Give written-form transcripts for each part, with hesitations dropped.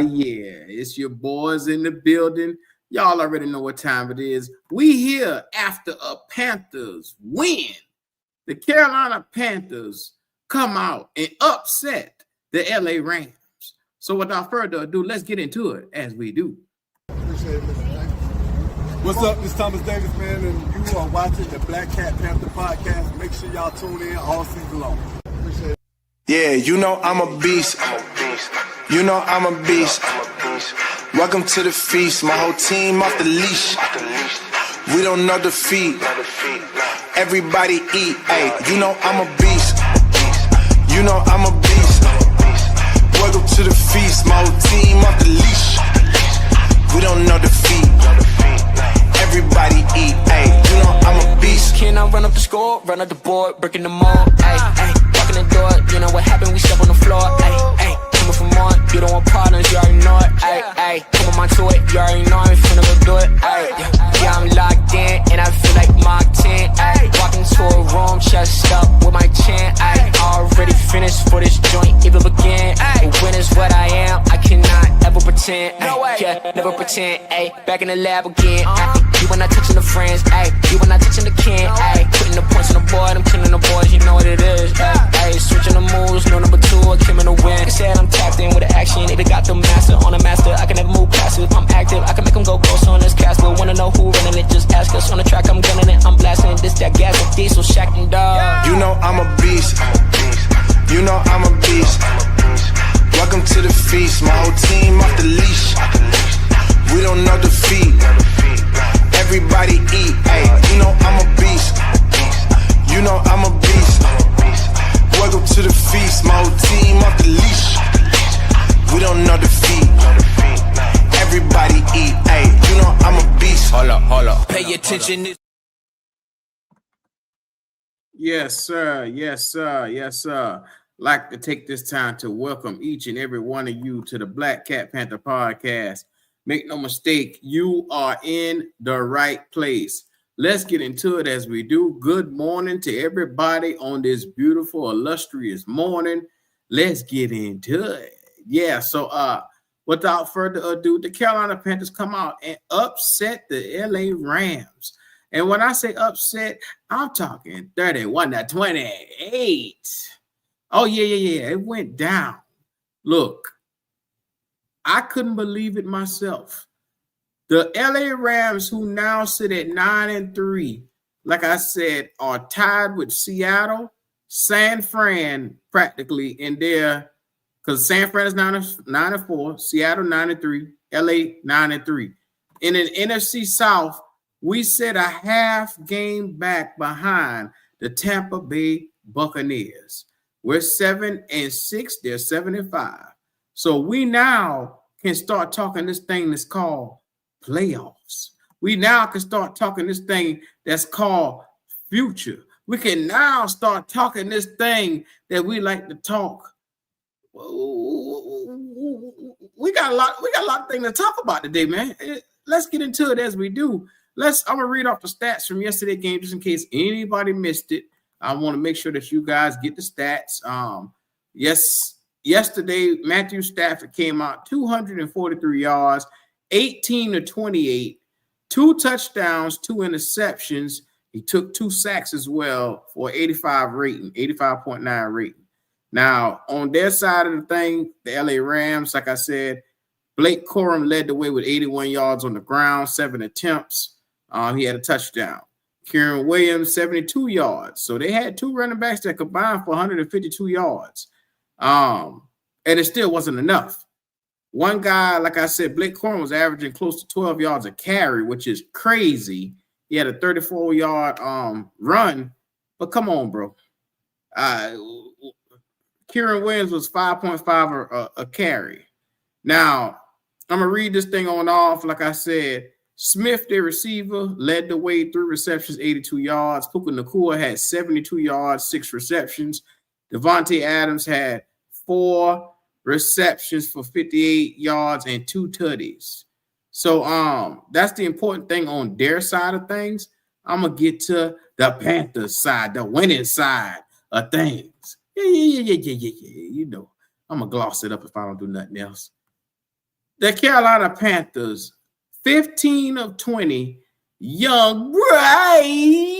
Yeah, it's your boys in the building. Y'all already know what time it is. We here after a Panthers win. The Carolina Panthers come out and upset the LA Rams. So without further ado, let's get into it as we do. Appreciate it, Mr. Davis. What's up? This is Thomas Davis, man, and you are watching the Black Cat Panther podcast. Make sure y'all tune in all season long. Appreciate it. Yeah, you know I'm a beast. You know I'm a beast. Welcome to the feast. My whole team off the leash. We don't know defeat. Everybody eat. Hey, you know I'm a beast. You know I'm a beast. Welcome to the feast. My whole team off the leash. We don't know defeat. Everybody eat. Hey, you know I'm a beast. Can I run up the score, run up the board, breaking the mold? Hey, hey, walking the door. You know what happened? We step on the floor. Hey, hey, coming from on. You don't want partners, you already know it. Hey, hey, come on to it. You already know I'm finna go do it. Hey, yeah, I'm locked in and I feel like Mark 10. Hey, walking to a room, chest up with my chin. Hey, already finished for this joint, even begin. Hey, when is what I am, I cannot ever pretend. Ay, yeah, never pretend. Ay, back in the lab again. Ay, you were not touching the friends. Ay, you were not touching the kin. Ay, putting the points on the board, I'm killing the boys, you know what it is. Ay, switching the moves, no number two, I came in the win. They said I'm tapped in with the action, they got the master on the master. I can never move passive, I'm active, I can make them go ghost on this castle. Wanna know who running it, just ask us. On the track, I'm gunning it, I'm blasting this, that gas, and diesel, shack and dog. You know I'm a beast. You know I'm a beast. Welcome to the feast. My whole team off the leash. We don't know defeat. Everybody eat. Hey, you know I'm a beast. You know I'm a beast. Welcome to the feast. My whole team off the leash. We don't know defeat. Everybody eat. Hey, you know I'm a beast. Hold up. Pay attention. Yes, sir. Yes, sir. Yes, sir. Like to take this time to welcome each and every one of you to the Black Cat Panther podcast. Make no mistake, you are in the right place. Let's get into it as we do. Good morning to everybody on this beautiful, illustrious morning. Let's get into it. Yeah, so without further ado, the Carolina Panthers come out and upset the LA Rams. And when I say upset, I'm talking 31-28. Oh, yeah. It went down. Look, I couldn't believe it myself. The LA Rams, who now sit at 9-3, like I said, are tied with Seattle, San Fran practically in there, because San Fran is 9-4, Seattle 9-3, LA 9-3. In an NFC South, we sit a half game back behind the Tampa Bay Buccaneers. We're 7-6, they're 7-5. So we now can start talking this thing that's called playoffs. We now can start talking this thing that's called future. We can now start talking this thing that we like to talk. We got a lot of things to talk about today, man. Let's get into it as we do. I'm gonna read off the stats from yesterday's game just in case anybody missed it. I want to make sure that you guys get the stats. Yesterday, Matthew Stafford came out 243 yards, 18-28, 2 touchdowns, 2 interceptions. He took 2 sacks as well for 85.9 rating. Now, on their side of the thing, the LA Rams, like I said, Blake Corum led the way with 81 yards on the ground, 7 attempts. He had a touchdown. Kieran Williams, 72 yards. So they had 2 running backs that combined for 152 yards. And it still wasn't enough. One guy, like I said, Blake Corum was averaging close to 12 yards a carry, which is crazy. He had a 34-yard run. But come on, bro. Kieran Williams was 5.5 a carry. Now, I'm going to read this thing on off. Like I said, Smith, their receiver, led the way, 3 receptions, 82 yards. Puka Nacua had 72 yards, 6 receptions. Devontae Adams had 4 receptions for 58 yards and 2 tutties. So that's the important thing on their side of things. I'm going to get to the Panthers side, the winning side of things. Yeah. You know, I'm going to gloss it up if I don't do nothing else. the Carolina Panthers, 15 of 20, young Bryce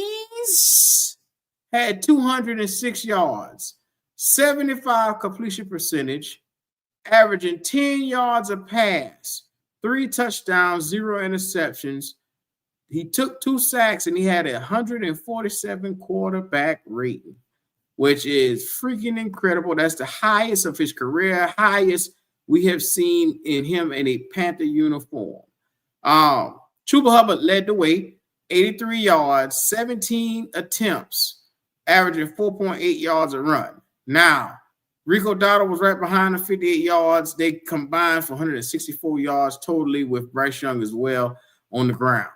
had 206 yards, 75 completion percentage, averaging 10 yards a pass, 3 touchdowns, 0 interceptions. He took 2 sacks, and he had a 147 quarterback rating, which is freaking incredible. That's the highest of his career, highest we have seen in him in a Panther uniform. Chuba Hubbard led the way, 83 yards, 17 attempts, averaging 4.8 yards a run. Now, Rico Dowdle was right behind him, 58 yards. They combined for 164 yards totally with Bryce Young as well on the ground.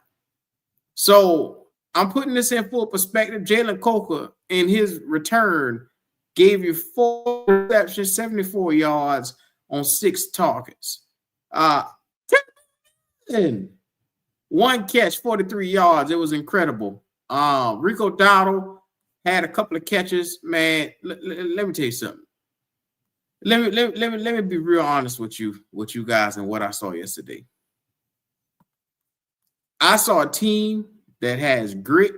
So I'm putting this in full perspective. Jalen Coker in his return gave you 4 receptions, 74 yards on 6 targets. 1 catch, 43 yards. It was incredible. Rico Dowdle had a couple of catches. Man, let me tell you something. Let me be real honest with you guys and what I saw yesterday. I saw a team that has grit,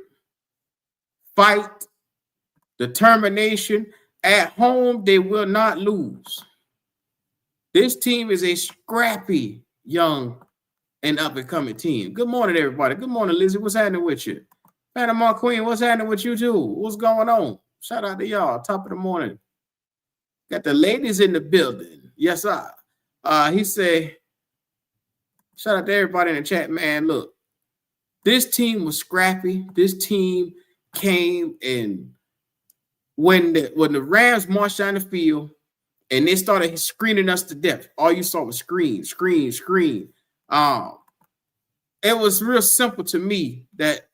fight, determination. At home, they will not lose. This team is a scrappy, young, and up-and-coming team. Good morning, everybody. Good morning, Lizzie. What's happening with you? Panama Queen, what's happening with you, too? What's going on? Shout out to y'all. Top of the morning. Got the ladies in the building. Yes, sir. He said, shout out to everybody in the chat, man. Look, this team was scrappy. This team came in when the Rams marched down the field and they started screening us to death. All you saw was screen. It was real simple to me that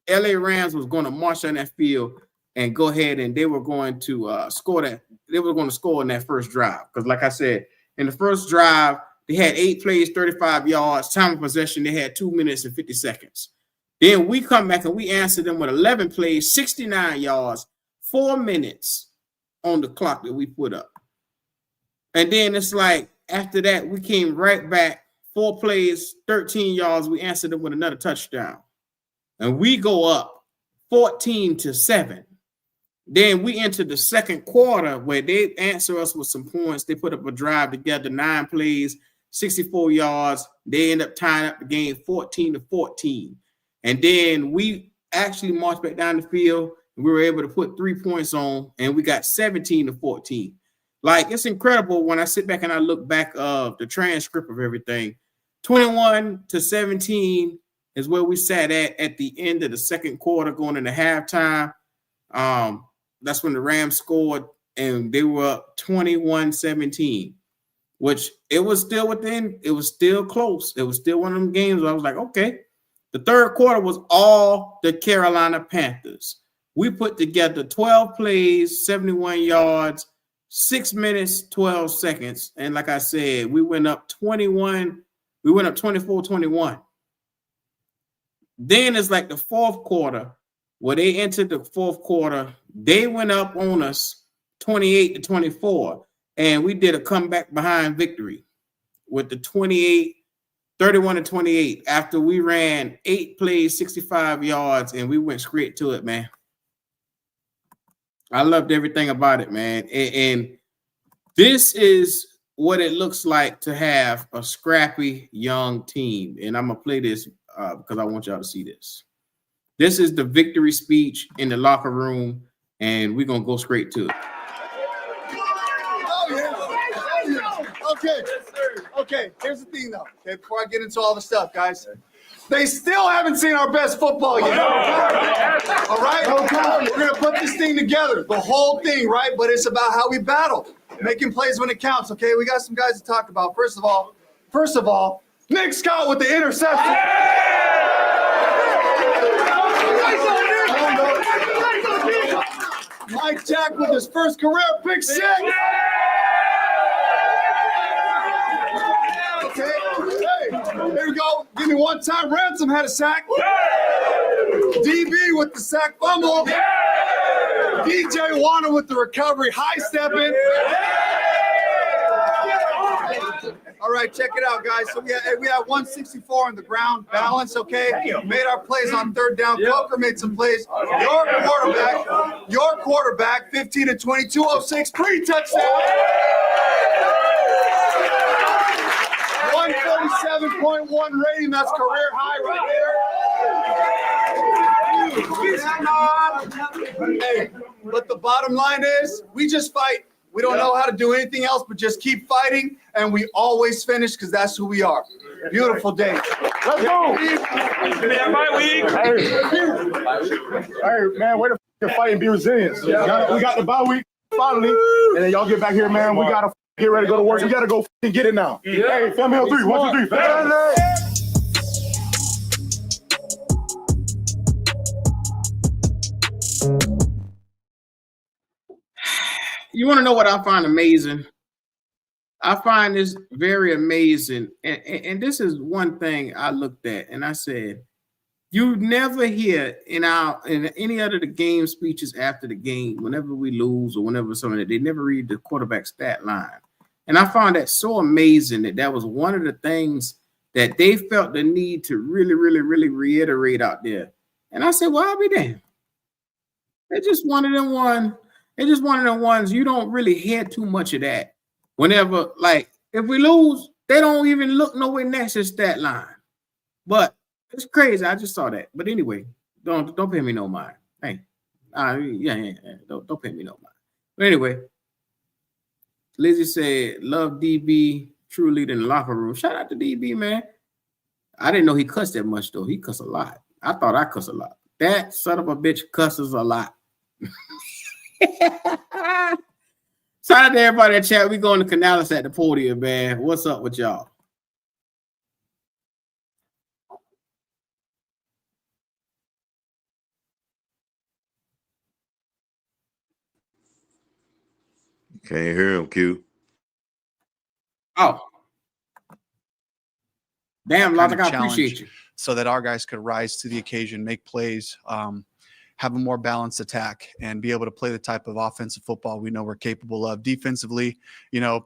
LA Rams was going to march on that field and go ahead and they were going to score that. They were going to score in that first drive. Because like I said, in the first drive, they had 8 plays, 35 yards. Time of possession, they had 2 minutes and 50 seconds. Then we come back and we answer them with 11 plays, 69 yards, 4 minutes on the clock that we put up. And then it's like after that, we came right back, 4 plays, 13 yards. We answered them with another touchdown. And we go up 14-7. Then we enter the second quarter where they answer us with some points. They put up a drive together, 9 plays, 64 yards. They end up tying up the game 14-14. And then we actually marched back down the field. And we were able to put 3 points on, and we got 17-14. Like, it's incredible when I sit back and I look back of the transcript of everything. 21-17 is where we sat at the end of the second quarter going into halftime. That's when the Rams scored, and they were up 21-17, which it was still within. It was still close. It was still one of them games where I was like, okay. The third quarter was all the Carolina Panthers. We put together 12 plays, 71 yards, 6 minutes, 12 seconds. And like I said, we went up 21. We went up 24-21. Then it's like the fourth quarter where they entered the fourth quarter. They went up on us 28-24. And we did a comeback behind victory with the 31-28 after we ran 8 plays, 65 yards, and we went straight to it, man. I loved everything about it, man. And this is what it looks like to have a scrappy young team. And I'm going to play this because I want y'all to see this. This is the victory speech in the locker room, and we're going to go straight to it. Okay, here's the thing, though. Okay, before I get into all the stuff, guys. They still haven't seen our best football yet. All right? We're going to put this thing together, the whole thing, right? But it's about how we battle, making plays when it counts, okay? We got some guys to talk about. First of all, Nick Scott with the interception. Mike Jack with his first career pick 6. Okay, hey, there we go. Give me one time. Ransom had a sack. DB with the sack fumble. DJ Warner with the recovery, high stepping. All right, check it out, guys. So we had 164 on the ground, balance, okay? Made our plays on third down. Coker made some plays. Your quarterback, 15 to 20, 206, pre-touchdown. 147.1 rating. That's career high right there. Hey, but the bottom line is we just fight. We don't know how to do anything else but just keep fighting, and we always finish because that's who we are. Beautiful day. Let's go. Hey, man, way to fight and be resilient. We got the bye week finally, and then y'all get back here, man. We got to get ready to go to work. We got to go and get it now. Hey, family on 3. 1, 2, 3. Family. You want to know what I find amazing? I find this very amazing. And this is one thing I looked at and I said, you never hear in any other the game speeches after the game, whenever we lose or whenever something, they never read the quarterback stat line. And I found that so amazing that was one of the things that they felt the need to really, really, really reiterate out there. And I said, well, I'll be damned. They're just one of them ones you don't really hear too much of that. Whenever, like, if we lose, they don't even look nowhere next to the stat line. But it's crazy. I just saw that. But anyway, don't pay me no mind. Hey, don't pay me no mind. But anyway, Lizzie said, love DB, true leader in the locker room. Shout out to DB, man. I didn't know he cussed that much, though. He cussed a lot. I thought I cussed a lot. That son of a bitch cusses a lot. Shout out to everybody in chat. We going to Canales at the podium, man. What's up with y'all? Can't hear him, Q. Oh. Damn, Logic, I appreciate you. So that our guys could rise to the occasion, make plays, have a more balanced attack, and be able to play the type of offensive football we know we're capable of. Defensively, the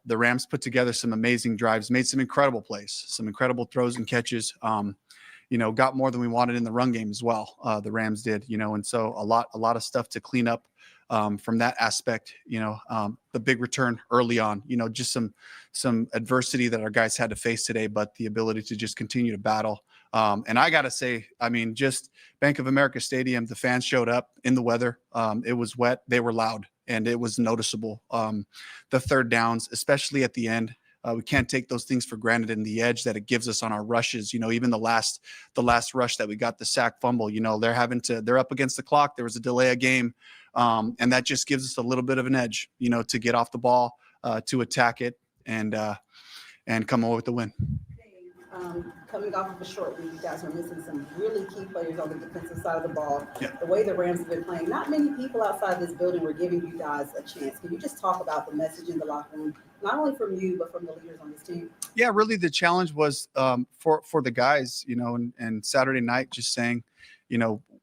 Rams put together some amazing drives, made some incredible plays, some incredible throws and catches. Got more than we wanted in the run game as well. The Rams did, and so a lot of stuff to clean up from that aspect. The big return early on, just some adversity that our guys had to face today, but the ability to just continue to battle. And I got to say, just Bank of America Stadium, the fans showed up in the weather. It was wet. They were loud, and it was noticeable. The third downs, especially at the end, we can't take those things for granted, in the edge that it gives us on our rushes. Even the last rush that we got, the sack fumble, they're up against the clock. There was a delay of game. And that just gives us a little bit of an edge, to get off the ball, to attack it, and come away with the win. Coming off of a short week, you guys are missing some really key players on the defensive side of the ball. Yeah. The way the Rams have been playing, not many people outside this building were giving you guys a chance. Can you just talk about the message in the locker room, not only from you, but from the leaders on this team? Yeah, really the challenge was for the guys, and Saturday night just saying,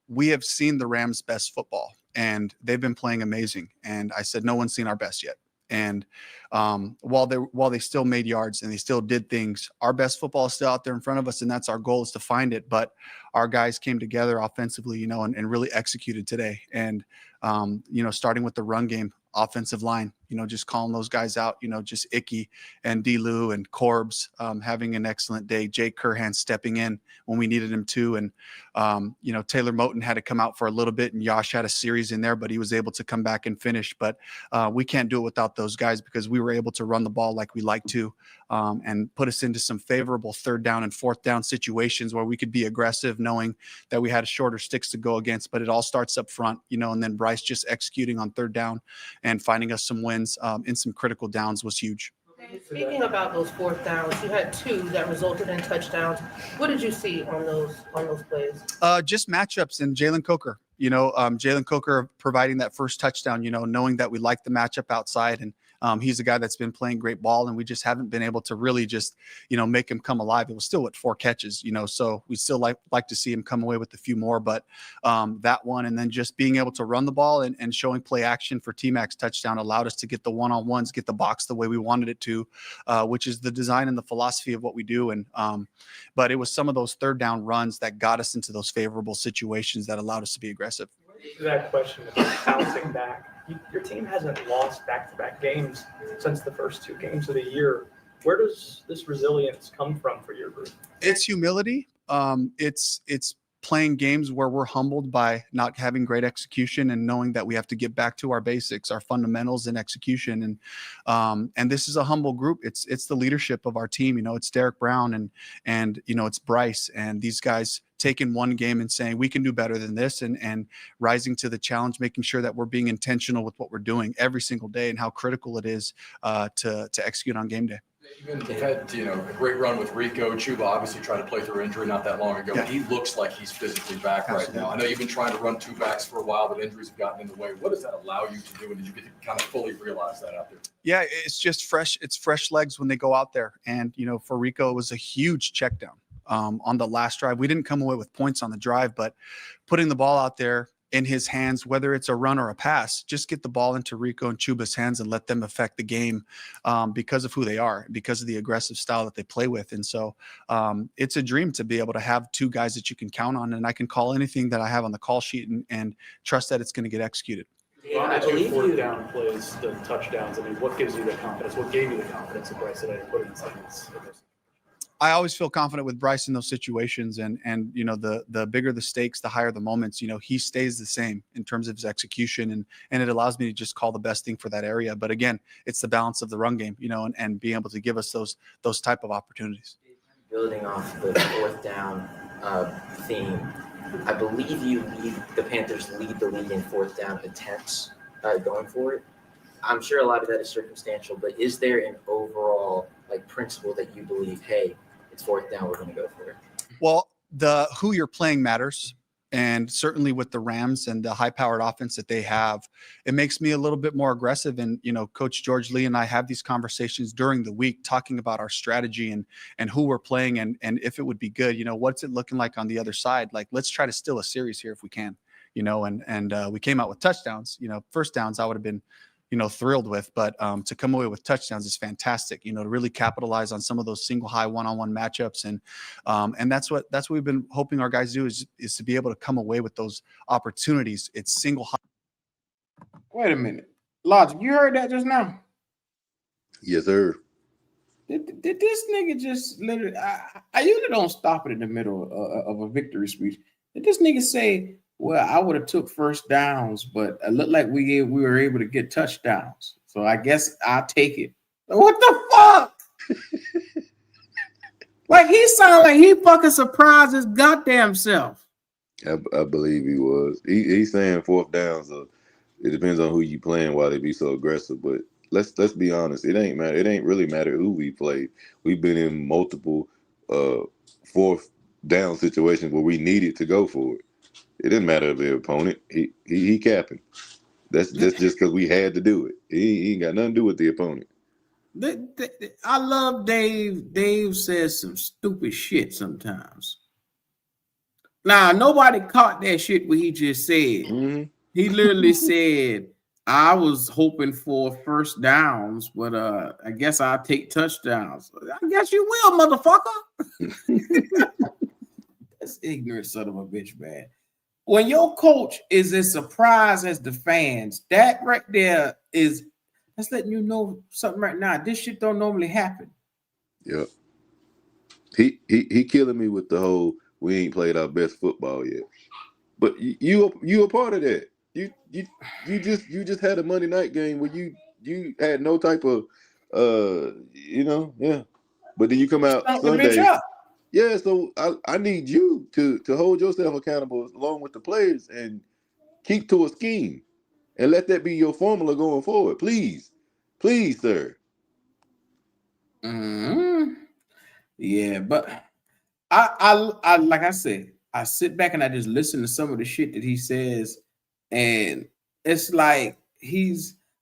we have seen the Rams' best football, and they've been playing amazing. And I said, no one's seen our best yet. And while they still made yards and they still did things, our best football is still out there in front of us, and that's our goal, is to find it. But our guys came together offensively, and really executed today. And starting with the run game, offensive line, just calling those guys out, just Icky and D-Lou and Corbs having an excellent day. Jake Curhan stepping in when we needed him to. And, Taylor Moton had to come out for a little bit, and Yosh had a series in there, but he was able to come back and finish. But we can't do it without those guys, because we were able to run the ball like we like to, and put us into some favorable third down and fourth down situations where we could be aggressive, knowing that we had shorter sticks to go against. But it all starts up front, and then Bryce just executing on third down and finding us some wins in some critical downs was huge. Speaking about those fourth downs, you had 2 that resulted in touchdowns. What did you see on those plays? Just matchups and Jalen Coker. Jalen Coker providing that first touchdown. Knowing that we like the matchup outside, and He's a guy that's been playing great ball, and we just haven't been able to really just, make him come alive. It was still at 4 catches, so we still like to see him come away with a few more, but that one, and then just being able to run the ball and showing play action for T-Mac's touchdown allowed us to get the one-on-ones, get the box the way we wanted it to, which is the design and the philosophy of what we do. And but it was some of those third down runs that got us into those favorable situations that allowed us to be aggressive. That question about bouncing back. Your team hasn't lost back-to-back games since the first 2 games of the year. Where does this resilience come from for your group? It's humility. It's playing games where we're humbled by not having great execution and knowing that we have to get back to our basics, our fundamentals and execution. And this is a humble group. It's the leadership of our team. It's Derek Brown and it's Bryce, and these guys taking one game and saying we can do better than this, and rising to the challenge, making sure that we're being intentional with what we're doing every single day, and how critical it is to execute on game day. Even they've had, a great run with Rico. Chuba obviously tried to play through injury not that long ago. Yeah. He looks like he's physically back right now. I know you've been trying to run 2 backs for a while, but injuries have gotten in the way. What does that allow you to do, and did you get to kind of fully realize that out there? Yeah, it's just fresh. It's fresh legs when they go out there. And, for Rico, it was a huge check down on the last drive. We didn't come away with points on the drive, but putting the ball out there in his hands, whether it's a run or a pass, just get the ball into Rico and Chuba's hands and let them affect the game because of who they are, because of the aggressive style that they play with. And so it's a dream to be able to have 2 guys that you can count on, and I can call anything that I have on the call sheet and trust that it's going to get executed. Well, I believe fourth down plays, the touchdowns. I mean, what gives you the confidence? What gave you the confidence of Bryce today to put it inside this? I always feel confident with Bryce in those situations, and the bigger the stakes, the higher the moments. He stays the same in terms of his execution, and it allows me to just call the best thing for that area. But again, it's the balance of the run game, and being able to give us those type of opportunities. Building off the fourth down theme, I believe the Panthers lead the league in fourth down attempts going forward. I'm sure a lot of that is circumstantial, but is there an overall principle that you believe, hey, it's fourth down, we're going to go for it? Well, who you're playing matters. And certainly with the Rams and the high-powered offense that they have, it makes me a little bit more aggressive. And, Coach George Lee and I have these conversations during the week talking about our strategy and who we're playing and if it would be good. What's it looking like on the other side? Let's try to steal a series here if we can, and we came out with touchdowns. First downs I would have been thrilled with, but to come away with touchdowns is fantastic, to really capitalize on some of those single high one-on-one matchups. And that's what we've been hoping our guys do is to be able to come away with those opportunities. It's single high. Wait a minute. Logic, you heard that just now? Yes, sir. Did this nigga just literally, I usually don't stop it in the middle of a victory speech. Did this nigga say, well, I would have took first downs, but it looked like we were able to get touchdowns. So I guess I'll take it. What the fuck? He sounded like he fucking surprised his goddamn self. I believe he was. He's saying fourth downs. So it depends on who you playing why they be so aggressive. But let's be honest. It ain't matter. It ain't really matter who we played. We've been in multiple fourth down situations where we needed to go for it. It didn't matter the opponent. He capping. That's just because we had to do it. He ain't got nothing to do with the opponent. I love Dave. Dave says some stupid shit sometimes. Now, nobody caught that shit what he just said. Mm-hmm. He literally said, I was hoping for first downs, but I guess I'll take touchdowns. I guess you will, motherfucker. That's ignorant son of a bitch, man. When your coach is as surprised as the fans, that right there that's letting you know something right now. This shit don't normally happen. Yep. He killing me with the whole we ain't played our best football yet. But you a part of that. You just had a Monday night game where you had no type of yeah. But then you come out Sunday. Yeah, so I need you to hold yourself accountable along with the players and keep to a scheme and let that be your formula going forward. Please, sir. Mm-hmm. Yeah, but I like I said, I sit back and I just listen to some of the shit that he says, and it's like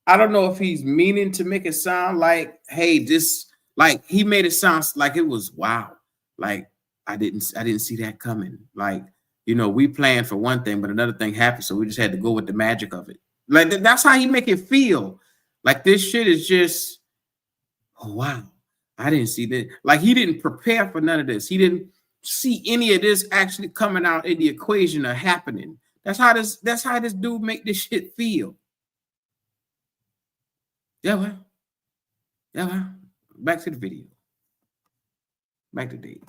I I don't know if he's meaning to make it sound like, hey, this, like he made it sound like it was wow. Like I didn't see that coming. Like, you know, we planned for one thing, but another thing happened, so we just had to go with the magic of it. Like that's how he make it feel. Like this shit is just, oh wow, I didn't see that. Like he didn't prepare for none of this. He didn't see any of this actually coming out in the equation or happening. That's how this dude make this shit feel. Yeah, well. Back to the video. Back to Dave.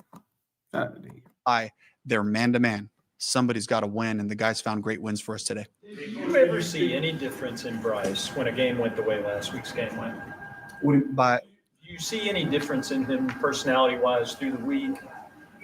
Shout out to Dave. They're man-to-man. Somebody's got to win, and the guys found great wins for us today. Did you ever see any difference in Bryce when a game went the way last week's game went? Do you see any difference in him personality-wise through the week?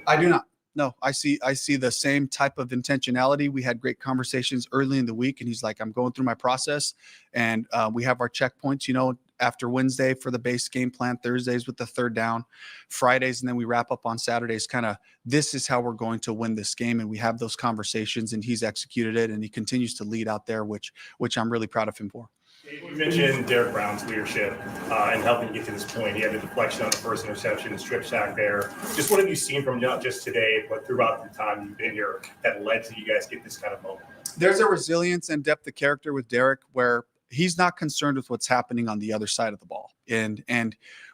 I do not. No, I see the same type of intentionality. We had great conversations early in the week, and he's like, I'm going through my process, and we have our checkpoints, you know, after Wednesday for the base game plan, Thursdays with the third down, Fridays, and then we wrap up on Saturdays. Kind of, this is how we're going to win this game, and we have those conversations, and he's executed it, and he continues to lead out there, which I'm really proud of him for. You mentioned Derek Brown's leadership and helping you get to this point. He had the deflection on the first interception, the strip sack there. Just what have you seen from not just today, but throughout the time you've been here that led to you guys get this kind of moment? There's a resilience and depth of character with Derek where he's not concerned with what's happening on the other side of the ball. And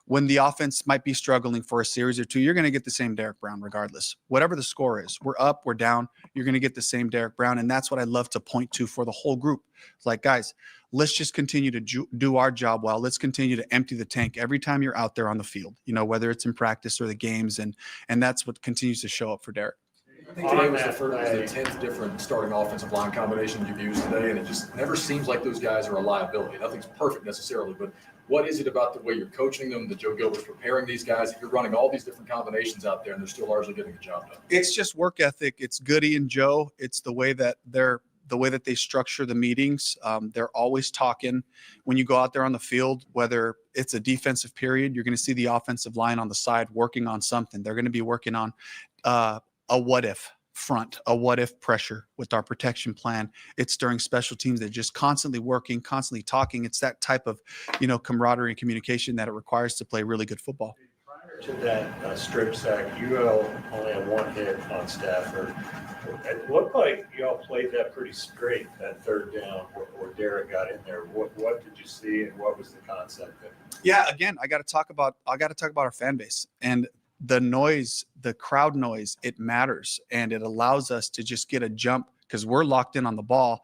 when the offense might be struggling for a series or two, you're going to get the same Derek Brown regardless. Whatever the score is, we're up, we're down, you're going to get the same Derek Brown. And that's what I love to point to for the whole group. It's like, guys, let's just continue to do our job well. Let's continue to empty the tank every time you're out there on the field, you know, whether it's in practice or the games. And that's what continues to show up for Derek. I think today was the 10th different starting offensive line combination you've used today, and it just never seems like those guys are a liability. Nothing's perfect necessarily, but what is it about the way you're coaching them, that Joe Gilbert's preparing these guys, that you're running all these different combinations out there, and they're still largely getting the job done? It's just work ethic. It's Goody and Joe. It's the way that they structure the meetings. They're always talking. When you go out there on the field, whether it's a defensive period, you're going to see the offensive line on the side working on something. They're going to be working on a what if front, a what if pressure with our protection plan. It's during special teams. They're just constantly working, constantly talking. It's that type of, you know, camaraderie and communication that it requires to play really good football. Prior to that strip sack, you all only had one hit on Stafford. It looked like you all played that pretty straight, that third down where Derek got in there. What did you see, and what was the concept there? Yeah, again, I got to talk about our fan base and the noise, the crowd noise. It matters, and it allows us to just get a jump because we're locked in on the ball.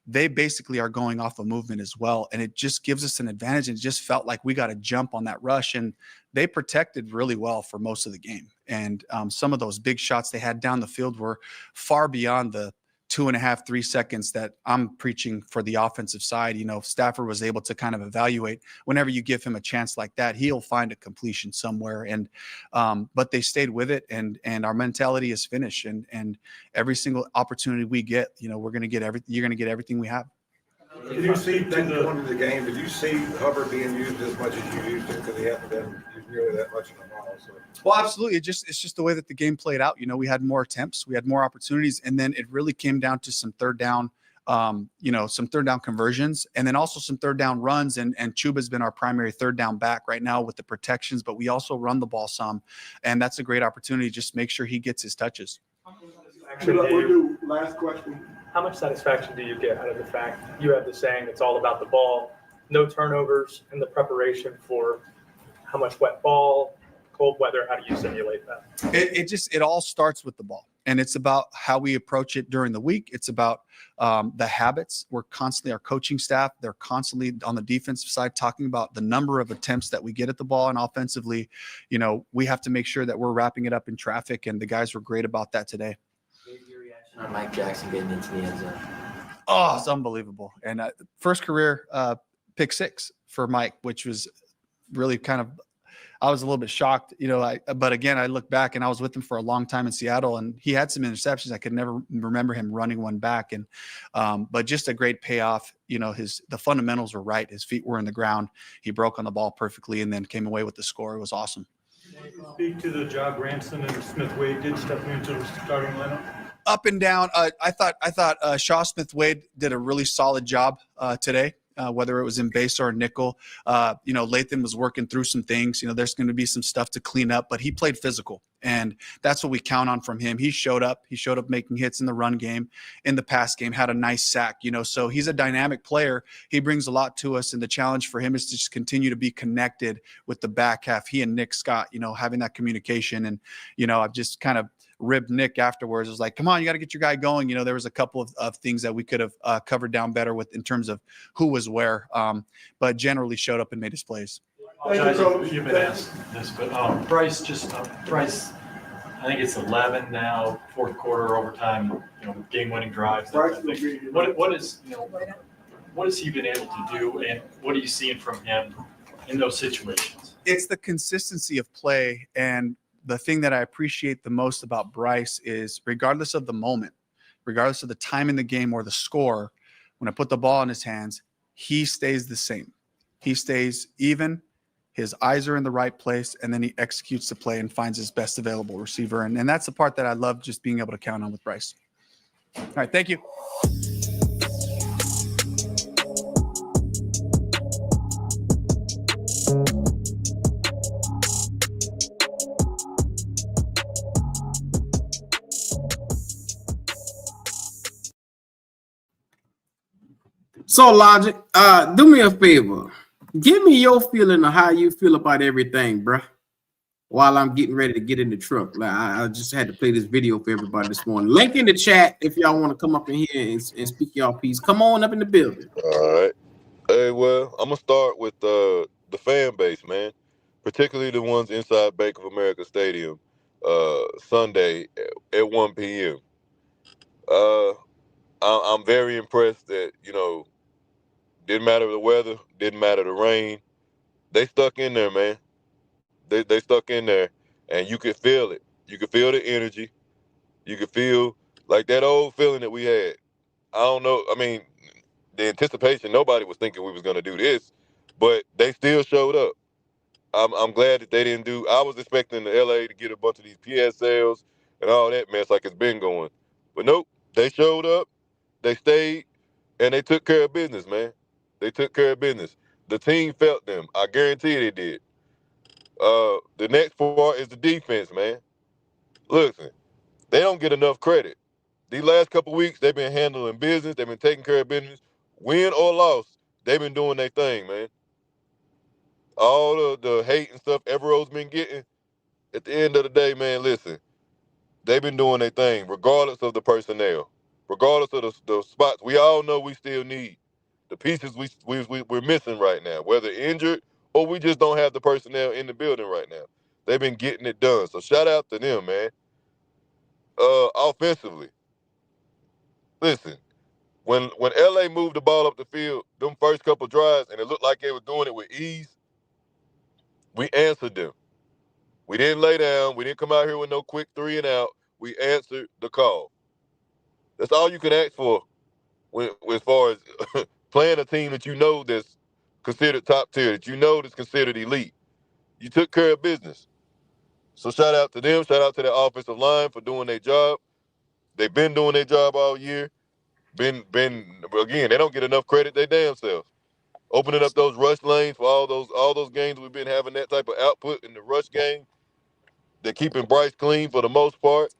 They basically are going off a movement as well, and it just gives us an advantage. And it just felt like we got a jump on that rush, and they protected really well for most of the game. And some of those big shots they had down the field were far beyond the 2.5, 3 seconds that I'm preaching for the offensive side. You know, Stafford was able to kind of evaluate whenever you give him a chance like that, he'll find a completion somewhere. And but they stayed with it, and our mentality is finish. And every single opportunity we get, you know, you're going to get everything we have. Did you see going into the game? Did you see Hubbard being used as much as you used him, because he hasn't been used nearly that much in a while? So. Well, absolutely. It's just the way that the game played out. You know, we had more attempts, we had more opportunities, and then it really came down to some third down, some third down conversions, and then also some third down runs. And Chuba's been our primary third down back right now with the protections, but we also run the ball some, and that's a great opportunity. Just make sure he gets his touches. We'll do last question. How much satisfaction do you get out of the fact you have the saying it's all about the ball, no turnovers, and the preparation for how much wet ball, cold weather? How do you simulate that? It all starts with the ball, and it's about how we approach it during the week. It's about the habits. We're constantly, our coaching staff, they're constantly on the defensive side talking about the number of attempts that we get at the ball, and offensively, you know, we have to make sure that we're wrapping it up in traffic, and the guys were great about that today. On Mike Jackson getting into the end zone. Oh, it's unbelievable. And first career pick 6 for Mike, which was really I was a little bit shocked, you know, but again, I look back and I was with him for a long time in Seattle, and he had some interceptions. I could never remember him running one back. And, but just a great payoff. You know, the fundamentals were right. His feet were in the ground. He broke on the ball perfectly and then came away with the score. It was awesome. Speak to the job Ransom and Smith-Wade did stepping into the starting lineup. Up and down. I thought Shaw Smith-Wade did a really solid job today. whether it was in base or nickel. Lathan was working through some things. There's going to be some stuff to clean up, but he played physical, and that's what we count on from him. He showed up making hits in the run game, in the pass game, had a nice sack, so he's a dynamic player. He brings a lot to us, and the challenge for him is to just continue to be connected with the back half. He and Nick Scott, having that communication, and, I've just kind of ribbed Nick afterwards. It was like, come on, you got to get your guy going. There was a couple of things that we could have covered down better with in terms of who was where, but generally showed up and made his plays. You've been asked this, but Bryce, I think it's 11 now, fourth quarter overtime, game-winning drives. What has he been able to do, and what are you seeing from him in those situations? It's the consistency of play, and the thing that I appreciate the most about Bryce is regardless of the moment, regardless of the time in the game or the score, when I put the ball in his hands, he stays the same. He stays even. His eyes are in the right place, and then he executes the play and finds his best available receiver. And that's the part that I love just being able to count on with Bryce. All right, thank you. So, Logic, do me a favor. Give me your feeling of how you feel about everything, bruh, while I'm getting ready to get in the truck. Like, I just had to play this video for everybody this morning. Link in the chat if y'all want to come up in here and speak y'all piece. Come on up in the building. All right. Hey, well, I'm going to start with the fan base, man, particularly the ones inside Bank of America Stadium Sunday at 1 p.m. I'm very impressed that, didn't matter the weather, didn't matter the rain. They stuck in there, man. They stuck in there, and you could feel it. You could feel the energy. You could feel like that old feeling that we had. I don't know. I mean, the anticipation, nobody was thinking we was going to do this, but they still showed up. I'm glad that they didn't do. I was expecting the LA to get a bunch of these PSLs and all that mess like it's been going. But nope, they showed up, they stayed, and they took care of business, man. They took care of business. The team felt them. I guarantee they did. The next part is the defense, man. Listen, they don't get enough credit. These last couple weeks, they've been handling business. They've been taking care of business. Win or loss, they've been doing their thing, man. All the hate and stuff Evero's been getting, at the end of the day, man, listen, they've been doing their thing, regardless of the personnel, regardless of the spots. We all know we still need the pieces we're missing right now, whether injured or we just don't have the personnel in the building right now. They've been getting it done. So shout out to them, man. Offensively, listen, when LA moved the ball up the field, them first couple drives, and it looked like they were doing it with ease, we answered them. We didn't lay down. We didn't come out here with no quick 3 and out. We answered the call. That's all you can ask for as far as playing a team that you know that's considered top tier, that you know that's considered elite. You took care of business. So shout out to them. Shout out to the offensive line for doing their job. They've been doing their job all year. Again, they don't get enough credit their damn self. Opening up those rush lanes for all those games we've been having that type of output in the rush game. They're keeping Bryce clean for the most part.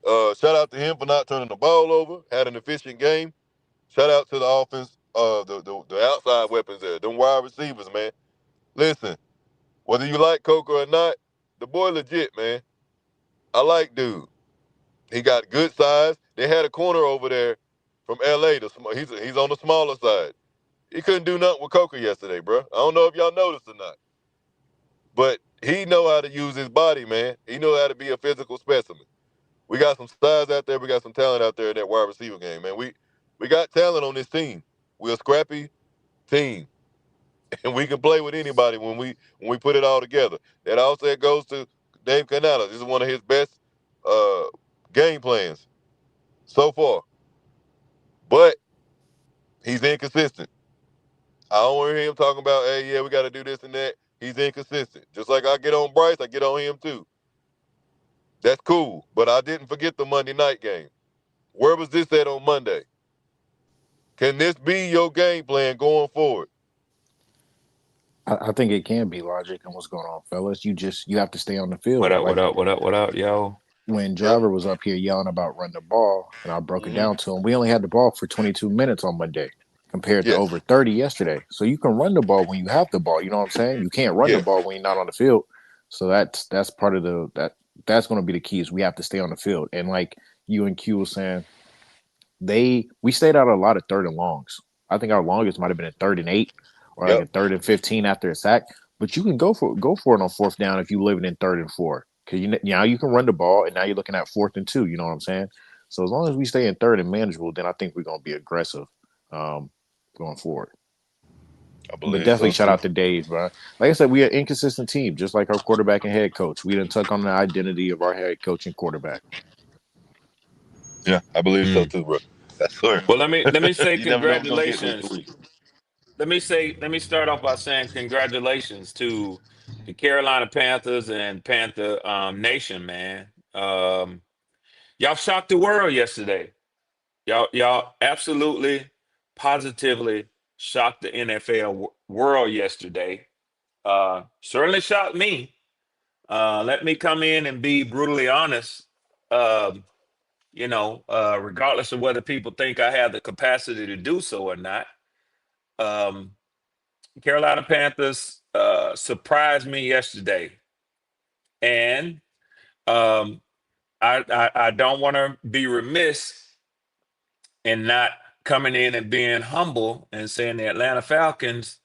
Shout out to him for not turning the ball over, had an efficient game. Shout out to the offense, the outside weapons there, them wide receivers, man. Listen, whether you like Coker or not, the boy legit, man. I like dude. He got good size. They had a corner over there from LA. He's on the smaller side. He couldn't do nothing with Coker yesterday, bro. I don't know if y'all noticed or not. But he know how to use his body, man. He know how to be a physical specimen. We got some size out there. We got some talent out there in that wide receiver game, man. We got talent on this team. We're a scrappy team. And we can play with anybody when we put it all together. That also goes to Dave Canales. This is one of his best game plans so far. But he's inconsistent. I don't want to hear him talking about, hey, yeah, we got to do this and that. He's inconsistent. Just like I get on Bryce, I get on him too. That's cool. But I didn't forget the Monday night game. Where was this at on Monday? Can this be your game plan going forward? I think it can be Logic and what's going on, fellas. You have to stay on the field. What up? Like What up, yo? when Driver was up here yelling about run the ball, and I broke it Mm-hmm. down to him. We only had the ball for 22 minutes on Monday, compared to Yes. over 30 yesterday. So you can run the ball when you have the ball. You know what I'm saying? You can't run the Yes. ball when you're not on the field. So that's part of that's going to be the key is we have to stay on the field. And like you and Q was saying, we stayed out a lot of third and longs. I think our longest might have been a 3rd and 8 or like a 3rd and 15 after a sack. But you can go for it on 4th down if you live in 3rd and 4 because now you can run the ball and now you're looking at 4th and 2. You know what I'm saying? So as long as we stay in 3rd and manageable, then I think we're gonna be aggressive going forward. But definitely shout out to Dave, bro. Like I said, we are an inconsistent team, just like our quarterback and head coach. We didn't tuck on the identity of our head coach and quarterback. Yeah, I believe so too, bro. That's clear. Well, let me say You never know what's gonna get congratulations. this week. Let me start off by saying congratulations to the Carolina Panthers and Panther Nation, man. Y'all shocked the world yesterday. Y'all absolutely, positively shocked the NFL world yesterday. Certainly shocked me. Let me come in and be brutally honest. Regardless of whether people think I have the capacity to do so or not. Carolina Panthers surprised me yesterday, and I don't want to be remiss in not coming in and being humble and saying the Atlanta Falcons.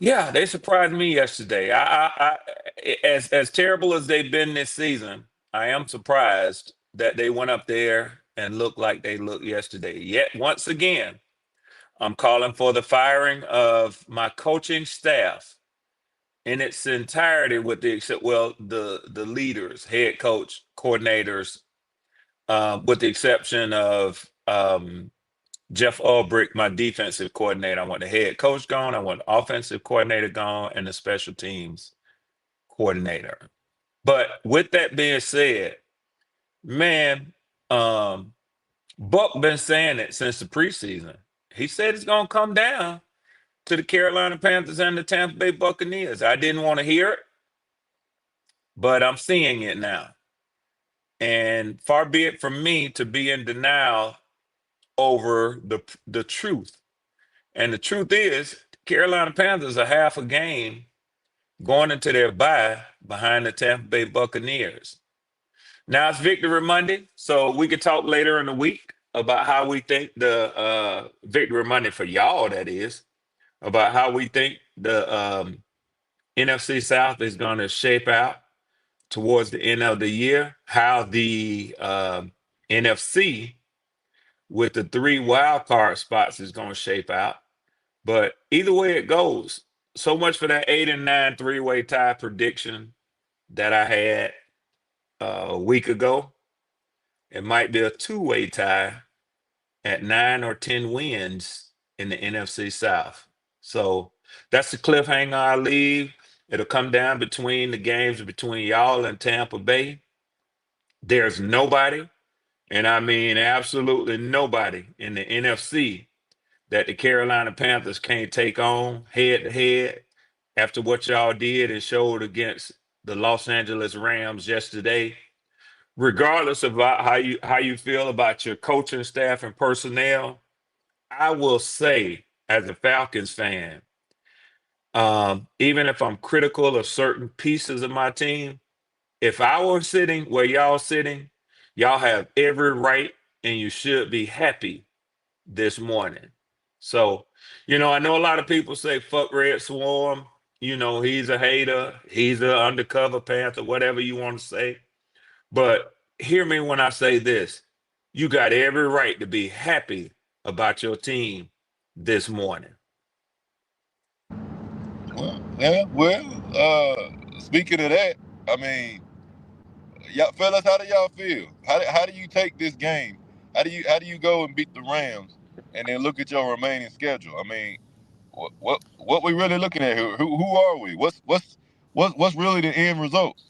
Yeah, they surprised me yesterday. As terrible as they've been this season, I am surprised that they went up there and looked like they looked yesterday. Yet once again, I'm calling for the firing of my coaching staff in its entirety, with the leaders, head coach, coordinators, with the exception of Jeff Ulbrich, my defensive coordinator. I want the head coach gone. I want the offensive coordinator gone, and the special teams coordinator. But with that being said, man, Buck been saying it since the preseason. He said it's gonna come down to the Carolina Panthers and the Tampa Bay Buccaneers. I didn't want to hear it, but I'm seeing it now. And far be it from me to be in denial over the truth. And the truth is, Carolina Panthers are half a game going into their bye behind the Tampa Bay Buccaneers. Now it's Victory Monday, so we could talk later in the week about how we think the Victory Monday for y'all, that is, about how we think the NFC South is going to shape out towards the end of the year, how the NFC with the 3 wild card spots is going to shape out. But either way it goes, so much for that 8-9 3-way tie prediction that I had a week ago. It might be a 2-way tie at 9 or 10 wins in the NFC South. So that's the cliffhanger I leave. It'll come down between the games between y'all and Tampa Bay. There's nobody, and I mean absolutely nobody in the NFC that the Carolina Panthers can't take on head to head after what y'all did and showed against the Los Angeles Rams yesterday. Regardless of how you feel about your coaching staff and personnel, I will say, as a Falcons fan, even if I'm critical of certain pieces of my team, if I were sitting where y'all sitting, y'all have every right and you should be happy this morning. So, I know a lot of people say fuck Red Swarm. He's a hater. He's an undercover Panther, whatever you want to say. But hear me when I say this. You got every right to be happy about your team this morning. Speaking of that, I mean, y'all fellas, how do y'all feel? How do you take this game? How do you go and beat the Rams and then look at your remaining schedule? I mean, what we really looking at here? Who are we? What's really the end result?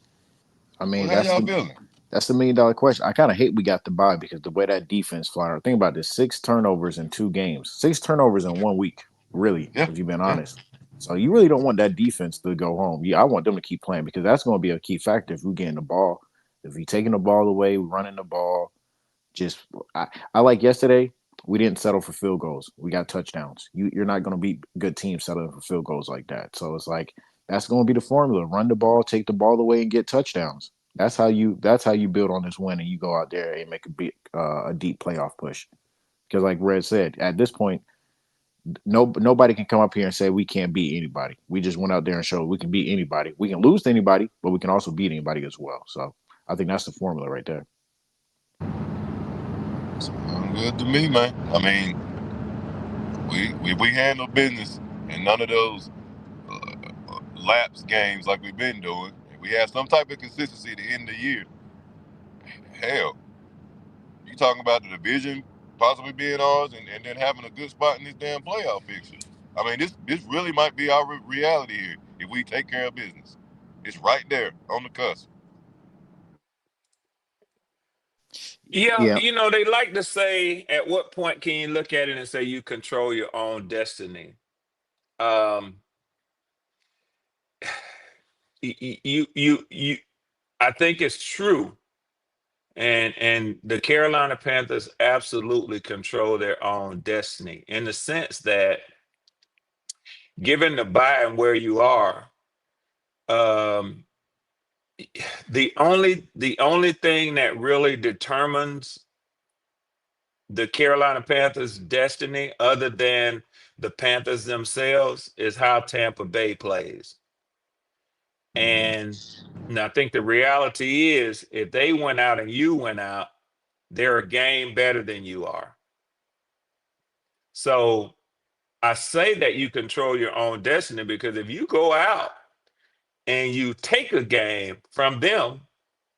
I mean, how y'all feeling? That's the $1 million question. I kind of hate we got the bye because the way that defense flying. Think about this: 6 turnovers in 2 games, 6 turnovers in 1 week. Really, Yeah, if you've been honest. So you really don't want that defense to go home. Yeah, I want them to keep playing because that's going to be a key factor if we getting the ball. If we taking the ball away, running the ball. Just I like yesterday. We didn't settle for field goals. We got touchdowns. You're not going to beat good teams settling for field goals like that. So it's like that's going to be the formula: run the ball, take the ball away, and get touchdowns. That's how you build on this win, and you go out there and make a deep playoff push. Because like Red said, at this point, nobody can come up here and say we can't beat anybody. We just went out there and showed we can beat anybody. We can lose to anybody, but we can also beat anybody as well. So I think that's the formula right there. Sound good to me, man. I mean, we handle business and none of those lapse games like we've been doing. If we have some type of consistency at the end of the year, hell, you talking about the division possibly being ours and then having a good spot in this damn playoff picture. I mean, this really might be our reality here if we take care of business. It's right there on the cusp. Yeah, Yeah. they like to say, at what point can you look at it and say you control your own destiny? Um, you I think it's true. And the Carolina Panthers absolutely control their own destiny in the sense that given the bye and where you are, um, the only thing that really determines the Carolina Panthers' destiny, other than the Panthers themselves, is how Tampa Bay plays. And I think the reality is, if they went out and you went out, they're a game better than you are. So I say that you control your own destiny because if you go out and you take a game from them,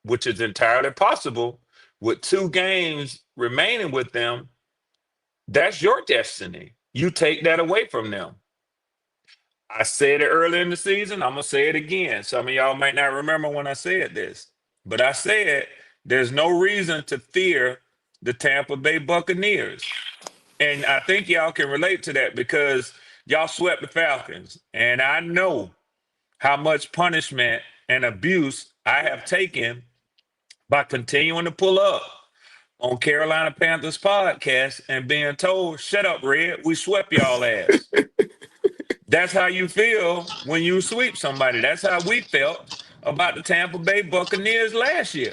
which is entirely possible, with 2 games remaining with them, that's your destiny. You take that away from them. I said it earlier in the season. I'm going to say it again. Some of y'all might not remember when I said this, but I said there's no reason to fear the Tampa Bay Buccaneers. And I think y'all can relate to that because y'all swept the Falcons. And I know how much punishment and abuse I have taken by continuing to pull up on Carolina Panthers podcast and being told, shut up, Red, we swept y'all ass. That's how you feel when you sweep somebody. That's how we felt about the Tampa Bay Buccaneers last year.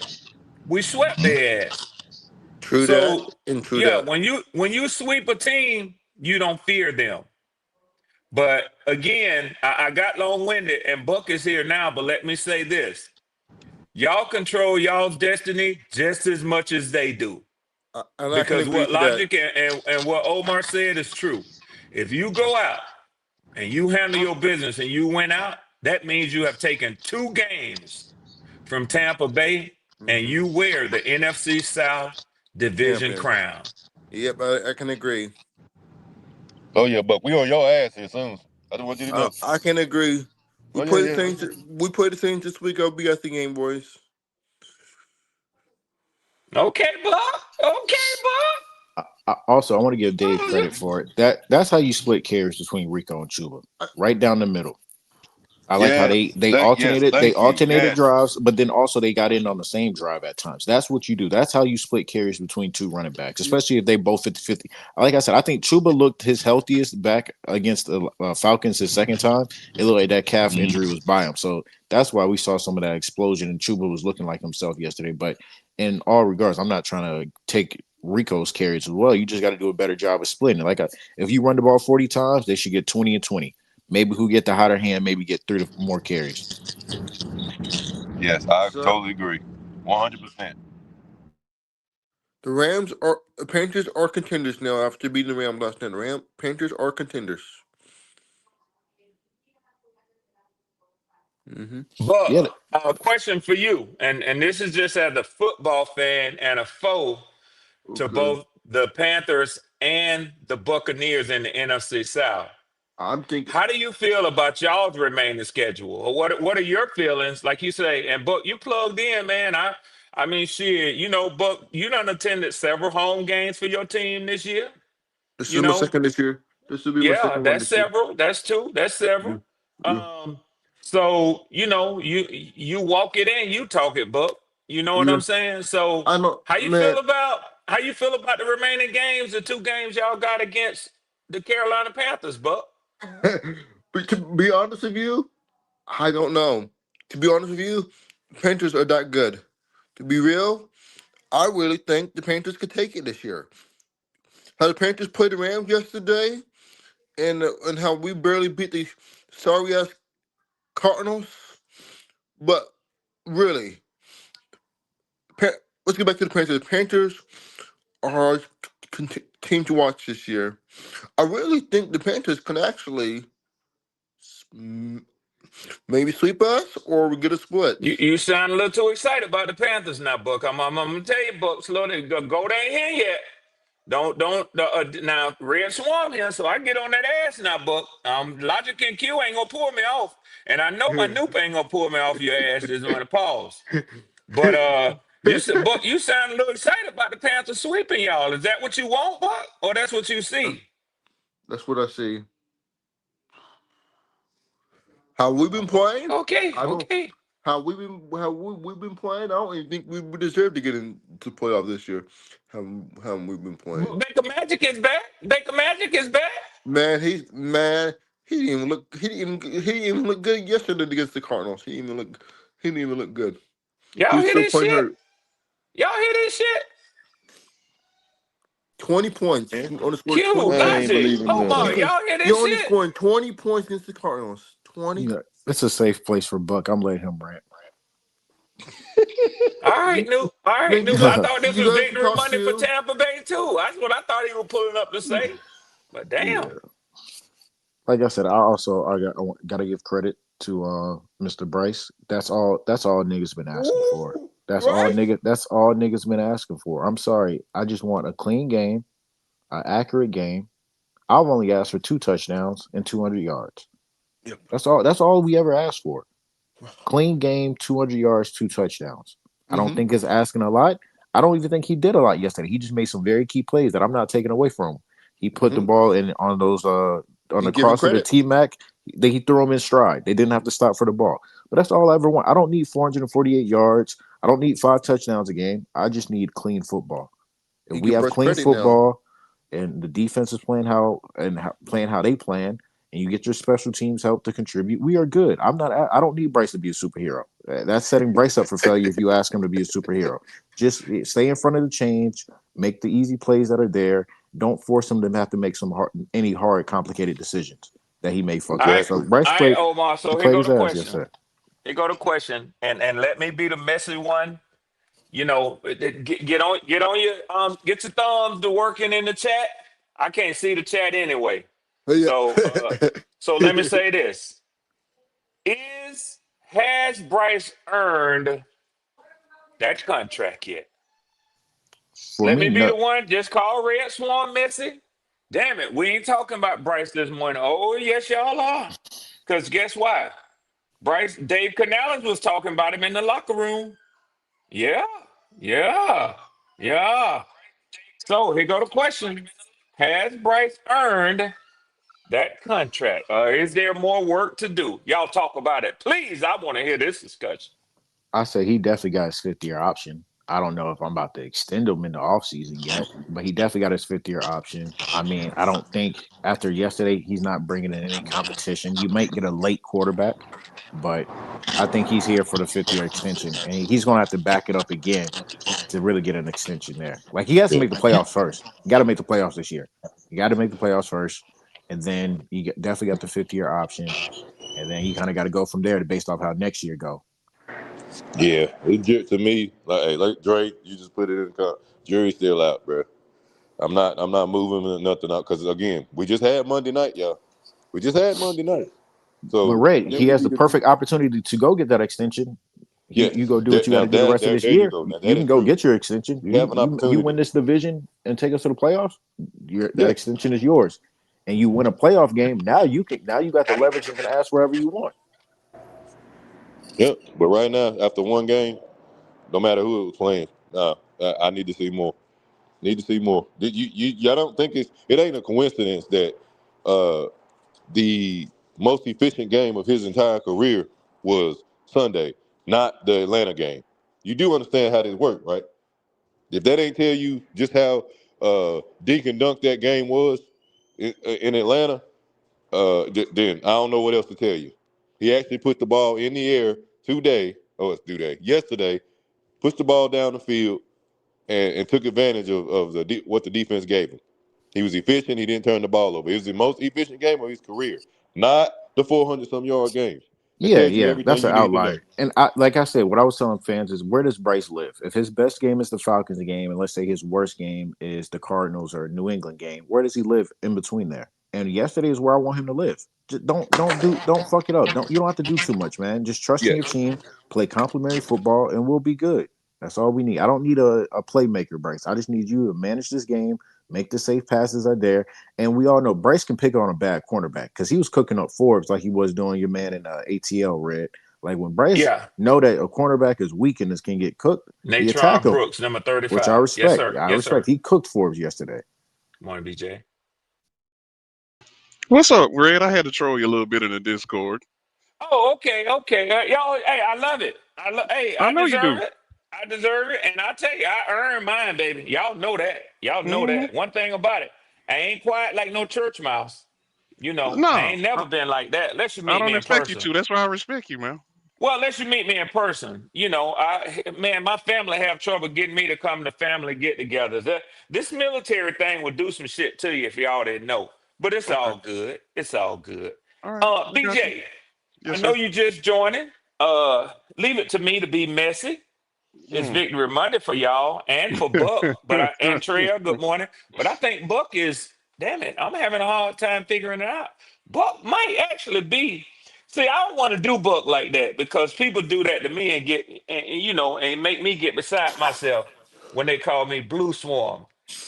We swept their ass. True that So and true yeah, that. when you sweep a team, you don't fear them. But again, I got long-winded and Buck is here now, but let me say this. Y'all control y'all's destiny just as much as they do. And I can Because agree what to that. Logic and what Omar said is true. If you go out and you handle your business and you win out, that means you have taken 2 games from Tampa Bay and you wear the NFC South division Champions. crown. Yep, I can agree. Oh yeah, but we on your ass here soon. I just want you to know. I can agree. We Oh play yeah, the Saints. We play the Saints this week. I'll be at the game, boys. Okay, Bob. Okay, Bob. I want to give Dave credit for it. That's how you split carries between Rico and Chuba, right down the middle. I like how they alternated Yes. drives, but then also they got in on the same drive at times. That's what you do. That's how you split carries between 2 running backs, especially if they both 50-50. Like I said, I think Chuba looked his healthiest back against the Falcons his second time. It looked like that calf injury was by him. So that's why we saw some of that explosion, and Chuba was looking like himself yesterday. But in all regards, I'm not trying to take Rico's carries as well. You just got to do a better job of splitting it. If you run the ball 40 times, they should get 20 and 20. Maybe who get the hotter hand, maybe get 3 more carries. Yes, I totally agree. 100%. The Panthers are contenders now after beating the Rams last night. Panthers are contenders. Mm-hmm. But a question for you, and this is just as a football fan and a foe to both the Panthers and the Buccaneers in the NFC South. How do you feel about y'all's remaining schedule? Or what are your feelings? Like you say, and Buck, you plugged in, man. I I mean, shit, Buck, you done attended several home games for your team this year. This You is my know, second this year. This will be my yeah, second one that's this year. several. That's two. That's Yeah, several. yeah. So you walk it in, you talk it, Buck. You know what Yeah. I'm saying? So I know, how you man. feel about the remaining games, the two games y'all got against the Carolina Panthers, Buck? But to be honest with you, I don't know. To be honest with you, Panthers are that good. To be real, I really think the Panthers could take it this year. How the Panthers played the Rams yesterday, and how we barely beat the sorry ass Cardinals. But really, let's get back to the Panthers. The Panthers are team to watch this year. I really think the Panthers can actually maybe sweep us or we get a split. You sound a little too excited about the Panthers now, Buck. I'm gonna tell you, Buck, slow down. Go ain't here yet. Don't now Red Swarm here, so I get on that ass now, Buck. Logic and Q ain't gonna pull me off, and I know my Noop ain't gonna pull me off your ass. Just gonna pause. But Buck, you sound a little excited about the Panthers sweeping y'all. Is that what you want, Buck, or that's what you see? That's what I see. How we've been playing? Okay. How we've been playing? I don't even think we deserve to get into the playoff this year. How we've been playing? Baker Magic is back. Baker Magic is back. Man, he didn't even look. He didn't even look good yesterday against the Cardinals. He didn't even look good. Y'all He's hear still this playing shit? hurt. Y'all hear this shit? 20 points. He only scored Q, 20 I points. ain't Logic, believing Omar, that. y'all hear He this only shit? scored 20 points against the Cardinals. 20. It's a safe place for Buck. I'm letting him rant. All right, Nuke. Man, you I guys, thought this you was guys can victory talk Monday for too. Tampa Bay too. That's what I thought he was pulling up to say. But damn. Like I said, I got to give credit to Mr. Bryce. That's all niggas been asking for. That's all niggas been asking for. I'm sorry. I just want a clean game, an accurate game. I've only asked for 2 touchdowns and 200 yards. Yep. That's all we ever asked for. Clean game, 200 yards, 2 touchdowns. I don't think it's asking a lot. I don't even think he did a lot yesterday. He just made some very key plays that I'm not taking away from him. He put the ball in on those on the cross of the T-Mac. He threw him in stride. They didn't have to stop for the ball. But that's all I ever want. I don't need 448 yards. I don't need 5 touchdowns a game. I just need clean football. If we have clean football and the defense is playing how they plan, and you get your special teams help to contribute, we are good. I don't need Bryce to be a superhero. That's setting Bryce up for failure if you ask him to be a superhero. Just stay in front of the change, make the easy plays that are there. Don't force him to have to make any hard, complicated decisions that he may fuck up. So Bryce All right, played. Omar. So He here played go his the ass, yes question. sir. Here go the question. And let me be the messy one. Get on your get your thumbs to working in the chat. I can't see the chat anyway. So let me say this. Has Bryce earned that contract yet? For Let me, me be no. the one. Just call Red Swarm Missy. Damn it, we ain't talking about Bryce this morning. Oh, yes, y'all are. Because guess what? Dave Canales was talking about him in the locker room. Yeah. So here go the question. Has Bryce earned that contract? Or is there more work to do? Y'all talk about it. Please, I want to hear this discussion. I say he definitely got his 5th-year option. I don't know if I'm about to extend him in the offseason yet, but he definitely got his 5th-year option. I mean, I don't think after yesterday he's not bringing in any competition. You might get a late quarterback, but I think he's here for the 5th-year extension, and he's going to have to back it up again to really get an extension there. Like, he has to make the playoffs first. You got to make the playoffs this year. You got to make the playoffs first, and then you definitely got the 5th-year option, and then you kind of got to go from there based off how next year go. Yeah, to me, like Drake, you just put it in the jury's still out, bro. I'm not moving nothing out because again, we just had Monday night, y'all. We just had Monday night. So But Ray, he has the perfect opportunity to go get that extension. You go do what you got to do the rest of this there year. you go. Now, You that can is go true. get your extension. You have an opportunity. You win this division and take us to the playoffs. That extension is yours, and you win a playoff game. Now you got the leverage and can ask wherever you want. Yep. But right now, after one game, no matter who it was playing. I need to see more. Need to see more. Y'all don't think it ain't a coincidence that the most efficient game of his entire career was Sunday, not the Atlanta game. You do understand how this works, right? If that ain't tell you just how dink and dunk that game was in Atlanta, then I don't know what else to tell you. He actually put the ball in the air yesterday, pushed the ball down the field, and took advantage of what the defense gave him. He was efficient. He didn't turn the ball over. It was the most efficient game of his career, not the 400-some-yard games. It Yeah, tells you yeah, everything that's you an need to know. outlier. And like I said, what I was telling fans is, where does Bryce live? If his best game is the Falcons game, and let's say his worst game is the Cardinals or New England game, where does he live in between there? And yesterday is where I want him to live. Just don't fuck it up. You don't have to do too much, man. Just trust in Yes. your team, play complimentary football, and we'll be good. That's all we need. I don't need a playmaker, Bryce. I just need you to manage this game, make the safe passes are there. And we all know Bryce can pick on a bad cornerback, because he was cooking up Forbes like he was doing your man in ATL, Red. Like, when Bryce Yeah. know that a cornerback is weak and this can get cooked, he attack Natron him, Brooks, number which I 35. Yes, respect. sir. I Yes, respect. sir. He cooked Forbes yesterday. Morning, BJ. What's up, Red? I had to troll you a little bit in the Discord. Oh, okay, okay. Y'all, hey, I love it. Hey, I I know you deserve do. it. I deserve it. And I tell you, I earned mine, baby. Y'all know that. Y'all know Hmm. that. One thing about it, I ain't quiet like no church mouse. I No, ain't never been like that. Unless you I meet don't me in expect you person. to. That's why I respect you, man. Well, unless you meet me in person. Man, my family have trouble getting me to come to family get-togethers. This military thing will do some shit to you if y'all didn't know. But it's Okay. all good. It's all good. All right. I got you. BJ, I Yes, know sir. you just joining. Leave it to me to be messy. It's Mm. Victory Monday for y'all and for Buck, and Trail. Good morning. But I think Buck is. Damn it, I'm having a hard time figuring it out. Buck might actually be. See, I don't want to do Buck like that, because people do that to me and and make me get beside myself when they call me Blue Swarm,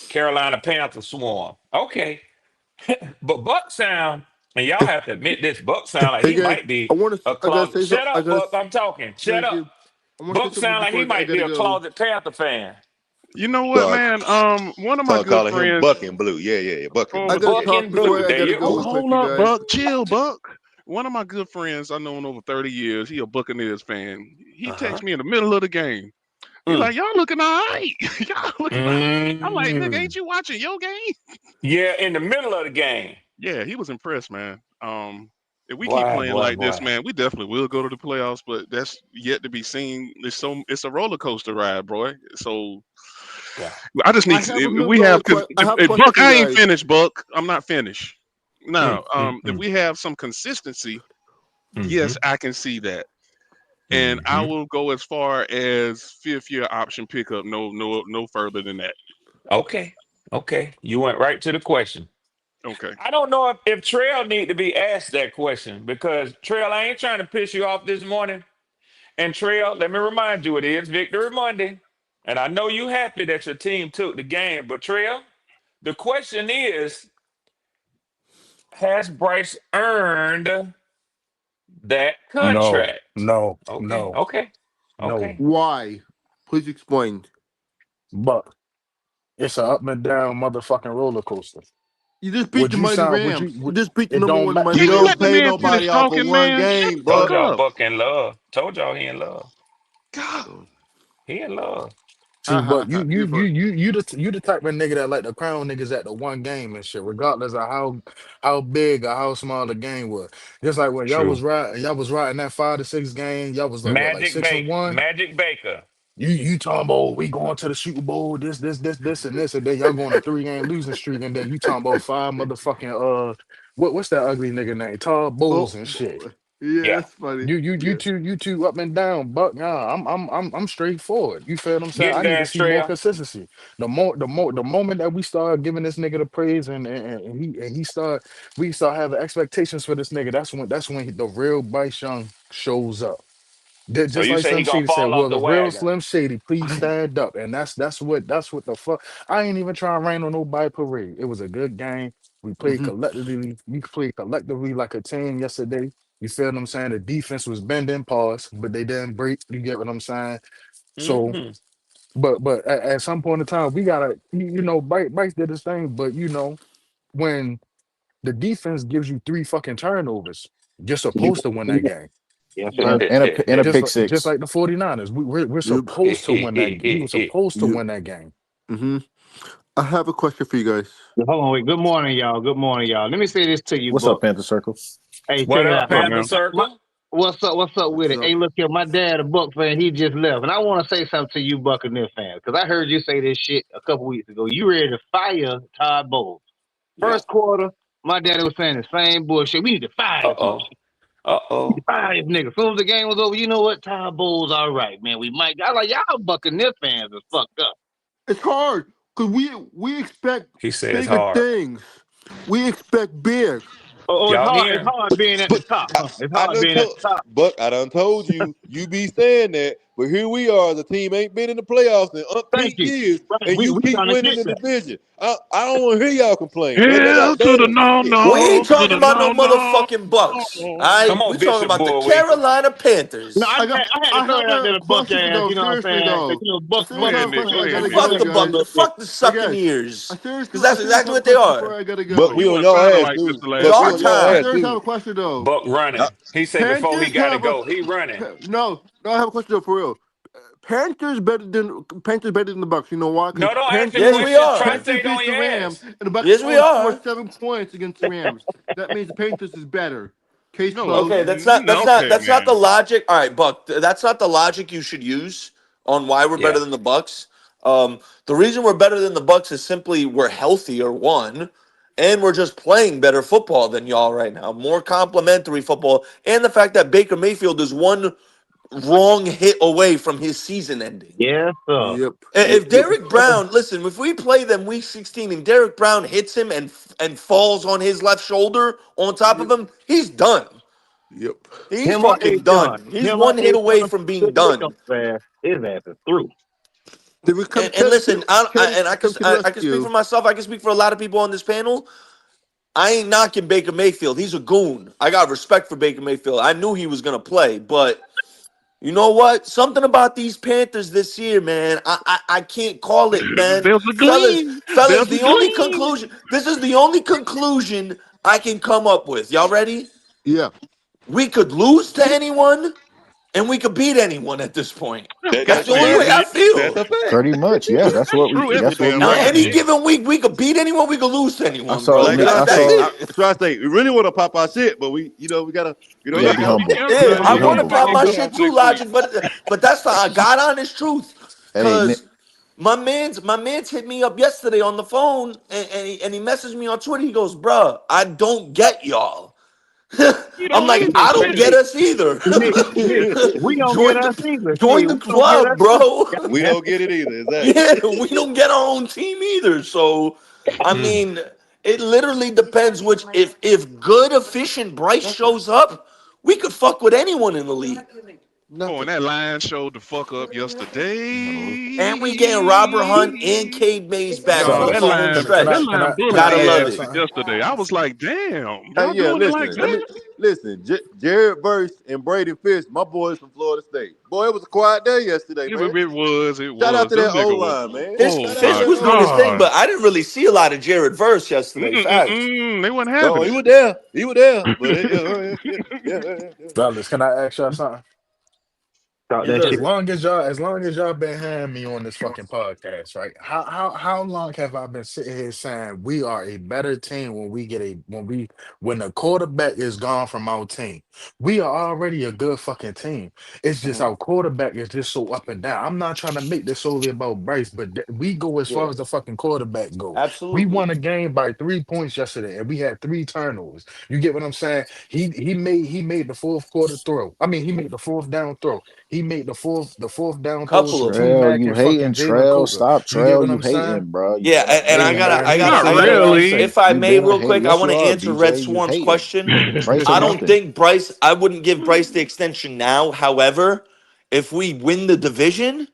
Carolina Panther Swarm. Okay, but Buck sound, and y'all have to admit this. Buck sound like Hey he guys, might be a I gotta closet. say something. Shut up, Buck. I'm talking. Shut Thank up. you. I want to say Buck something sound like he before I might be gotta a go. closet Panther fan. You know what, Start, man? One of my start good calling him friends. Buck and Blue. Yeah, Buck and Oh, I Blue. gotta Buck Yeah. talk and before Blue. I There gotta you go oh, real go. quick, hold you up, guys. Buck. Chill, Buck. One of my good friends I known over 30 years. He a Buccaneers fan. He Uh-huh. texts me in the middle of the game. He Mm. like, y'all looking all right. Y'all looking all right. I'm like, nigga, ain't Mm. you watching your game? Yeah, in the middle of the game. Yeah, he was impressed, man. If we keep Boy, playing boy, like this, boy. man, we definitely will go to the playoffs. But that's yet to be seen. It's a roller coaster ride, bro. So Yeah. I just I need have a to. If million we dollar have because question. I have a if question Buck, for you I ain't guys. finished, Buck. I'm not finished. Mm, Now, mm, if mm. we have some consistency, Mm-hmm. yes, I can see that, and I Mm-hmm. will go as far as fifth year option pickup. No further than that. Okay. Okay. You went right to the question. Okay. I don't know if Trail need to be asked that question, because Trail, I ain't trying to piss you off this morning. And Trail, let me remind you, it is Victory Monday. And I know you happy that your team took the game. But Trail, the question is, has Bryce earned that No, contract? no, Okay, no, okay, no. okay. Why? Please explain. But it's a up and down motherfucking roller coaster. You just beat Would the you mighty sign? Rams. You Would just beat the it number don't one matter? mighty Can You you don't. let Rams. the Pay man nobody finish off of talking, one man? Shut game, the fuck Told Buck. y'all up. Buck in love. Told y'all he in love. God. He in love. See, but You're funny. you the type of nigga that like to crown niggas at the one game and shit, regardless of how big or how small the game was. Just like when True. y'all was riding that 5 to 6 game, y'all was like what, like Magic six and Baker. one. Magic Baker. You talking about we going to the Super Bowl, this, and this, and then y'all going a 3 game losing streak, and then you talking about five motherfucking what's that ugly nigga name? Todd Oh, Bowles and shit. yeah, Yeah. that's funny. You Yeah. two up and down, but nah, I'm straightforward. You feel what I'm saying? Get I need to that see more Trail. consistency. The moment that we start giving this nigga the praise and we start having expectations for this nigga, that's when the real Bryce Young shows up. So Just you like say Slim he gonna Shady said, fall off well, the the real wagon? Slim Shady, please stand up. And that's what the fuck. I ain't even trying to rain on nobody parade. It was a good game. We played Hmm. collectively. We played collectively like a team yesterday. You feel what I'm saying? The defense was bending, pause, but they didn't break. You get what I'm saying? So, but at some point in time, we gotta, Bryce did his thing, but when the defense gives you 3 fucking turnovers, you're supposed to win that game. Yes, And sir. a Just pick like, just six. like the 49ers. We're Yep. supposed to win that. We were supposed to Yep. win that game. Mm-hmm. I have a question for you guys. Hold on, wait. Good morning, y'all. Good morning, y'all. Let me say this to you, What's up, Buck. Panther Circle? Hey, check What it up, out. Panther Circle? What's up? What's up with What's it? up? Hey, look here. My dad, a Buck fan, he just left. And I want to say something to you, Buccaneer fans, because I heard you say this shit a couple weeks ago. You ready to fire Todd Bowles. First quarter, my daddy was saying the same bullshit. We need to fire this nigga. We need to fire this nigga. As soon as the game was over, you know what? Todd Bowles, all right, man. We might. I like y'all Buccaneer fans is fucked up. It's hard because we expect He says bigger hard. things. We expect big. Oh, it's Y'all hard. It's hear? hard being at the top. Huh? It's I hard done being at told the top. Buck, I done told you, you be saying that, but here we are. The team ain't been in the playoffs in Thank umpteen you. years, Right. and We you keep trying to winning get the there. division. I don't want to hear y'all complain, man. They Hell got to the done. no, We ain't no, to talking the about no no, no. motherfucking Bucks. All right, Come we on, talking Bishop about the Boyd. Carolina No, Panthers. I had to I throw have it out there a to Buck question ass, though. you know what I'm Seriously saying? 'Cause, though. Buck, I Buck, seriously have a you question. know, I gotta you go, Fuck you the Buck guys. Bucks. ass shit. Fuck the Hey sucking guys, ears. I Because seriously that's have exactly a what they question are. before I gotta But go. we You on weren't y'all sounding ass like this too. the It's last Buck, we our on couple y'all I time. ass seriously have too. a question though. Buck running. He said before he Panthers got to have a go, he running. no. I have a question though for real. Panthers better than the Bucks. You know why? Because No, don't ask him Yes, we questions. are. Try to say Panthers it on beat the your Rams, ass. and the Bucks Yes, we only scored are. 7 points against the Rams. That means the Panthers is better. Case No, closed. Okay, okay, that's not the man. logic. All right, Buck. That's not the logic you should use on why we're better Yeah. than the Bucks. The reason we're better than the Bucks is simply we're healthier, one, and we're just playing better football than y'all right now. More complimentary football, and the fact that Baker Mayfield is one wrong hit away from his season ending. Yes, sir. Yep. If Derek Brown, listen, if we play them week 16 and Derek Brown hits him and falls on his left shoulder on top of him, he's done. Yep. He's Him or fucking done. A-John. He's Him or one hit away A-John. from being done. His ass is through. Then we come And listen, come to the I can speak rescue. for myself. I can speak for a lot of people on this panel. I ain't knocking Baker Mayfield. He's a goon. I got respect for Baker Mayfield. I knew he was gonna play, but you know what? Something about these Panthers this year, man. I can't call it, man. There's a gleam. Fellas, There's a the only gleam. conclusion. This is the only conclusion I can come up with. Y'all ready? Yeah. We could lose to anyone, and we could beat anyone at this point. That's That's the a only way fact. I That's feel. a fact. Pretty much, yeah. True every That's what damn we Now, bit. are. any given week, we could beat anyone, we could lose to I anyone, saw. bro. Like I That's saw. it. I say, we really want to pop our shit, but we gotta, We Yeah, gotta you be gotta be humble. careful We Yeah, now. gotta I be You want to ain't humble. pop fucking my with shit us too, next week. Logic, but that's the God honest truth. Hey, Nick. Cause my man's hit me up yesterday on the phone, and he messaged me on Twitter. He goes, "Bruh, I don't get y'all." You I'm don't like, either. I don't get us either. Nick, we don't get join us the either. join Shit, the we don't get us club, bro. we don't get it either. Exactly. Yeah, we don't get our own team either. So, I mean, it literally depends which if good efficient Bryce shows up, we could fuck with anyone in the league. Oh, and that line showed the fuck up And we getting Robert Hunt and yesterday. Cade Mays back No, for So the that home line, can that I stretch. can line I can bullied I Gotta their ask love y'all ass it. something? yesterday. I was like, damn, Hey, y'all yeah, doing it like listen. that? Jared Verse and Brady Fish, my boys from Florida State. Boy, it was a quiet day yesterday, man. It was. Shout out to Them that O nigga was. line, man. Fish, Oh Shout out to Fish my that was O doing his line. thing, god. but I didn't really see a lot of Jared Verse yesterday. Facts. They wasn't No, having he it. was there. He was there. But yeah. Fellas, can I ask y'all something? Talk Yes, that As sir. shit. long as y'all been having me on this fucking podcast, right? How long have I been sitting here saying we are a better team when the quarterback is gone from our team? We are already a good fucking team. It's just our quarterback is just so up and down. I'm not trying to make this solely about Bryce, but we go as far Yeah, as the fucking quarterback go. We absolutely. won a game by 3 points yesterday, and we had 3 turnovers. You get what I'm saying? He made the fourth quarter throw. I mean, he made the fourth down throw. He made the fourth down throws Couple to of them. T Trail, Mac you and fucking hating, Jalen Trail. Coker. Stop, You get Trail. what You I'm saying? hating, bro. Yeah, and I Hey gotta, man, I he gotta, Not I he gotta. said really. say If I You may, being a real hate. quick, I Yes, want you to are, answer Red BJ. You Swarm's hating. question. Bryce or I don't nothing. think Bryce. I wouldn't give Bryce the extension now. However, if we win the division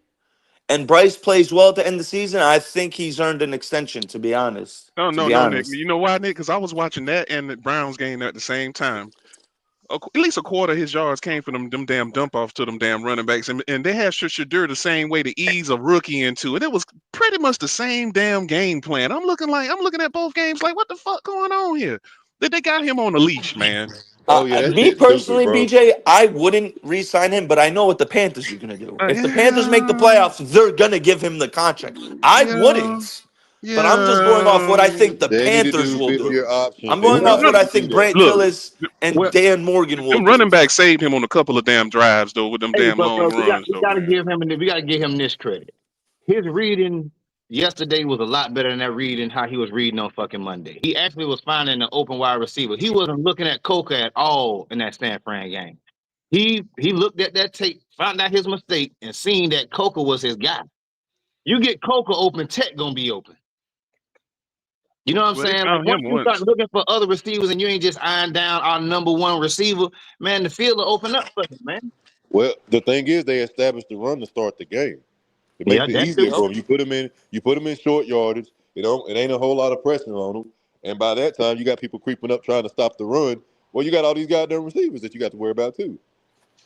and Bryce plays well at the end of the season, I think he's earned an extension. To be honest. No, To no, be no, Nick. honest. You know why, Nick? Because I was watching that and the Browns game at the same time. at least a quarter of his yards came from them damn dump offs to them damn running backs, and they had Shadur the same way to ease a rookie into it. It was pretty much the same damn game plan. I'm looking at both games like, what the fuck going on here? They got him on a leash, man. Oh yeah, that Me shit's stupid, personally, bro. BJ, I wouldn't re-sign him, but I know what the Panthers are gonna do. If the Panthers make the Yeah, playoffs, they're gonna give him the contract. I yeah, wouldn't, but I'm just going off what I yeah. think the They need to Panthers do will fifth year do. options. I'm They going need to off Well, what I actually do think that. Brant look, Tillis and well, Dan Morgan will them do. running backs saved him on a couple of damn drives though with them Hey, damn but long we got runs we though, got to man. give him this credit. His reading yesterday was a lot better than that reading how he was reading on fucking Monday. He actually was finding an open wide receiver. He wasn't looking at Coca at all in that San Fran game. He looked at that tape, found out his mistake, and seen that Coca was his guy. You get Coca open, Tech gonna be open. You know what I'm Well, they saying? Like found once him you start once. looking for other receivers and you ain't just eyeing down our number one receiver, man, the field will open up for him, man. Well, the thing is, they established the run to start the game. It Yeah, makes it that easier too. for them. You put them in short yardage. It ain't a whole lot of pressure on them. And by that time, you got people creeping up trying to stop the run. Well, you got all these goddamn receivers that you got to worry about too.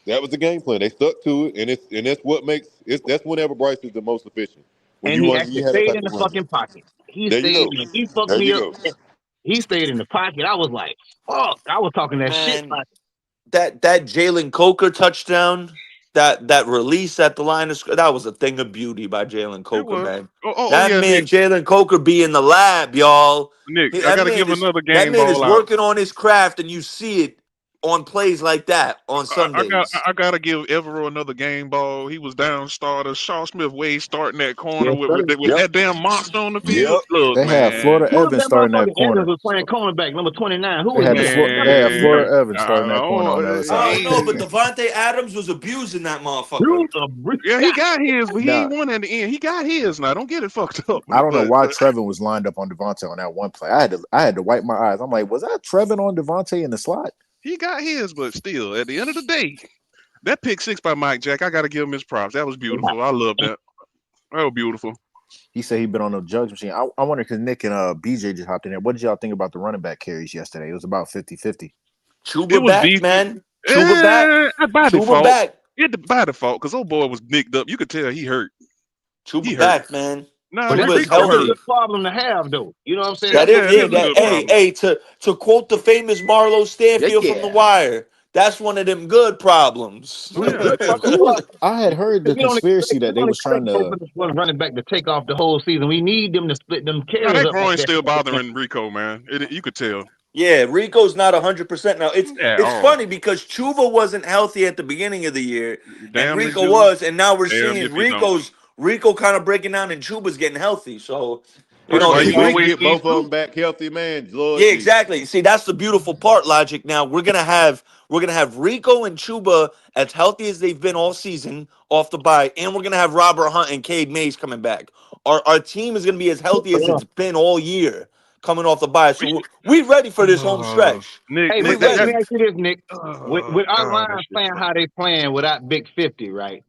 That was the game plan. They stuck to it, and that's what makes it. That's whenever Bryce is the most efficient. When And you he run, you actually have that stayed type in of the run. fucking pocket. He There you stayed go. in. He fucked There me you up. go. He stayed in the pocket. I was like, fuck. I was talking that shit. Man, Like, that Jalen Coker touchdown, that release at the line of that was a thing of beauty by Jalen It Coker, was. man. Oh That yeah, man, Nick. Jalen Coker, be in the lab, y'all. Nick, I That gotta man give is another game ball out. working on his craft, and you see it on plays like that on Sundays. I gotta give Evero another game ball. He was down starter. Shaw Smith Wade starting that corner yes, sir. with Yep. that damn monster on the field. Yep. Look, They had man, Florida Who was Evans that starting that motherfucker Evans corner. was playing cornerback, number 29? Who They was had that? man. Florida Evans starting that corner on the other I side. don't know, but Devontae Adams was abusing that motherfucker. Dude, a brick. Yeah, he got his, but he Now, ain't won at the end. He got his now. Don't get it fucked up. I don't know But why Trevin was lined up on Devontae on that one play. I had to wipe my eyes. I'm like, was that Trevin on Devontae in the slot? he got his, but still, at the end of the day, that pick six by Mike Jack, I gotta give him his props. That was beautiful. I love that. That was beautiful. He said he'd been on the judge machine. I wonder because Nick and BJ just hopped in there. What did y'all think about the running back carries yesterday? It was about 50-50. It Chuba was back, decent. man. Chuba back. By Chuba default. back. By default, because old boy was nicked up. You could tell he hurt. Chuba He hurt. back, man. Nah, But Chuba is that's a healthy. good problem to have, though. You know what I'm saying? That That's is, Yeah, it yeah. is a That, good hey, problem. hey. To quote the famous Marlo Stanfield from The Wire, that's one of them good problems. Yeah, it good is. fucking problem. I had heard the We don't conspiracy expect, that we they don't was trying expect both to. of us one running back to take off the whole season. We need them to split them Nah, carries that up like groin's that. still bothering Rico, man. You could tell. Yeah, Rico's not 100% now. At It's all. funny because Chuba wasn't healthy at the beginning of the year, and Damn the Rico dude. was, and now we're Damn seeing if he don't. Rico kind of breaking down, and Chuba's getting healthy. So, you That's know, why Hey, you if we can always get need both of them back healthy, man, Lord yeah, Jesus. exactly. See, that's the beautiful part, Logic. Now we're gonna have Rico and Chuba as healthy as they've been all season off the bye, and we're gonna have Robert Hunt and Cade Mays coming back. Our team is gonna be as healthy as it's been all year coming off the bye. So we're ready for this home stretch. Nick, Hey, We're but that let me ready. ask you this, Nick. With our God, line that shit playing sucks. how they playing without Big 50, right?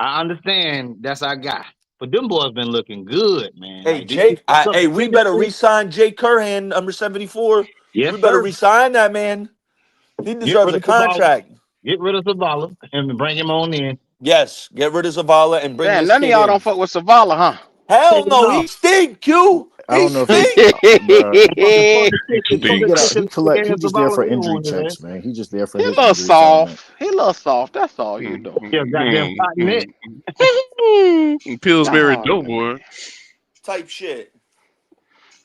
I understand that's our guy. But them boys been looking good, man. Hey Like, Jake, stuff hey, to we see them better do. re-sign Jake Curhan, number 74. Yes, We better sir. re-sign that man. He Get deserves rid a of Zavala. contract. Get rid of Zavala and bring him on in. Yes, get rid of Zavala and bring Damn, this none of kid y'all don't in. fuck with Savala, huh? Hell Hell no, no. he stink, Q. I He don't know if he, stink. bruh. Fucking He fucking get out. sick He of the collect. He game just there Zavala for injury anyway, man. checks, man. He just there for He a his little injury assignment. soft. He a little soft. That's all you know. Yeah, goddamn fighting net. Pillsbury Dog. Doughboy. Type shit.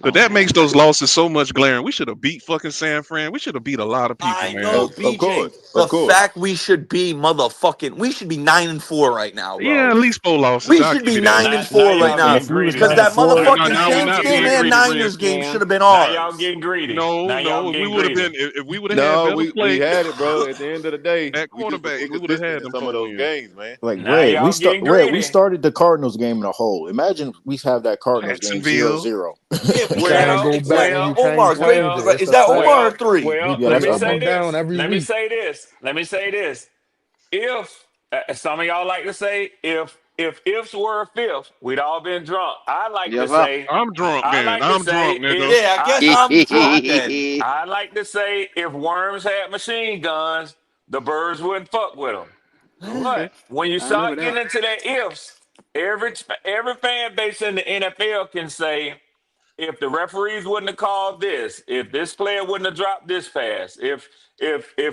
But that makes those losses so much glaring. We should have beat fucking San Fran. We should have beat a lot of people, I man. know, Of course. BJ. Of The course. fact we should be 9-4 right now, Yeah, bro. at least 4 losses. We I'll should give be you that. nine Now, and now four right y'all now. And getting if we was greedy. Because nine and that four, motherfucking Now we're Saints not game being and greedy, Niners game Redskins. should have been Now y'all ours. getting greedy. No, Now y'all if we getting would have greedy. been, if we would have had No, better we play had it, bro. At the end of the day, at we just was quarterback, we would have inconsistent had in them some of 4 those wins. games, man. like Now y'all getting We greedy. started the Cardinals game in a hole. Imagine we have that Cardinals game Jacksonville. 0-0. If You we trying to had, go Well, if back we, when you well, can't Omar, change it. well, is It's a that fact. Omar or well, three? well. Yeah, Let that's me Up say Omar. and down this. every Let me week. say this. Let me say this. If some of y'all like to say, if if ifs were a fifth, we'd all been drunk. I like to Yes, sir. say, I'm drunk I then. like to I'm say, drunk, nigga. Yeah, I guess I'm drunk then. I like to say, if worms had machine guns, the birds wouldn't fuck with them. Okay. But when you I remember start that. getting into that ifs, every fan base in the NFL can say, if the referees wouldn't have called this, if this player wouldn't have dropped this pass, if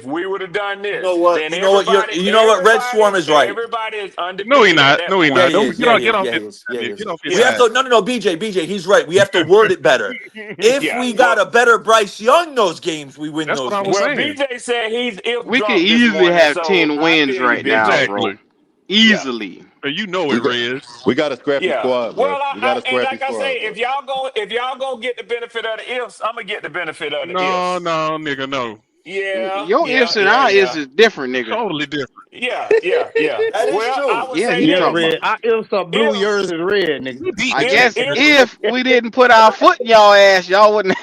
we would have done You know this, what? then You know what? You know what? Red Swarm is right. everybody is No, he undefeated at not. that No, he point. Yeah, not. he Don't is. Yeah, he get is. off Yeah, his he is. side, Yeah, he nigga. is. Get off his We have Yeah, side. to no, BJ, he's right. We have to word it better. If yeah. we got a better Bryce Young those games, we win That's what those I was Well, games. saying. BJ said he's if We could drunk this easily morning, have so 10 I wins feel you, right now, BJ. bro. Exactly. Yeah. Easily. And you know it, We got Reg. we got a scrappy Yeah. squad, bro. Well, We got a and scrappy like I say, squad, bro. if y'all gonna get the benefit of the ifs, I'm gonna get the benefit of the No, ifs. no, nigga, no. Yeah, Your yeah, ifs and yeah, our ifs yeah, is different, nigga. Totally different. yeah. That is Well, I true. would Yeah, say you Yeah, this: talking about. red. Our ifs are blue, if yours is red, nigga. We beat I the if guess Jets, if nigga. if we didn't put our foot in y'all ass, y'all wouldn't.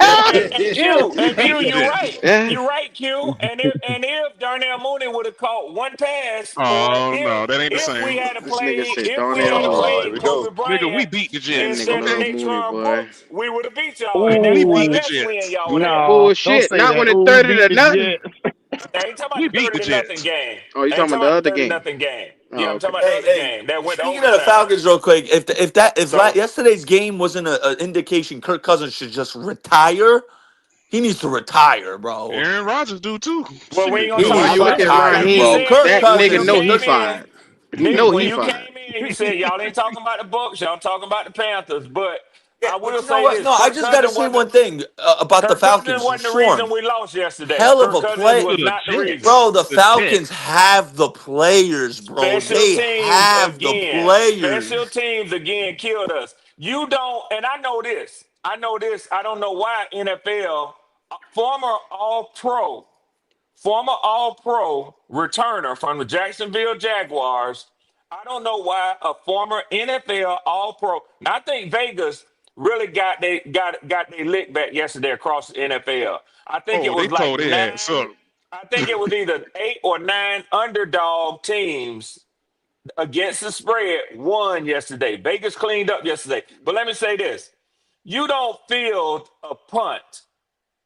And We beat Q, the you're Jets. right. You're right, Q. And if Darnell Mooney would have caught one pass, or Oh no, that ain't the if we same. had This nigga played said if we Darnell had Mooney. Oh, here played we Kobe go. Nigga, we Bryant beat the That Jets. nigga instead of Okay. love Nick Mooney, boy. Brooks, we would have beat y'all, and We that's one beat the Ooh, less win Jets. y'all would have had. no, don't Bullshit. say Not that. when it's Ooh, we 30 beat to the nothing. Jets. I ain't talking We about the beat the 30 to nothing Jets. game. Oh, you I ain't talking talking about the about the other 30 to game? nothing game. Yeah, Oh, I'm talking okay. about the Hey, other hey. game that went to Speaking of the overtime. Falcons, real quick, if So, yesterday's game wasn't an indication Kirk Cousins should just retire, he needs to retire, bro. Aaron Rodgers do too. well, we ain't Shit. gonna He Well, talk why needs you to look about at it. Ryan? retire, Like you bro. He said, Kirk that Nick, when nigga you Cousins. know he came in, fired. He Nick, know when he you fired. came in, you said y'all ain't talking about the Bucks, y'all talking about the Panthers. But Yeah, I but will you know say what? this: No, I just got to say one thing about the Kirk Cousins Falcons. wasn't the reason Swarm, we lost yesterday. hell of Kirk a Cousins play, To was the not the reason. Jets. bro. The The Falcons Jets. have the players, bro. Special They teams have the again. Special players. teams again killed us. You don't, and I know this. I know this. I don't know why NFL, former All Pro, former All Pro returner from the Jacksonville Jaguars. I don't know why a former NFL All Pro. I think Vegas really got they lick back yesterday across the NFL. I think it Oh, they was like tore their ass nine. up. I think it was either 8 or 9 underdog teams against the spread won yesterday. Vegas cleaned up yesterday. But let me say this: you don't field a punt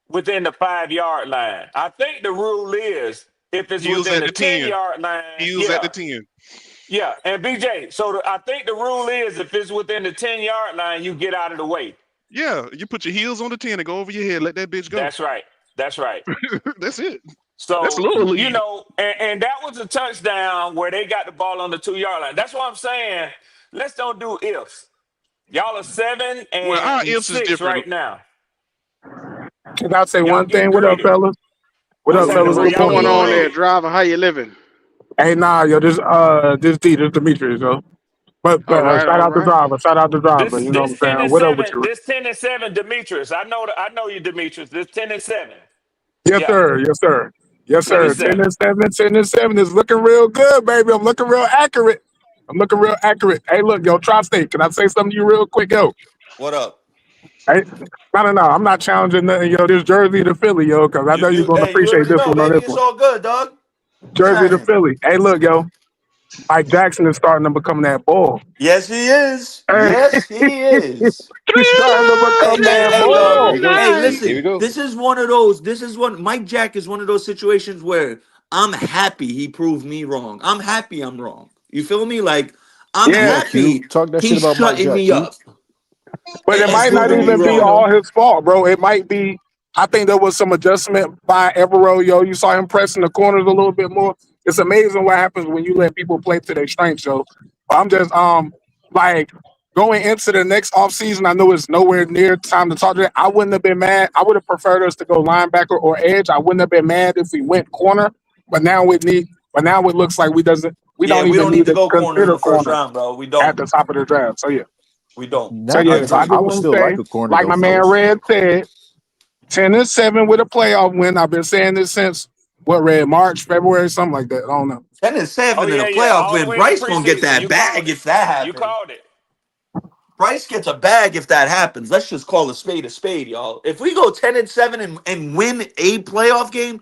within the 5 yard line. I think the rule is if it's He was within at the the 10 10. yard line, He was at the yeah. 10. Yeah. And BJ, so I think the rule is if it's within the 10 yard line, you get out of the way. Yeah, you put your heels on the 10 and go over your head, let that bitch go. That's right. That's right. That's it. That's So, little you league. know, and that was a touchdown where they got the ball on the 2 yard line. That's what I'm saying. Let's don't do ifs. Y'all are 7 Well, our and ifs is 6 different. right now. Can I say Y'all one thing? getting What up, greedy. fellas? What What's up, happening, fellas? What's What's Bree? Y'all going going getting on? on there, greedy. driver? How you living? Hey, nah, yo, this Demetrius, yo. But All right, shout all out the right. driver. Shout out the driver. This You know what this I'm 10 saying? and What up with 7. you? This 10 and 7, Demetrius. I know you, Demetrius. This 10 and 7. Yes, Yeah. sir. Yes, sir. Yes, Ten and sir. 10 7. and 7, 10 and 7 is looking real good, baby. I'm looking real accurate. I'm looking real accurate. Hey, look, yo, Tri-State, can I say something to you real quick, yo? What up? Hey, no. I'm not challenging nothing, yo. This Jersey to Philly, yo, because I know you're going to You appreciate already this know, one on baby. this It's one. all good, dog. Jersey to Philly. Hey, look, yo. Mike Jackson is starting to become that ball. Yes, he is. Hey, Yes, he is. he's starting to become that Hey, Here dog. we ball. go. Hey, Here we listen. go. This is one of those. Mike Jack is one of those situations where I'm happy he proved me wrong. I'm happy I'm wrong. You feel me? Like I'm Come Yeah, on, Q. happy Talk that shit he's about Mike shutting Jack, me Q. up but it and might not proving me even be wrong. all his fault, bro. It might be. I think there was some adjustment by Evero, yo. You saw him pressing the corners a little bit more. It's amazing what happens when you let people play to their strengths, yo. I'm just like going into the next offseason, I know it's nowhere near time to talk to that. I wouldn't have been mad. I would have preferred us to go linebacker or edge. I wouldn't have been mad if we went corner. But now it looks like we Yeah, don't we even don't need need to to go corner in consider the first corner round, bro. We at don't. the top of the draft. So yeah. We don't. So I yeah, so I agree. just would want still to like say, a corner like though, my man fellas. Red said, 10-7 with a playoff win. I've been saying this since what, Red, March, February, something like that. I don't know. Oh, 10-7 in a yeah. playoff All the win. way in the Bryce gonna get preseason. that You called bag it. if that You happens. called it. Bryce gets a bag if that happens. Let's just call a spade, y'all. If we go 10-7 and win a playoff game,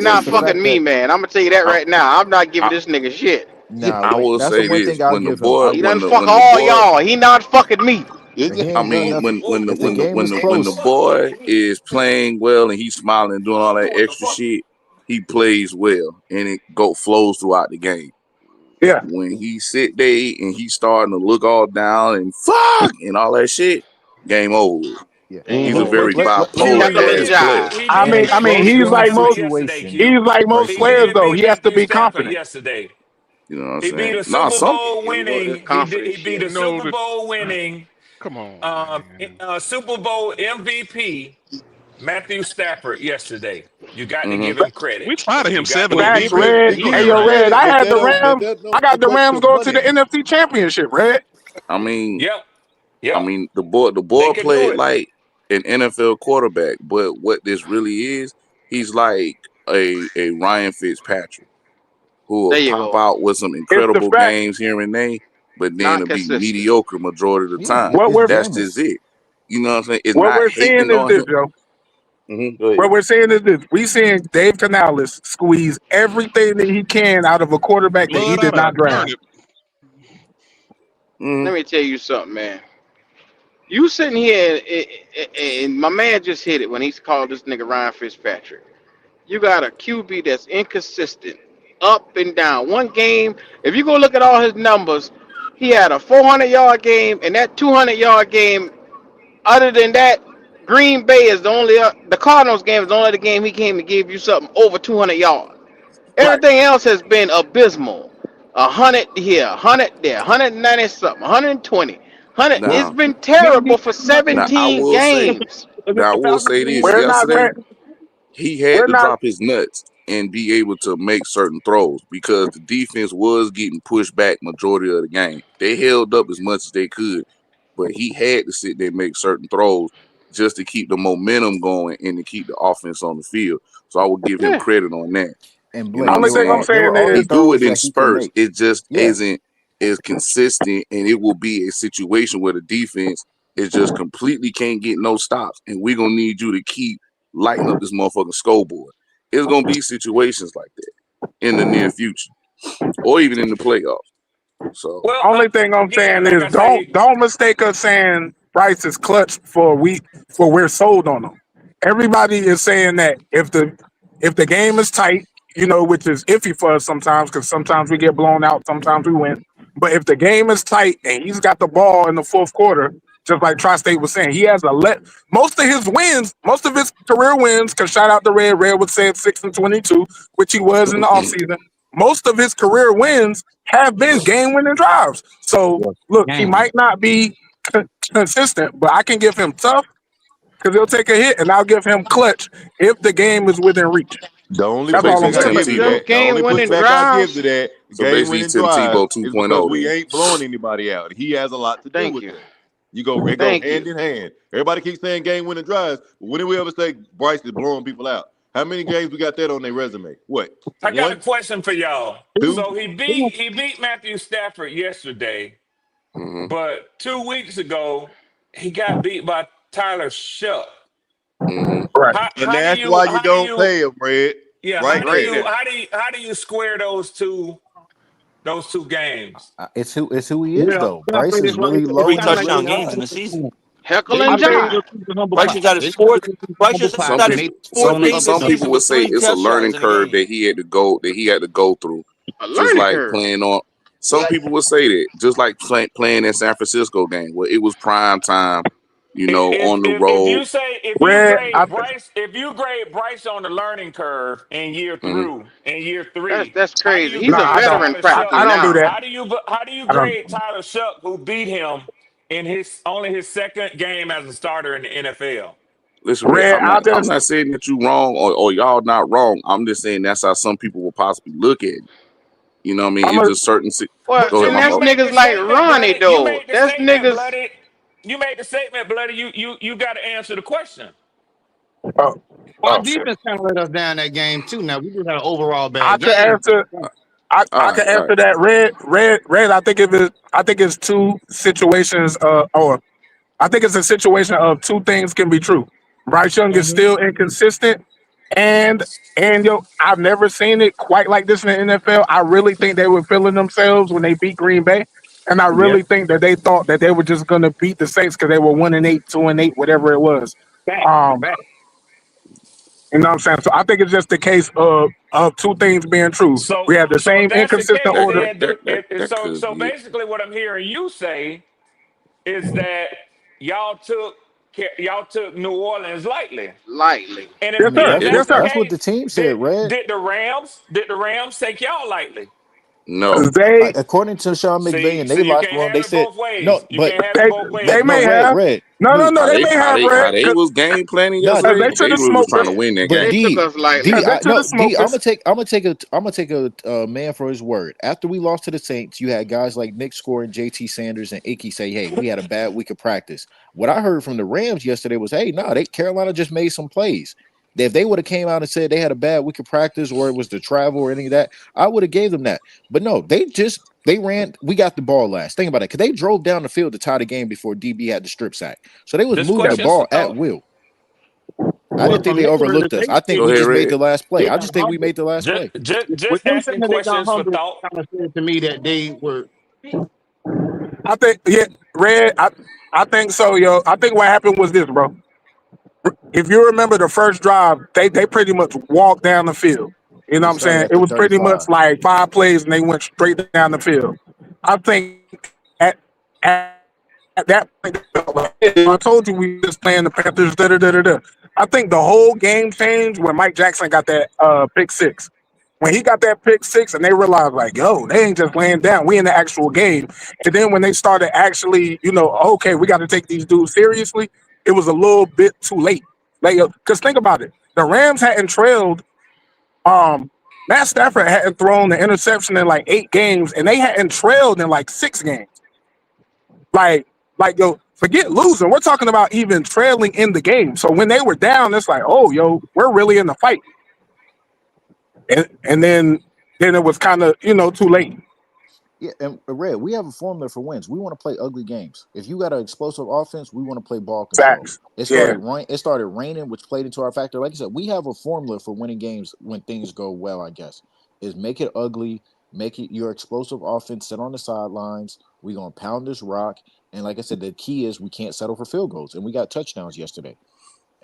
not just the fucking fact me, that man. I'm gonna tell you that I, right now. I'm not giving I, this nigga shit. nah, I will that's the say one this: thing I'll give him. He done fuck when the all boy y'all. He not fucking me. But he I ain't done mean, nothing. If the game is when the close, boy is playing well and he's smiling and doing all that extra shit, he plays well and it flows throughout the game. Yeah. When he sit there and he's starting to look all down and fuck and all that shit, game over. yeah. He's a But very he bipolar Heckling did. ass player. jive. He I did mean, In beat close he's Matthew like game Stafford most. yesterday, situation, He's Q. like most Bryce He is good. players, did though. beat He has to Matthew be Stafford confident. yesterday. You know what I'm He beat saying? a Nah, Super Bowl winning. He Confidence beat shit. a No, Super Bowl winning come on, man. Super Bowl MVP Matthew Stafford yesterday. You got to Mm-hmm. give him credit. We tired of him You got to seven give on him Facts, defense. credit. Red. They Give Hey, him yo, credit. Red. I had the Rams. I got the equate to Rams going to the money. NFC Championship, Red. I mean, Yep. Yep. the They boy can do played it. like an NFL quarterback, but what this really is, he's like a Ryan Fitzpatrick who will There you pop go. out with some It's the incredible fact. games here and there, but then Not it'll be consistent. mediocre majority of the Yeah, time. like What it's we're That's just Jameis. it. You know what I'm saying? It's what not we're seeing hating is on this, him. Joe. Go ahead. What we're seeing is this. We seeing Dave Canales squeeze everything that he can out of a quarterback that he Blood did out of not a draft. turnip. Let me tell you something, man. You sitting here and my man just hit it when he called this nigga Ryan Fitzpatrick. You got a QB that's inconsistent, up and down. One game, if you go look at all his numbers, he had a 400-yard game, and that 200-yard game. Other than that, Green Bay is the only. The Cardinals game is the only other game he came to give you something over 200 yards. Right. Everything else has been abysmal. 100 here, 100 there, 190 something, 120, 100. It's Now, been terrible for now I 17 will say, games. now I will say this. We're not Yesterday, going. he had We're to not. drop his nuts and be able to make certain throws because the defense was getting pushed back majority of the game. They held up as much as they could, but he had to sit there and make certain throws just to keep the momentum going and to keep the offense on the field. So I will give him Yeah. credit on that. And You know Blake, what I'm Only thing I'm saying? there saying were only He is, do it throws in that he could spurts. make. It just Yeah, isn't as consistent, and it will be a situation where the defense is just completely can't get no stops, and we're gonna need you to keep lighting up this motherfucking scoreboard. It's gonna be situations like that in the near future, or even in the playoffs. So Well, only thing I'm again, saying like is, I say, don't mistake us saying Bryce is clutch for we're sold on him. Everybody is saying that if the game is tight, which is iffy for us sometimes because sometimes we get blown out, sometimes we win. But if the game is tight and he's got the ball in the fourth quarter, just like Tri-State was saying, he has most of his wins, most of his career wins. Because shout out to Red. Red was saying 6-22, which he was in the offseason. Most of his career wins have been game-winning drives. So look, he Damn. might not be consistent, but I can give him tough because he'll take a hit, and I'll give him clutch if the game is within reach. The only That's so all I'm pushback basically, I Tim saying. give you Them Tebow. that, the only game-winning pushback I give to drives. that So game basically, winning Tim drive Tebow is because 2.0. we Then. ain't blowing anybody out. He has a lot to do Thank with you. that. It go Thank hand you. in hand. Everybody keeps saying game winning drives, but when did we ever say Bryce is blowing people out? How many games we got that on their resume? What? I got a One, question for y'all. two? So he beat Matthew Stafford yesterday, Mm-hmm. but 2 weeks ago he got beat by Tyler Shuck. Mm-hmm. Right. And How do that's you why you don't pay him, Red. yeah Right Right there. there. how do you square those two games? it's who he is Yeah, though. can I Bryce say is this right really here? It low Three sounds key, like really touchdown they games high. in the season. Heckle they I and just need to think go jive. keep the humble Bryce pie. just had his They just need fourth. to go keep the Bryce humble just pie Some had and his people, they fourth game of the some season people would with say three it's a learning touchdowns in the curve game. that he had to go through, A just learning like curve. playing on. Some people would say that, just like playing that San Francisco game where it was prime time, on the If road. you say Red. if you grade Bryce on the learning curve in Mm-hmm. year That's three, that's how do crazy. you He's No, a grade I don't. veteran Tyler Shuck? practically I don't do now. that. How do you I don't. grade Tyler Shuck who beat him in his second game as a starter in the NFL? Listen, Ray, Red. I'm not saying that you wrong or y'all not wrong. I'm just saying that's how some people will possibly look at it. You know what I mean? I'm It's a. just certain. Well, Go ahead, and my You that's fault. made niggas the like statement, Ronnie bloody. You though. made the That's statement, niggas. bloody. You made the statement, bloody. You got to answer the question. Oh, Our oh shit. defense kind of let us down that game too. Now we just had an overall I bad could game. answer. I can All right. answer that. Red. I think it's two situations. Or I think it's a situation of two things can be true. Bryce Young is Mhm. still inconsistent, and I've never seen it quite like this in the NFL. I really think they were feeling themselves when they beat Green Bay. And I Yeah. really think that they thought that they were just going to beat the Saints because they were 1-8, 2-8, whatever it was. Um, you know what I'm saying? So I think it's just the case of two things being true. We have the So if same that's the inconsistent case, That order. that then that that, that so could be it. basically what I'm hearing you say is that y'all took y'all took New Orleans lightly. lightly. And I Yes, mean, and sir. if that's that's Yes, what the sir. that's what case, the team said, did Red. the Rams take y'all lightly? No. They According to Sean McVay See, and they you locker can't room, have they it said both ways. no, You can't have it they both they ways, may no, Red. have. Red, No, no, they may How have they Red how they was game planning no, because yesterday? they they, should They have really was smoked trying us. to win that but They game. took D, us lightly. Because they should have D, smoked us. I'm gonna take a man for his word. After we lost to the Saints, you had guys like Nick Score and JT Sanders and Icky say, "Hey, we had a bad week of practice." What I heard from the Rams yesterday was, "Hey, no, they Carolina just made some plays. If they would have came out and said they had a bad week of practice or it was the travel or any of that, I would have gave them that. But no, they ran. We got the ball last. Think about it, because they drove down the field to tie the game before DB had the strip sack. So they was This moving the question's for ball at thought. will. I Well, didn't think from they their word, overlooked they us. I think said Go we ahead, just made Red. the last play. they I got just think we humbled. made the last play. Just With them asking saying that they got questions for humbled, thought. kind of said to me that they were. I think, yeah, Red, I think so, yo. I think what happened was this, bro. If you remember the first drive, they pretty much walked down the field. You know They what I'm started saying? at It the was pretty 35. much like 5 plays and they went straight down the field. I think at that point, I told you we just playing the Panthers. Da, da, da, da, da. I think the whole game changed when Mike Jackson got that pick six. When he got that pick six, and they realized like, yo, they ain't just laying down. We in the actual game. And then when they started actually, okay, we got to take these dudes seriously. It was a little bit too late. Like, because think about it, the Rams hadn't trailed. Matt Stafford hadn't thrown the interception in like 8 games, and they hadn't trailed in like 6 games. Like, yo, forget losing. We're talking about even trailing in the game. So when they were down, it's like, oh, yo, we're really in the fight. And then it was kind of, too late. Yeah, and Red, we have a formula for wins. We want to play ugly games. If you got an explosive offense, we want to play ball control. Facts. It Yeah. started raining, which played into our factor. Like I said, we have a formula for winning games when things go well, I guess. Is make it ugly, make it your explosive offense sit on the sidelines. We're gonna pound this rock. And like I said, the key is we can't settle for field goals. And we got touchdowns yesterday,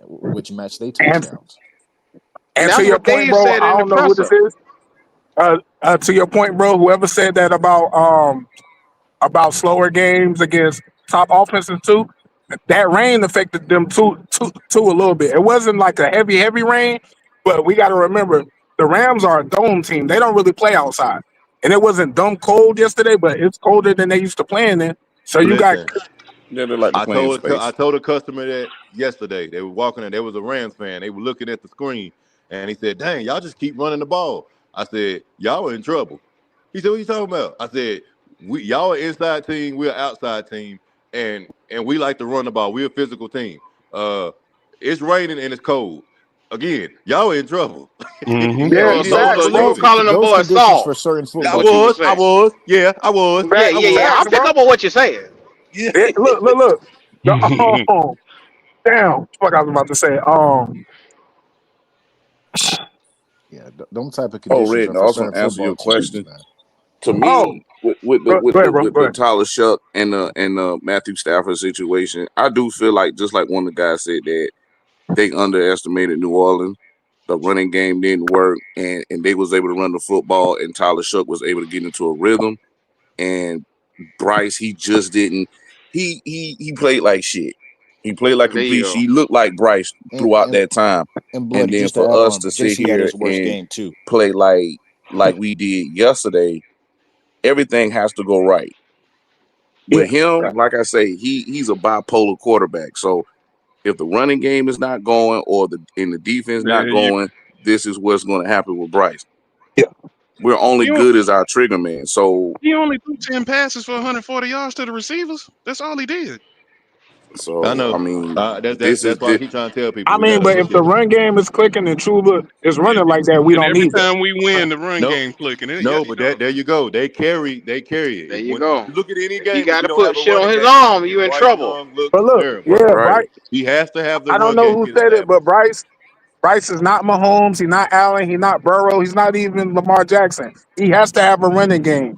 which matched their And, touchdowns. and to That's your what point, Dave bro, said I in the don't know who this presser. is. To your point, bro, whoever said that about slower games against top offenses too, that rain affected them too a little bit. It wasn't like a heavy rain, but we got to remember the Rams are a dome team. They don't really play outside, and it wasn't dumb cold yesterday, but it's colder than they used to playing in. So you got Listen, Yeah, they like to I play in told I space. told a customer that yesterday. They were walking in. There was a Rams fan. They were looking at the screen, and he said, "Dang, y'all just keep running the ball." I said, "Y'all are in trouble." He said, "What you talking about?" I said, Y'all are inside team. We're outside team, and we like to run the ball. We're a physical team. It's raining and it's cold. Again, y'all are in trouble." Mm-hmm. yeah, So, He didn't so, want so to facts, you bro. were believe it. calling them Those boys conditions for soft. certain Is I football what you were was, teams. I saying. was, yeah, I was, Yeah, I Facts, yeah, yeah. was. I facts, pick bro. up on what you're saying. Yeah. Look. The, damn, what I was about to say. Yeah, them type of Oh, conditions Red, are and I for also certain answer your football teams, question. man. To Oh, me, with the go ahead, bro. Go ahead. Tyler Shuck and the Matthew Stafford situation, I do feel like just like one of the guys said that they underestimated New Orleans. The running game didn't work, and they was able to run the football, and Tyler Shuck was able to get into a rhythm. And Bryce, he just didn't. He played like shit. He played like There you complete go. shit. He looked like Bryce And throughout and that time. and And bloody, then just to for add us on, to sit JC had here his worst and game too. play like we did yesterday, everything has to go right. With Yeah. him, like I say, he's a bipolar quarterback. So if the running game is not going or the defense not Man, you going, this is what's going to happen with Bryce. Yeah. We're only you good as our trigger man. So he only threw 10 passes for 140 yards to the receivers. That's all he did. I I know. mean, That's this is that's why I the keep trying to tell people I we mean, got to but if look the at it. run game is clicking and Chuba is running like that, we And don't every need that. time we win, the run No, game clicking. no, You but know, there you go. They carry There it. you When go. you look at any If he game and got we to don't have put a shit on running his game, arm, you in Bryce trouble. Young looks But look, terrible. yeah, right. Bryce. He has to have the I don't run know game who get said it, but established. Bryce is not Mahomes. He's not Allen. He's not Burrow. He's not even Lamar Jackson. He has to have a running game.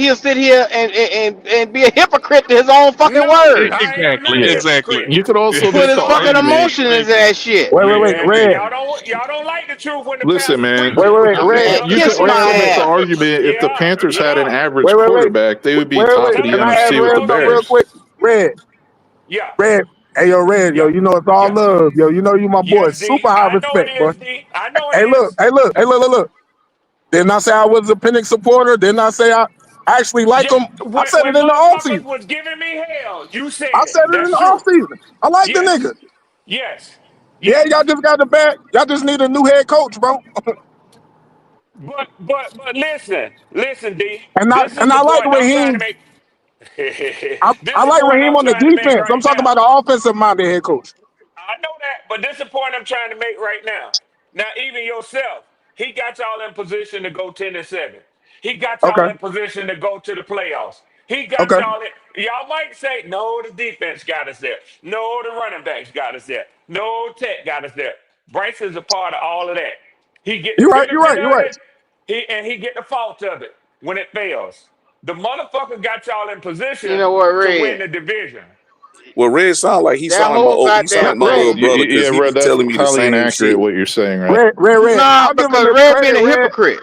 he'll sit here and be a hypocrite to his own fucking No, words. I am Exactly. not a Yeah. Exactly. hypocrite. You could also Put make his the fucking argument. emotion in his ass shit. Wait, Yeah, Red. y'all don't like the truth when the Listen, pastor man. preach it. I mean, Man, You y'all could kiss don't my also like make the ass. argument if the yeah, Panthers had an yeah. average Wait. quarterback, they would be top of Wait. the Can Telling I you the add NFC with the Red truth something real Bears. quick? Red. yeah, Red. Hey, yo, Red. Yo, yeah, you know it's all yeah. love. Yo, you know you my boy. Yes, D. Super high I know it respect, boy. is, D. I know it Hey, look. is. Look. Didn't I say I was a Penix supporter? Didn't I say I actually like Yeah, him? I said when it in the motherfuckers offseason. was giving me hell, you said I it. said it in That's the true. offseason. I like the Yes, nigga. yes, Yeah, yes. y'all just got the bag. Y'all just need a new head coach, bro. But listen, D. And This is I the like the point way I'm he trying to ain't, make. I like point Raheem I'm on the trying to make defense. I'm right talking now. about the offensive minded head coach. I know that, but this is the point I'm trying to make right now. Now, even yourself, he got y'all in position to go 10-7. He got y'all Okay. in position to go to the playoffs. He got Okay. y'all in. Y'all might say, no, the defense got us there. No, the running backs got us there. No, Tech got us there. Bryce is a part of all of that. He get the You're right. You're benefit right. You're of right. it, he get the fault of it when it fails. The motherfucker got y'all in You position know what, to win Red? the division. Well, Red sound like That whole he sound like goddamn my little thing. brother because Yeah, he Red, be that's telling me the highly same inaccurate shit. what you're saying, right? Red. Nah, I'll give him because his Red being credit, a Red. hypocrite.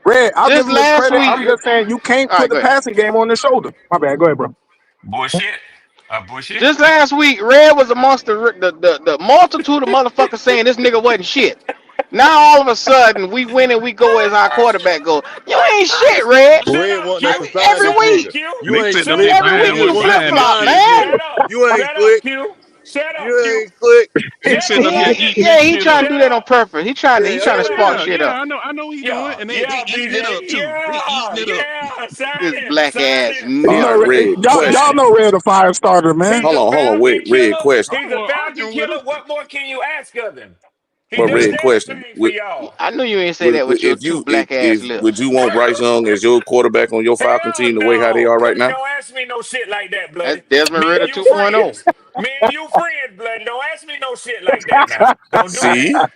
Red, I'll give Just him his last credit. week. I'm just saying you can't All right, put the go ahead. passing game on his shoulder. My bad. Go ahead, bro. Bullshit. Bullshit. Just last week, Red was amongst the multitude of motherfuckers saying this nigga wasn't shit. Now all of a sudden we win and we go as our quarterback goes. You ain't shit, Red. Shut Red up, wanting us Q. to sign Every this Shut week, up, nigga. Q. You Nick ain't said the Shut big slick. up, every bad week You Q. you boy want us flip to sign flop, sign Nick. this man. nigga. Shut up. You ain't Shut up, slick. Q. Shut up, You Q. ain't slick. Nick Shut said the up. big Yeah, eating yeah, Nick he shit trying up. to do Shut that on up. purpose. He trying to Yeah, Shut spark up. shit up. I know he doing, Yeah. and they Yeah, eating it up BJ. too. They eating Yeah. it up. Yeah. Sign This him. black Sign ass him. You know, All nigga. right, Red, y'all question. know Red a fire starter, man. He's a Hold on, Falcon Red, killer. question. I He's a wasn't Falcon arguing with killer. him. What more can you ask of him? He But does Red, question. everything for y'all. I knew you ain't say that with your If two you black ass would lips. you want Bryce Young as your quarterback on your Falcon Hell team the way how they no, are right bloody. now? Don't ask me no shit like that, That's bloody. Desmond Me and Ritter you 2.0. friends. Me and you friends, bloody. Don't ask me no shit like that now. Don't do that. See,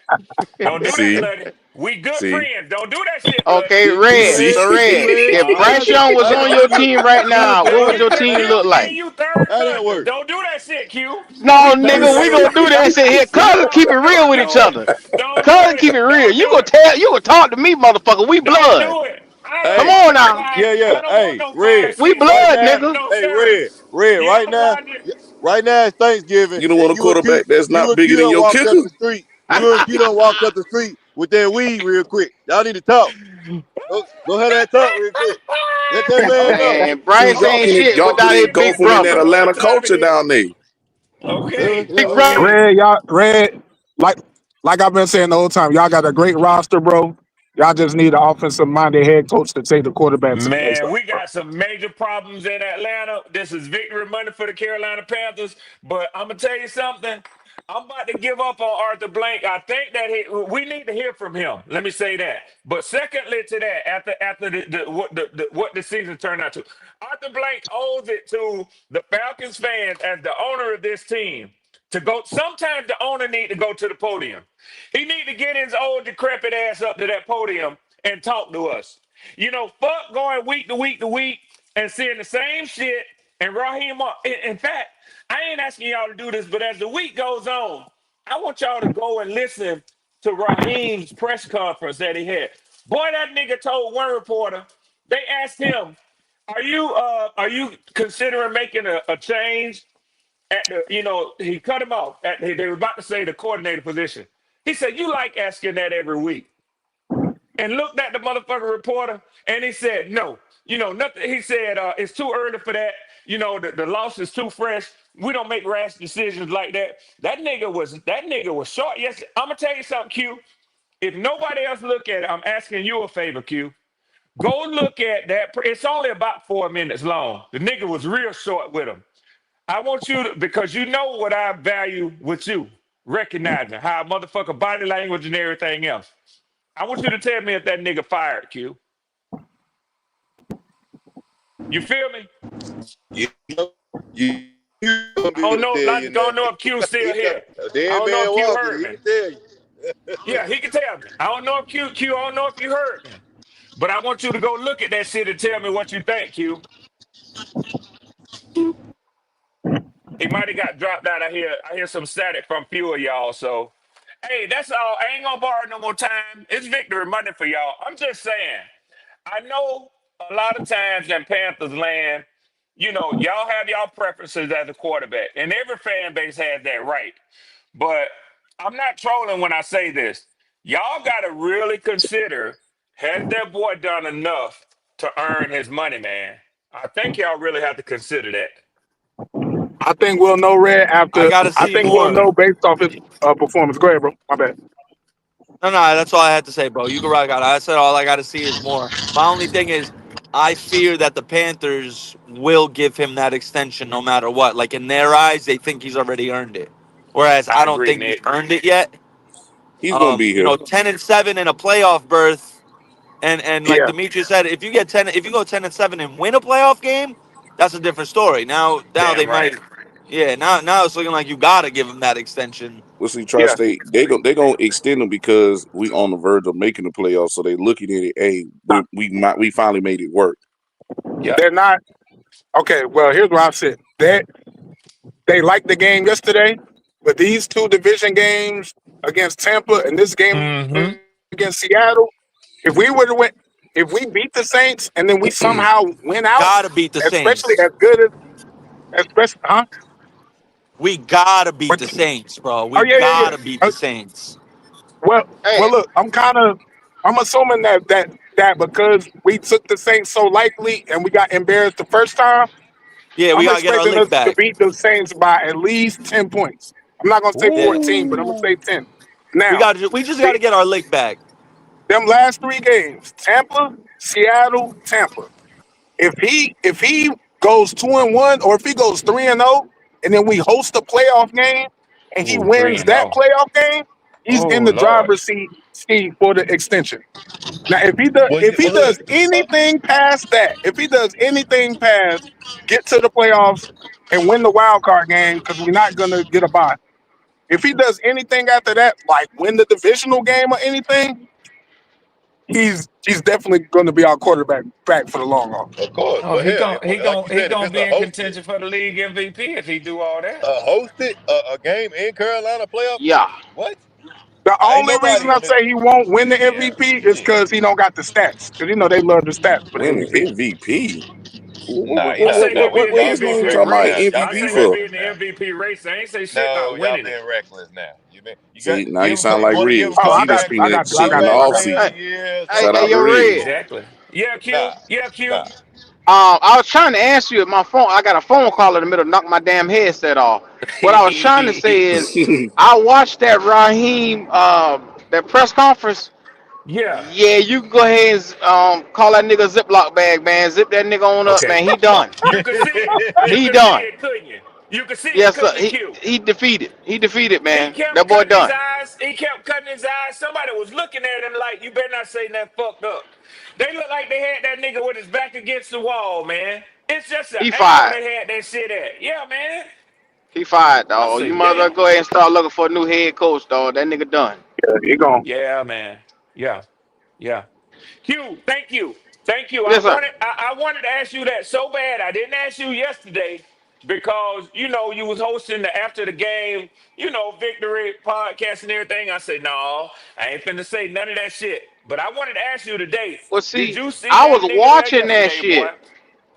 Don't do that, see, bloody. We good see, friends. Don't do that shit, bloody. Okay, See, Red. see, Red. So See, Red, Red. if I Bryce told Young was on your you. team right See now, what what would Me, your happened. team Q, look me like? and you third How that cousins. work? Don't do that shit, Q. No, We third nigga, we cousins. gonna do that shit here. Cuz keep it real with each Do it. other. Don't do Cuz it. keep it real. Don't You do gonna it. tell, you gonna talk to me, motherfucker. We Don't blood. do it. I ain't Come Hey, want on no now. five. yeah. I don't want Hey, no Red. We 5-6. Right blood, now, nigga. No, hey, sir. Red. Yeah, Now, Roger. right now it's Thanksgiving, you don't and want a quarterback that's not You bigger than done your walked up kicker. the street. You done walked up the street with that weed real quick. Y'all need to talk. Go ahead and talk real quick. Let that man know. Man, See, Bryce ain't shit y'all without can his big engulf him in that brother. You know Atlanta what time it culture is. down there. Okay. Big brother. Okay. Red, I've been saying the whole time, y'all got a great roster, bro. Y'all just need an offensive minded head coach to take the quarterback to the next Man, level, we bro. got some major problems in Atlanta. This is victory money for the Carolina Panthers. But I'm gonna tell you something. I'm about to give up on Arthur Blank. I think that we need to hear from him. Let me say that. But secondly to that, after what the season turned out to, Arthur Blank owes it to the Falcons fans as the owner of this team to go. Sometimes the owner need to go to the podium. He need to get his old decrepit ass up to that podium and talk to us. You know, fuck going week to week to week and seeing the same shit and Raheem. In fact, I ain't asking y'all to do this, but as the week goes on, I want y'all to go and listen to Raheem's press conference that he had. Boy, that nigga told one reporter, they asked him, are you considering making a change at the, he cut him off. They were about to say the coordinator position. He said, you like asking that every week. And looked at the motherfucking reporter and he said, no, nothing. He said, it's too early for that. The loss is too fresh. We don't make rash decisions like that. That nigga was short. Yes, I'm gonna tell you something, Q. If nobody else look at it, I'm asking you a favor, Q. Go look at that. It's only about 4 minutes long. The nigga was real short with him. I want you to, because you know what I value with you, recognizing how motherfucker body language and everything else. I want you to tell me if that nigga fired, Q. You feel me? You gonna I be able don't to know. tell I you don't know nothing. if Q still here. I Dead don't know man if Q walking, heard he me. can tell you. Yeah, he can tell me. I don't know if Q. I don't know if you heard me. But I want you to go look at that shit and tell me what you think, Q. He might have got dropped out. I hear some static from few of y'all. So, hey, that's all. I ain't gonna borrow no more time. It's victory Monday for y'all. I'm just saying. I know a lot of times in Panthers land, y'all have y'all preferences as a quarterback, and every fan base has that right. But I'm not trolling when I say this. Y'all got to really consider, has that boy done enough to earn his money, man? I think y'all really have to consider that. I think we'll know Red I after. gotta I see think we'll more. know based off his performance. Go ahead, bro. My bad. No, that's all I had to say, bro. You can rock out. I said all I got to see is more. My only thing is, I fear that the Panthers will give him that extension no matter what. Like in their eyes, they think he's already earned it. Whereas I I don't agree, think he's Nick. earned it yet. He's gonna be here. 10-7 in a playoff berth, and like Yeah, Demetrius said, if you go 10-7 and win a playoff game, that's a different story. Now Damn they right. might, yeah. Now it's looking like you gotta give him that extension. We'll see, yeah. Tri-State, they gonna extend them because we on the verge of making the playoffs. So they looking at it, hey, we finally made it work. Yep. They're not okay. Well, here's where I sit. They liked the game yesterday, but these two division games against Tampa and this game Mm-hmm. against Seattle, if we would have went, if we beat the Saints and then we somehow win out, Gotta beat the especially Saints. as good as, especially, huh? We gotta beat But, the Saints, bro. oh We yeah, yeah, gotta beat yeah. the Saints. Well, Hey, well, look, I'm assuming that because we took the Saints so lightly and we got embarrassed the first time, Yeah, we I'm gotta get our expecting us lick to back. beat the Saints by at least 10 points. I'm not gonna say Yeah, 14, but I'm gonna say 10. Now, we just the, gotta get our lick back. them last three games, Tampa, Seattle, Tampa. If he goes 2-1 or if he goes 3-0, and then we host a playoff game and he Ooh, wins that 3-0. playoff game, he's Oh in the Lord. driver's seat for the extension. Now, if he Well, does look, anything past that, if he does anything past get to the playoffs and win the wild card game, because we're not gonna get a bye. If he does anything after that, like win the divisional game or anything, he's definitely going to be our quarterback back for the long haul. of course, Oh, but he hell, gon' he like gon' you he said, if gonna it's be a in hosted, contention for the league MVP if he do all that. a game in Carolina playoff, yeah. what? The Ain't only nobody reason I in the say he won't win the yeah, MVP is shit. because he don't got the stats. Because they love the stats for the Winning MVP. MVP. Nah, I y'all say he'll now be we in the What y'all this being nigga MVP talking reckless about now. race. Y'all I being MVP say he'll for? be reckless in the now. MVP race. I ain't say shit No, about y'all winning it. being reckless now. You See, now you give sound like one of Riz your Oh, because I he done got comeback you. spent I that got you. I shit in got the you. comeback I off got you. player of Hey, the season. year, hey, Shout something hey, out like to yo, that. Red. Riz. Exactly. Yeah, Q. Nah, Yeah, Q. nah. I was trying to answer you at my phone. I got a phone call in the middle, knock my damn headset off. What I was trying to say is, I watched that Raheem, that press conference. Yeah. Yeah, you can go ahead and call that nigga a Ziploc bag, man. Zip that nigga on up, Okay. man. He done. You could see it. You He could see done. it, couldn't you? You could see it, Yes, sir. couldn't you, Q? He defeated. He defeated, He man. kept That boy cutting his done. eyes. He kept cutting his eyes. Somebody was looking at him like, you better not say nothing fucked up. They looked like they had that nigga with his back against the wall, man. It's just an He angle fired. they had that shit at. Yeah, man. He fired, I dog. say, You might as well damn. go ahead and start looking for a new head coach, dog. That nigga done. Yeah, he gone. Yeah, man. Yeah. Yeah. Q, thank you. Thank you. Yes, sir. I wanted to ask you that so bad. I didn't ask you yesterday because you was hosting the after the game, victory podcast and everything. I said, no, I ain't finna say none of that shit. But I wanted to ask you today, Well, did see, you see I was that nigga there watching that yesterday, boy? shit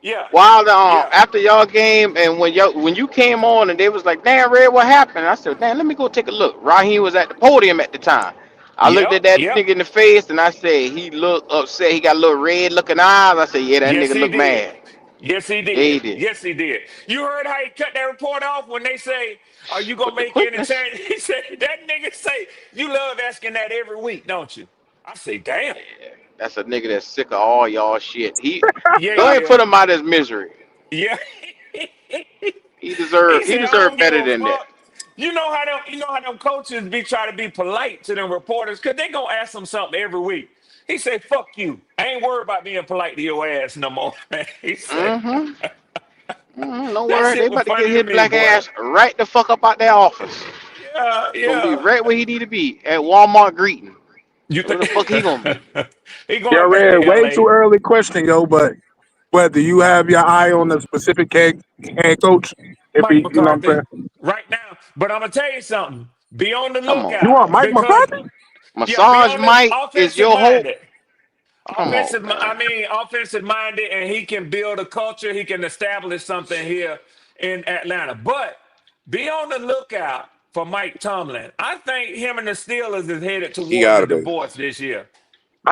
Yeah. while the Yeah. after y'all game, and when you came on and they was like, "Damn, Red, what happened?" I said, "Damn, let me go take a look." Raheem was at the podium at the time. I looked Yep. at that Yep. nigga in the face and I said, "He looked upset. He got a little red looking eyes." I said, "Yeah, that Yes, nigga he look did. mad." Yes, he Yeah, he did. did. Yes, he did. You heard how he cut that report off when they say, "Are you gonna With the make any quickness. change?" He said, "That nigga say you love asking that every week, don't you?" I say, "Damn." Yeah, that's a nigga that's sick of all y'all shit. He Yeah, go ahead and yeah, put him out of his misery. yeah. He He deserve he said, "I deserved don't give better a than that. fuck." You know how them coaches be trying to be polite to them reporters because they gonna ask them something every week. He said, "Fuck you. I ain't worried about being polite to your ass no more." Man. He said, Mm-hmm. Mm-hmm. Don't "That worry, they shit was about to get funny to his me, black boy." ass right the fuck up out their office. Yeah, He gonna be yeah. right where he need to be at Walmart greeting. You Where think the fuck he gonna be? he Yeah, going back Red, to way too LA? early question, yo, but do you have your eye on the specific head coach? If Mike he, you know what I'm McCarthy, saying? right now. But I'm gonna tell you something. Be on the Come on, You lookout want man. Mike because McCarthy? yeah, be Massage on the Mike is offensive your hope. minded. Come on, man. Offensive minded, and he can build a culture. He can establish something here in Atlanta. But be on the lookout for Mike Tomlin. I think him and the Steelers is headed He towards a gotta be. divorce this year.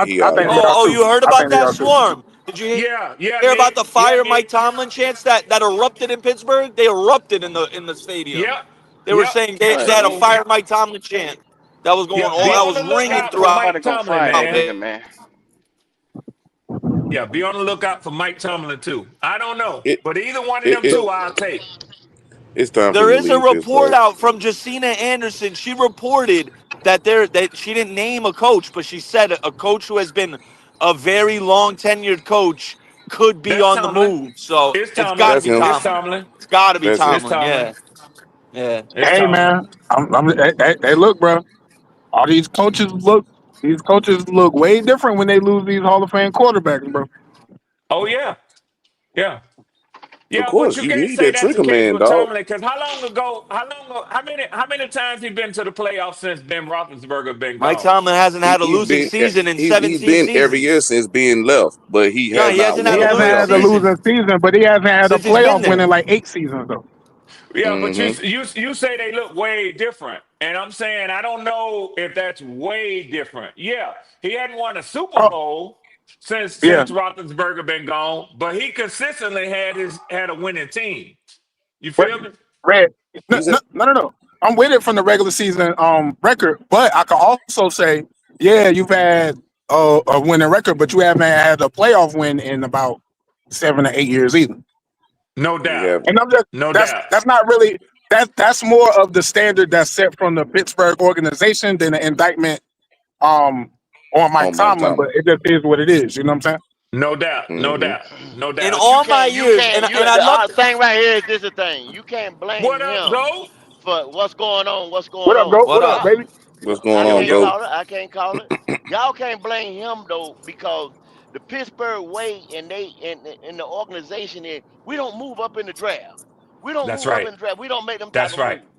He I gotta think be. they are Oh, too. you heard I about think they that are too. swarm? Did you Yeah, yeah, hear about Nick. the Yeah, fire Mike Nick. Tomlin chants that erupted in Pittsburgh? They erupted in the stadium. Yep, They were yep, saying they Hey had a man, fire Mike Tomlin chant that was going yep. all Be that on was the ringing lookout for throughout Mike nobody gonna Tomlin, fire that out man. there. nigga, man. Yeah, be on the lookout for Mike Tomlin too. I don't know, It, but either one of it, them it two, I'll take. it's time for There him to is a leave report Pittsburgh. out from Jacina Anderson. She reported that she didn't name a coach, but she said a coach who has been a very long tenured coach could be That's on the Tomlin. move. So It's it's got Tomlin. to That's be him. It's Tomlin. Tomlin. It's got to be That's him. It's Tomlin. Tomlin. Yeah, yeah. It's Hey Tomlin. man, hey, look, bro. All these coaches look way different when they lose these Hall of Fame quarterbacks, bro. Oh yeah, yeah, Of yeah. But course, you you can't need say that that's the trigger case man, with dog. Tomlin because how many times he been to the playoffs since Ben Roethlisberger been Mike gone? Tomlin hasn't had a He's losing been season in he's 17 been every year seasons. since being left, but he No, has he not hasn't He had won a a hasn't losing had playoff a game. losing season season, but he hasn't had a since he's been playoff win in there. like 8 seasons though. Yeah, but Hmm you say they look way different, and I'm saying I don't know if that's way different. Yeah, he hadn't won a Super Oh, Bowl yeah. since Roethlisberger been gone, but he consistently had a winning team. You What feel me? Red? No, He's no, a, no, no, no. I'm with it from the regular season record, but I can also say, yeah, you've had a winning record, but you haven't had a playoff win in about 7 to 8 years either. No he doubt, have And I'm just no doubt. that's not really that's more of the standard that's set from the Pittsburgh organization than an indictment um on Mike on Mike Tomlin, but Tomlin. it just is what it is. You know what I'm saying? No doubt, no Hmm doubt, no In doubt. But you all my can't, you years, can't, and you I the love thing right here is this the thing. You can't blame What up, him Go? for what's going on, what's What going up, on. bro? what What up, up. Y'all, baby? What's going I Yo, on, can't yo. Go? call it. I can't call it. Y'all can't blame him though, because the Pittsburgh way and and the organization is we don't move up in the draft. We don't That's move up right. in the draft. We don't make them type That's of right. moves.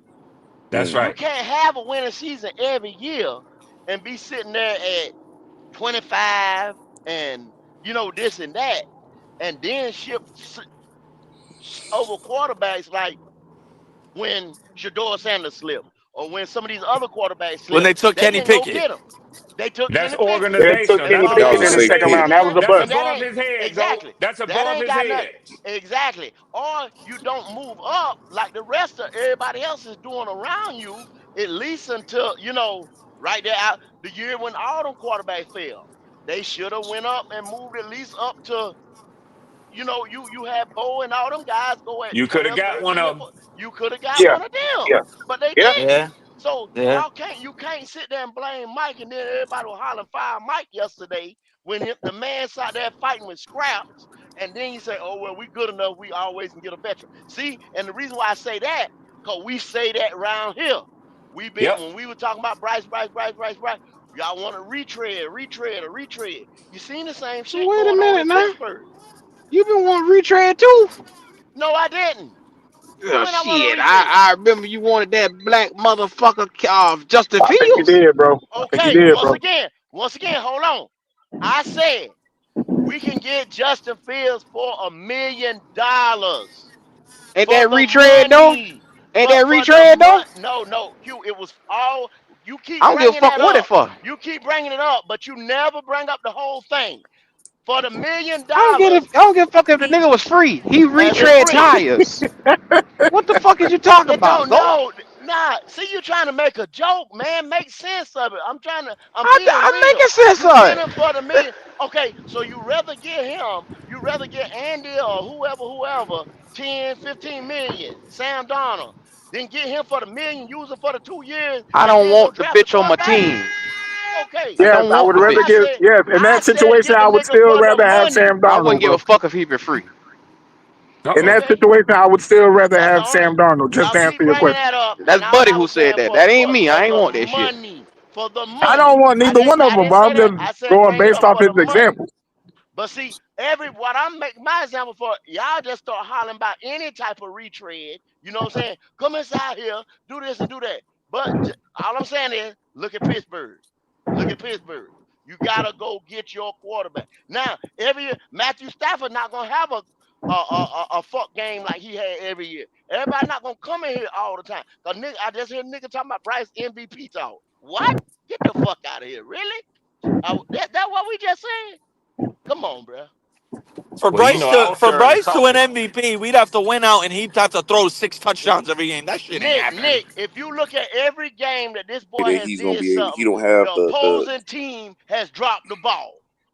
That's Hmm You right. can't have a winning season every year and be sitting there at 25 and this and that, and then over quarterbacks like when Shador Sanders slipped or when some of these other quarterbacks When slipped. they took They Kenny didn't go Pickett. get him. They took That's Kenny Pickett. They took organization. They Kenny That's followed That him Pickett was a in around. the safe second organization. pick. round. And That was that a That's bust. and that above ain't his head, Go. exactly. That's That above ain't his got nothing. head. Exactly. Or you don't move up like the rest of everybody else is doing around you, at least until, right there out the year when all them quarterbacks fell. They should have went up and moved at least up to, you had Bo and all them guys go at You could have 12, got one 13, and of them. 4. You could have got Yeah, one of them, yeah, but they yeah. didn't. Yeah, So yeah. you can't sit there and blame Mike, and then everybody was hollering fire Mike yesterday when the man sat there fighting with scraps, and then you say, oh well, we good enough, we always can get a veteran. See, and the reason why I say that, because we say that around here. Yep. When we were talking about Bryce, y'all want to retread. You seen the same So shit wait a going on minute in now. Pittsburgh. You been wanting retread too? No, I didn't. Oh, When I want to shit, retread. I remember you wanted that black motherfucker Justin I think you Fields. did, bro. I think you Okay, did, bro. once again, hold on. I said we can get Justin Fields for $1 million Ain't for that the retread though? money. Ain't For that for the retread though? money. No, Q. It was all. You keep I don't give a bringing fuck that what it up. for. You keep bringing it up, but you never bring up the whole thing. For the $1 million I don't give a fuck if the nigga was free. He as a retread free. tires. What the fuck is you talking It about, don't go? know. Nah, see, you trying to make a joke, man. Make sense of it. I'm being I'm real. making sense You of get it. him for the million. Okay, so you rather get Andy or whoever, 10, 15 million, Sam Donald, then get him for the million, use him for the 2 years, I and don't then go want the draft a bitch on my quarterback? team. Okay. I Yes, don't I want would the rather I bitch. give. said, Yes, in I that said situation, get the I would nigga still for the rather have Sam money. I Darnold, wouldn't give a bro. fuck if he been free. In Uh-oh. that Okay. situation, I would still rather That's the have only. Sam Darnold. Just Y'all to keep answer your bringing question, that up, That's and all Buddy I who was said saying that. That ain't me. for I ain't the want that shit. money, for the I don't money. want neither one of I them, didn't say Bob. that. Just I said going bring it based up off for his the money. example. But see, what I'm making my example for, y'all just start hollering about any type of retread. You know what I'm saying? Come inside here, do this and do that. But all I'm saying is, look at Pittsburgh. Look at Pittsburgh. You gotta go get your quarterback. Now, every year, Matthew Stafford not gonna have a fuck game like he had every year. Everybody not gonna come in here all the time. Cause nigga, I just hear nigga talking about Bryce MVP talk. What? Get the fuck out of here. Really? That what we just said? Come on, bro. For Well, you Bryce know, I to was for stirring the Bryce to win coffee. MVP, we'd have to win out, and he'd have to throw 6 touchdowns every game. That shit ain't happening. Nick, if you look at every game that this boy That has he's gonna did be able. He something, don't have the the opposing team has dropped the ball.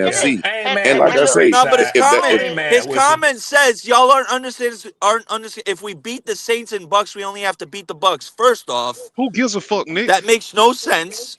Yeah. NFC. Hey And, And man, and, like with and I the look, say, No, but his if that go if comment, hey ahead. man, with the says y'all aren't understand. If we beat the Saints and Bucks, we only have to beat the Bucks. First off, Who gives a fuck, Nick? that makes no sense.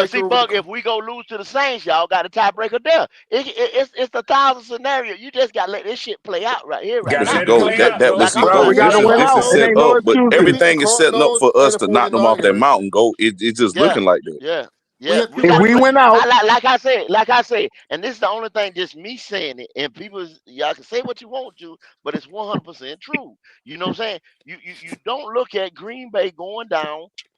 And see, tiebreaker over Buck, the. if we go lose to the Saints, y'all got a tiebreaker there. It's the 1,000 scenario. You just got to let this shit play out right here, right But Gotta see, now. let it go play that out, that was go. Like see, I'm Bro, go. we trying to got This to tell is win y'all, this out. is It bro. setting ain't no up, but We excuses. beat the everything is setting up Cardinals for and us the to knock them off that 49ers. mountain. Go. It's just Yeah, looking like that. yeah, We yeah. have We two If got to we play. win out, Like I said, and this is the only thing, just me saying it, and people, y'all can say what you want to, but it's 100% true. You know what I'm saying? You don't look at Green Bay going down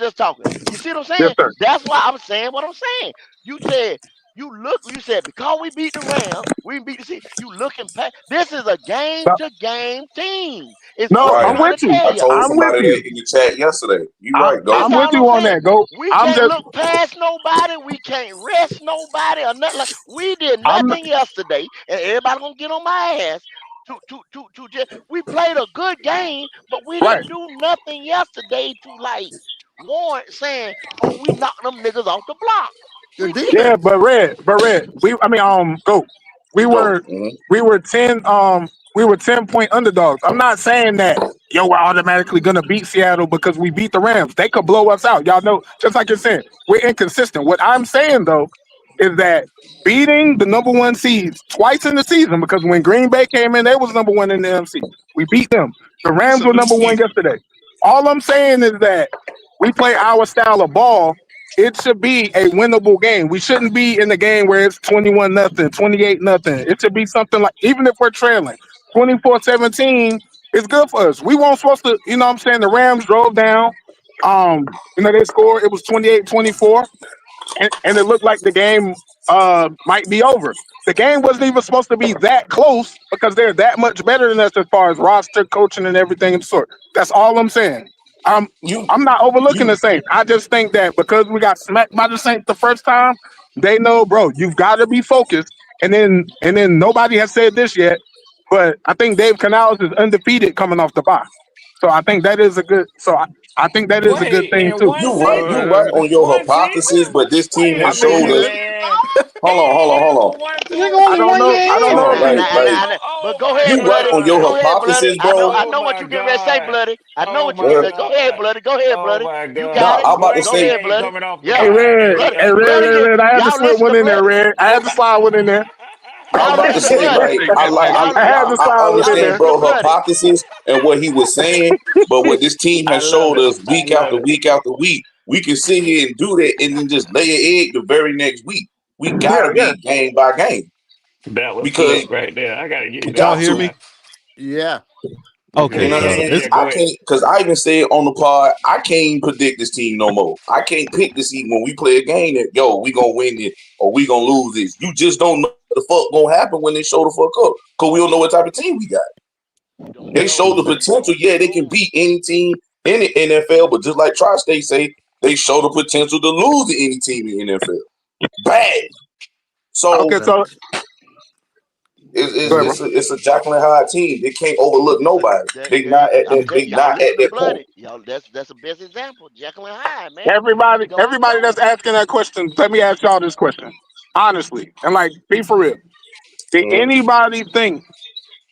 just talking. You see what I'm Yes, saying? sir. That's why I'm saying what I'm saying. You said You said because we beat the Rams, we beat the Seahawks. You looking past. This is a game to game team. It's No, what I'm Right. I'm trying with to you. I tell told y'all. I'm with somebody you. that in the chat yesterday. You I'm right, That's go. I'm with all you I'm on saying. that. Go. We I'm can't just. look past nobody. We can't rest nobody or nothing. We did I'm nothing yesterday, and everybody gonna get on my ass. To just we played a good game, but we right. didn't do nothing yesterday to like warrant saying, "Oh, we knocked them niggas off the block." Your We Yeah, didn't. defense. but red. Go. We You go. were we were 10 point underdogs. I'm not saying that we're automatically gonna beat Seattle because we beat the Rams. They could blow us out. Y'all know, just like you're saying, we're inconsistent. What I'm saying though is that beating the number one seeds twice in the season, because when Green Bay came in, they was number one in the NFC. We beat them. The Rams were number one Salute yesterday. All I'm saying is that we play our style of ball. It should be a winnable game. We shouldn't be in the game where it's 21-0, 28-0. It should be something like, even if we're trailing, 24-17 is good for us. We weren't supposed to, you know what I'm saying? The Rams drove down. They scored, it was 28-24, and it looked like the game might be over. The game wasn't even supposed to be that close because they're that much better than us as far as roster, coaching, and everything of the sort. That's all I'm saying. Um, You I'm not overlooking you the Saints. I just think that because we got smacked by the Saints the first time, they know, bro, you've got to be focused. And then nobody has said this yet, but I think Dave Canales is undefeated coming off the bye. So I think that is a good. I think that is a good Wait, thing in too. one you right season? on your One hypothesis, season? but this team Wait a I has showed mean, minute, us. man. He Hold ain't on. never won Nigga, two I only don't one know. year I seasons. don't in. know if Like like Oh Go my ahead, you right bloody. on your God. Go ahead, bloody. hypothesis, I know. bro. I Oh know what my you get ready to say, God. bloody. I know Oh what you my get Well, ready. Go ahead, God. bloody. Go ahead, Oh bloody. my You God. got nah, it. I'm about to One Go say, ahead, game bloody. coming off the Yeah, Hey, bye. Red. Hey, bloody. Hey, Red, Bloody Red, get. Red. I had to Y'all slip listen one to in there, bloody. Red. I had to slide one in there. I was Y'all about to listen to say, bloody. like, Y'all I had to I slide one in y'all understand, there. listen to bro, bloody. hypothesis and what he was saying, but what this team I has love showed it. us I week love after it. week after week, we can sit here and do that and then just lay an egg the very next week. We Yeah, gotta yeah. be game by game That was because slick right there. I gotta give we you that Y'all got one, hear to. me? man. Yeah. We You hear know what I'm Yeah, you. saying? yeah, I go ahead. can't, because I even said on the pod, I can't even predict this team no more. I can't pick this team when we play a game that, we gonna win it or we gonna lose this. You just don't know what the fuck gonna happen when they show the fuck up because we don't know what type of team we got. You don't They show know. the You potential. don't Yeah, they can know. beat any team in the NFL, but just like Tri-State say, they show the potential to lose to any team in the NFL. Bad. Okay, So Okay. so go ahead, bro. it's a Jacqueline Hyde team. They can't overlook nobody. They There you not go. at that. They Y'all not listen at to that point. bloody. Y'all that's the best example. Jekyll and Hyde, man. You don't Everybody that's know. asking that question, let me ask y'all this question. Honestly, and like, be for real. Did anybody think,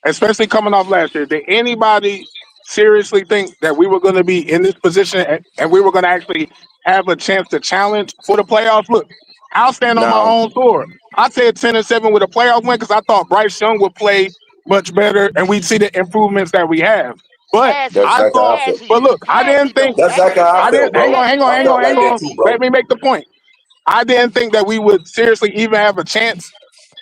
especially coming off last year, did anybody seriously think that we were going to be in this position and we were going to actually have a chance to challenge for the playoffs? Look, I'll stand on my Now own sword. I said 10-7 with a playoff win because I thought Bryce Young would play much better and we'd see the improvements that we have. But Has that's he? I exactly how I thought, Has felt. but he? look, I Has didn't he think, though? That's That's exactly the how I I felt, didn't, question. hang bro. on, Has hang on, I he? hang felt on, like hang that on. too, bro. Let me make the point. I didn't think that we would seriously even have a chance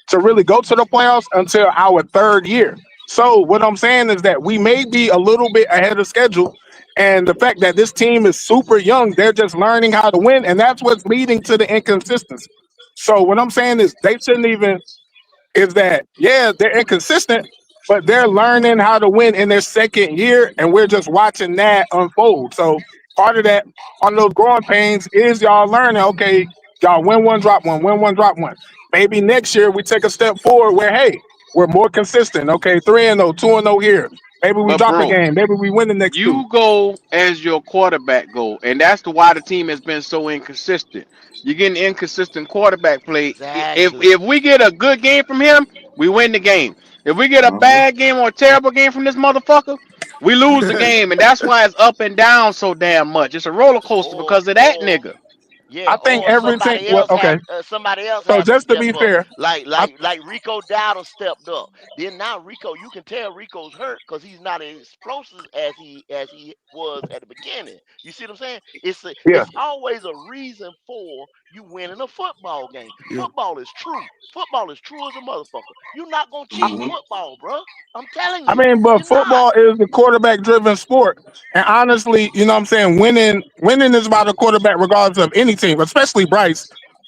to really go to the playoffs until our third year. So what I'm saying is that we may be a little bit ahead of schedule. And the fact that this team is super young, they're just learning how to win. And that's what's leading to the inconsistency. So what I'm saying is they shouldn't even, is that, yeah, they're inconsistent, but they're learning how to win in their second year, and we're just watching that unfold. So part of that, on those growing pains, is y'all learning, okay, y'all win one, drop one, win one, drop one. Maybe next year we take a step forward where, hey, we're more consistent. Okay, 3-0, 2-0 here. Maybe we But drop a bro, game. Maybe we win the next two. you go as your quarterback go, and that's why the team has been so inconsistent. You're getting inconsistent quarterback play. If Exactly. we get a good game from him, we win the game. If we get a Mm-hmm. bad game or a terrible game from this motherfucker, we lose the game, and that's why it's up and down so damn much. It's a roller coaster Or because of that or nigga. yeah, I think or everything, well, okay. somebody else So have to just to step be up. fair, Like I, like like Rico Dowdle stepped up. Then now Rico, you can tell Rico's hurt because he's not as explosive as he was at the beginning. You see what I'm saying? yeah. It's always a reason for you winning a football game. Yeah. Football is true. Football is true as a motherfucker. You're not gonna cheat in Mm-hmm. football, bro. I'm telling I you, mean, but you're not. football is a quarterback driven sport. And honestly, you know what I'm saying? Winning is about a quarterback regardless of any team, especially Bryce.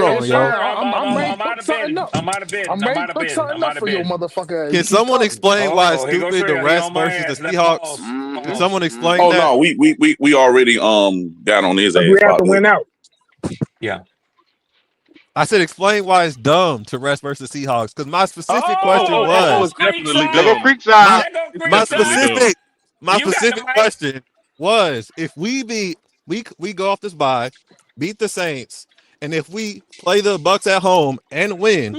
Hold Yes, on, sir. yo. I'm I may out cook of something business. up. I'm out of I business. I'm may out of cook business. something I'm up out of for your business. motherfucker ass. Can You keep someone talking. explain why Oh, here go stupid the Trill. He rest on my versus the ass. Let's Seahawks? pause. Can Pause. someone explain Oh that? no, we already got on his Because we ass have about to that. win out. Yeah. I said explain why it's dumb to rest versus Seahawks. Because my specific question Oh, there Oh, go was it's definitely Creekside. There go dumb. Creekside. my There go It's my definitely Creekside. dumb. You got the specific mic. question was if we beat we go off this bye, beat the Saints, and if we play the Bucks at home and win,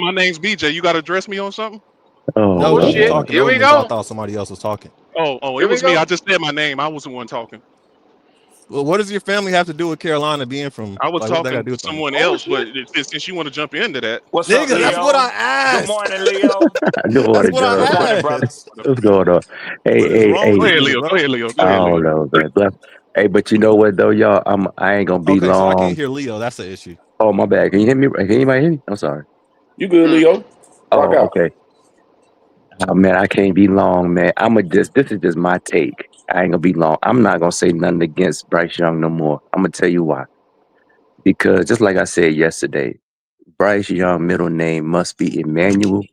my name's BJ. You got to address me on something? Oh, No, Oh you was shit! man. talking Here over we me, so I go. thought somebody else was talking. Oh, it Here we was me. go. I just said my name. I was the one talking. Well, what does your family have to do with Carolina being from? I was Like, what they got to talking do to with them? someone Oh else, shit! but since you want to jump into that, What's up, Nigga, that's what I Leo? Good asked. morning, Leo. Good That's morning, what John. Good morning, I brother. asked. What's going on? Hey, What is hey, wrong hey. go with ahead, niggas, Leo. Go bro? ahead, Leo. Go I ahead, don't Leo. know, man. Hey, but you know what though, y'all? I ain't gonna be Okay, so I can't long. hear Leo. That's the issue. Oh, my bad. Can you hear me? Can anybody hear me? I'm sorry. You good, Leo? Rock Oh, out. okay. Oh, man, I can't be long, man. This is just my take. I ain't gonna be long. I'm not gonna say nothing against Bryce Young no more. I'm gonna tell you why. Because just like I said yesterday, Bryce Young middle name must be Emmanuel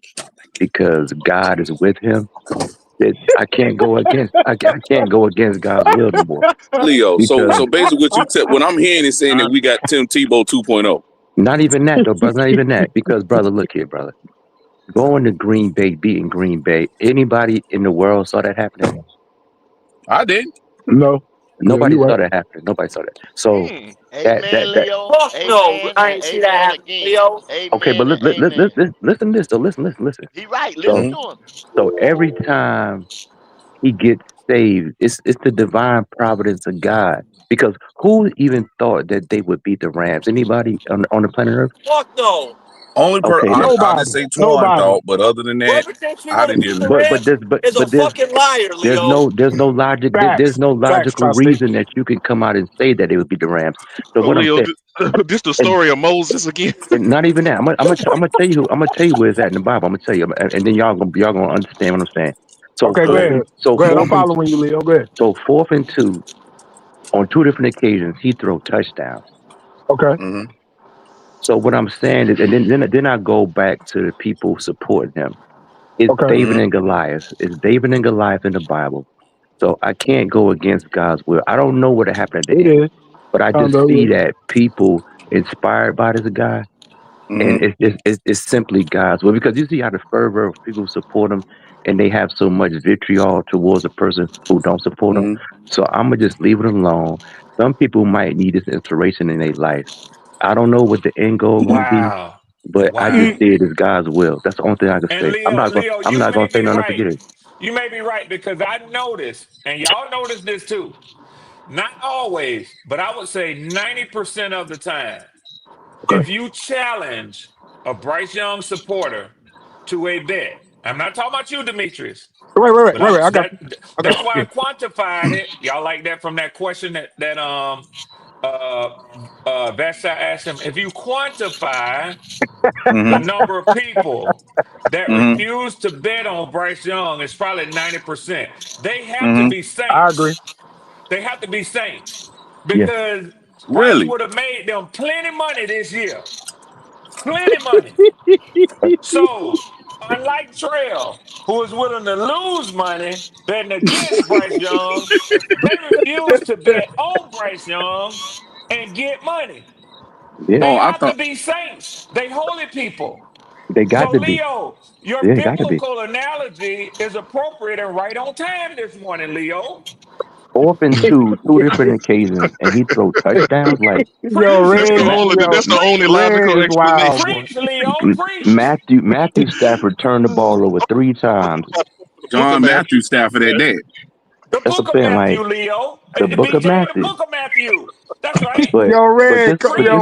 because God is with him. I can't go against. I can't go against God's will no more Leo. So because basically, what I'm hearing is saying that we got Tim Tebow 2.0. not even that though, brother. Not even that because brother, look here, brother. Going to Green Bay, beating Green Bay. Anybody in the world saw that happening? I did. No. Yeah, Nobody you saw right. that happen. Nobody saw that. So Amen, that Leo. Fuck no, Amen I and ain't see that amen happen, again. Leo. okay, but Amen and amen. listen to this. So listen. He right. Listen So Mhm. to him. so every time he gets saved, it's the divine providence of God. Because who even thought that they would beat the Rams? Anybody on the planet Earth? Fuck no. Okay, I just Nobody. say Twan Nobody. thought, but other than that, Whoever thinks we're I gonna didn't beat hear the nothing. but Rams is a there's fucking liar, there's Leo. no logic there's Facts. no Facts, logical Trusty. reason that you can come out and say that it would be the Rams. So Oh, what I'm Leo, saying, this the and, story of Moses again. and not even that, I'm gonna tell you where it's at in the Bible. I'm gonna tell you, and then y'all gonna understand what I'm saying. So Okay, go ahead. Go ahead. I'm following you, Leo. Go ahead. fourth and two on two different occasions he threw touchdowns. Okay. Hmm. So what I'm saying is, and then I go back to the people supporting him. It's Okay. David Hmm. and Goliath. It's David and Goliath in the Bible. So I can't go against God's will. I don't know what happened at the It end, is. but I just Kind of, see yeah. that people inspired by this guy, Hmm. and it's simply God's will. Because you see how the fervor of people support him, and they have so much vitriol towards a person who don't support him. Hmm. So I'm gonna just leave it alone. Some people might need this inspiration in their life. I don't know what the end goal gonna be, Wow. but I just Wow. see it as God's will. That's the only thing I can And say. Leo, I'm you not may gonna say be nothing to right. forget it. You may be right because I noticed, and y'all noticed this too. Not always, but I would say 90% of the time, Okay. if you challenge a Bryce Young supporter to a bet, I'm not talking about you, Demetrius, but Right. I got you. I got that's why I you. quantified it. Y'all like that from that question that uh Vesta asked him. If you quantify the Hmm. number of people that Hmm. refuse to bet on Bryce Young, it's probably 90%. They have to Hmm. be I agree. saints. They have to be saints Yeah. because Bryce Really? would have made them plenty money this year. Plenty money. So, unlike Trail, who is willing to lose money betting against Bryce Young, they refuse to bet on Bryce Young and get money. Yeah. They Oh, I have to thought. be saints. They holy people. They got So, to be. Leo, your Yeah, got to be. biblical analogy is appropriate and right on time this morning, Leo. Fourth and two different occasions, and he throw touchdowns. Like Yo, Preach, That's the Red, Ma- Leo. only yo, that's the only Preach. logical Red is wild, explanation. boy. Preach, Leo. Preach. Matthew Stafford turned the ball over 3 times. The book of John Matthew. Matthews Stafford at that. The That's book what of I'm saying. Like Matthew, Leo. the book of BJ, the Matthew. book of Matthew. That's right. But Yo, Red, Preach.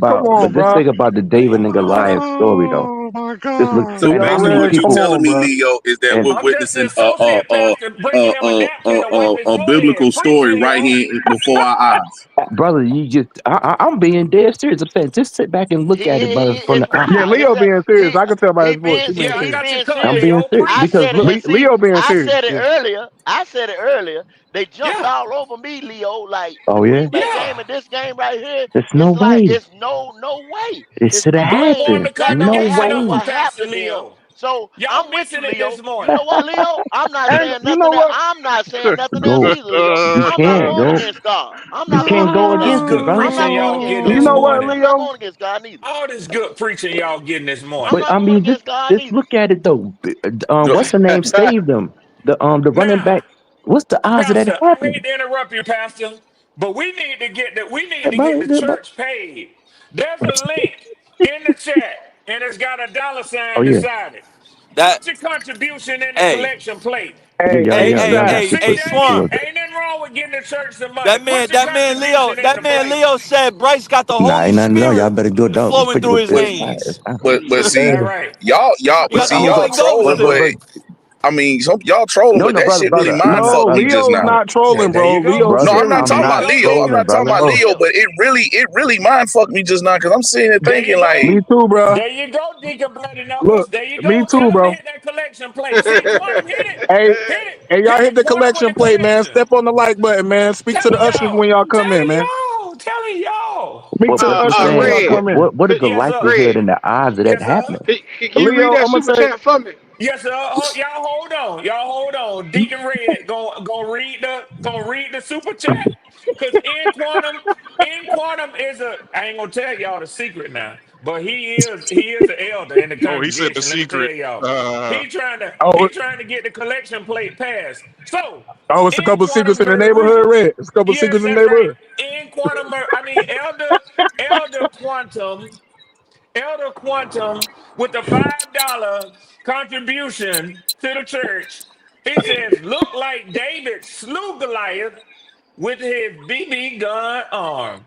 Come on, just bro. think about the David and Goliath story though. Oh my Just look, God. So and Yo, how basically, many Red, what you're come people telling on, me, bro. Leo, is that and we're I'm just the witnessing associate pastor bringing him a napkin to wipe his a biblical forehead. Preach, story right Leo. here before our eyes. brother, you just I'm being dead serious. I'm saying just sit back and look at it, brother. From the eye. Yeah, Leo being serious. I can tell by his voice. He being Yeah, I serious. got you cut, I'm serious. being Leo. serious I Preach. because said it, look, and see, Leo being I serious. said it Yeah. earlier. I said it earlier. They jumped Yeah. all over me, Leo. Like the oh yeah, Green Bay game Yeah. and this game right here. there's no It's like way it's no way. it It's should have no I don't way want him happened. to cut that no No that head happened. up for way. What Pastor happened to them? Leo. So Y'all I'm with you, missing it Leo. this You know morning. what, Leo? I'm not And saying you nothing. know what? I'm not saying nothing else Go. either, Leo. You I'm not can't going go. against God. I'm You not going can't go against All this God. against it, good brother. I'm not preaching going y'all against getting You God. this know what, morning. I'm not Leo? going against God neither. All this good preaching y'all getting this I'm morning. But not I going mean, against God just neither. look at it though. What's the name? Saved them. The running Now, back. What's the odds of that Pastor, I hate happening? to interrupt you, Pastor, but we need to get Hey, brother, the but, church paid. There's a link in the chat, and it's got a dollar oh sign yeah, beside it. That Put your contribution in the hey, collection plate. yeah, Hey, y'all, hey, y'all, y'all got Stat. to See, put Jamie, Swarm. towards it. ain't nothing wrong with getting the church some money. That Put man, your that man Leo, contribution in the plate. said Bryce got the Nah, Holy ain't nothing wrong. Y'all Spirit better do it. Don't flowing put through it. his But veins. It's fine. Is Hey, that right? y'all, He but got the see, Yeah, y'all Holy Ghost trolling, in him. but I mean, y'all trolling, no, but no, that brother, shit really brother. mind no, fucked me just Leo's now. not trolling, There bro. you go. Leo's No, I'm Brother, not serious. I'm talking There you about not go. Leo. I'm trolling, not talking brother. about Hold Leo, on. but it really mind fucked me just now because I'm sitting there There you thinking go. Me like, too, bro. There you go, Deacon Bloody Knuckles. Look, There you me go. too, Tell him to bro. hit that collection plate. See, Quantum, hit it. Hey, Hit it. hey, y'all Hit hit it, the Quantum, with collection the plate, man. collection. Step on the like button, man. Speak to the Telling ushers when y'all. y'all come in, Telling man. y'all. Telling y'all. Speak to the But you're ushers when saying y'all Red. come in. what is Could, the Yes, sir. likelihood Red. and the odds of that Yes, sir. happening? Can you read Leo, that I'm gonna super say, chat for me? Yes, sir. Y'all hold on. Y'all hold on. Deacon Red gonna read the super chat. Cause in quantum is a I ain't gonna tell y'all the secret now, but he is an elder in the Oh, he said the congregation. Let me tell secret. y'all. Oh, He trying to get the collection plate passed. So oh, it's a in couple secrets quantum in the Murray, neighborhood, Red. It's a couple yes, secrets in the that's right. neighborhood. In quantum I mean Elder Quantum with the $5 contribution to the church. He says, look like David slew Goliath with his BB gun arm.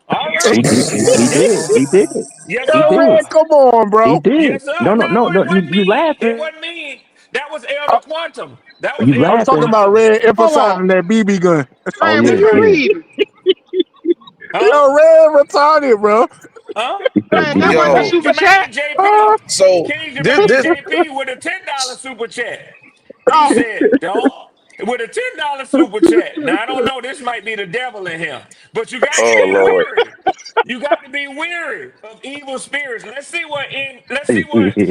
All right. He did. He Yes, did. sir. He did. Yes, Yo, He sir. did. Red, come on, He bro. did. Yes, sir. No, no, no, No, no. it wasn't You me. It laughing? wasn't me. That was Elder I, Quantum. That was You I was Elder talking laughing? about Quantum. Red Hold on. emphasizing that BB gun. Oh Man, That's what yeah, you right. yeah. reading? Huh? Yo, Red retarded, bro. Huh? He said Man, that BB wasn't the Yo, gun. super chat. Jermaine JP. so King this Jermaine this JP with a $10 super chat. He Oh, said, don't. With a $10 super chat. Now, I don't know. This might be the devil in him. But you got to oh be Lord. weary. You got to be weary of evil spirits.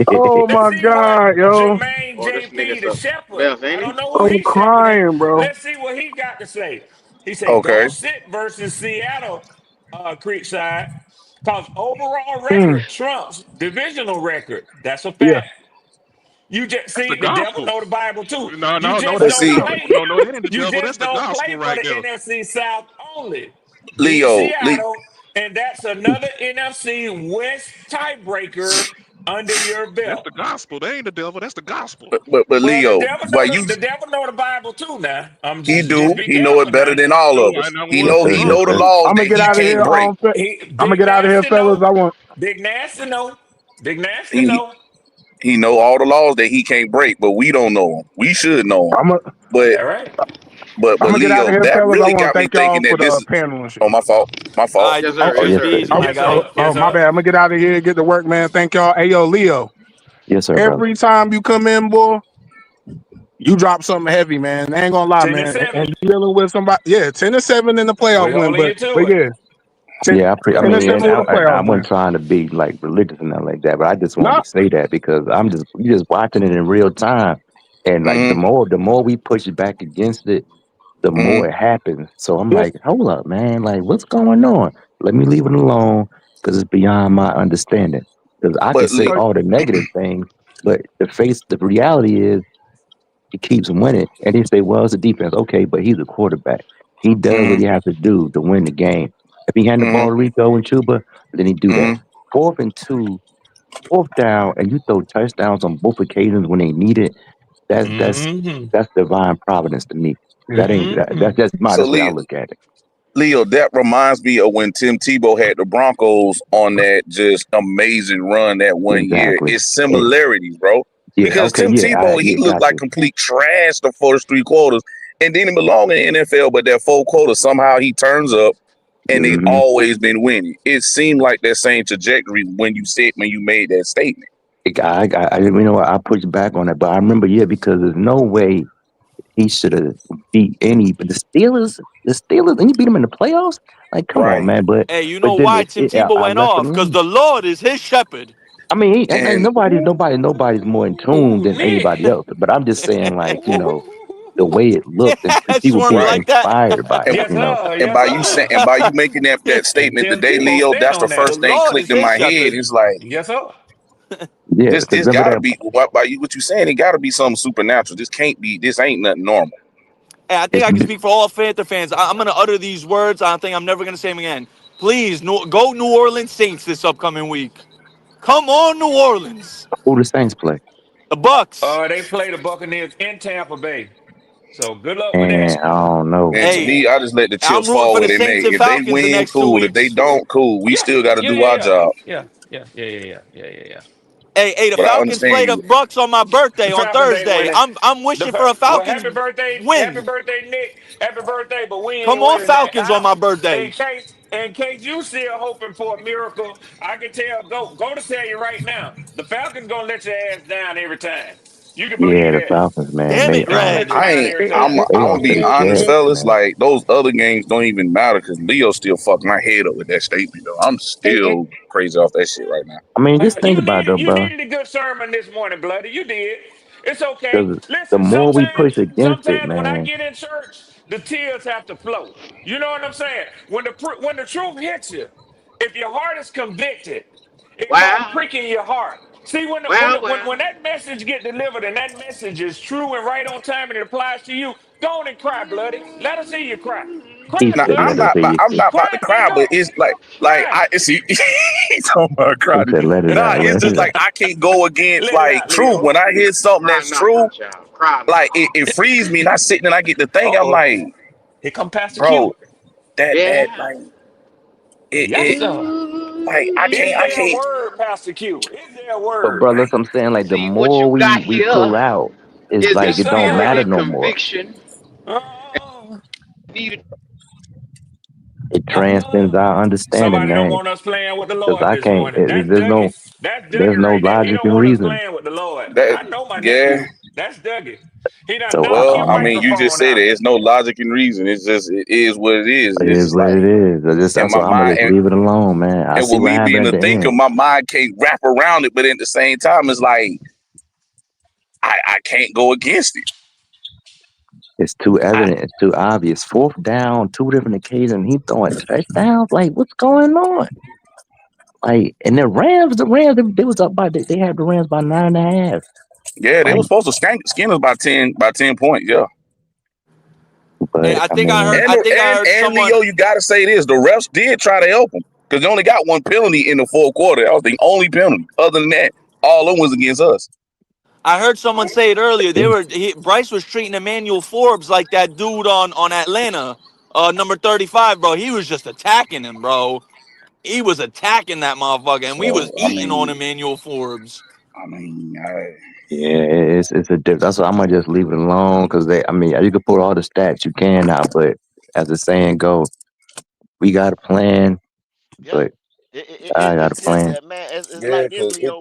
oh Let's my see what God, yo. Jermaine Oh, this JP, nigga's the a shepherd. mess, I ain't don't he? know what I'm he's shepherding. crying, bro. Let's see what he got to say. He said, Okay. don't sit versus Seattle, Creekside. Because overall Mm, record trumps divisional record. That's a yeah. fact. You just That's the see the devil gospel. know the Bible too. No, You no, no, just But that's the don't see, gospel. play. No, no, that ain't the You devil. That's just the don't play gospel for right the there. NFC South only. Beat Leo, Seattle, and that's another NFC West tiebreaker under your That's belt. the gospel. They ain't the devil. That's the gospel. but Well, the Leo, devil know but you the Bible too. Now, he just do be he know it careful better now. than all Oh, of I us. not He Yes, one. know sir. he Yes, know No. the sir. laws I'm gonna that get he out of can't here. break. I'm gonna Big get out of here, nasty fellas. know. I want. Big nasty know. Big nasty He know. he know all the laws that he can't break, but we don't know them. We should know them. I'm gonna. But All right. I'm but gonna get out of Leo, here, that fellas. I really want to got me thank y'all thinking for that this the is panel and shit. oh my fault. My All fault. right, yes, Oh, sir. Oh Yes, yes, sir. sir. Easy, oh, my Yes, sir. oh, guy. oh, Yes, my sir. bad. I'm gonna get out of here, get to work, man. Thank y'all. Hey, yo, Leo. Yes, sir, brother. Every time you come in, boy, you drop something heavy, man. I ain't gonna lie, 10 and man. 7. And you dealing with somebody, yeah, 10-7 in the playoff We win, holding but you to it. yeah, 10, Yeah, We I 10 and holding mean, you 7 and with to a it. I playoff wasn't win. trying to be like religious and nothing like that, but I just wanted Nah, to say that because you just watching it in real time, and like Mm-hmm. the more we push back against it, the Mm-hmm. more it happens. So I'm yes, like, hold up, man, like what's going on? Let me leave it alone because it's beyond my understanding. Because I can But say Lee, so, all the negative things, but the reality is he keeps winning. And they say, well, it's a defense. Okay, but he's a quarterback. He does what mm-hmm, he has to do to win the game. If he hand the ball mm-hmm, to Rico and Chuba, then he do that. mm-hmm. 4th and 2, 4th down, and you throw touchdowns on both occasions when they need it. That's that's Mm-hmm. that's divine providence to me. yeah. That ain't Mm-hmm. that's just my So that's the way I Leo, look at it. Leo, that reminds me of when Tim Tebow had the Broncos on that just amazing run that one year. Exactly. It's And similarities, bro. yeah, Because okay, Tim yeah, Tebow, he yeah, looked got like you. complete trash the first 3 quarters and didn't belong in the NFL, but that 4 quarter, somehow he turns up and they've Mm-hmm. always been winning. It seemed like that same trajectory when you made that statement. You know what, I pushed back on it, but I remember, yeah, because there's no way he should have beat any. But the Steelers, and you beat them in the playoffs. Like, come on, Right. man. Hey, you know But then why Tim Tebow I went left it off? Because alone. the Lord is his shepherd. I mean, And nobody's more in tune Ooh, than Nick. anybody else. But I'm just saying, like, the way it looked, and people Swerve get it right. like that. inspired by it. And Yes, You know, sir. and Yes, by you saying sir. and by you making that And statement Tim today, Tebow Leo, stand that's the on The that. first thing Lord is clicked in his my head. shepherd. It's like Yes, sir. yeah, this because this remember gotta that. be by you what you saying, it gotta be something supernatural. This ain't nothing normal. Hey, I think It's I can speak for all Panther fans. I'm going to utter these words. I think I'm never going to say them again. Please, go New Orleans Saints this upcoming week. Come on, New Orleans. who the Saints play, The Bucks. They play the Buccaneers in Tampa Bay. So good luck with and that. I don't know. And to Hey, me, I just let the I'm chips rooting fall for the where they may. Saints and If they Falcons the win, next 2 cool. If they weeks. don't, cool. We Yeah. still gotta Yeah, do yeah, our yeah. job. Yeah. Yeah. Yeah. Yeah. Yeah. Yeah. Yeah. Yeah. Hey, the But I Falcons understand play the you. Bucks on my birthday The on Falcons ain't Thursday. winning. I'm wishing for a Well, Falcons happy win. birthday, Nick. Happy birthday, but we Come ain't on, winning that. Falcons on my birthday. In case you still hoping for a miracle, I can tell. Go to tell you right now. The Falcons gonna let your ass down every time. You can Yeah, believe the that. Falcons, man, Damn it, They're gonna let you Red. I down ain't. every time. they I'm gonna gonna be take honest, care of you, fellas. man. Like those other games don't even matter because Leo still fucked my head up with that statement. Though I'm And still crazy off that shit right now. I mean, just think about it, though, you bro. needed a good sermon this morning, bloody. You did. It's okay. Because the Listen, more we push against it, sometimes when I man, get in church, the tears have to flow. You know what I'm saying? When the truth hits you, if your heart is convicted, it gonna Well, prick in your heart. See, when well. that message get delivered and that message is true and right on time and it applies to you, go on and cry, bloody. Let us see you cry. he Cry, Now said, bloody. I'm let us not hear about, you. I'm not about to Cry, cry, but bingo. it's like Cry. I see he's talking about He crying. said, let it Nah, out, it's let just it like out. I can't go against Let it like out, truth. Leo. When I hear something Cry that's not, true, my child. Cry like not. it frees me, and I sit and I get to think. I'm Uh-oh. like, Here come Pastor Q. bro, that Yeah. like Yes, it sir. like I Is can't I there a can't. word, Pastor Q? Is there a But word? brothers, I'm saying like the See, what you more got we pull here out, it's is the like Yes, it don't spirit sir. matter and no more. conviction Oh, needed. It transcends oh. our understanding, Somebody don't man. want us playing with the Because Lord I this can't. morning. That's There's Dougie. no That's there's Dougie no right there. He logic don't and want us reason. playing with the Lord. That I know my yeah. nephew. That's Dougie. He done So knocked Well, your I mean, you just microphone said it. out. It's no logic and reason. It's just it is what it is. it It's is just what it like is. in That's my what I'm gonna mind, just leave it alone, man. I and see with what me happened being at a the thinker, end. my mind can't wrap around it. But at the same time, it's like I can't go against it. It's too I, evident. It's too obvious. Fourth down, two different occasions. He throwing touchdowns. Like, what's going on? Like, and the Rams, they was up by they had the Rams by 9.5. yeah, they Like, were supposed to skin us by 10 points. Yeah, Hey, but I mean, I heard and someone. Leo, you got to say this: the refs did try to help them because they only got one penalty in the fourth quarter. That was the only penalty. Other than that, all of them was against us. I heard someone say it earlier. yeah, Bryce was treating Emmanuel Forbes like that dude on Atlanta, number 35, bro. He was just attacking him, bro. He was attacking that motherfucker, and we was So eating on Emmanuel Forbes. it's a difference. That's why I'm gonna just leave it alone because I mean, you can put all the stats you can out, but as the saying goes, we got a plan, Yeah. but I got a It's just plan. that, man. It's yeah, like this, because Leo.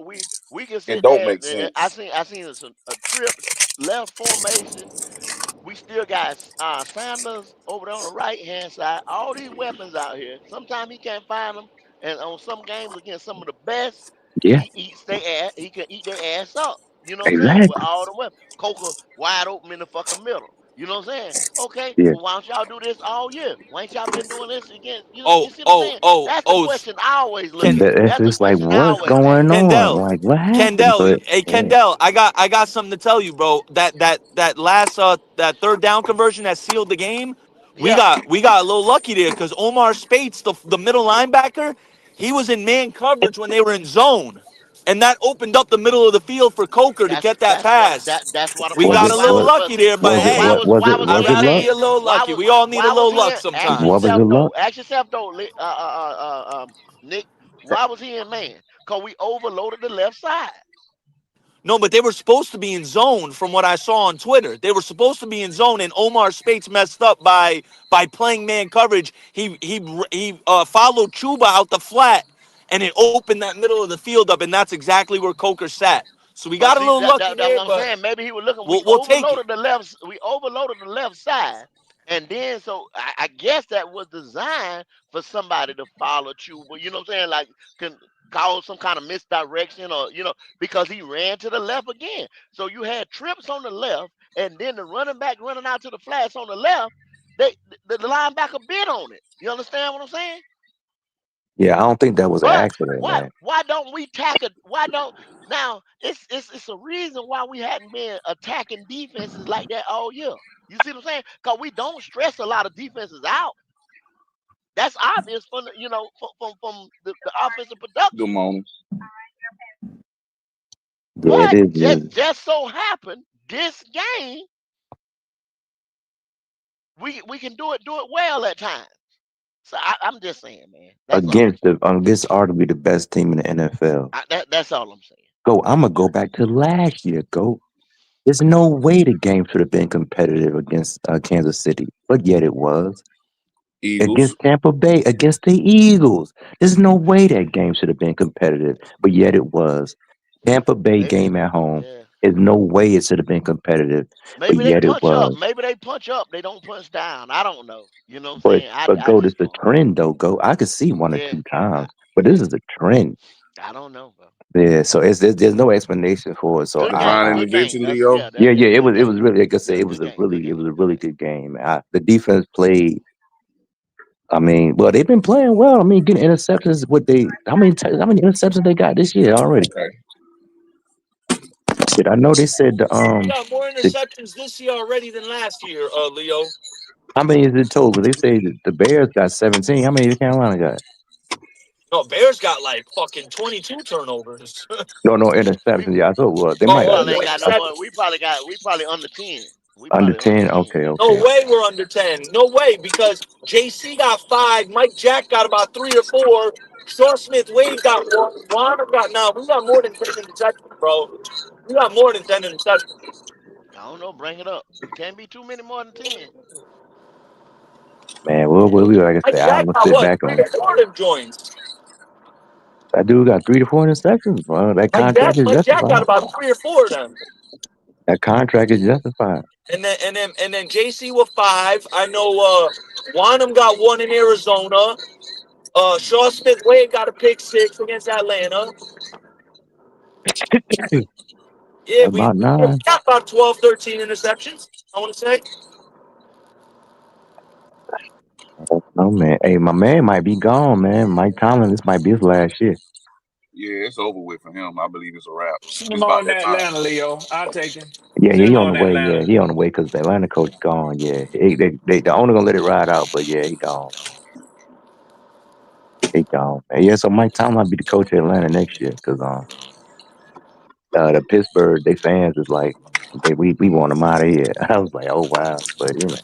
We can it sit don't there. make sense. I seen a trip left formation. We still got Sanders over there on the right hand side. All these weapons out here. Sometimes he can't find them, and on some games against some of the best, Yeah, he eats their ass. He can eat their ass up. You know what I'm saying? With exactly. all the weapons, Coca wide open in the fucking middle. You know what I'm saying? Okay, Yeah, well, why don't y'all do this all year? Why ain't y'all been doing this again? Oh, You see what I'm oh, saying? oh, That's the oh, question I always look Ken, at. it's That's the just like question I what's always ask. going on? Kendall, Like what happened? Kendall, But hey yeah, Kendall, I got something to tell you, bro. That last that third down conversion that sealed the game, Yeah, we got a little lucky there because Omar Spates, the middle linebacker, he was in man coverage when they were in zone, and that opened up the middle of the field for Coker to get that pass. that's what I'm We talking was got about. it a Why little what but lucky there, but was it hey, what was it why was was he we it in got to luck? man? be a little Why lucky. was We all need a why was little he luck in? Ask sometimes. What was it yourself luck? though. Ask yourself though, Nick. Why was he in man? Cause we overloaded the left side. No, but they were supposed to be in zone from what I saw on Twitter. They were supposed to be in zone, and Omar Spates messed up by playing man coverage. He followed Chuba out the flat, and it opened that middle of the field up, and that's exactly where Coker sat. So we But got a see little lucky that's there, what I'm but saying. Maybe he was looking. we'll take it. We overloaded the left side, and then so I guess that was designed for somebody to follow Chuba. You know what I'm saying? Like can cause some kind of misdirection or because he ran to the left again. So you had trips on the left, and then the running back running out to the flats on the left. The linebacker bit on it. You understand what I'm saying? Yeah, I don't think that was an But accident, man. why don't we tackle? Why don't now? It's a reason why we hadn't been attacking defenses like that all year. You see what I'm saying? Because we don't stress a lot of defenses out. That's obvious from from the offensive Good production. morning. Yeah, it But is. just so happened this game we can do it well at times. So I'm just saying, man. That's all I'm saying. Against arguably the best team in the NFL. That's all I'm saying. Go, I'm gonna go back to last year. Go. There's no way the game should have been competitive against Kansas City, but yet it was. Eagles. Against Tampa Bay, against the Eagles. There's no way that game should have been competitive, but yet it was. Tampa Bay Maybe game at home. yeah. There's no way it should have been competitive, but Maybe they yet it punch up. was. Maybe they punch up. They don't punch down. I don't know. You know what I'm But saying? but I go, this just the don't. trend though. Go, I could see one or Yeah. two times, but Yeah. this is a trend. I don't know, bro. Yeah, so there's no explanation for it. So Good I, game, I Divine good game. intervention, That's Leo. yeah, yeah, yeah, good it game. was really, like I said, Yeah, good game, good it game, was a good really game. good game. The defense played. I mean, well, they've been playing well. I mean, getting interceptions. How many interceptions they got this year already? Okay. Shit, I know they said We got more the interceptions this year already than last year, Leo. how many is it total? They say that the Bears got 17. How many did Carolina got? No, Bears got like fucking 22 turnovers. No, no We interceptions. Yeah, I thought well they we might Oh, probably no ain't got no I, more. interceptions. We probably under 10. We under probably under 10. 10. Okay, No okay. way we're under 10. No way, because JC got 5, Mike Jack got about 3 or 4, Shaw Smith Wade got 1, Warner got no, we got more than 10 interceptions, bro. We got more than 10 interceptions. I don't know. Bring it up. It can't be too many more than 10. Man, well, we like I Mike said, I'm Jack gonna got sit what? back 3 on. or 4 of them joints. That dude got 3 to 4 interceptions. Well, that contract is Mike Jack got justified. about 3 or 4 of them. That contract is justified. And then JC with 5. I know Wanham got 1 in Arizona. Shaw Smith Wade got a pick 6 against Atlanta. Yeah, we About nine. got about 12, 13 interceptions, I want to say. No man. Hey, my man might be gone, man. Mike Tomlin, this might be his last year. Yeah, it's over with for him. I believe it's a wrap. Send him It's about on that to time. Atlanta, Leo. I'll take him. Yeah, Send him he on on the to way. Yeah, Atlanta. he on the way because the Atlanta coach gone. Yeah, the owner gonna let it ride out, but yeah, he gone. He gone. And yeah, so Mike Tomlin might be the coach of Atlanta next year because the Pittsburgh they fans is like we want him out of here. I was like, oh wow, but you know,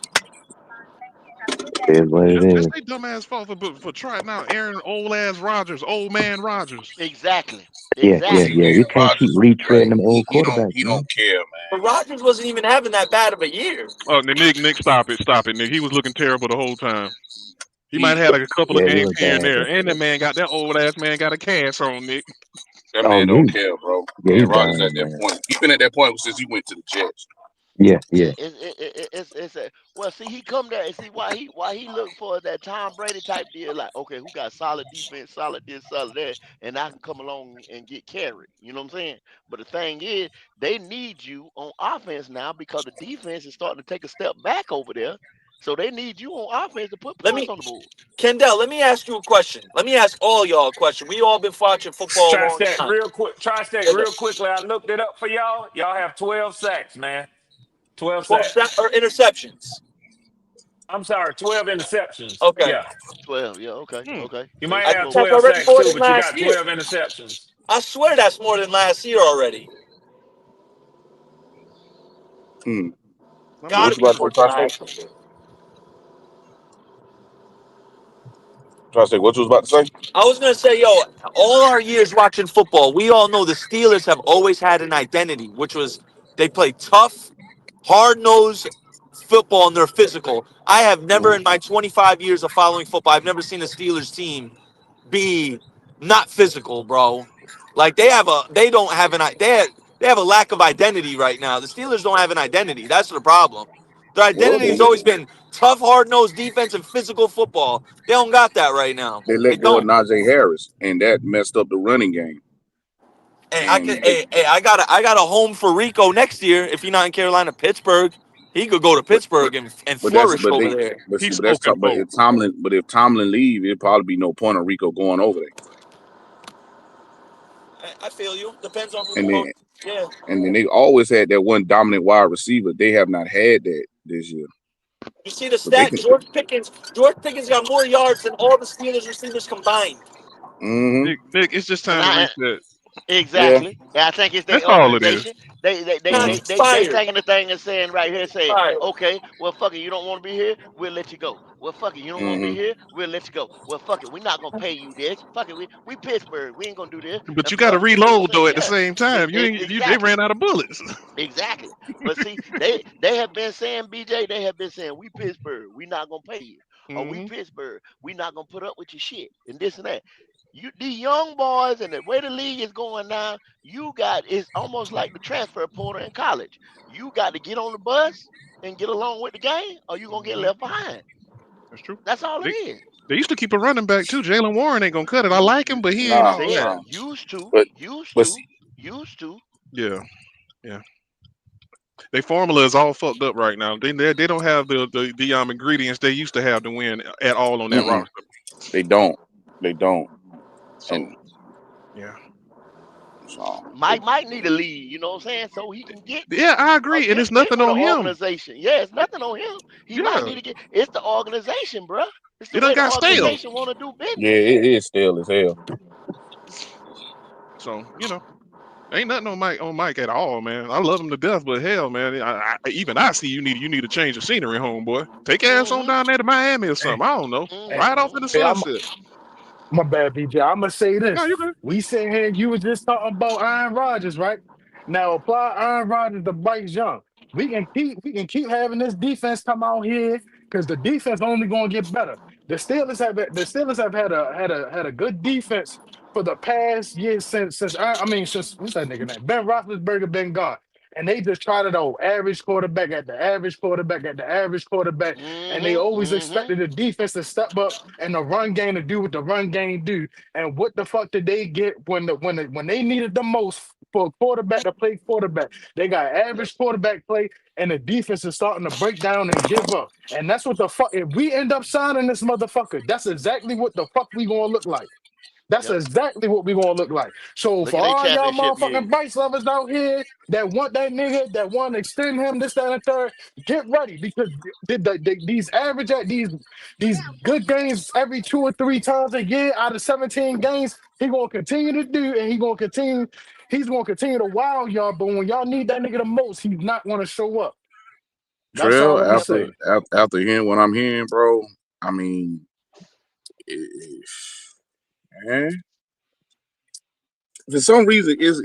it is what it That's is. they dumbass fault for trying out Aaron old ass Rodgers, old man Rodgers. Exactly. Yeah, But yeah, see, Exactly. yeah. man, You can't keep Rogers, retreading like them old he quarterbacks, man. don't care, man. But Rodgers wasn't even having that bad of a year. Oh, Nick, stop it, Nick. He was looking terrible the whole time. He might He have had a couple of Yeah, he games was here and bad there, and yesterday. that old ass man got a cast on Nick. that Oh, man yeah, don't care, bro. he And Rogers at done, that man. point. He been at that point since he went to the Jets. Yeah, Yeah, yeah. it's a, well. See, he come there and see why he look for that Tom Brady type deal. Like, okay, who got solid defense, solid this, solid that, and I can come along and get carried. You know what I'm saying? But the thing is, they need you on offense now because the defense is starting to take a step back over there. So they need you on offense to put Let points me, on the board. Kendall, let me ask you a question. Let me ask all y'all a question. We all been watching football a long Tri-State time. real quick. Tri-State real quickly. I looked it up for y'all. Y'all have 12 sacks, man. 12 Well, sacks. or interceptions. I'm sorry, 12 interceptions. Okay. Yeah. 12. Yeah. Okay. Hmm. Okay. You So you might I keep have think over. that's 12 already sacks more too, than but you last got year. 12 interceptions. I swear that's more than last year already. Hmm. Let me Got What to you be about see. to more say, than Tri-State? last year. Tri-State, what you was about to say? I was gonna say, yo, all our years watching football, we all know the Steelers have always had an identity, which was they play tough, hard-nosed football and they're physical. I have never in my 25 years of following football, I've never seen a Steelers team be not physical, bro. Like they don't have they have a lack of identity right now. The Steelers don't have an identity. That's the problem. Their Well, identity has always been tough, hard-nosed defense and physical football. They don't got that right now. they They let go of don't. Najee Harris, and that messed up the running game. Hey, And they, I got a home for Rico next year. If you're not in Carolina, Pittsburgh, he could go to but but Pittsburgh and flourish but over they there. but see, He's but that's smoking top. But dope. if Tomlin leave, it'd probably be no point of Rico going over there. I feel you. Depends on who the And coach. then Yeah. they always had that one dominant wide receiver. They have not had that this year. You see the But they stat? can. George Pickens. George Pickens got more yards than all the Steelers receivers combined. Mm-hmm. Nick, it's just And time to I reset. Yeah. exactly. And I think it's their That's all it is. organization. Mm-hmm. They Fired. taking the thing and saying right here, saying, Fired. okay, well fuck it, you don't want to be here, we'll let you go. Well fuck it, you don't want to be Mm-hmm. here, we'll let you go. Well fuck it, we're not gonna pay you this. Fuck it, we Pittsburgh, we ain't gonna do this. But And you got to plus, you know what reload I'm saying? though at the Yeah, same time. They exactly. ran out of bullets. Exactly. But see, they have been saying, BJ, they have been saying, we Pittsburgh, we not gonna pay you. Or we Hmm. Pittsburgh, we not gonna put up with your shit and this and that. You these young boys and the way the league is going now, you got it's almost like the transfer portal in college. You got to get on the bus and get along with the game, or you gonna get Hmm. left behind. That's true. That's all it They is. They used to keep a running back too. Jalen Warren ain't gonna cut it. I like him, but he ain't Nah, all that. nah. Used to, But used but to, see, used to. Yeah, yeah. Their formula is all fucked up right now. They don't have the ingredients they used to have to win at all on that mm-mm, roster. they don't. They don't. And So Yeah. so Mike might need a lead, you know what I'm saying? So he can Yeah, I agree, and it's get nothing with an on him. organization. Yeah, it's nothing on him. He might Yeah, need to get it's the organization, bruh. It's the it done way the got stale. organization want to do yeah, business. it is still as hell. So ain't nothing on Mike at all, man. I love him to death, but hell, man, even I see you need to change the scenery, homeboy. Take your ass on Mm-hmm. down there to Miami or Hey, something. I don't know. hey, Ride off in Mm-hmm. the hey, sunset. my bad, BJ. I'm gonna say No, this. you good. We sit here, you was just talking about Aaron Rodgers, right? Now apply Aaron Rodgers to Bryce Young. We can keep having this defense come out here because the defense only gonna get better. The Steelers have had a good defense for the past year since what's that nigga name? Ben Roethlisberger been gone. And they just tried it out. Average quarterback at the average quarterback at the average quarterback. And they Mm-hmm. always Mm-hmm. expected the defense to step up and the run game to do what the run game do. And what the fuck did they get when they needed the most for a quarterback to play quarterback? They got average quarterback play, and the defense is starting to break down and give up. And that's what the fuck. If we end up signing this motherfucker, that's exactly what the fuck we gonna look like. That's Yep. exactly what we gonna look like. So Look for at their all y'all championship motherfucking years. Bryce lovers out here that want that nigga, that want to extend him, this, that, and the third, get ready because these average at these good games every 2 or 3 times a year out of 17 games, he gonna continue to do, and he's gonna continue to wow y'all. But when y'all need that nigga the most, he's not gonna show up. That's all Trail I'm gonna Yep. after say. after hearing what I'm hearing, bro. I mean, it, man, for some reason, is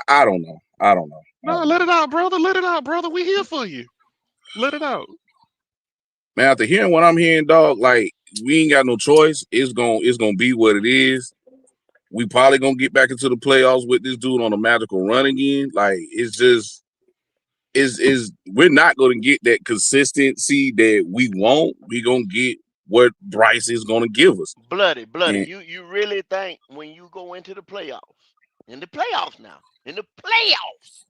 I don't know. I don't know. I No, don't let know. it out, brother. Let it out, brother. We here for you. Let it out. Man, after hearing what I'm hearing, dog, like we ain't got no choice. It's gonna be what it is. We probably gonna get back into the playoffs with this dude on a magical run again. Like it's just is we're not gonna get that consistency that we want. We gonna get what Bryce is gonna give us. Bloody. And You really think when you go into in the playoffs now, in the playoffs,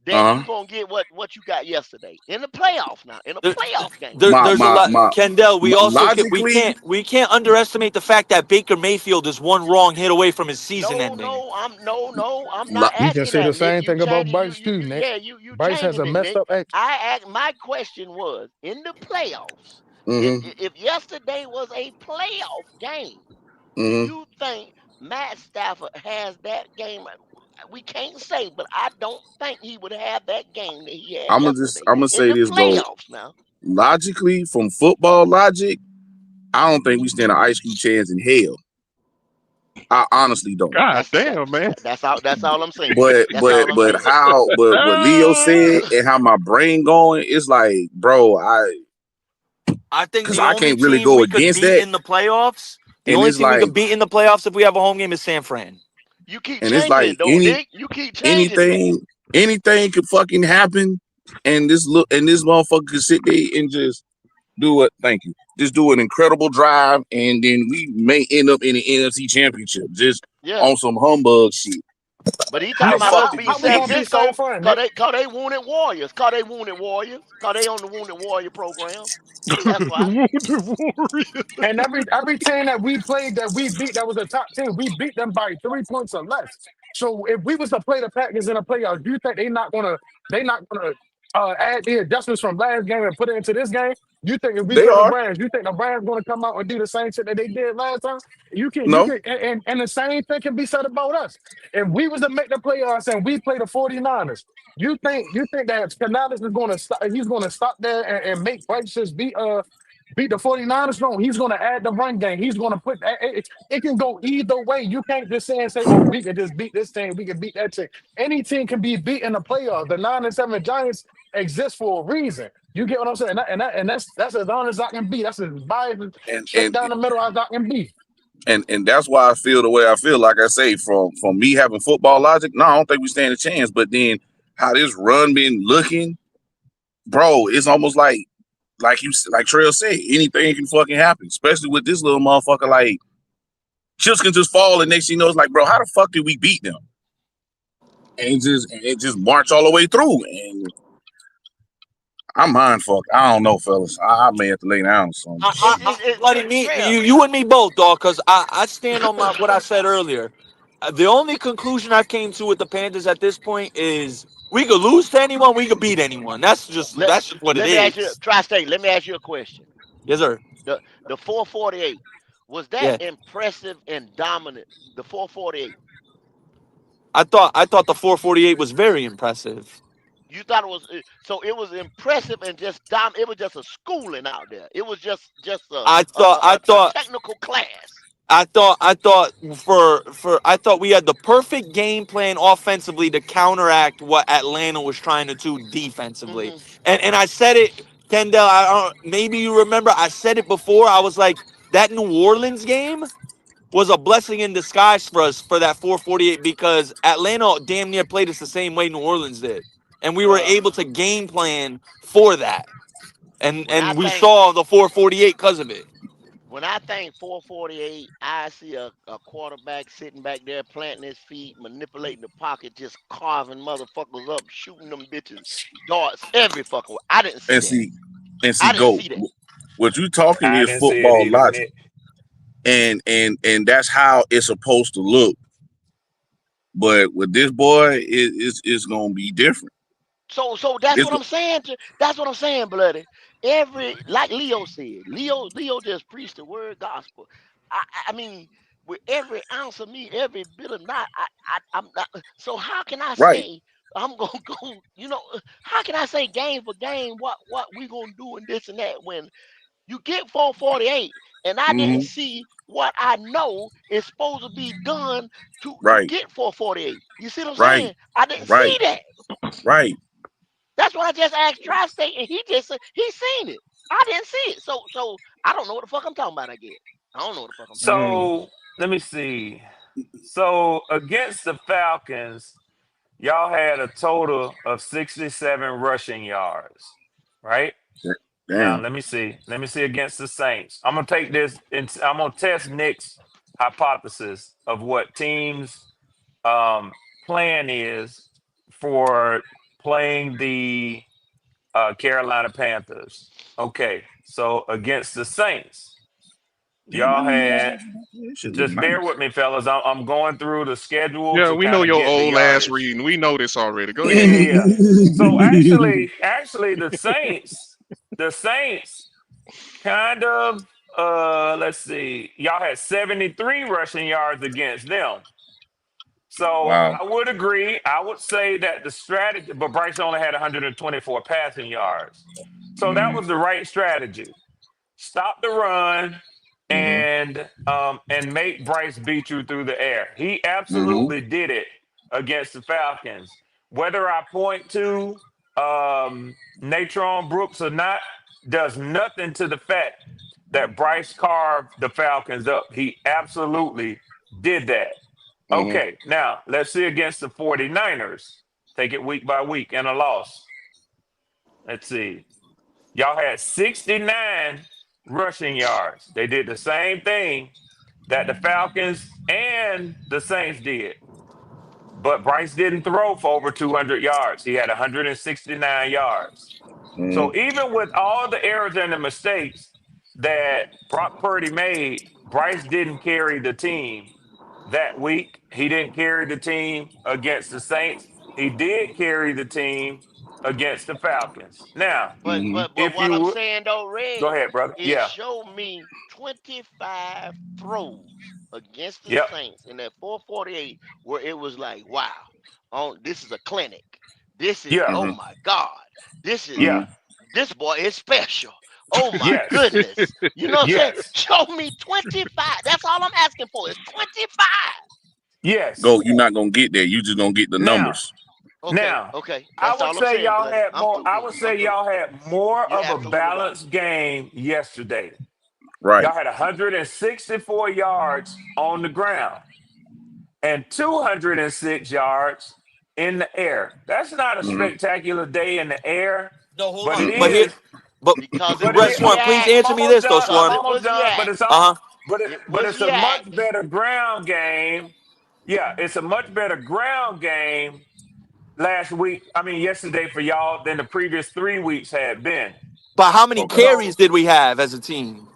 that uh you gonna get what you got yesterday in the playoffs now, in a There, playoff game. my there's a my lot, my, Kendall. We my also logically, we can't underestimate the fact that Baker Mayfield is one wrong hit away from his season No, ending. no, I'm lo- not You can asking say the that, Nick. same You thing about changing Bryce too, Nick. you Bryce has changing a it, messed Nick. up ex. I asked my question was in the playoffs. hmm If yesterday was a playoff game, do hmm you think Matt Stafford has that game? We can't say, but I don't think he would have that game that he had yesterday I'm gonna in say the this though. playoffs now. Logically, from football logic, I don't think we stand an ice cream chance in hell. I honestly don't. God damn, man. That's all I'm saying. But That's but all I'm but saying. how but what Leo said and how my brain going, it's like, bro, I think because the I only can't really team go we could against beat that. in the playoffs, the And only it's team we like could beat in the playoffs if we have a home game is San Fran. You keep and it's changing like it though, Nick. You keep changing it. anything could fucking happen. And this motherfucker could sit there and just do what thank you. Just do an incredible drive and then we may end up in the NFC championship just Yeah. on some humbug shit. But he How, talking That's about how, us fucking beating how we San gonna ridiculous. beat San Francisco Fran, cause Nick? they wounded warriors. Cause they wounded warriors. Cause they on the wounded warrior program. That's why. Wounded warrior. And every team that we played that we beat that was a top 10, we beat them by 3 points or less. So if we was to play the Packers in the playoffs, do you think they not gonna add the adjustments from last game and put it into this game? You think if we They play the are. Rams, you think the Rams gonna come out and do the same shit that they did last time? You No. can and the same thing can be said about us. If we was to make the playoffs and we play the 49ers, you think that Canales is gonna stop he's gonna stop there and make Bryce just beat the 49ers? No, he's going to add the run game. He's going to it can go either way. You can't just say, oh, we can just beat this team. We can beat that team. Any team can be beat in the playoffs. The 9-7 Giants exist for a reason. You get what I'm saying? And that's as honest as I can be. That's as biased And straight and down the middle as I can be. and that's why I feel the way I feel. Like I say, from me having football logic, no, I don't think we stand a chance. But then how this run been looking, bro, it's almost like like Trail said, anything can fucking happen, especially with this little motherfucker. Like, chips can just fall, and next thing you know, it's like, bro, how the fuck did we beat them? And it just march all the way through. And I'm mind fucked. I don't know, fellas. I may have to lay down or something. Bloody me, Trail. you and me both, dog. Because I stand on what I said earlier. The only conclusion I've came to with the Panthers at this point is we could lose to anyone, we could beat anyone. That's just Let what it let me ask you, is. Tri-State. Let me ask you a question. Yes, sir. The 448, was that Yeah, impressive and dominant? The 448. I thought the 448 was very impressive. You thought it was so it was impressive and just it was just a schooling out there. It was just I thought I a thought technical class. I thought we had the perfect game plan offensively to counteract what Atlanta was trying to do defensively. Hmm. And I said it, Kendall. I don't, maybe you remember. I said it before. I was like, that New Orleans game was a blessing in disguise for us for that 448 because Atlanta damn near played us the same way New Orleans did, and we were Well, able to game plan for that. when I And we think saw the 448 because of it. when I think 448, I see a quarterback sitting back there planting his feet, manipulating the pocket, just carving motherfuckers up, shooting them bitches, darts, every fucker. I didn't see And that. see, and see, I didn't go. see that. What you talking I is didn't see it football either, logic, Nick. and that's how it's supposed to look. But with this boy, it's gonna be different. So that's It's what I'm saying. That's what I'm saying, bloody. Like Leo said, Leo just preached the word gospel. I mean, with every ounce of me, every bit of not, I'm not. So how can I right. say I'm gonna go? How can I say game for game what we gonna do and this and that when you get 448 and I didn't Mm-hmm. see what I know is supposed to be done to Right. get 448. You see what I'm Right. saying? I didn't Right. see that. Right. That's what I just asked Tri-State, and he just said he seen it. I didn't see it, so I don't know what the fuck I'm talking about. I guess I don't know what the fuck I'm talking about. Mm. So let me see. So against the Falcons, y'all had a total of 67 rushing yards, right? Now Damn. let me see. Let me see against the Saints. I'm gonna take this and I'm gonna test Nick's hypothesis of what teams' plan is for playing the Carolina Panthers. Okay, so against the Saints, Damn, y'all I didn't had. realize that shit look Just bear nice. with me, fellas. I'm going through the schedule Yeah, to we know kind of your get the old ass yardage. reading. We know this already. Go Yeah, ahead. yeah, yeah. So actually, the Saints kind of let's see, y'all had 73 rushing yards against them. So Wow. I would agree. I would say that the strategy, but Bryce only had 124 passing yards. So that Mm-hmm. was the right strategy. Stop the run Mm-hmm. and make Bryce beat you through the air. He Mm-hmm. absolutely did it against the Falcons. Whether I point to Natron Brooks or not does nothing to the fact that Bryce carved the Falcons up. He absolutely did that. Mm-hmm. Okay, now let's see against the 49ers. Take it week by week and a loss. Let's see. Y'all had 69 rushing yards. They did the same thing that the Falcons and the Saints did. But Bryce didn't throw for over 200 yards. He had 169 yards. So Mm-hmm. even with all the errors and the mistakes that Brock Purdy made, Bryce didn't carry the team that week. He didn't carry the team against the Saints. He did carry the team against the Falcons. Now, But Mm-hmm. but but if what I'm you saying though, Red, go ahead, brother. it Yeah. showed me 25 throws against the Yep. Saints in that 448 where it was like, wow, this is a clinic. This is Yeah. oh Mm-hmm. my God, this is Yeah. Mm-hmm. this boy is special. Oh my Yes. goodness. You know what I'm saying? Yes. Show me 25. That's all I'm asking for is 25. Yes. Go, you're not gonna get there. You just gonna get the Now, numbers. Okay, now, okay. I That's would all I'm say saying, y'all bloody. had I'm more. through I then. would I'm say through. y'all had more You're of a absolutely right. balanced game yesterday. Right. Y'all had 164 yards on the ground and 206 yards in the air. That's not a Mm-hmm. spectacular day in the air, No, hold but it on. Mm-mm. But here, is. But because it But was Swarm, please Yak. answer me this though, Because I'm Swarm. it almost was done. But Yak. it's all, Uh huh. It but was it's a Yak. much better ground game. Yeah, it's a much better ground game last week. I mean, yesterday for y'all than the previous 3 weeks had been. But how many Okay. carries did we have as a team?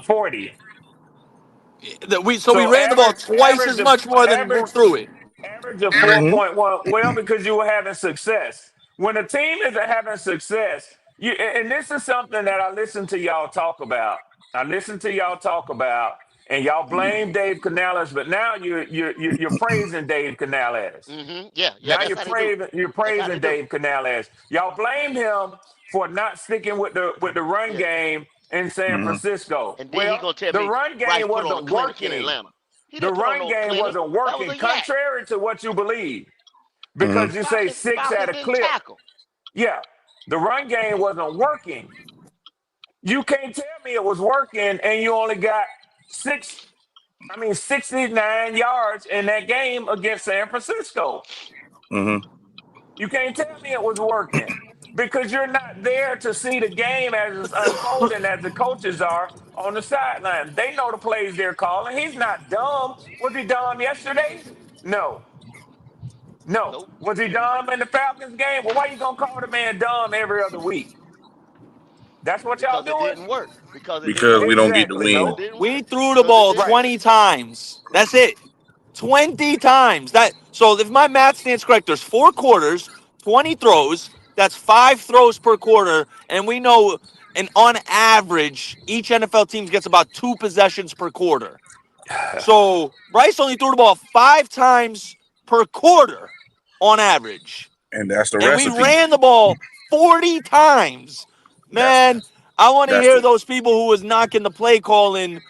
40. So we So ran the ball twice average as of much more than average threw it. average of Mm-hmm. 4.1. Well, because you were having success. When a team isn't having success, and this is something that I listen to y'all talk about. I listen to y'all talk about, and y'all blame Dave Canales, but now you're praising Dave Canales. Yeah, yeah. Now That's how they do. you're That's how they praising do. Dave Canales. Y'all blamed him for not sticking with the run Yeah. game in San Mm-hmm. Francisco. And then he Well, gonna tell the me run Bryce game put on a wasn't clinic in working. Atlanta. He The didn't put on run no game clinic. wasn't That was working, a Yak. contrary to what you believe, Mm-hmm. because you say six at Falcons a didn't clip. tackle. Yeah, the run game wasn't working. You can't tell me it was working, and you only got 69 yards in that game against San Francisco. Mm-hmm. You can't tell me it was working because you're not there to see the game as it's unfolding as the coaches are on the sideline. They know the plays they're calling. He's not dumb. Was he dumb yesterday? No. No. Nope. Was he dumb in the Falcons game? Well, why you gonna call the man dumb every other week? That's what y'all Because it doing? didn't work. Because it didn't Because we work. don't get the Exactly. Because win. it No. didn't We work. threw the Because it ball didn't Right. work. 20 times. That's it. 20 times. So if my math stands correct, there's 4 quarters, 20 throws. That's 5 throws per quarter, and we know, and on average, each NFL team gets about 2 possessions per quarter. So Bryce only threw the ball 5 times per quarter on average, And that's the and we recipe. ran the ball 40 times. That's Man, I want to that's hear the those people who was knocking the play calling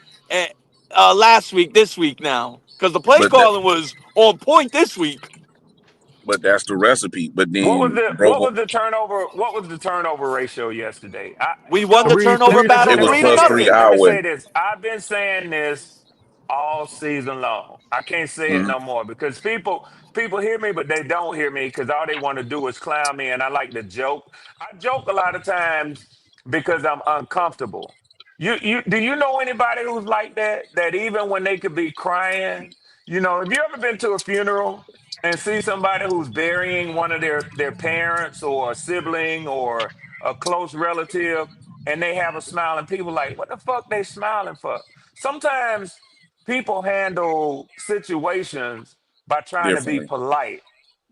last week, this week now, because the play but that calling was on point this week. but that's the recipe. But What was then the what bro, was the turnover? What was the turnover ratio yesterday? We won the Y'all, turnover battle it was three to plus three nothing. let our me way. say this. I've been saying this all season long. I can't say it Mm-hmm. no more because people hear me, but they don't hear me because all they want to do is clown me, and I like to joke. I joke a lot of times because I'm uncomfortable. You do you know anybody who's like that? That even when they could be crying, have you ever been to a funeral and see somebody who's burying one of their parents or a sibling or a close relative, and they have a smile, and people like, what the fuck they smiling for? Sometimes people handle situations by trying to be Differently. polite.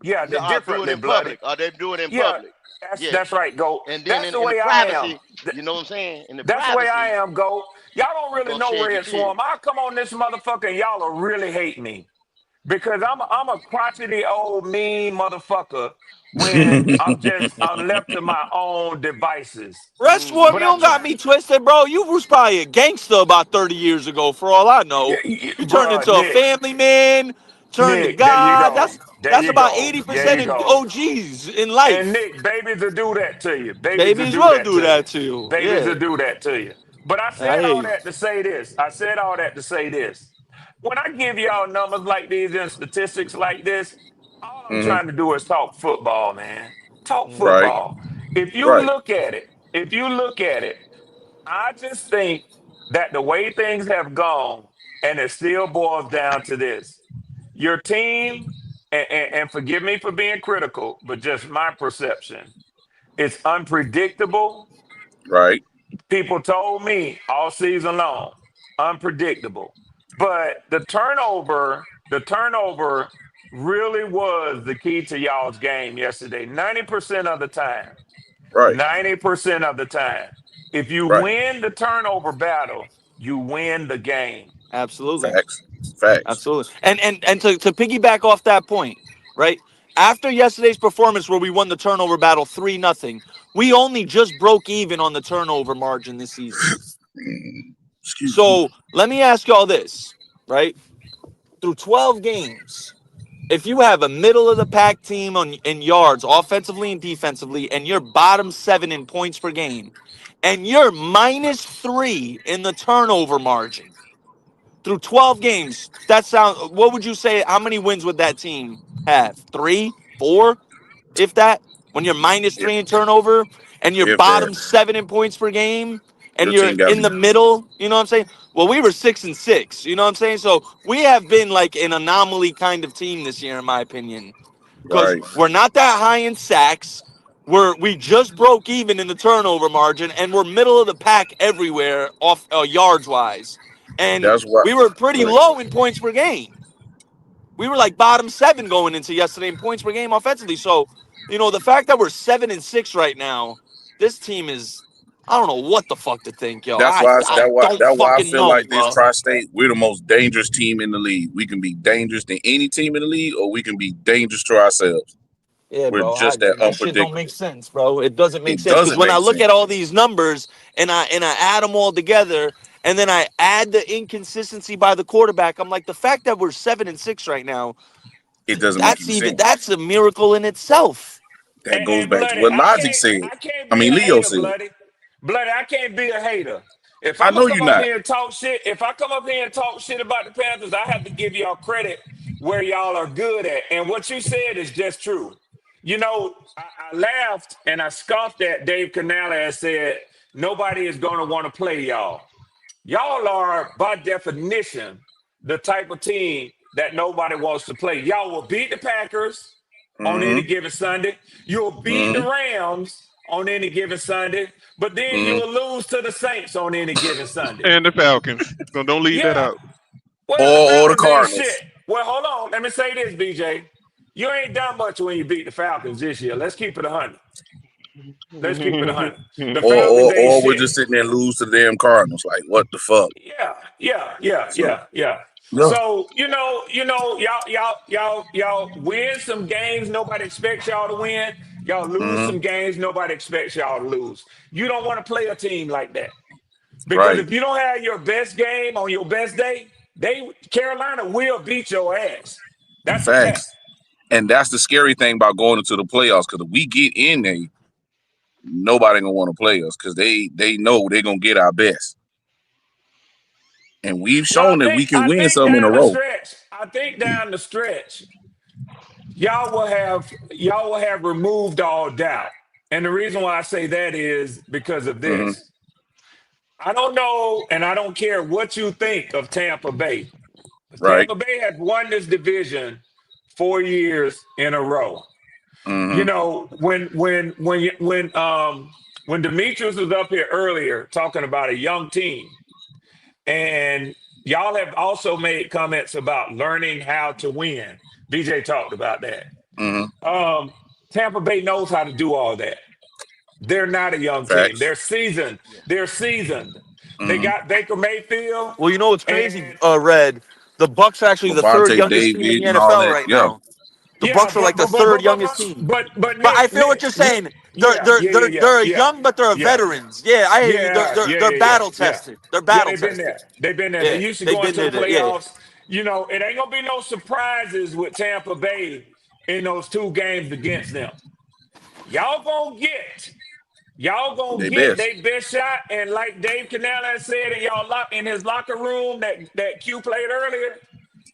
Yeah, they're Or do it differently, in bloody. public. Or they do it in Yeah, public. that's Yeah. that's right, Go. And then That's the in the way I am. privacy, you know what I'm saying? In the That's the way I privacy, am, Go. Y'all don't you're really gonna know shed your Red tears. Swarm. I'll come on this motherfucker and y'all will really hate me because I'm a crotchety old mean motherfucker when I'm left to my own devices. Swarm, But you I don't got try, me twisted, bro. You was probably a gangster about 30 years ago, for all I know. You turned bruh, into a family man, turned to There you God. go. There That's you about go. There 80% you in go. OGs in And life. Nick, babies will do that to you. Babies will Babies do will that do to you. that to you. Babies will Yeah, do that to you. But I I said hear all you. that to say this. I said all that to say this. When I give y'all numbers like these and statistics like this, all I'm Mm-hmm. trying to do is talk football, man. Talk Right. football. If you Right. look at it, if you look at it, I just think that the way things have gone, and it still boils down to this. Your team, and forgive me for being critical, but just my perception, it's unpredictable. Right. People told me all season long, unpredictable. But the turnover really was the key to y'all's game yesterday. 90% of the time. Right. 90% of the time. If you Right. win the turnover battle, you win the game. Absolutely. Facts. Facts. Absolutely. And to piggyback off that point, right? After yesterday's performance where we won the turnover battle 3-0, we only just broke even on the turnover margin this season. Excuse me. So let me ask y'all this, right? Through 12 games, if you have a middle of the pack team in yards, offensively and defensively, and you're bottom 7 in points per game, and you're -3 in the turnover margin through 12 games, what would you say? How many wins would that team have? 3, 4, if that? When you're If -3 in turnover, and you're If that, bottom 7 in points per game, and your you're team got to in be the middle, you know what I'm saying? Well, we were 6-6, you know what I'm saying? So we have been like an anomaly kind of team this year, in my opinion, because right. we're not that high in sacks. We just broke even in the turnover margin, and we're middle of the pack everywhere off yards wise, and That's why. we were pretty Go ahead. low in points per game. We were like bottom 7 going into yesterday in points per game offensively. So, the fact that we're 7-6 right now, this team is, I don't know what the fuck to think, yo. That's I why. I don't That's why I fucking feel know, like this bro. tri-state, we're the most dangerous team in the league. We can be dangerous than any team in the league, or we can be dangerous to ourselves. Yeah, We're bro. just that That shit don't make unpredictable. sense, bro. It doesn't make It sense because doesn't when I make look sense. at all these numbers and I add them all together, and then I add the inconsistency by the quarterback, I'm like, the fact that we're 7-6 right now, It doesn't make any sense. that's a miracle in itself. That goes And back to bloody, what Logic said. I can't I be mean, a Leo hater, said. bloody. Bloody, I can't be a hater. If I I'm know gonna come you're up not. here and talk shit, if I come up here and talk shit about the Panthers, I have to give y'all credit where y'all are good at. And what you said is just true. I laughed and I scoffed at Dave Canales and said, nobody is gonna want to play y'all. Y'all are, by definition, the type of team that nobody wants to play. Y'all will beat the Packers on any Mm-hmm. given Sunday. You'll beat the Mm-hmm. Rams on any given Sunday, but then Mm-hmm. you'll lose to the Saints on any given Sunday. And the Falcons. Don't leave that Yeah. out. Well, the Or the Falcons ain't shit. Cardinals. Well, hold on. Let me say this, BJ. You ain't done much when you beat the Falcons this year. Let's keep it 100. Let's keep it 100. The Or Falcons or ain't or we're shit. just sitting there and lose to the damn Cardinals. Like, what the fuck? So Yeah. yeah. So y'all win some games nobody expects y'all to win. Y'all lose Mm-hmm. some games nobody expects y'all to lose. You don't want to play a team like that because Right. if you don't have your best game on your best day, Carolina will beat your ass. That's a fact. Facts. And that's the scary thing about going into the playoffs, because if we get in there, nobody gonna want to play us because they know they're gonna get our best. And we've Well, shown that we can I win think some in a down the row. stretch. I think down the stretch, y'all will have removed all doubt. And the reason why I say that is because of Mm-hmm. this. I don't know, and I don't care what you think of Tampa Bay. Right. Tampa Bay has won this division 4 years in a row. Mm-hmm. When Demetrius was up here earlier talking about a young team, and y'all have also made comments about learning how to win. BJ talked about that. Mm-hmm. Tampa Bay knows how to do all that. They're not a young team. Facts. They're seasoned. They're seasoned. They Mm-hmm. got Baker Mayfield, Well, you know what's and crazy, Red? The Bucks are actually the third Levante youngest team in David the and all NFL that. right Yeah. now. The yeah, Bucks are like the third youngest team. but But I Nick, feel what you're saying. They're young, but they're yeah. veterans. Yeah, I hear you. They're battle Yeah. tested. They're Yeah, battle they've been there. tested. They've been there. They Yeah, used to they've go been into the there. Yeah. playoffs. It ain't gonna be no surprises with Tampa Bay in those 2 games against them. Y'all gonna get Y'all gonna They get best. their best shot, and like Dave Canales said in his locker room that Q played earlier,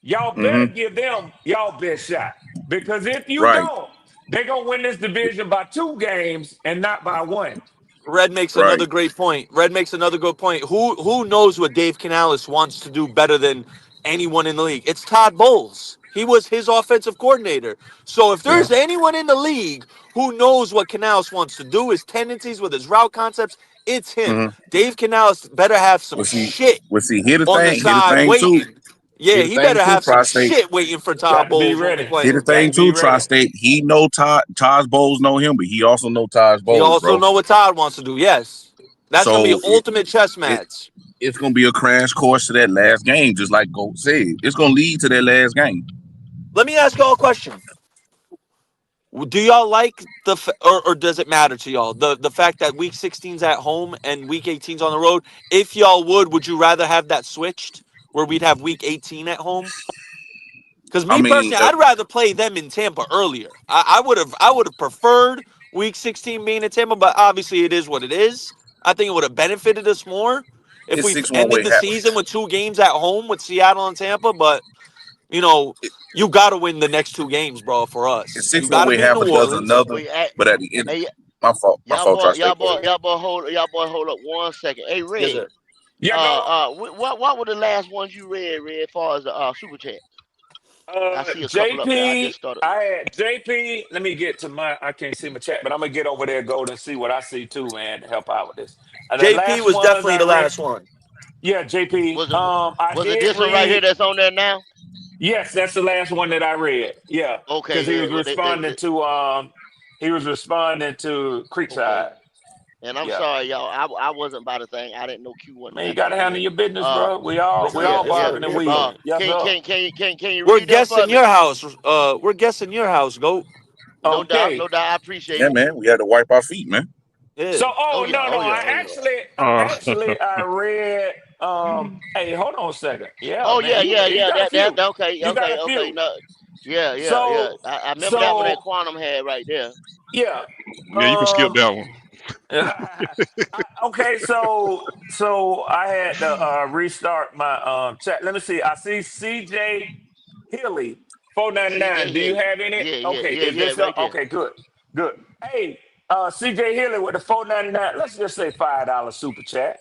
y'all better Mm-hmm. give them y'all best shot. Because if you Right. don't, they're gonna win this division by 2 games and not by 1. Red makes Right. another great point. Red makes another good point. Who knows what Dave Canales wants to do better than anyone in the league? It's Todd Bowles. He was his offensive coordinator. So if Yeah. there's anyone in the league who knows what Canales wants to do, his tendencies with his route concepts, it's him. Mm-hmm. Dave Canales better have some Well, see, shit hear the on the thing. Hear the side thing too. waiting. Yeah, Hear the he thing better too. have some Tri-State. shit waiting for Todd Got to be Bowles when we ready. play Hear the him. Got thing to be too. ready. Tri-State. He know Taj Bowles know him, but he also know Taj He Bowles, also bro. know what Todd wants to do. Yes. That's going to be So an ultimate chess it match. it's gonna be a crash course to that last game, just like Goat said. It's gonna lead to that last game. Let me ask y'all a question. Do y'all like or does it matter to y'all the fact that week 16's at home and week 18's on the road? If y'all would you rather have that switched where we'd have week 18 at home? Because I me mean, personally, I'd rather play them in Tampa earlier. I would have preferred week 16 being in Tampa, but obviously it is what it is. I think it would have benefited us more if it's we 6-1 ended way. the season with 2 games at home with Seattle and Tampa, but you know, you got to win the next 2 games, bro, for us. It's You 6-1 got to way beat half New a dozen Orleans. another. We at But at the end, hey My fault. My fault. Try to stay quiet. Y'all boy, hold up 1 second. Hey, Yes, Red. sir. Yeah, go. What were the last ones you read? As far as the super chat? I see a couple up there. I JP, just started. I had JP. Let me get to my. I can't see my chat, but I'm gonna get over there, Gold, and see what I see too, man, to help out with this. The JP last was ones definitely I the read. last one. Yeah, JP. Was it I was it did this one right here read. that's on there now? Yes, that's the last one that I read. Yeah, Okay, because he yeah. was responding to Okay. Creekside. And I'm Yeah, sorry, y'all. I wasn't by the thing. I didn't know Q wasn't man, you tapping gotta in. handle your business, Uh, bro. We all Yes, we sir. all Yes, sir. bobbing and weaving. Yes, sir. can you We're read them for guessing me? your house. We're guessing your house, Goat. No doubt, Okay. no doubt. I appreciate Yeah, it. man. We had to wipe our feet, man. Yeah. So, Oh yeah, no, oh yeah, I oh yeah. I read. Hey, hold on a second. Yeah, Oh man, yeah, yeah, you yeah. got a That few. okay, You got okay, a okay. few. No, yeah, yeah, yeah. So, I remember that one that so Quantum had right there. yeah. Yeah, you can skip that one. Okay, so I had to restart my chat. Let me see. I see CJ Hilly, 499. CJ Do you Hilly. have any? Yeah, yeah, Okay, yeah, is yeah. this up? Right there. Okay, good, good. Hey, CJ Hilly with the 499. Let's just say $5 super chat.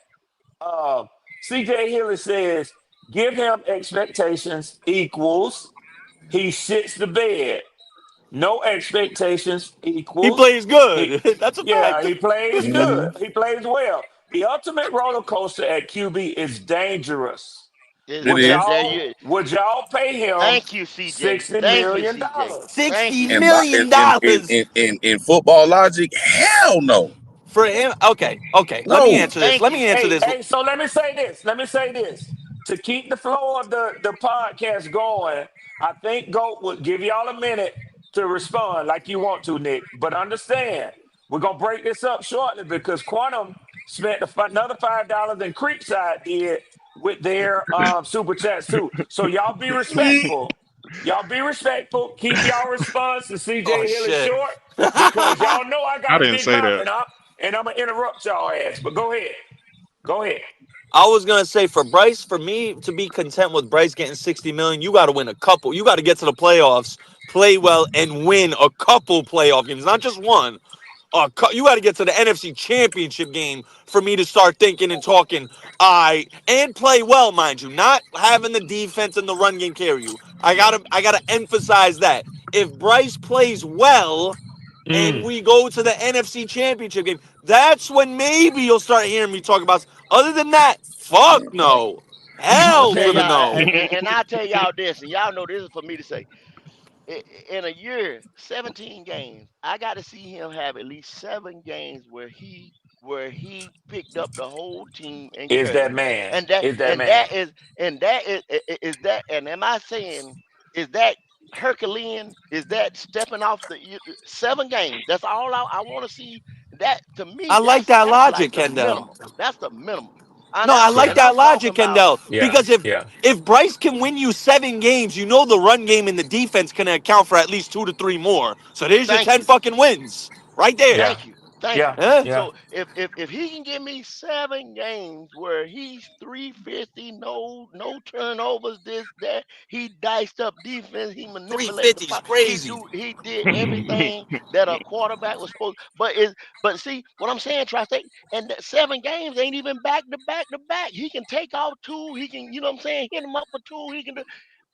Uh, CJ Hilly says, give him expectations equals he shits the bed. No expectations He equals plays he. good. That's a Yeah, fact. he plays good. Mhm. He plays well. The ultimate roller coaster at QB is dangerous. It Would is. There y'all you. would y'all pay him Thank you, CJ. $60 Thank you, million? CJ. Thank $60 you. In, lo- million in, dollars in football logic, hell no. for him. Okay, okay. Let me No. answer this. Thank Let you, me answer Hey, this. CJ. hey, so let me say this. Let me say this. To keep the flow of the podcast going, I think Goat would give y'all a minute to respond like you want to, Nick. But understand, we're gonna break this up shortly because Quantum spent another $5 than Creekside did with their super chats too. So y'all be respectful. Y'all be respectful. Keep y'all response to Oh CJ Hill shit. short because y'all know I I got a didn't big say mouth that. and I'm gonna interrupt y'all ass. But go ahead. Go ahead. I was gonna say for Bryce, for me to be content with Bryce getting 60 million, you got to win a couple. You got to get to the playoffs, play well, and win a couple playoff games, not just one. You got to get to the NFC Championship game for me to start thinking and talking. And play well, mind you, not having the defense and the run game carry you. I gotta emphasize that if Bryce plays well and Mm. we go to the NFC Championship game, that's when maybe you'll start hearing me talk about. Other than that, fuck no, I'm gonna hell tell to the y'all, no. and I'll tell y'all this, and y'all know this is for me to say. In a year, 17 games, I got to see him have at least 7 games where he picked up the whole team and Is carried that them. man? And that Is that and man? that is and that is that and am I saying is that Herculean? Is that stepping off 7 games? That's all I want to see. That to me, I like that's that that's like logic, the Kendall. minimum. That's the minimum. No, I like And Yeah. I'm that talking logic, about Kendall. Yeah. Because if Yeah. if Bryce can win you 7 games, you know the run game and the defense can account for at least 2 to 3 more. So there's your thank 10 you. fucking wins right there. Yeah. Thank you. Thank you. Yeah. Yeah. Yeah. So if he can give me 7 games where he's 350, no turnovers, this, that, he diced up defense, he manipulated the 350 is clock, crazy. he did everything that a quarterback was supposed. But see what I'm saying, Tri-State, and that 7 games ain't even back to back to back. He can take off two, he can, you know what I'm saying, hit him up for two, he can do.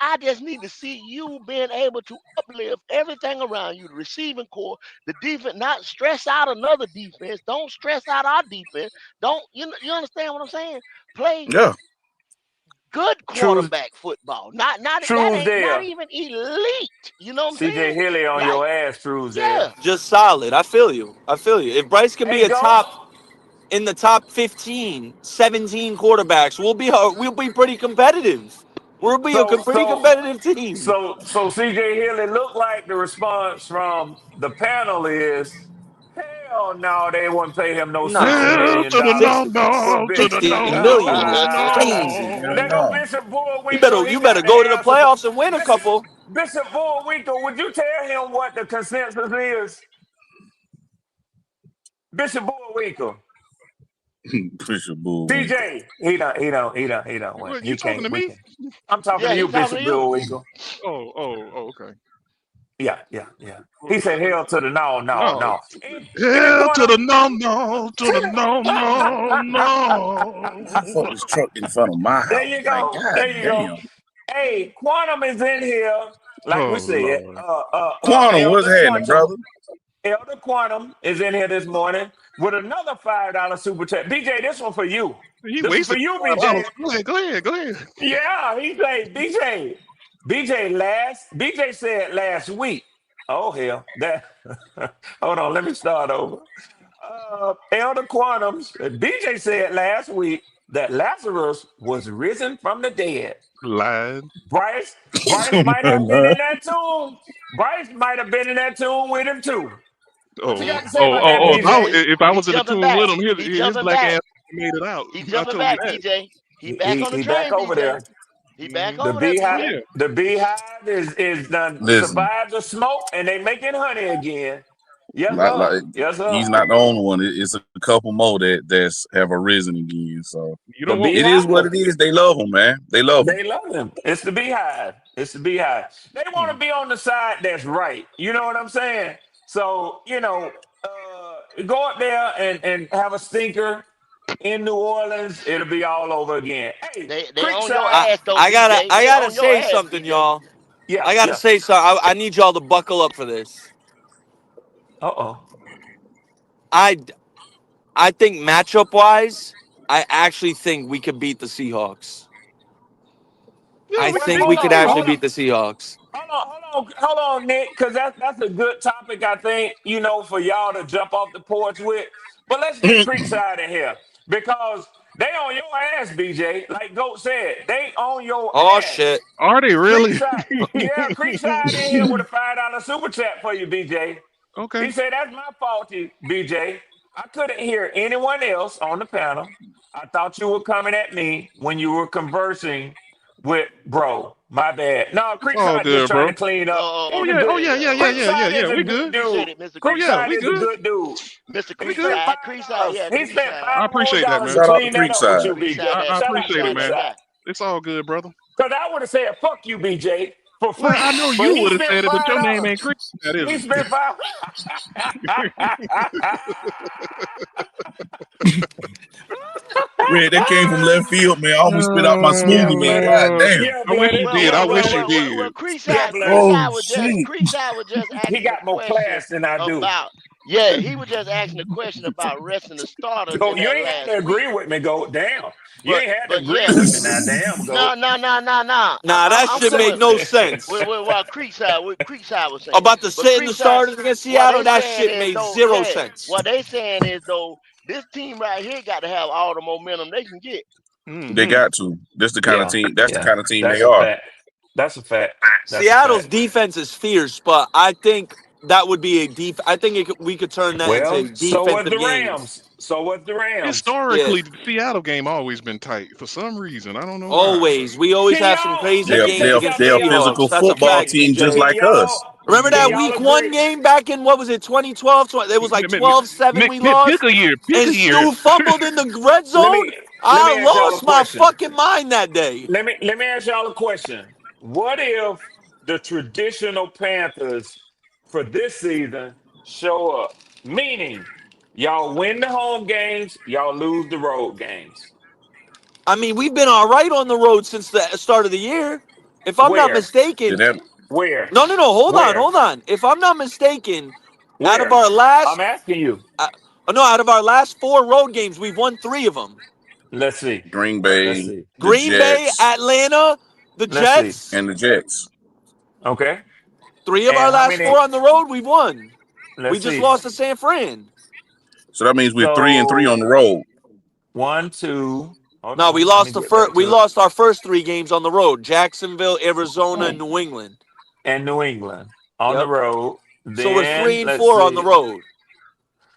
I just need to see you being able to uplift everything around you, the receiving core, the defense, not stress out another defense. Don't stress out our defense. Don't you understand what I'm saying? Play Yeah. good Truth. quarterback football. Not that Truth ain't not there. even elite. You know what I'm CJ saying? Hilly on Like, your ass. Truth there. yeah. Just solid. I feel you. I feel you. If Bryce can be Hey, a go. top in the top 15, 17 quarterbacks, we'll be pretty competitive. We'll be a So pretty so competitive team. so CJ Hilly looked like the response from the panel is hell no, they wouldn't pay him no $60 Nah. Hell million to the no, dollars 60, for no, to the Bishop. 60 no, million is no, There go crazy. no. there go No. Bishop You Bullwinkle. better He you got better the go to the answer for playoffs and win a Bishop couple. Bishop Bullwinkle. Would you tell him what the consensus is? Bishop Bullwinkle. Bishop Bullwinkle. TJ, he don't win. What, you He talking can't. to We me? can't. I'm talking Yeah, to he you, talking Bishop to you. Bullwinkle. Oh, okay. Yeah. He said, "Hell to the no." No. In the Hell to corner. the no, to the no, How the fuck no. this truck in front of my There house? you Like, go. god There you go. damn. Hey, Quantum is in here, like we Oh said. Lord. Quantum, what's Elder happening, Quantum. brother? Elder Quantum is in here this morning with another $5 super chat. BJ, this one for you. He This is for wasted you, $5. BJ. Go ahead. Yeah, he said, BJ said last week. Oh hell, that. Hold on, let me start over. Elder Quantums, BJ said last week that Lazarus was risen from the dead. Lied. Bryce might have been in that tomb. Bryce might have been in that tomb with him too. What you Oh, got to say about that, BJ? If I He was in the jumping tomb back. with him, He his jumping black back. ass made it out. He I jumping told you back, that. BJ. He back on the He back train, over BJ. there. He back The over there, beehive, BJ. Yeah. the beehive is done Listen, survived the smoke, and they making honey again. Yes, like sir. Yes, he's sir. not the only one. It's a couple more that's have arisen again. So You The don't want it is what beehive. it is. They love him, man. They love him. They love him. It's the beehive. It's the beehive. They want to be on the side that's right. You know what I'm saying? So, go up there and have a stinker in New Orleans. It'll be all over again. Hey, They on your I, Creekside. ass though, I gotta BJ. I They gotta on your say ass, something, BJ. y'all. Yeah, I gotta yeah. say something. I need y'all to buckle up for this. Uh-oh. I I think matchup wise, I actually think we could beat the Seahawks. Yeah, I we can Well, think beat we the could actually hold Seahawks. beat on. the Seahawks. Hold on, Nick, because that's a good topic, I think, for y'all to jump off the porch with. But let's get Creekside in here because they on your ass, BJ. Like Goat said, they on your Oh ass. shit. Are they really? Creekside, yeah, Creekside in here with a $5 super chat for you, BJ. Okay. He said, that's my fault, BJ. I couldn't hear anyone else on the panel. I thought you were coming at me when you were conversing with bro. My bad. No, It's all Creekside just good, trying bro. to clean up. Oh He's a yeah. good Oh yeah. Yeah. Yeah. Yeah. Yeah. Creekside Yeah. is a We good good. Appreciate dude. it, Mr. Oh yeah. Creekside We Creekside. is a good. good dude. Mr. He spent Creekside. Creekside, $5. yeah, He spent Creekside. I five whole appreciate that, dollars man. to Shout out to clean that up with Creekside. you, Creekside, BJ. I that Shout out to appreciate it, Creekside, that man. Creekside. guy. It's all good, brother. Because I would have said, fuck you, BJ, for Well, free. I know But you he would have spent said it, but your name $5. ain't Chris. That is He it. spent five. Red, that came from left field, man. I almost spit out my Yeah, smoothie, man. buddy. God damn. Yeah, I wish you buddy. did. Yeah, I wish you buddy. did. Yeah, Creekside, buddy. Oh shit. Creekside was just He asking a got more question class than I do. about. Yeah, he was just asking a question about resting the starters Go, in you that ain't had to last week. agree with me, go. Damn. You But ain't had to but agree yeah, with me now. Damn, no go. no no no no. Nah, that I'm shit cool make with no sense. what Creekside was saying. About the But sitting the Creekside, starters against what Seattle, they that saying shit is made though, zero yeah, sense. what they saying is though, this team right here got to have all the momentum they can get. They Mm-hmm. got to. That's the kind of Yeah, team. That's the yeah. kind of team they That's a are. fact. That's a fact. That's a Seattle's fact. defense is fierce, but I think that would be I think we could turn that into a Well, so was defensive the game. Rams. So was the Rams. Yeah, Historically, the Seattle game always been tight for some reason. I don't know why, but always. We always Can have some y'all, crazy let They're me games tell they're against y'all, the they're a can Seahawks. physical That's a football fact, team just BJ. like us. Remember that y'all week one agree? game back in, what was it, 2012? It was like 12-7 we pick lost. a year, pick And a year. Stu fumbled in the red Let zone. me let I me ask y'all a lost my question. fucking mind that day. Let me ask y'all a question. What if the traditional Panthers for this season show up? Meaning, y'all win the home games, y'all lose the road games. I mean, we've been all right on the road since the start of the year. If I'm not Where? Did mistaken, that Where? no, hold on, Where? hold on. If I'm not mistaken, out of Where? our I'm last, asking you. no, out of our last 4 road games, we've won 3 of them. Let's see. Green Let's Bay, see. the Green Bay, Jets, Atlanta, the Let's see. Jets. and the Jets? Okay. 3 of our And how last many? 4 on the road, we've won. We Let's just see. lost to San Fran. So that means we're 3-3 on So the road. one, two. Hold No, we on. Let me lost get back we to it. lost our first 3 games on the road: Jacksonville, Arizona, and New England. And New England on the Yep. road. So we're Then 3 and let's 4 on the see. row.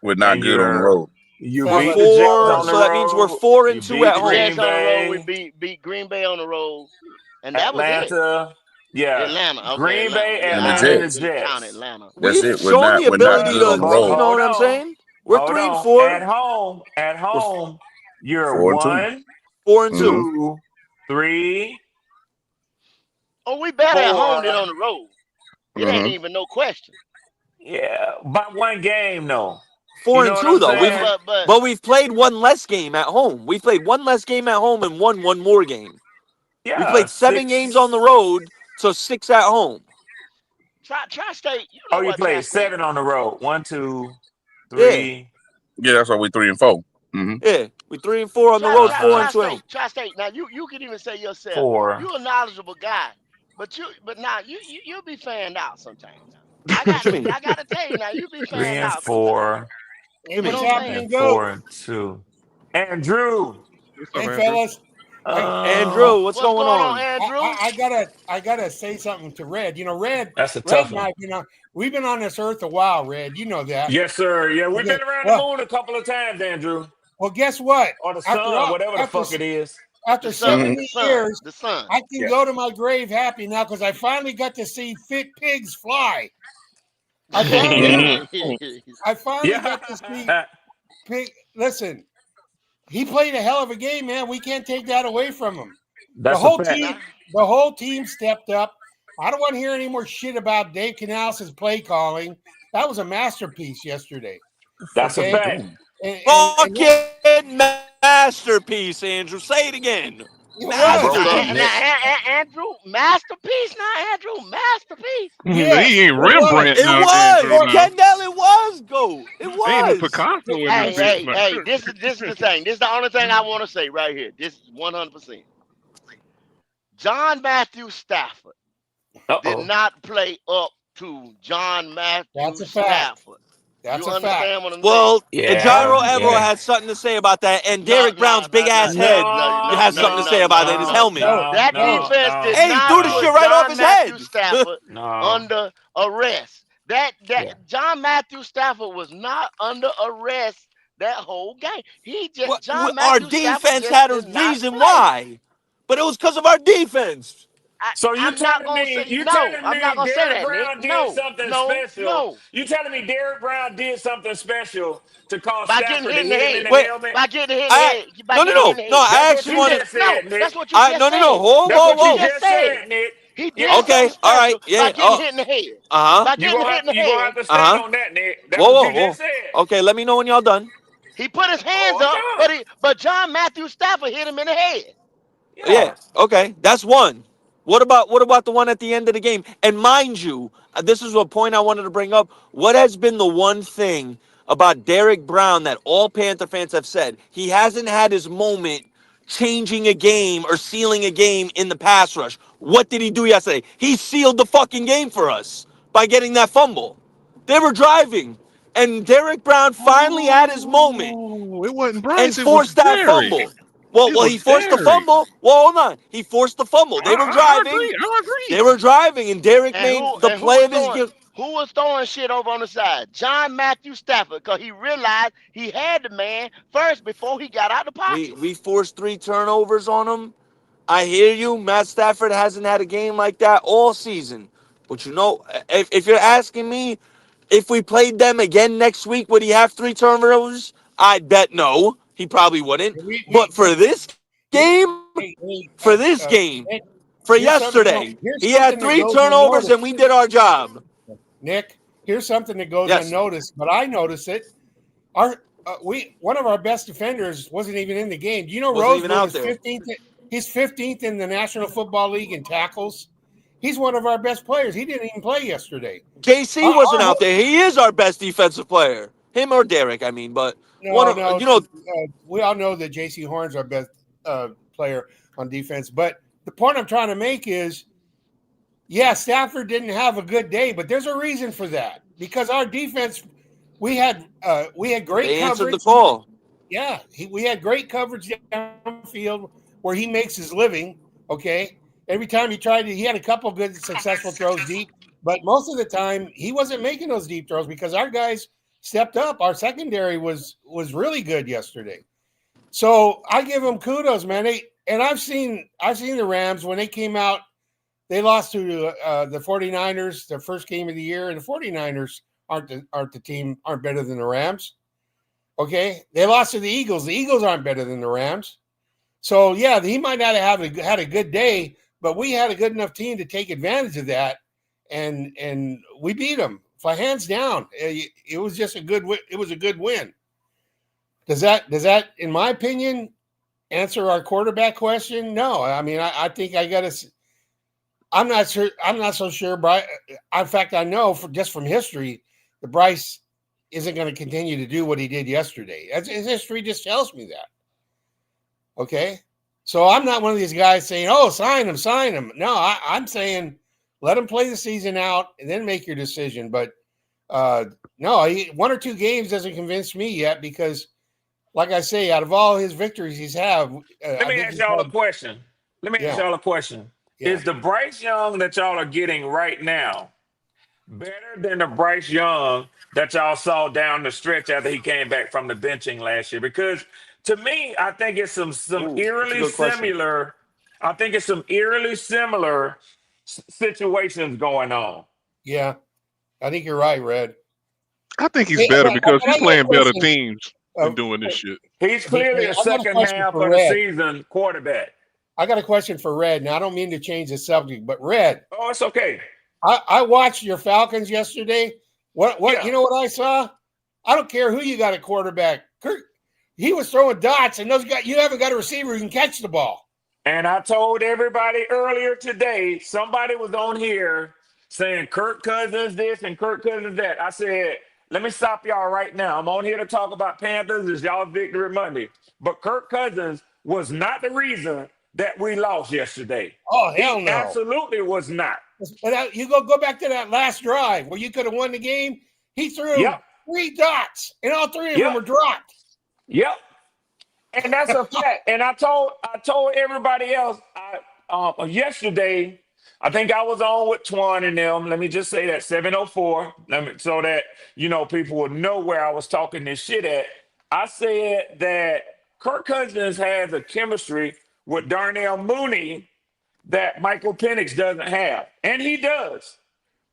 We're not And good on the road. you We're beat the Jets 4, on the so that means we're road. 4 You and 2 Beat at beat the home. Jets Green on the road. We Bay, beat Green Bay on the road, and that was it. Atlanta. Yeah, Atlanta, okay, Green Atlanta. Bay, Yeah, And the I Atlanta, and the Jets. didn't count Jets. Atlanta. That's We've it. shown the We're not ability good on to, the But you road. know hold what I'm on, saying? We're 3 and 4. At We're home, you're 4-2. 1, 4 and 2. Mm-hmm. 2, 3, Oh, we better at home than 4. on the road. It ain't even no question. Yeah, by one game though. You Four know and what two I'm though. saying? But we've played one less game at home. We played one less game at home and won one more game. We Yeah, played 7 games on the road, so 6 at home. Tri-State, you Oh, know you what played Tri-State? 7 on the road. 1, 2, Yeah. 3. Yeah, that's why we 3 and 4. Mm-hmm. Yeah. We 3 and 4 on the Try, road, try, 4 Uh-huh. and 2 at home. Tri-State. Now you can even say yourself, 4. you're a knowledgeable guy, but now you'll be fanned out sometimes. Now What you mean? I gotta tell you now, you be 3 fanned and out sometimes. 4. What Hey, you what's mean? You know what I'm saying? happening, And Goat? 4 and 2. Andrew. What's up, Hey, Andrew? fellas. Hey, Uh, Andrew, what's What's going going on, on? Andrew? I gotta say something to Red. You know, Red that's a and tough I one. have been on. We've been on this earth a while, Red. You know that. Yes, sir. Yeah, we've Okay. been around the Well, moon a couple of times, Andrew. guess what? Or the After sun, all, whatever the fuck it is. The after sun, Mm-hmm. the 70 sun, years, the sun. I can Yeah. go to my grave happy now because I finally got to see fit pigs fly. I finally got. I finally got to see Yeah. pig. Listen, he played a hell of a game, man. We can't take that away from him. The That's a whole fact. team, the whole team stepped up. I don't want to hear any more shit about Dave Canales' play calling. That was a masterpiece yesterday. That's a Okay, fact. and Fucking masterpiece, Andrew. Say it again. it You was. broke up, Now, Nick. Andrew, masterpiece. Now, Andrew, masterpiece. Yes, He ain't it was. Rembrandt It now, was. Andrew. Well, Now Kendall, it was, Goat. It he ain't no was. Picasso in this Hey, bitch. hey, Now. hey, this is the thing. This is the only thing I want to say right here. This is 100%. John Matthew Stafford did Uh-oh. not play up to John that's Matthew a fact. Stafford. That's You a fact. understand what I'm saying? Well, Gyro Yeah, Evero yeah. had something to say about that, and No, Derek no, Brown's big no, no, ass no, head no, no, has no, something to no, say about it in his no, helmet. no. No, That no, defense did no, Hey, he not threw the shit put no, right off John his head. Matthew Stafford no. under arrest. That Yeah. John Matthew Stafford was not under arrest that whole game. John Our Matthew Stafford defense just had a did not reason play. why, but it was because of our defense. So I'm not gonna say you no. telling I'm not me gonna say Derrick that, Nick. Brown did No, something no, special? no. You telling me Derrick Brown did something special to cause By getting Stafford to hit in the hit him in head. the Wait, helmet? By getting hit in the I head. By no no getting hit no in the no. head. I That's what actually you He did wanted. just no. said, Nick. That's what you just No no no. said. Whoa That's That's whoa what what you you whoa. just just said. said, Nick. He did Yeah. something Okay, all right, special by yeah. getting Oh, hit in the head. uh huh. By getting hit in the You gonna head. have to stand Uh huh. on that, Nick. That's Whoa what whoa you whoa. just said. Okay, let me know when y'all done. He put his hands Oh, up, I'm done. but John Matthew Stafford hit him in the head. Yeah. Yeah. Okay, that's one. What about the one at the end of the game? And mind you, this is a point I wanted to bring up. What has been the one thing about Derek Brown that all Panther fans have said? He hasn't had his moment changing a game or sealing a game in the pass rush. What did he do yesterday? He sealed the fucking game for us by getting that fumble. They were driving, and Derek Brown finally had his moment Oh, it wasn't and Bryce. It was forced that Derek. fumble. Well, It was he forced the Derek. fumble. Well, hold on. He forced the fumble. They were I driving. agree. I They agree. were driving, and Derek And made who the and who play was of his throwing game. who was throwing shit over on the side? John Matthew Stafford, because he realized he had the man first before he got out the pocket. We forced 3 turnovers on him. I hear you. Matt Stafford hasn't had a game like that all season. But if you're asking me, if we played them again next week, would he have 3 turnovers? I'd bet no. He probably wouldn't. But for this game, Hey, for this game, Nick, for here's something. yesterday, Here's he had something that 3 goes turnovers, unnoticed. and we did our job. Nick, here's something that goes Yes, unnoticed, but I noticed it. One of our best defenders wasn't even in the game. Do you know wasn't even Rosewood out is there. 15th? He's 15th in the National Football League in tackles. He's one of our best players. He didn't even play yesterday. JC wasn't out there. He is our best defensive player. Him or Derek, I mean. But one of No. We all know that J.C. Horn's our best player on defense. But the point I'm trying to make is, yeah, Stafford didn't have a good day, but there's a reason for that because our defense, we had great they answered the coverage. call. Yeah, we had great coverage downfield where he makes his living. Okay, every time he had a couple good successful throws deep, but most of the time he wasn't making those deep throws because our guys stepped up. Our secondary was really good yesterday. So I give them kudos, man. I've seen the Rams when they came out. They lost to the 49ers, their first game of the year, and the 49ers aren't better than the Rams. Okay, they lost to the Eagles. The Eagles aren't better than the Rams. So yeah, he might not have had a good day, but we had a good enough team to take advantage of that and we beat them by hands down. It was just a good win. It was a good win. Does that, in my opinion, answer our quarterback question? No. I mean, I think I got to. I'm not sure. I'm not so sure. Bryce. In fact, I know just from history that Bryce isn't going to continue to do what he did yesterday. His history just tells me that. Okay, so I'm not one of these guys saying, "Oh, sign him, sign him." No, I'm saying let him play the season out and then make your decision. But no, one or two games doesn't convince me yet because, like I say, out of all his victories he's had, Let I me think ask he's y'all a had. question. Let me ask Yeah, y'all a question. yeah. Is the Bryce Young that y'all are getting right now better than the Bryce Young that y'all saw down the stretch after he came back from the benching last year? Because to me, I think it's some Ooh, that's a eerily good question. similar. I think it's some eerily similar situations going on. Yeah, I think you're right, Red. I think he's Hey, better because but he's I got a playing better question. teams than doing this shit. He's clearly a I got a second question half for of the Red. season quarterback. I got a question for Red. Now, I don't mean to change the subject, but Red, Oh, it's okay. I watched your Falcons yesterday. What? Yeah. You know what I saw? I don't care who you got at quarterback. Kirk, he was throwing dots, and those guys. You haven't got a receiver who can catch the ball. And I told everybody earlier today, somebody was on here saying Kirk Cousins this and Kirk Cousins that. I said, let me stop y'all right now. I'm on here to talk about Panthers. It's y'all victory Monday. But Kirk Cousins was not the reason that we lost yesterday. Oh hell He no! absolutely was not. But you go back to that last drive where you could have won the game. He threw Yep. 3 dots, and all 3 of them Yep. were dropped. Yep. And that's a fact. And I told everybody else yesterday. I think I was on with Twan and them. Let me just say that 704. So that people would know where I was talking this shit at. I said that Kirk Cousins has a chemistry with Darnell Mooney that Michael Penix doesn't have, and he does.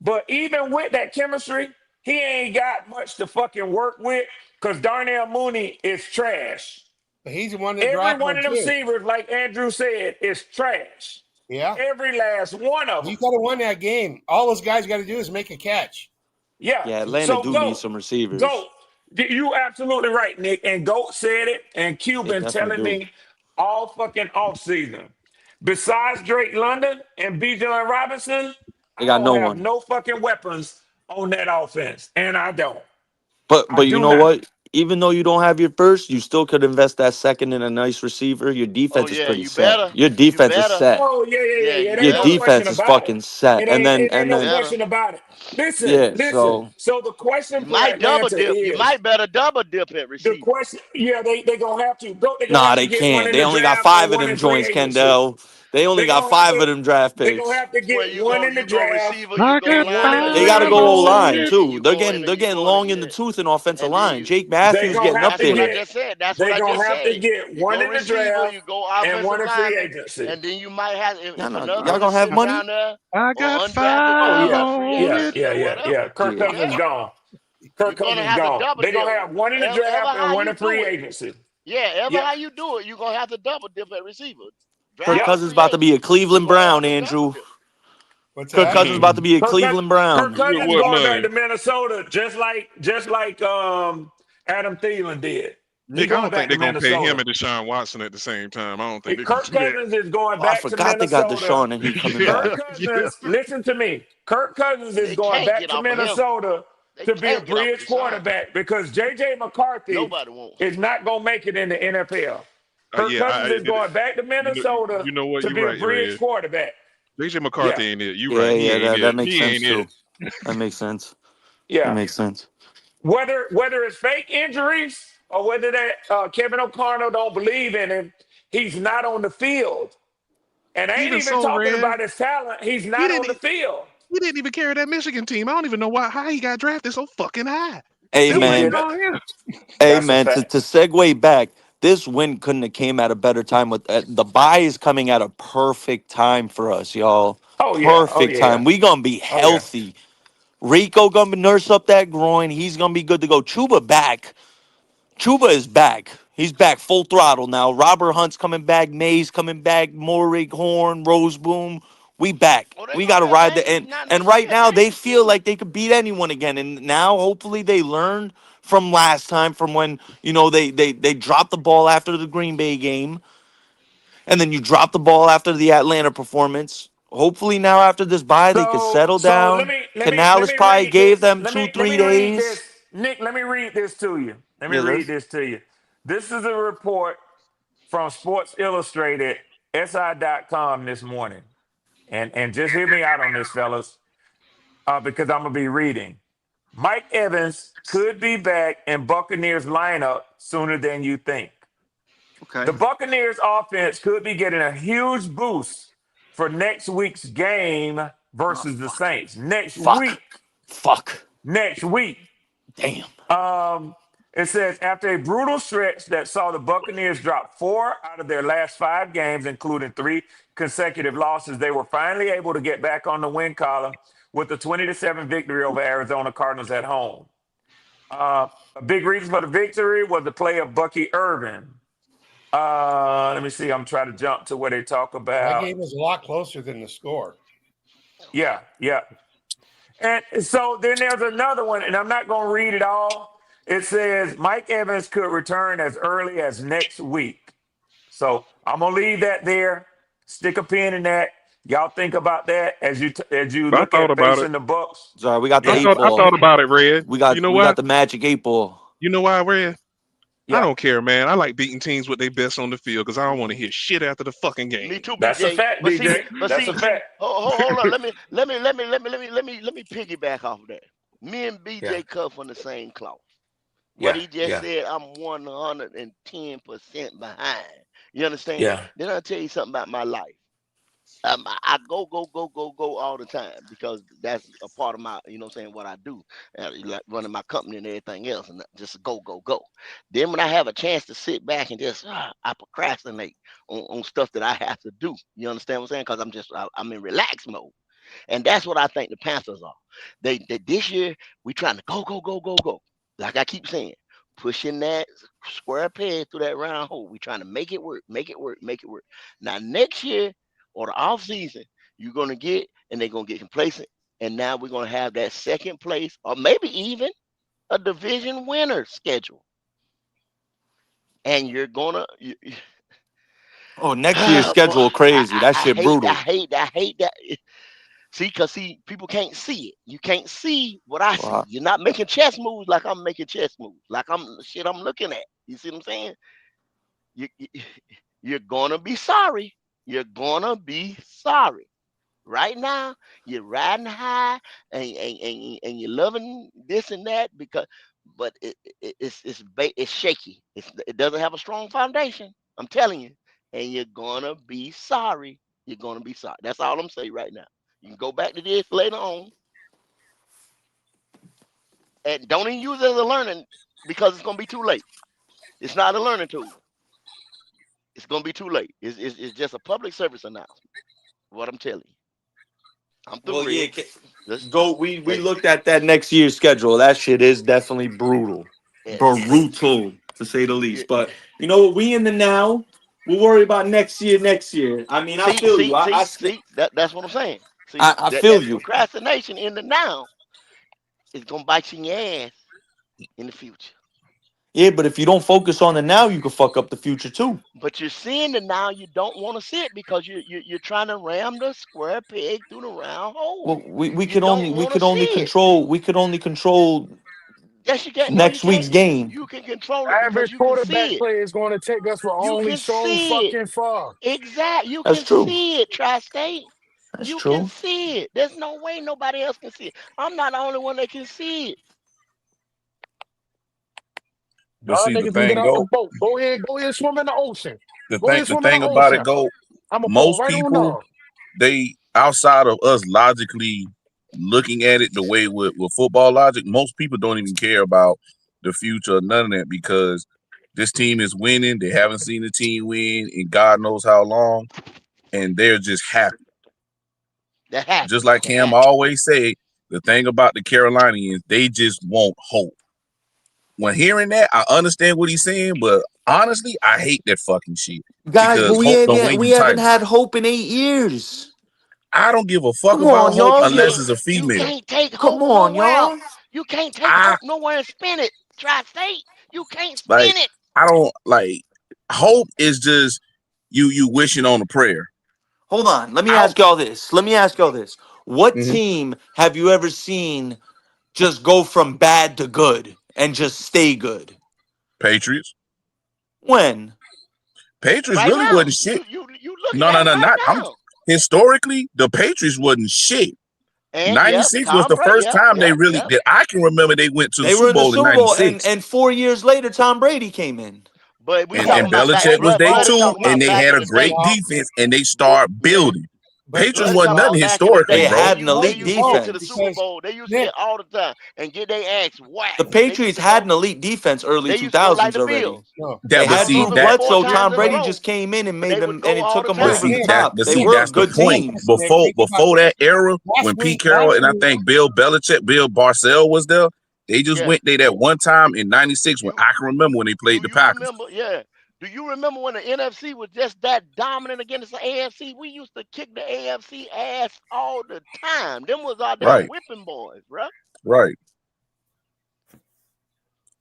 But even with that chemistry, he ain't got much to fucking work with because Darnell Mooney is trash. But he's the one that Every dropped one one of them too. receivers, like Andrew said, is trash. Yeah, Every last one of you them. got to win that game. All those guys got to do is make a catch. Yeah. Yeah, Atlanta So do need some receivers. go. You absolutely right, Nick. And Goat said it, and Q They been definitely telling do. me all fucking off season. Besides Drake London and B. Robinson, They I got don't no have one. no fucking weapons on that offense, and I don't. I But you do know not. what? Even though you don't have your first, you still could invest that second in a nice receiver. Your Oh defense is yeah, pretty you set. better. Your You defense is better. set. Oh yeah, yeah, yeah, Yeah, yeah. you It ain't Your no better. question defense is about it. fucking set. It And ain't. then It ain't and You no then better. question about it. Listen, yeah, listen. so So the question You for might double Atlanta dip. You is might better double dip at the receiver. question. Yeah, they gonna have to go. They gonna nah, have to they get one can't. in They the only got draft and 5 of one them in free joints, agency. Kendall. They only They got gonna have 5 to. of them draft They gonna picks. have to Well, get one in the you go draft receiver, you I go got and one in line the up They free got to free five go O agency, agency. line on it. and then too. you They're go getting in they're and you getting go in and long in get the it. tooth in offensive And then line. you Jake They Matthews gonna getting have up to that's what I there. get. just said. That's what They I gonna just have to said. get You one go in the receiver, draft you go and one offensive in free lineman, agency. and then you might have Y'all, if not, another y'all one is gonna have sitting money? down there I or got undrafted Oh guy five or yeah, free on yeah, it. agency yeah, or yeah, whatever. yeah. Kirk Yeah. Cousins Yeah, gone. you're Kirk gonna Cousins have to gone. double They're dip. gonna have one in the Ever draft and how one you in free do it. agency. Yeah, ever Yep, how you do it, you're gonna have to double dip at receiver. Kirk Draft yep. or Cousins free about to be a agent. You're Cleveland gonna have Brown, to double Andrew. dip. What's Kirk that? Cousins about to be a Kirk, Cous- Cleveland Kirk Brown. With Cousins what going back money? to Minnesota, just like Adam Thielen did. He Nick, I going don't think back they're to gonna pay him Minnesota. and Deshaun Watson at the same time. I don't think they're gonna Kirk do that. Cousins is going Oh, I back to forgot they got Minnesota. Deshaun and he coming Yeah, Kirk back. yeah. Cousins, listen to me. Kirk Cousins is They going can't back get to off of him. Minnesota They to be a can't get off of bridge Deshaun. quarterback because J.J. McCarthy Nobody won't. is not going to make it in the NFL. Kirk Yeah. Cousins is It, going back to Minnesota you know what? to You're be a right, bridge Red. quarterback. DJ Yeah, McCarthy ain't it. You Yeah, right. He yeah, ain't that it. makes He sense ain't it. too. That makes sense. That yeah. makes sense. Whether it's fake injuries or whether that Kevin O'Connell don't believe in him, he's not on the field. And I ain't Even even so, talking Red, about his talent. He's he not on didn't. the field. He didn't even carry that Michigan team. I don't even know how he got drafted so fucking high. Hey That He wasn't even man, didn't. all him. hey That's a man. To fact. segue back, this win couldn't have came at a better time. With the bye is coming at a perfect time for us, y'all. Oh yeah. Oh Perfect time. yeah. We gonna be Oh yeah. healthy. Rico gonna nurse up that groin. He's gonna be good to go. Chuba back. Chuba is back. He's back full throttle now. Robert Hunt's coming back. Mays coming back. Morik, Horn, Roseboom. We back. Oh, they We gonna got to be ride the advanced. end. Now And next right year, now, they advanced feel team. like they could beat anyone again. And now, hopefully, they learned from last time, from when they dropped the ball after the Green Bay game, and then you drop the ball after the Atlanta performance. Hopefully, now after this bye, they could settle So let down. me Canales probably read gave this. them Let two, me let three me read days. this. Nick, let me read this to you. Let me Yeah, read let's. this to you. This is a report from Sports Illustrated, SI.com this morning. And just hear me out on this, fellas, because I'm gonna be reading. Mike Evans could be back in Buccaneers lineup sooner than you think. The Okay. Buccaneers offense could be getting a huge boost for next week's game Oh, versus the fuck. Saints. Next Fuck. week. Fuck. Next week. Damn. It says after a brutal stretch that saw the Buccaneers drop 4 out of their last 5 games, including 3 consecutive losses, they were finally able to get back on the win column with a 20-7 victory over Arizona Cardinals at home. A big reason for the victory was the play of Bucky Irvin. Let me see. I'm trying to jump to where they talk That about. game was a lot closer than the score. Yeah, yeah. And so then there's another one, and I'm not going to read it all. It says Mike Evans could return as early as next week. So I'm going to leave that there. Stick a pin in that. Y'all think about that as you I look thought at about it. facing the Bucks. Sorry, we got the I Yeah, eight thought I ball. thought about it, Red. We You got know we why? got the magic eight ball. You know why, Red? I yeah. don't care, man. I like beating teams with their best on the field because I don't want to hear shit after the fucking Me game. too, That's a BJ. fact, But see, DJ. but That's a see, fact. hold on. Let me Me and Yeah, BJ cut from the same cloth. What yeah, he just yeah, said, I'm 110% behind. You understand? yeah. Then I'll tell you something about my life. I go all the time because that's a part of my, what I do, like running my company and everything else, and just go. Then when I have a chance to sit back and just, I procrastinate on stuff that I have to do. You understand what I'm saying? Because I'm in relax mode. And that's what I think the Panthers are. They this year we trying to go. Like I keep saying, pushing that square peg through that round hole. We trying to make it work, make it work, make it work. Now next year or the off season, you're gonna get and they're gonna get complacent. And now we're gonna have that second place or maybe even a division winner schedule. And you're gonna Oh, next year's boy, schedule crazy. That I shit hate brutal. that. See, people can't see it. You can't see what I see. Wow. You're not making chess moves like I'm making chess moves, like I'm looking at. You see what I'm saying? You you're gonna be sorry. You're gonna be sorry. Right now, you're riding high and you're loving this and that but it's shaky. It doesn't have a strong foundation. I'm telling you, and you're gonna be sorry. You're gonna be sorry. That's all I'm saying right now. You can go back to this later on, and don't even use it as a learning because it's gonna be too late. It's not a learning tool. It's gonna be too late. It's just a public service announcement. What I'm telling you. I'm through, Well, yeah. Red. Let's Go. We hey, looked at that next year's schedule. That shit is definitely brutal, hey, brutal to say the yeah. least. But you know what? We in the now. We'll worry about next year. Next year. I mean, I See, feel you. see, see, see. That's what I'm saying. See I that feel that you. procrastination in the now is gonna bite you in your ass in the future. Yeah, but if you don't focus on the now, you can fuck up the future too. But you're seeing the now you don't want to see it because you're trying to ram the square peg through the round hole. Well, we You could don't only want to see it. control Yes, you can. No, you next week's can't. game. You can control it because Average you can quarterback see it. play is going to take us for You only can so see it. fucking far. Exactly. You That's can true. see it, Tri-State. That's You can true. see it. There's no way nobody else can see it. I'm not the only one that can see it. But Y'all see, the niggas can get thing out the go, boat. Go ahead, swim in the ocean. the Go thing, ahead, the swim in the thing about it ocean. go, I'm gonna pull most right on people, off. they outside of us logically looking at it the way with football logic, most people don't even care about the future or none of that because this team is winning. They haven't seen the team win in God knows how long, and they're just happy. They're happy. Just like They're Cam happy. always say, the thing about the Carolinians, they just want hope. When hearing that, I understand what he's saying, but honestly, I hate that fucking shit Guys, but because hope don't win we you haven't titles. had hope in 8 years. I don't give a fuck Come about on, hope y'all. unless You it's a you female. can't take Come hope on, nowhere y'all. else. You can't take I hope nowhere and spin it. Tri-state. You can't like spin it. I don't like hope is just you wishing on a prayer. Hold on. Let me I ask y'all this. Let me ask y'all this. What mhm. team have you ever seen just go from bad to good and just stay good? Patriots. When? Patriots Right really now. wasn't shit. You looking No, at no, it no, right not I'm now. historically the Patriots wasn't shit. And yep, 96 was Tom the Brady. first Yep, time they yep, really yep. that I can remember they went to the They were Super in the Bowl in Super Bowl, and 96. and 4 years later, Tom Brady came in. But we And talking No, about back. Belichick was there Bloody too, talking and about they back had in a the great day. no, defense, and they start Nick, building. but Patriots Bloody wasn't talking about nothing back in the historically, They day. bro. had an They elite used to get to the defense. Super because Bowl. They used to Nick, get all the time and get their ass whacked. The They used Patriots to had go. an elite defense early They used to go like 2000s the already. Bills. no, They That They but was had see Drew losing that four Bledsoe. times Tom in a Brady row, just came in and but made they would them, and go it all took the them but over time. the see top. They that's weren't the good Nick, point. teams. Nick, Before think about that this. era, when Pete Carroll Last and I week, think Bill Belichick, Bill Barcel was there, they just Yeah. went there that one time in '96 when You I can remember when they played do the you Packers. remember? Yeah. Do you remember when the NFC was just that dominant against the AFC? We used to kick the AFC ass all the time. Them was our damn Right, whipping boys, bruh. right.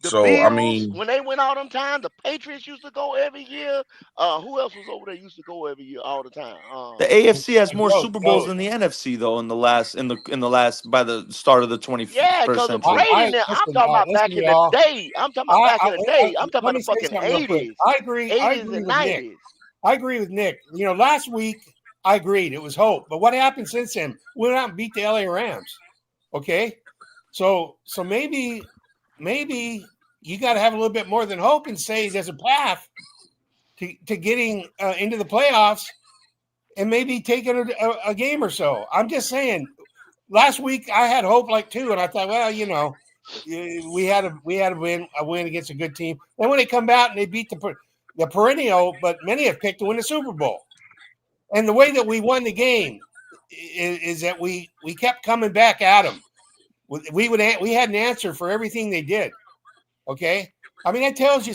The So I Bills, mean, when they went all them time, the Patriots used to go every year. Who else was over there used to go every year all the time? The AFC has more Joe, Super Bowls Joe, than the NFC though. In the last by the start of the Yeah, 21st because of century. Brady now. I'm talking about listen, back in the y'all. day. I'm talking about back in the day. I'm talking Let about me the say fucking something real quick. 80s. I agree. I 80s agree and with Nick. 90s. I agree with Nick. You know, last week I agreed it was hope, but what happened since then? We went out and beat the LA Rams. Okay, so maybe you got to have a little bit more than hope and say there's a path to getting into the playoffs and maybe taking a game or so. I'm just saying. Last week I had hope like two, and I thought, well, you know, we had a win against a good team. Then when they come out and they beat the perennial, but many have picked to win the Super Bowl. And the way that we won the game is that we kept coming back at them. We had an answer for everything they did. Okay, I mean that tells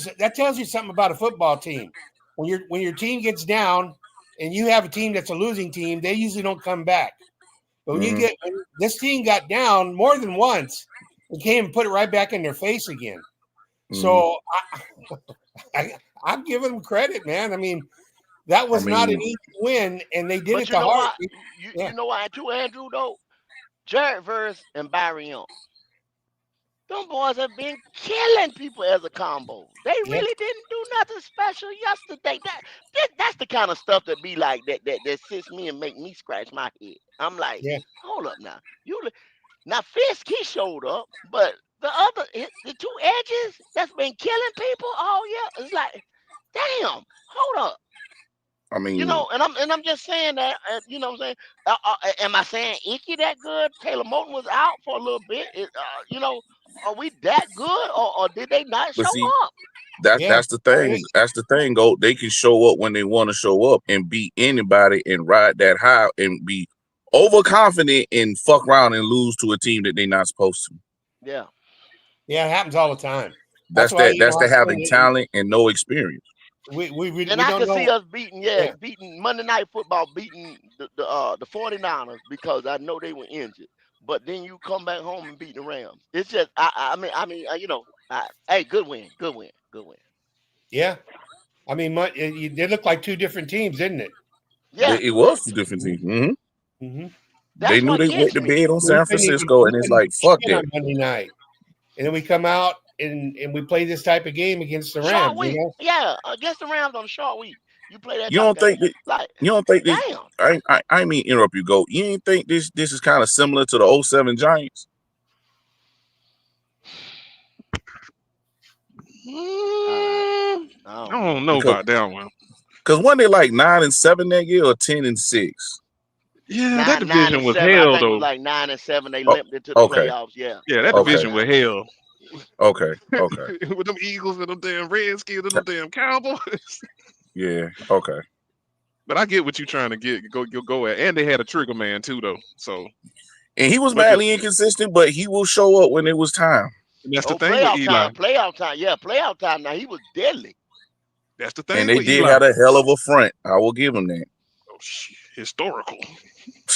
you something about a football team. When your team gets down and you have a team that's a losing team, they usually don't come back. But when this team got down more than once, and came and put it right back in their face again. So I'm giving them credit, man. I mean, that I was not an mean, easy win, and they did But it you the know hard. what? Yeah, You know why too, Andrew, though? Jared Verse and Barry Young. Them boys have been killing people as a combo. They yeah, really didn't do nothing special yesterday. That's the kind of stuff that be like that sits me and make me scratch my head. I'm like, yeah, hold up now. Now Fisk he showed up, but the two edges that's been killing people all year, it's like, damn, hold up. I mean, And I'm just saying that, you know what I'm saying? Am I saying Icky that good? Taylor Moton was out for a little bit. Are we that good, or did they not but show see, up? yeah. that's the thing. That's the thing. Go, they can show up when they want to show up and beat anybody and ride that high and be overconfident and fuck around and lose to a team that they're not supposed to. Yeah. Yeah, it happens all the time. That's That's why that. That's I the said having talent and no experience. And we I don't could see know. us beating, Yeah, beating Monday Night Football, beating the 49ers because I know they were injured. But then you come back home and beat the Rams. It's just, hey, good win, good win, good win. yeah. I mean, they look like two different teams, didn't it? Yeah, It was two different teams. Mm-hmm. They that's knew what they went gets to me. bed on We San couldn't even Francisco, and it's like fuck shit that. on Monday night. And then we come out and we play this type of game against the Short Rams, you week. know? Yeah, against the Rams on a short week. You play that You type of don't game. think that? Like, You don't think this? damn. I mean interrupt you. Go. You ain't think this is kind of similar to the 07 Giants? I I don't know. don't know about that one. Because one they like 9-7 that year or 10-6. Yeah, that Nine division and was seven. I hell think it was though. like 9-7. They Oh, limped into the okay, playoffs. Yeah, Yeah, yeah, that it was like okay, division was 9 and 7. hell. okay. With them Eagles and them damn Redskins and them damn Cowboys. Yeah, okay. But I get what you're trying to go at. And they had a trigger man too though. So And he was but you madly inconsistent, but he will show up when it was time. and that's the Oh, thing with playoff Eli. time, playoff time. Yeah, playoff time. Now he was deadly. That's the And thing they with did Eli. have a hell of a front. I will give him that. Oh, historical.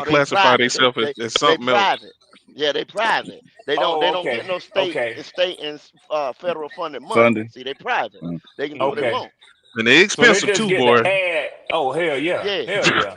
No, they reclassify private. themselves They as they something else. private. Yeah, they private. They Oh, don't get okay. no state Okay. and federal funded money. Sunday. See, they private. Mm. They can do what they Okay. want. And they So they expensive just too, get to boy. add. Oh, hell yeah. Yeah. Hell yeah.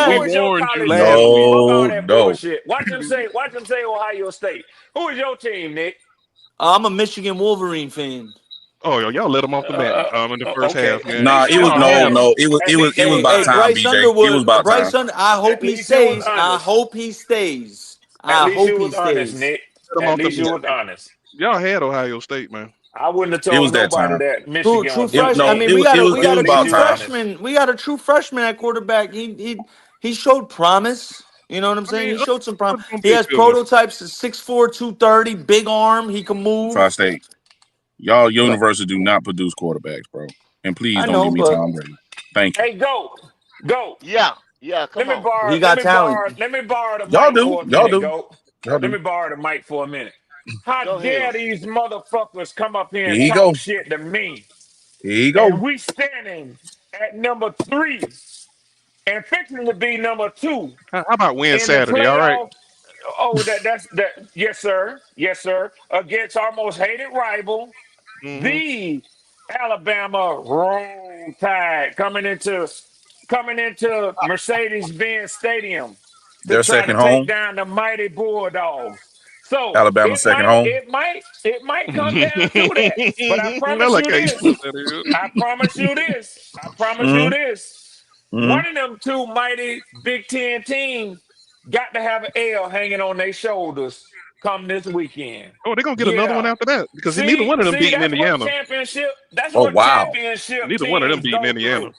Who said. was your warned you college last team? week. Fuck all that No. bullshit. Watch them say Ohio State. Who is your team, Nick? I'm a Michigan Wolverine fan. Oh, y'all let them off the mat in the first Okay. half, man. At Nah, least it he was was Y'all had them. no. honest. At least It he was was about Hey, time, Bryce honest. BJ. It was Underwood. about time. Bryce I hope At he least you was stays. I honest. hope he stays. At I least hope you he was honest, stays. Nick. Let them At off the least you mat. was honest. Y'all had Ohio State, man. I wouldn't have It was told that nobody time. that True, Michigan true was your fresh. I No, mean, team. it we was got it a was we it got was a At least true about you time. honest. freshman. We got a true freshman at quarterback. He showed promise. You know what I'm I saying? mean, He showed some it's promise. gonna He be a has good one. prototypes at 6'4", 230, big arm. He can move. Tri-State. Y'all But university do not produce quarterbacks, bro. And please I don't know, give me but Tom Brady. Thank you. Hey, go. Yeah, yeah. Let Come me on. borrow. he Let got me talent. borrow. Let me borrow the Y'all mic do. for a Y'all minute, do. go. Y'all Let do. me borrow the mic for a minute. How Go ahead. dare these motherfuckers come up here Here and you talk go. shit to me? Here you And go. we standing at number 3 and fixing to be number 2 How about win in the Saturday? All right. playoff. Oh, that's that. Yes, sir. Yes, sir. Against our most hated rival, Mm-hmm. the Alabama Roll Tide, coming into Mercedes-Benz Stadium to Their try to second take home. down the mighty Bulldogs. So Alabama it second might, home. it might, it might come down to that. But I I promise like you how you this. put that in. I promise you this. I promise you Mm-hmm. this. Mm-hmm. One of them two mighty Big Ten teams got to have an L hanging on their shoulders come this weekend. Oh, they're gonna get another one Yeah. after that because neither See, one of them see, beating that's what Indiana. championship. That's Oh what wow. championship Neither one of them teams beating go Indiana. through.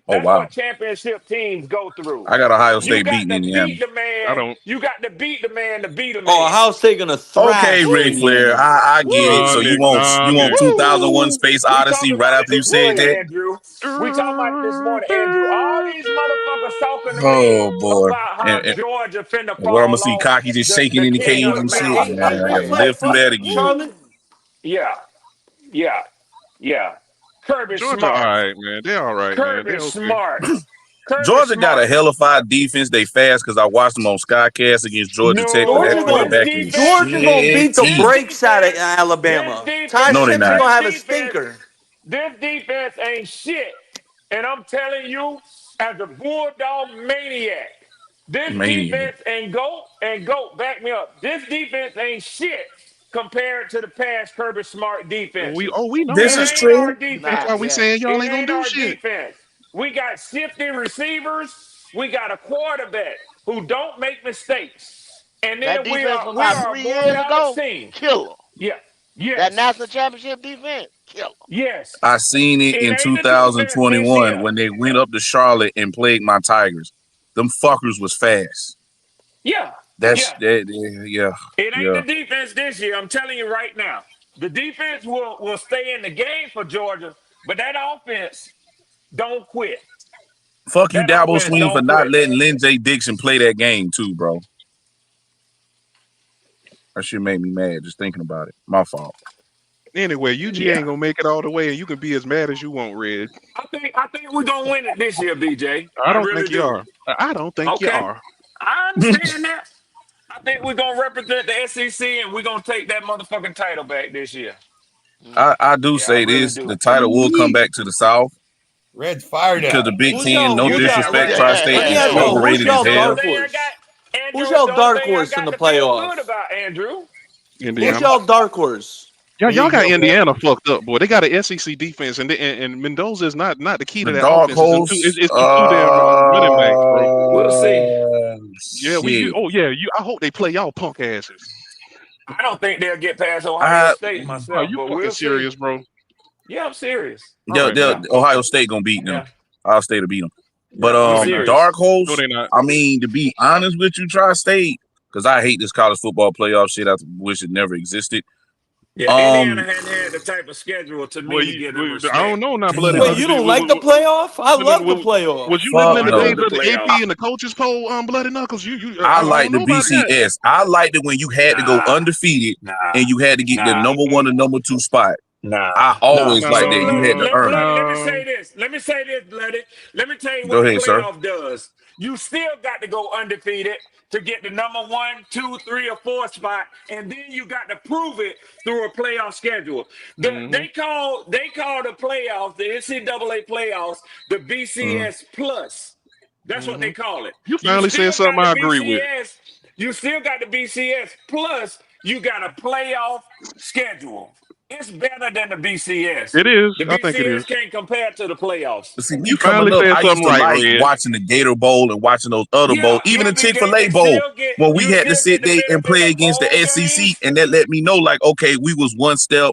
Oh That's wow. what championship teams go through. I got Ohio You State Mm-mm. got beating to Indiana. beat the I man. don't. You got to beat the man to beat a Oh, man. Ohio State gonna Okay, thrash Ric Woo! Flair. Indiana. I get it. Nah, So Nick. you Nah, want Nick. 2001 Woo! Space We Odyssey talked right about it after you this said morning, that? Andrew. We talked about it this morning, Andrew. All these motherfuckers talking to me Oh boy. about how Georgia finna And where I'm gonna fall see off Cocky just shaking the in the king cage of the and shit. mountain. Man, I gotta live through that again. Charlotte. Yeah, yeah, yeah. Kirby Georgia, all Smart. right, man. They're all right, man. Kirby They're okay. Smart. Kirby Georgia got a Smart. hellified defense. They fast because I watched them on Skycast against Georgia Tech, but that Georgia No, this gonna quarterback is defense, Georgia gonna beat the this shitty. brakes out of defense, this Alabama. Ty defense, No, they Simpson not. gonna this have a defense, stinker. this defense ain't shit. And I'm telling you, as a Bulldog maniac, this Maniac. defense and go, back me up. This defense ain't shit compared to the past Kirby Smart defenses. We know This It that. is ain't our true. That's Nah, why defense. we yeah. saying y'all It ain't gonna ain't do our shit. defense. We got shifty receivers. We got a quarterback who don't make mistakes. And That then we defense from are we about are a 3 years more balanced ago, team. killer. Yeah. That national Yes. championship defense, killer. Yes. I seen it It in ain't the defense this 2021 year. when they went up to Charlotte and played my Tigers. Them fuckers was fast. Yeah. That's Yeah. that. Yeah, It ain't yeah. the defense this year. I'm telling you right now. The defense will stay in the game for Georgia, but that offense don't quit. Fuck you, That Dabo offense Sweeney, for don't not quit. letting Lynn J. Dixon play that game too, bro. That shit made me mad just thinking about it. My fault. Anyway, UG Yeah. ain't gonna make it all the way, and you can be as mad as you want, Red. I think we're gonna win it this year, BJ. I I don't really think you do. are. I don't think you Okay. are. I understand that. I think we're gonna represent the SEC and we're gonna take that motherfucking title back this year. I do Yeah, I say really this: do. the title will come Yeet. back to the South Red's fired because up. the Big Who's Ten, y'all? no Who's You y'all? got disrespect, Let, Tri-State let me is ask y'all. Who's overrated as y'all the only hell. dark thing I horse? got, Who's Andrew, y'all the only dark thing I horse in got the to feel good playoff? about, Andrew. Who's Indiana. y'all dark horse? Here Y'all you got go. Indiana fucked up, boy. They got an SEC defense, and Mendoza is not the key The to that dark offense. horse, It's them two damn running backs, bro. We'll see. Yeah, we you. shit. Oh yeah, you. I hope they play y'all punk asses. I don't think they'll get past Ohio I State Are myself, you but fucking we'll see. serious, bro? Yeah, I'm serious. All right, man. Ohio State gonna beat them. Yeah, Ohio State will beat them. But yeah, I'm No, they not. dark serious. No, horse. they not. I mean, to be honest with you, Tri-State, because I hate this college football playoff shit. I wish it never existed. Yeah, Indiana Um, hadn't had the type of schedule to Well, me to give them I don't respect. know now, bloody Wait, damn. you knuckles. don't like the playoff? I love the playoff. Was you Oh, living in Fuck I the no. days love the of the AP playoff. and the coaches poll, bloody knuckles? I I like don't the know about that. BCS. I liked it when you had to go Nah, undefeated nah, and you had to get the nah, number one and number two spot. I nah. always liked See, that. You Bloody, had to No, earn it. Bloody, let me no. say this. Let me say this, Bloody. Let me tell you Go what the ahead, sir. playoff does. You still got to go undefeated to get the number 1, 2, 3, or 4 spot, and then you got to prove it through a playoff schedule. Mm-hmm. They call the playoffs, the NCAA playoffs, the Mm. BCS plus. That's what Mm-hmm. they call it. You You finally said still got something the I agree with. BCS. You still got the BCS plus. You got a playoff schedule. It's better than the BCS. It is. The I think it BCS is. can't compare to the playoffs. But see, You me coming finally up, said I used something to right, like Red. watching the Gator Bowl and watching those other bowls, Yeah, even yeah, the big game. Chick-fil-A Bowl, when we You had to still get sit the there and benefit play of against the bowl SEC, games. and that let me know, like, okay, we was one step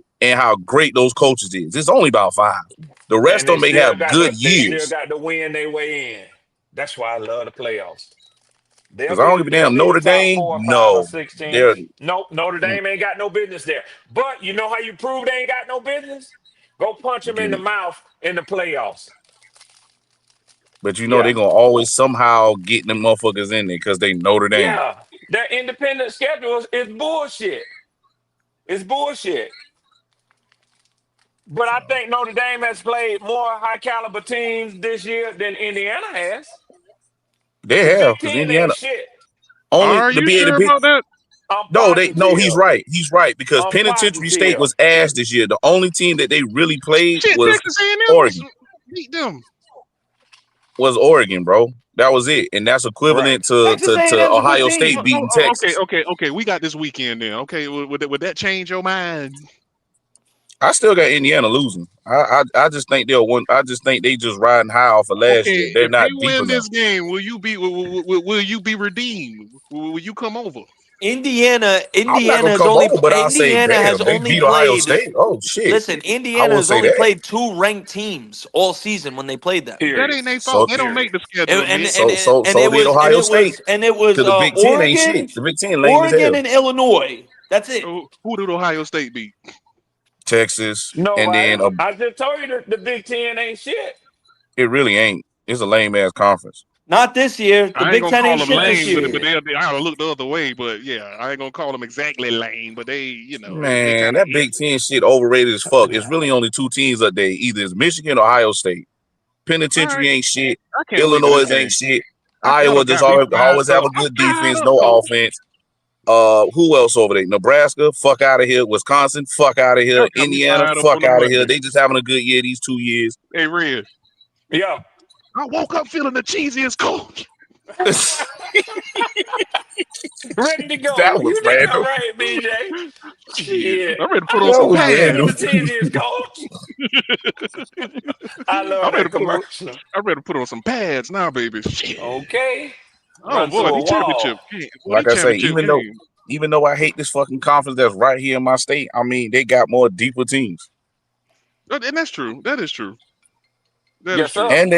and how great those coaches is. It's only about 5. The rest And of them may have good they still years. got to win their way in. That's why I love the playoffs. Because I don't give a They'll damn be the Notre top Dame. 4 or 5 or No, 6 team. they're. Nope, Notre Dame ain't got no business there. But you know how you prove they ain't got no business? Go punch them in the mouth in the playoffs. But you know Yeah. they're gonna always somehow get them motherfuckers in there because they Notre Dame. Yeah. Their independent schedule is bullshit. It's bullshit. But I think Notre Dame has played more high caliber teams this year than Indiana has. They The have Big because Ten ain't Indiana shit. only Are to you be the sure big. about that? I'm No, he's positive. right. He's right because I'm Penitentiary State positive. was ass this year. The only team that they really played Shit, was Texas A&M was Oregon. beat them. Was Oregon, bro. That was it, and that's Right. equivalent to Texas A&M's a good Ohio team. State beating Texas. Okay. We got this weekend then. Okay, would that change your mind? I still got Indiana losing. I just think they'll win. I just think they just riding high off of last year. Okay, They're if they not deep win enough. this game, will you be redeemed? Will you come over? Indiana I'm not gonna has come only over, but I'll say, Indiana has damn, they only beat Ohio played. State. Oh shit, Listen, I Indiana will has say only that. played 2 ranked teams all season when they played them. That Period. ain't their So fault. They don't make Period. the And schedule, and Nick. and, and so it did was and Ohio it State. was and it was Because the Big Ten ain't shit. Oregon, The Big Ten lame as hell. and Illinois. That's it. Who did Ohio State beat? Texas, and then Nobody. I just told you that the Big Ten ain't shit. it really ain't. It's a lame ass conference. Not this year. The I ain't Big gonna Ten call ain't them shit this lame, but year. they I look the other way. But yeah, I ain't gonna call them exactly lame, but they they Man, kind of that Big Ten shit overrated as fuck. It's really only 2 teams up there. Either it's Michigan or Ohio State. all Penitentiary right. ain't shit. I can't wait to this Illinois ain't game. shit. Y'all Iowa done just got me fired always have up. a I'm good fired defense, up, no coach. offense. Who else over there? Nebraska, fuck out of here. Wisconsin, fuck out of here. Y'all got me Indiana, fired up fuck on the out of here. Monday. They just having a good year these 2 years. Hey, Red. Yeah. I woke up feeling the cheesiest coach. Ready to That go. was You damn random. right, BJ. Shit, Shit. I'm ready to put on That some was Welcome to random. the pads. cheesiest coach. I I'm love ready that to put on. commercial. I'm ready to put on some pads now, baby. Shit. Okay. Oh Run through boy, a these championship wall. games. Boy, these Like I say, championship games. even though I hate this fucking conference that's right here in my state, I mean they got more deeper teams. And that's true. That is true. That is Yes, true. sir. And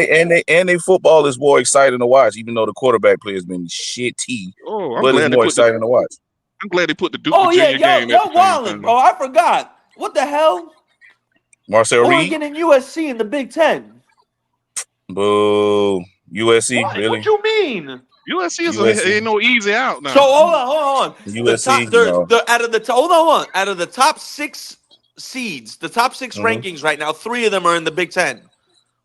they football is more exciting to watch, even though the quarterback play has been shitty, Oh, but it's more exciting to watch. I'm glad they put the Duke Oh yeah, Virginia game at the y'all same wildin', time. bro. I forgot. What the hell? Marcel Reed, Oregon and USC in the Big Ten. boo, USC, What? What really? you mean? USC USC, ain't no easy out So now. hold on. The top, USC, no. out of the hold on. Out of the top 6 seeds, the top 6 Mm-hmm, rankings right now, 3 of them are in the Big Ten.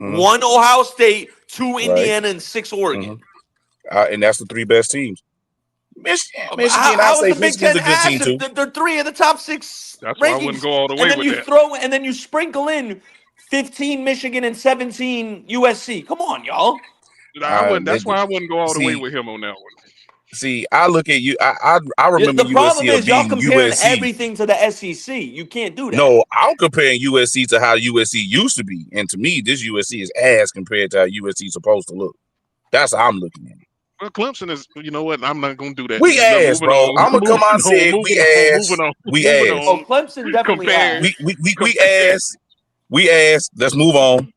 mm-hmm, 1 Ohio State, 2 right. Indiana, and 6 Mm-hmm. Oregon. And that's the 3 best teams. Michigan, I How is say the Big Michigan's Ten a good ass team if too. they're 3 of the top 6 That's why I wouldn't rankings, go all the and way then with you that. throw and then you sprinkle in 15 Michigan and 17 USC? Come on, y'all. I wouldn't. They, That's why I wouldn't go all the way see, with him on that one. I look at you. I remember The problem USC is y'all beating comparing USC. everything to the SEC. You can't do that. No, I'm comparing USC to how USC used to be, and to me, this USC is ass compared to how USC is supposed to look. That's how I'm looking at it. Well, Clemson is. You know what? I'm not gonna do that. We ass, Moving bro. on. I'm gonna come out and say it. We ass. We Moving ass. Oh, on. Clemson definitely Compared. ass. We ass. We ass. Let's move on.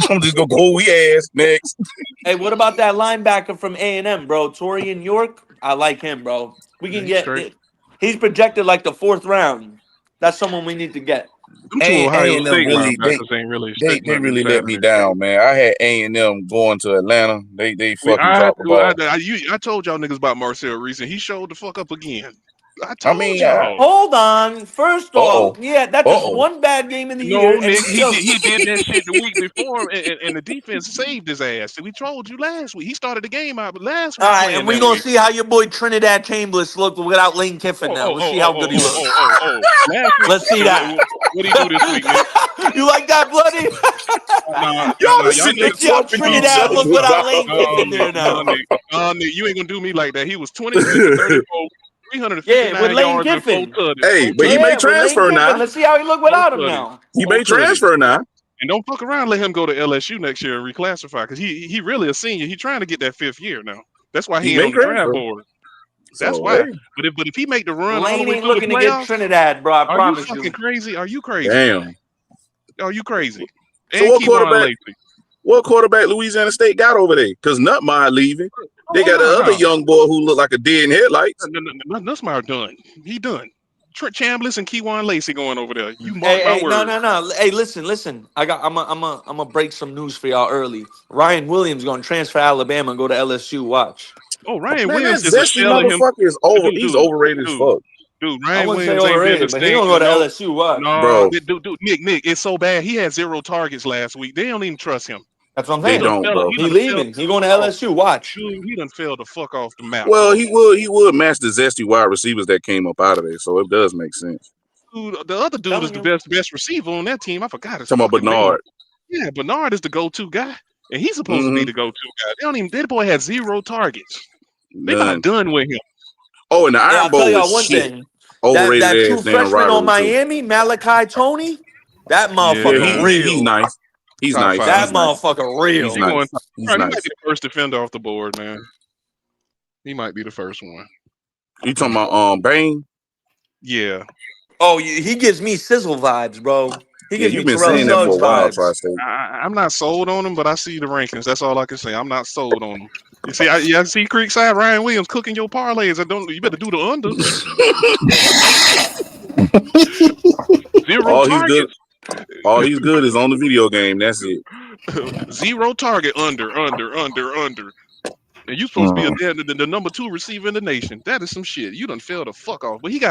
I'm just gonna go. We ass next. Hey, what about that linebacker from A&M, bro? Torian York? I like him, bro. We Yeah, can he's get straight. it. He's projected like the 4th round. That's someone we need to get. Them two Ohio A&M State really linebackers ain't really they stepping up this really let me Saturday. down, man. I had A&M going to Atlanta. They fucking dropped the ball. I told y'all niggas about Marcel Reese, and he showed the fuck up again. I I told mean, y'all. Hold on. First off, yeah, that's just uh-oh. one bad game in the year, No, and Nick, he's still. he did that shit the week before, and the defense saved his ass. We told you last week. He started the game out, but last All week right, playing and we're that gonna week. see how your boy Trinidad Chambliss looked without Lane Kiffin. Now Oh, let's oh, see oh, how oh, good he oh, looks. oh, oh, oh. Last week. Let's see that. What did he do this week, Nick? You like that, Bloody? Nah, Y'all are y'all sitting there niggas. Let's see how flipping each Trinidad other, look without Lane No, Kiffin there no, now. Nick. Nick, you ain't gonna do me like that. He was 26 to 34, Yeah, with 359 Lane yards and 4 Kiffin. tutties. Hey, 4 but he tutties. may Yeah, with Lane transfer Kiffin. now. Let's see how he look 4 without him tutties. now. He 4 may tutties. transfer now. And don't fuck around. Let him go to LSU next year and reclassify because he really a senior. He trying to get that 5th year now. That's why He he ain't may on the draft transfer. board. That's So why. hey, But if he make the run all the Lane way ain't through the looking to get playoffs, Trinidad, bro. I are you promise fucking you. crazy? Are you crazy? damn. Are you crazy? So And what Kevon quarterback? Lacy. What quarterback Louisiana State got over there? Because Nutmeyer leaving. They Oh got the no, other how? young boy who looked like a deer in headlights. Nussmeyer done. He done. Trent Chambliss and Kevon Lacy going over there. You mark my Hey, no. words. Hey, listen. I'm gonna break some news for y'all early. Ryan Williams gonna transfer to Alabama and go to LSU. Watch. Oh, Ryan Man, that Williams is a zesty shell of him. motherfucker is over. He's overrated as Dude, fuck. Dude, I Ryan wouldn't say Williams ain't been the overrated, but he same. gonna go to No, LSU. Watch. no, bro. Nick, it's so bad. He had 0 targets last week. They don't even trust him. That's what I'm They He done saying. don't, fell. bro. He He done fell leaving. the He going to fuck off. LSU. Watch. Dude, he done fell the fuck off the map, Well, bro. he would match the zesty wide receivers that came up out of there, so it does make sense. Dude, the other dude is Telling the you. best receiver on that team. I forgot his Talking about fucking name. Bernard. Yeah, Bernard is the go-to guy, and he's supposed to be Mm-hmm. the go-to guy. They don't even. That boy had 0 targets. They about None. done with him. Oh, and the Hey, Iron I'll tell Bowl was y'all one shit. thing. Overrated That ass true damn freshman on rivalry too. Miami, Malachi Tony, that Yeah, motherfucker Yeah, he's real. nice. He's top nice. 5. That He's nice. motherfucker He's He real. going. nice. He's Right, he might be nice. the first defender off the board, man. He might be the first one. You talking about Bane? Yeah. Oh, he gives me Sizzle vibes, bro. He Yeah, gives you've me been Terrell saying that for Suggs a while, vibes. Tri-State. I'm not sold on him, but I see the rankings. That's all I can say. I'm not sold on him. You see, I see Creekside Ryan Williams cooking your parlays. You better do the under. 0 all he's good, targets. all he's good is on the video game. That's it. 0 target under. And you supposed to be the number 2 receiver in the nation. That is some shit. You done fell the fuck off. But he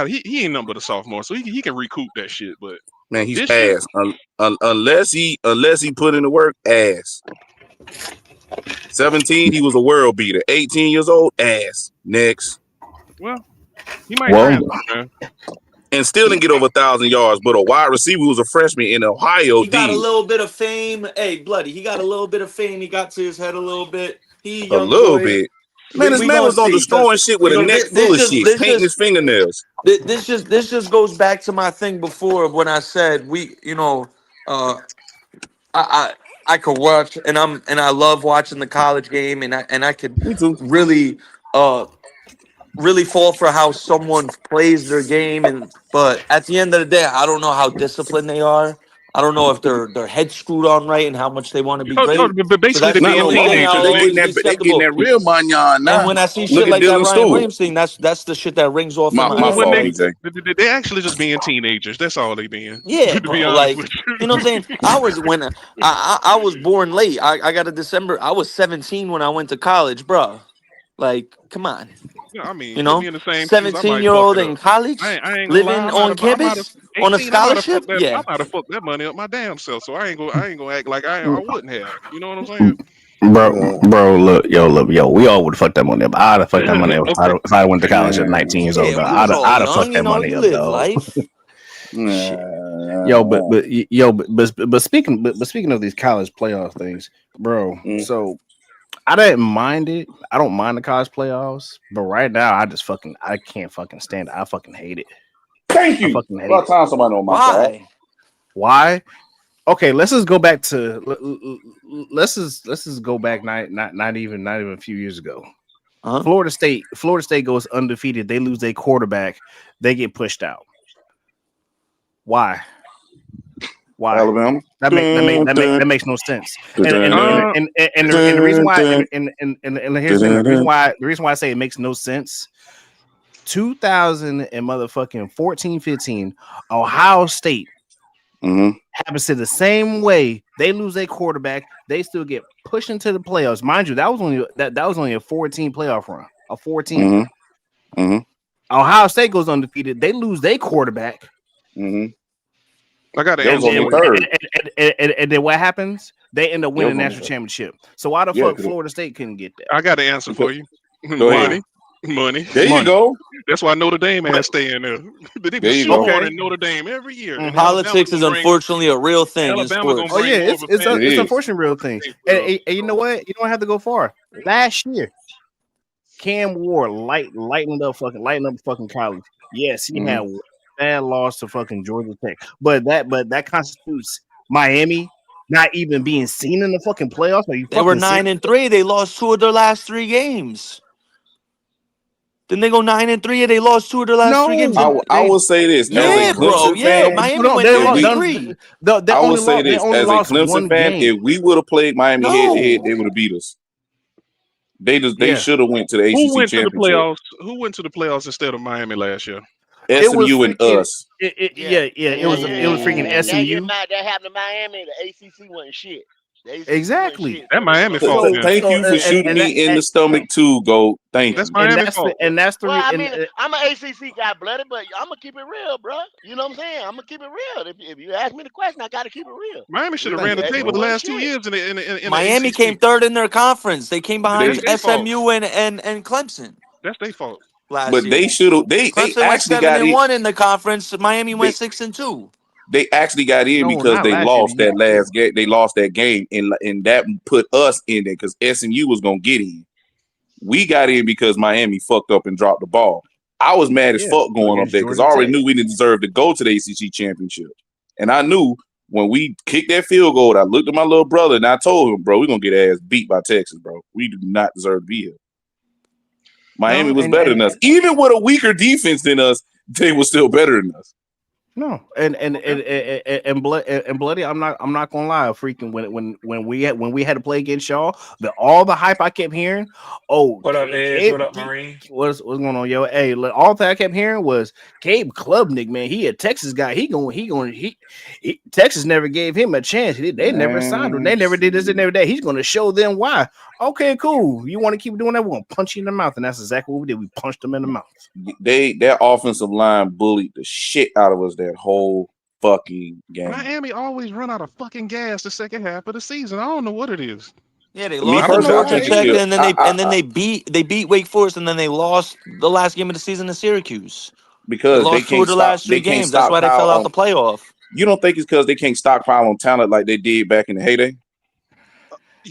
ain't number the sophomore, so he can recoup that shit. But Man, he's this year, ass. Unless he put in the work, ass. 17, he was a world beater. 18 years old, ass. Next. well, he might Well, transfer, man. And still didn't get over 1,000 yards, but a wide receiver who was a freshman in Ohio He got a did. little bit of fame. Hey, Bloody, he got a little bit of fame. He got to his head a little bit. He A young little boy. bit. Man, this We man gonna was on see, destroying cause shit with a neck full of shit, painting his fingernails. this just goes back to my thing before of when I said I could watch and I love watching the college game and I could Me too. really really fall for how someone plays their game but at the end of the day I don't know how disciplined they are. I don't know if their head screwed on right and how much they want to be great. But So basically, that's they're the Not being no only more, thing because I'll teenagers, always be they getting skeptical. that real manyan And now. when I see Look shit at like that Dylan Ryan Stewart. Williams thing, that's the shit that rings off in My my my head. fault, Like, BJ. They're actually just being teenagers. That's all they being. yeah, To be bro. honest Like, with you know what I'm saying? I was born late. I got a December. I was 17 when I went to college, bro. Like, come on. you, I mean, You put me know, in the same shoes. I might fuck 17-year-old it in up. college, I ain't gonna lie. living on I might have campus on a 18. I might have scholarship. fucked that. I Yeah, might have fucked that money up my damn self. So I ain't gonna act like I wouldn't have. You know what I'm saying? bro, look, yo, we all would have fucked that money up. I'd have fucked that money up Okay. if I went to Okay. college at 19 years old. yeah. Dog. We was all I'd have fucked young, you that know. money You up, live dog. life. Shit. Yo, but speaking of these college playoff things, bro. So I didn't mind it. I don't mind the college playoffs, but right now I can't fucking stand it. I fucking hate it. Thank I you. fucking hate About it. time somebody on my side. Why? Why? Okay, let's just go back to let's just go back not even a few years ago. Huh? Florida State goes undefeated. They lose their quarterback. They get pushed out. Why? Alabama. That makes no sense. And the reason why the reason why I say it makes no sense. 2014-15, Ohio State happens to the same way. They lose their quarterback. They still get pushed into the playoffs. Mind you, that was only a 14 playoff run. A 14. Ohio State goes undefeated. They lose their quarterback. I got an That was answer only for you. third. And then what happens? They end up winning the They was national only championship. So why the Yeah, fuck 'cause Florida State couldn't get that? I got an answer for you. Go ahead. Money. There you go. That's why Notre Dame has staying there. They There be you go. shoehorning Notre Dame every year. And Politics is unfortunately a real thing in Alabama gonna Oh sports. bring yeah, more of a fan. It it's is. unfortunate real thing. And you know what? You don't have to go far. Last year, Cam Ward lightened up fucking college. Yes, he had one bad loss to fucking Georgia Tech, but that constitutes Miami not even being seen in the fucking playoffs. Are you They were fucking 9-3. They lost 2 of their last 3 games. Didn't they go 9-3 and they lost 2 of their last 3 games? I will say this as a Yeah, bro. Clemson Yeah, fan. Miami went 9-3. I will say they this only as a lost Clemson one fan. game. If we would have played Miami head to head, No. they would have beat us. They Yeah. should have went to the Who ACC went to the championship. playoffs? Who went to the playoffs instead of Miami last year? SMU and us. It was freaking And that year SMU. that happened to Miami, the ACC wasn't shit. The ACC ain't Exactly. shit That for the Miami SWAC. fault So then. thank you for shooting me in the stomach too, Go. Thank That's you. Miami fault. That's the Well, I and mean, I'm an ACC guy, blooded, but I'm gonna keep it real, bro. You know what I'm saying? I'm gonna keep it real. If you ask me the question, I gotta keep it real. Miami should have We, ran we, the we table the won last 2 shit. years in the Miami came ACC. third in their conference. They came behind That's They, their fault. SMU and Clemson That's their fault. last but year. they should have. They Clemson went actually got it. 7-1 in the conference. Miami went They 6-2. they actually got in no, because not they last year. The lost year that before. last game. They lost that game, and that put us in there because SMU was gonna get in. We got in because Miami fucked up and dropped the ball. I was mad as Yeah, fuck going up against there because Georgia I already Tech. knew we didn't deserve to go to the ACC championship, and I knew when we kicked that field goal. I looked at my little brother and I told him, "Bro, we're gonna get ass beat by Texas, bro. We do not deserve to be here." Miami No, was better than us, even with a weaker defense than us. They were still better than us. no, and bloody. I'm not gonna lie. Freaking when we had to play against y'all, all the hype I kept hearing. Oh, What up, Edge? What up, Marine? what's going on, yo? Hey, look, all that I kept hearing was Gabe Klubnik, man. He a Texas guy. He Texas never gave him a chance. They never signed him. They never did this and never that. He's gonna show them why. Okay, cool. You want to keep doing that? We're gonna punch you in the mouth, and that's exactly what we did. We punched him in the mouth. Their offensive line bullied the shit out of us that whole fucking game. Miami always run out of fucking gas the second half of the season. I don't know what it is. Yeah, they Me lost to personally, I Georgia think it's Tech, still. and then they beat Wake Forest, and then they lost the last game of the season to Syracuse. They Because they lost two of can't the stop. last They three can't games. That's why they stockpile fell out on. the playoff. You don't think it's because they can't stockpile on talent like they did back in the heyday?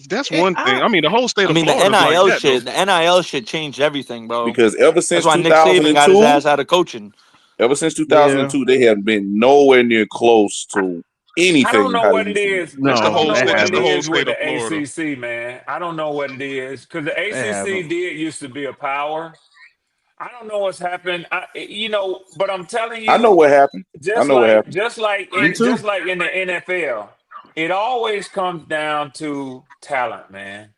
That's one thing. I mean, the whole state I of mean, the Florida is like NIL that, though. shit. The NIL shit changed everything, bro. Because ever That's since why Nick Saban got his 2002, ass out of coaching. ever since Yeah. 2002, they have been nowhere near close to I don't anything know how they what it used to be. is. That's I the No, don't whole know they state. what That's it the haven't. whole is with state the of Florida. ACC, man. I don't know what it is because the They ACC haven't. did used to be a power. I don't know what's happened. But I'm telling I know you, what happened. I know what happened. Me too. just like in the NFL, it always comes down to talent, man.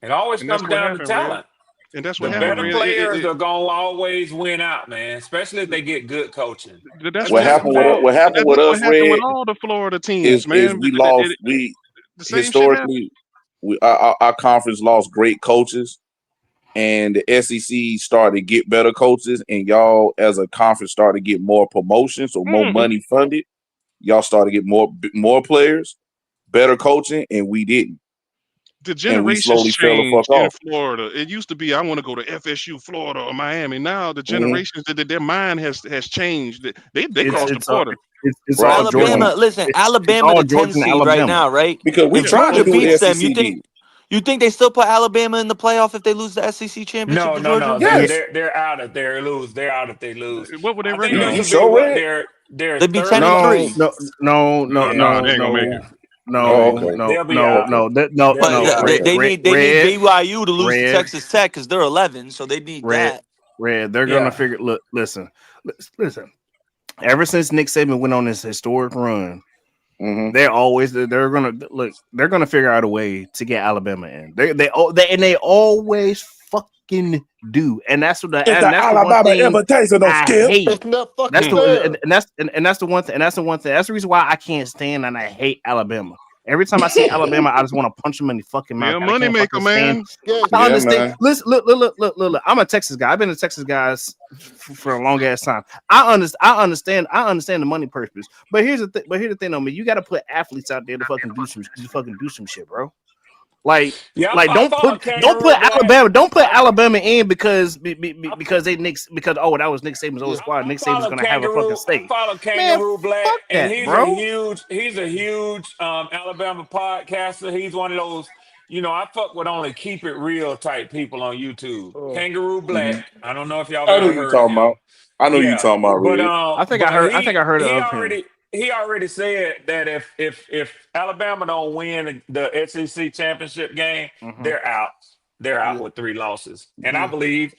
It always And that's comes what down to happened, Red. talent. And that's The what happened, better Red. players are gonna always win out, man. Especially if they get good coaching. That's That's what What just a happened happened with with all. fact. what happened with That's what us, happened with Red, all the Florida teams, is man. we lost. We The same shit happened. historically, our conference lost great coaches, and the SEC started to get better coaches, and y'all as a conference started to get more promotions or more Mhm. money funded. Y'all started to get more players, better coaching, and we didn't, The and we generations slowly fell the fuck changed in off. Florida. It used to be I want to go to FSU, Florida, or Miami. Now the Hmm. generations that their mind has changed. They It's crossed the it's all border. it's Right, all Georgia. Alabama, and listen, It's Alabama, all the Georgia 10 and seed right Alabama. now, right? because we If Yeah, tried to Georgia do what beats the them, SEC did. you think they still put Alabama in the playoff if they lose the SEC championship No, to no, no. Georgia? They're Yes, they're they're out if they lose. They're out if they lose. what would their I think record this No, you will be sure what read? they're They'd be 10 30. and no, 3. no, no, no, Nah, no, they ain't gonna make no, it. Oh, no, okay, no, They'll be no, out. no, But They'll be out. red, they need red, BYU to lose to red, Texas Tech because they're 11, so they need red, that. red. They're gonna Yeah. figure. Look, listen. Ever since Nick Saban went on this historic run, hmm they're gonna look. They're gonna figure out a way to get Alabama in. They always fucking do, and It's the that's the one Alabama thing Invitational, I Skip. hate. It's not That's fucking the Hmm. fair. and that's the one thing. And that's the one thing. That's the reason why I can't stand and I hate Alabama. Every time I see Alabama, I just want to punch them in the fucking mouth. They're a I can't fucking moneymaker, stand. man. Yeah, I Yeah, understand. man. Listen, look. I'm a Texas guy. I've been a Texas guy for a long ass time. I understand. I understand the money purpose. But here's the thing. On me. You got to put athletes out there to fucking do some shit, bro. Like, Yeah, I don't follow put Kangaroo Black. I Alabama in because I, because that was Nick Saban's old yeah. squad. I Nick Saban's follow gonna have a fucking I stay. follow Man, Kangaroo Black, fuck and that, bro. he's a huge Alabama podcaster. He's one of those, I fuck with only keep it real type people on YouTube. Oh. Kangaroo Black. Hmm. I don't know if y'all have I know ever you heard of talking about. him. I know you Yeah, talking about, but Red. I think I heard he of him. already said that if Alabama don't win the SEC championship game, Hmm. they're out. They're out Yeah. with 3 losses, and Yeah. I believe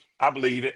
it.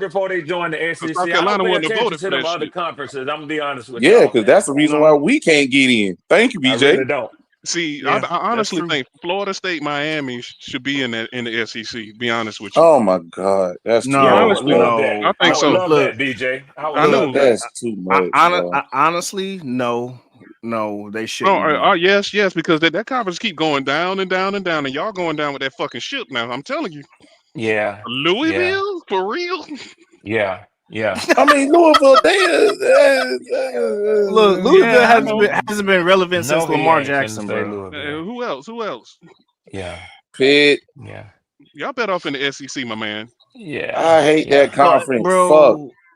Georgia before they joined the So South SEC. I don't Carolina pay wouldn't have attention voted to for them that other shit. conferences. I'm gonna be honest with Yeah, y'all, because that's man. the reason why we can't get in. Thank you, I BJ. really don't. See, Yeah, I that's honestly true. think Florida State, Miami should be in the SEC. Be honest with you. Oh my God, that's too Yeah, I much, would No, love bro. that. I I think no. would so. love Look, that, BJ. I would I look. love do. that. That's too much, bro. Honestly, no, they Oh, shouldn't be. yes, because that conference keep going down and down and down, and y'all going down with that fucking ship now. I'm telling you, Yeah, yeah, Louisville for real. yeah, yeah. I mean, Louisville, Look, Louisville Yeah, I hasn't know. been relevant since No, he Lamar ain't finna Jackson, say bro. Louisville. Who else? Who else? Yeah, Pitt. yeah, Y'all better off in the SEC, my man. yeah, I hate that yeah. But conference. Fuck. bro,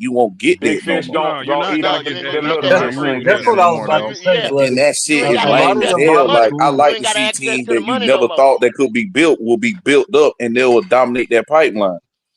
you won't get Big that no fish more. No, you're gonna not eat gonna them get the you're not little gonna That, get fish. free That's reign what I was anymore, about to dog. say. And Like, that you shit ain't is got a lot lame of as access them to the hell. bottom money. Like I You schools, like ain't to got see access teams to the that you money no never more. thought that could be built will be built up, and they will dominate that pipeline.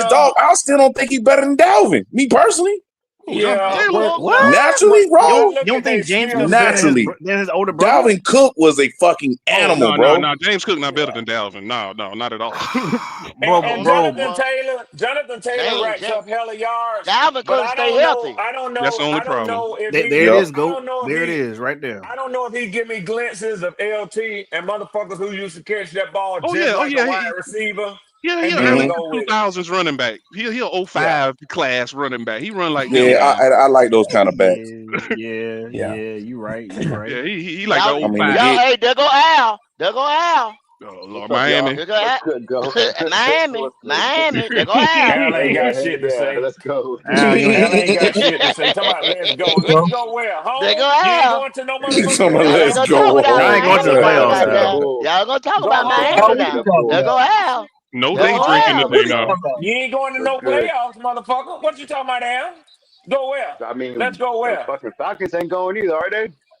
honest, dog, I still don't think he's better than Dalvin. Me personally. Yeah, What? Naturally, when I bro. look You don't at their think James skill Cook better set, than his older brother? Dalvin Cook was a fucking Oh animal, no, bro. James Cook not better than Dalvin. No, not at all. and Jonathan Well, Taylor racks James, up hella yards, Dalvin but couldn't stay healthy. That's the only problem. if There, he, there it is, I Goat. don't know if There it he, is, right there. I don't know if he give me glimpses of LT and motherfuckers who used to catch that ball Oh just yeah, like a wide receiver and then early go with it. 2000s running back. He'll 05 class running back. He run like them, Yeah, man. I like those kind of backs. Yeah. You right. Yeah, he like the Y'all, 05. hey, there go Al. There go Al. Oh Lord, What's up, y'all? Miami. There go Al. What's good, go? Miami. There go Al. Al ain't got shit to Yeah, say. let's go. Al, you Al ain't. ain't got shit to say. Talking about let's go. Let's go where? There go Home? You ain't Al. going to no motherfucking Talking about Y'all ain't let's gonna playoffs? talk go about Y'all ain't going to Miami the home. now, playoffs, Let's Al. goddamn. go. Y'all gonna talk Go about home. Miami What you now. talking There about? go Al. No There day go drinking Al. today What you now. talking about? You ain't going to What's no good? playoffs, motherfucker. What you talking about, Al? Go where? I Let's mean, go the where? fucking Falcons ain't going either, are they?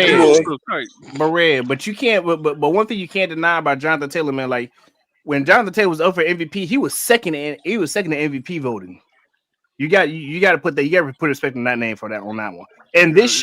They Red, roster would. is tight. but you can't. But one thing you can't deny about Jonathan Taylor, man, like when Jonathan Taylor was up for MVP, he was second in MVP voting. You got to put that. You got to put respect on that name for that on that one. And this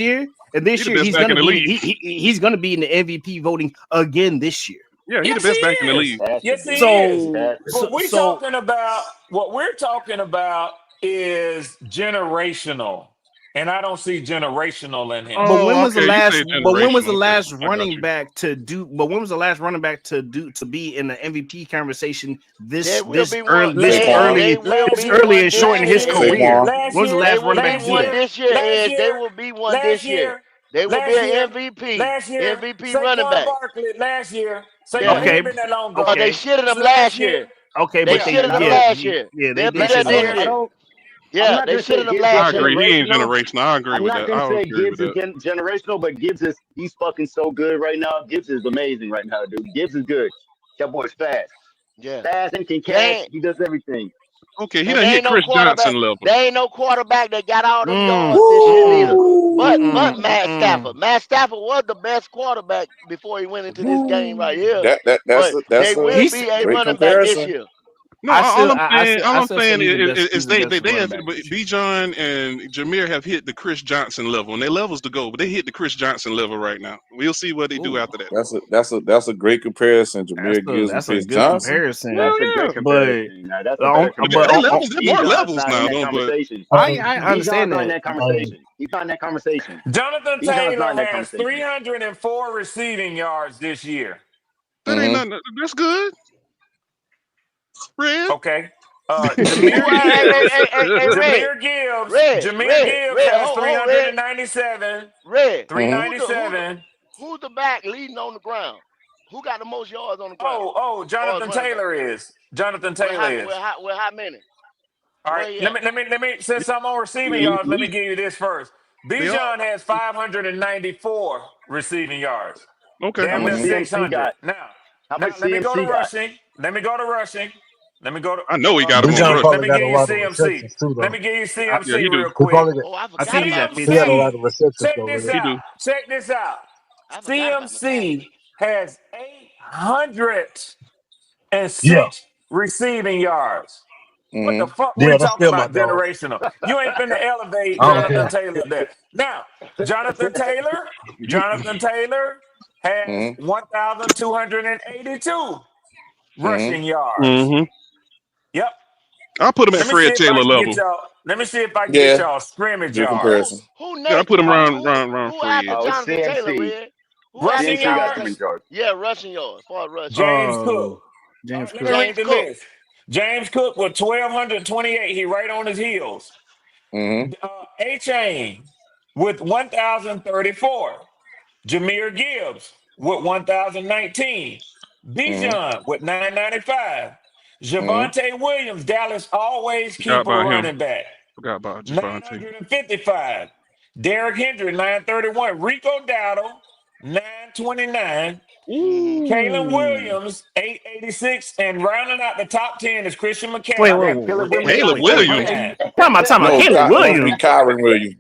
year, He the best he's back in gonna the be league. he's gonna be in the MVP voting again this year. Yeah, he the Yes, he best back in the is. league. Has to Yes, he be. is. So Has to But be. we're talking about what we're talking about is generational, and I don't see generational in him. but when Oh, was the okay. You last? say But when was the generational. Okay, last I got running you. back to do? But when was the last running back to be in the MVP conversation There will be one. Saquon. They will this be early one and this short in his year. career? Saquon. Last When was the year, They last will running back be to do one last that? this year, year, Ed. They will be one last this year. year, They will be last an year, MVP. last year, MVP running Saquon back. Barkley last year. Saquon, Yeah. he Okay, ain't been that long Because ago. they okay, shitted him Last last year, year. okay, They but yeah, shitted him yeah, last year. they They'll be did last there shit him this year. last I year. year. don't. I'm Yeah, not they gonna say shitted him Gibbs is I last year. agree. He ain't generational. generational. I agree I'm with not that. gonna I'll say agree with Gibbs is that. generational, but he's fucking so good right now. Gibbs is amazing right now, dude. Gibbs is good. That boy's fast, Yeah. fast and can They catch. ain't, He does everything. Okay, he and done they hit ain't no Chris Johnson quarterback. level. They ain't no quarterback that got all them Mm, yards this year mm, neither. But mm, Matt mm. Stafford. Matt Stafford was the best quarterback before he went into this game right here. That's But they a will He's be a great running back this comparison. year. No, all I'm still say saying he's the best. is He's the best they running have back this year. Bijan and Jameer have hit the Chris Johnson level, and their levels to go, but they hit the Chris Johnson level right now. We'll see what they do Ooh, after that. That's a great comparison. Jameer Gibbs and that's a Chris good Johnson. comparison. Hell That's a yeah. great But comparison. Now, that's a better But they comparison. levels, they're more Bijan's levels not in now, that though. But conversation. I understand Bijan's not in that. that conversation. He's not in that conversation. Jonathan Bijan's not Taylor in that has conversation. 304 receiving yards this year. that ain't nothing. That's good. Red. Okay. Who? Jameer Gibbs. Red, Jameer Gibbs has hold, Red, 397. Red. 397. Who's the back leading on the ground? Who got the most yards on the ground? Jonathan Taylor is. Jonathan Taylor is. With how many? All right. Where he Let at? me since I'm on receiving yards, let me give you this first. They all Bijan has 594 receiving yards. okay. How Damn much near CMC 600. got? Now How much let me go to CMC got? rushing. Let me go to rushing. Let me go to I know he got him on Bijan let rushing. probably me got give a you lot of CMC. receptions too, Let though. me give you Yeah, he CMC do. real He quick. probably got. Oh, I I forgot think he's about at He got a 50. lot CMC. of receptions Check though, this Red. He out. do. Check this out. I forgot about McCaffrey. CMC has 806 Yeah, receiving yards. What the Mm-hmm. fuck we yeah, that's talking still my about dog. generational? You ain't finna elevate I don't Jonathan care. Taylor there. Now, Jonathan Taylor has Mm-hmm. 1,282 Mm-hmm. rushing yards. Mm-hmm. Yep. I'll put him at Let me see Fred if I Taylor can get level. y'all. Let me see if I can get Yeah, y'all scrimmage good Who comparison. yards. Yeah, I next? put him Who Fred. after Oh, it's Jonathan Taylor, CMC. Red? Who after Rushing CMC got Jonathan? some yards, yards. Yeah, rushing yards. For rushing. James Cook. Oh, All James right, let me Cook. read James the Cook. list. James Cook with 1,228. He right on his heels. Mm-hmm. A-Chain with 1,034. Jameer Gibbs with 1,019. Mm-hmm. Bijan with 995. Mm-hmm. Javonte Williams, Dallas always Forgot keep a about him. running back. Forgot about Javante. 955. Derrick Henry, 931. Rico Dowdle, 929. Mm-hmm. Kalen Ooh. Williams, 886. And rounding out the top 10 is Christian Wait, McCaffrey Damn, Caleb with Williams Caleb got more. 929. Williams. Talking about No, Caleb it must be Williams. Kyron Williams.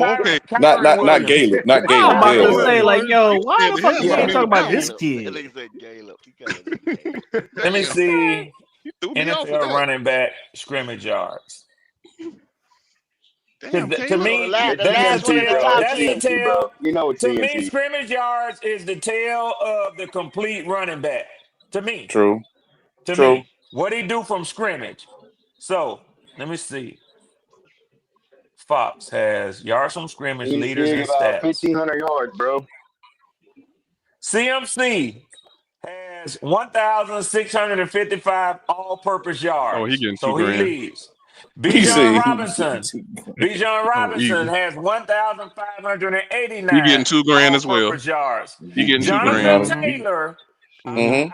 Okay. Kyron Not Williams. Caleb. Not I'm Caleb. about Oh, to Caleb well, say, Williams. like, yo, you why scared the the fuck hell is out we of ain't me Yeah. talking with about that this Caleb. one. That kid? nigga said Caleb. He calling him Caleb. Let me Damn. see You threw me off with NFL that. running back scrimmage yards. Damn, To Caleb. So me, the It's that's the last one in CMC, the tail. bro. top It's That's the 10. CMC, bro. tail. You know it's To me, CMC. scrimmage yards is the tail of the complete running back. To me, True. to True. me, what he do from scrimmage. So let me see. Fox has yards from scrimmage, He leaders still and get about stats. 1,500 yards, bro. CMC has 1,655 all-purpose Oh, he yards. getting So he 2 grand. leads. He Bijan said Robinson. Bijan Oh, Robinson easy. has He 1,589 getting 2 grand as well. all-purpose yards. He getting two he Jonathan grand. got him. Taylor, Mm-hmm. Mm-hmm. I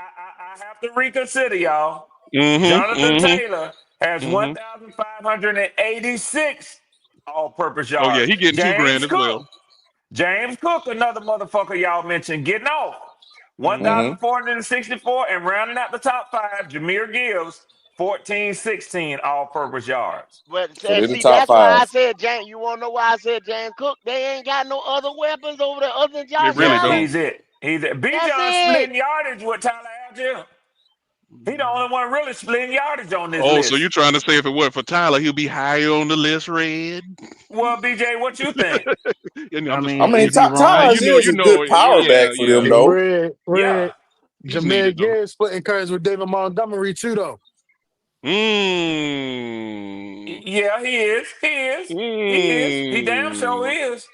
have to reconsider, y'all. Mm-hmm. Jonathan Mm-hmm. Taylor has Mm-hmm. 1,586 all-purpose Oh yeah, yards. he getting 2 grand James as well. Cook. James Cook, another motherfucker y'all mentioned, getting off. Mm-hmm. Mm-hmm. 1,464 and rounding out the top 5, Jameer Gibbs, 1,416 all-purpose yards. But So they're the see, top that's why I five. said James. You want to know why I said James Cook? They ain't got no other weapons over there other than They Josh really Yeah, don't. Allen. he's it. He's it. That's Bijan it. splitting yardage with Tyler Algier. He the only one really splitting yardage on this Oh, so list. you trying to say if it weren't for Tyler, he'll be higher on the list, Red? Well, BJ, what you think? You know, I I'm just I mean, fucking mean, is with he you. Tyler wrong? is a good power back for them, Yeah. Hey, though. Yeah. Red, He's Jameer needed though. Gibbs splitting curves with David Montgomery too, though. Mm. Yeah, he is. He is. He is. He damn sure Mm. is.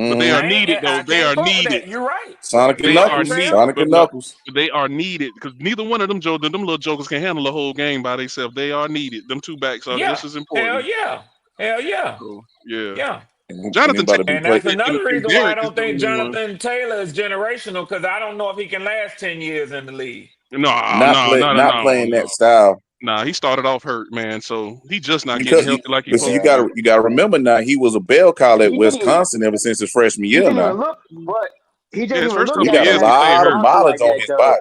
But they Mm-hmm. are needed though. I They can't are fuck with needed. that. You're right. Sonic and They That are ain't Knuckles. fair. needed, Sonic but and no, Knuckles. they are needed because neither one of them little jokers can handle the whole game by themselves. They are needed. Them two backs are Yeah. just as Hell important. yeah. Hell yeah. So yeah, Yeah. And he Jonathan about to be And Taylor that's played. another and reason why I Derek is don't the think only one. Jonathan Taylor is generational, because I don't know if he can last 10 years in the league. No, Not no, play. no, no, Not no, playing no. that style. Nah, he started off hurt, man. So he just not getting Because healthy like he listen, supposed to be. you gotta remember now. He was a bell cow at He didn't even Wisconsin ever since his freshman he year. didn't Now even look, but he Yeah, didn't his even first look he couple of got a that years he fast stayed lot of hurt. powerful mileage like on that his though. body.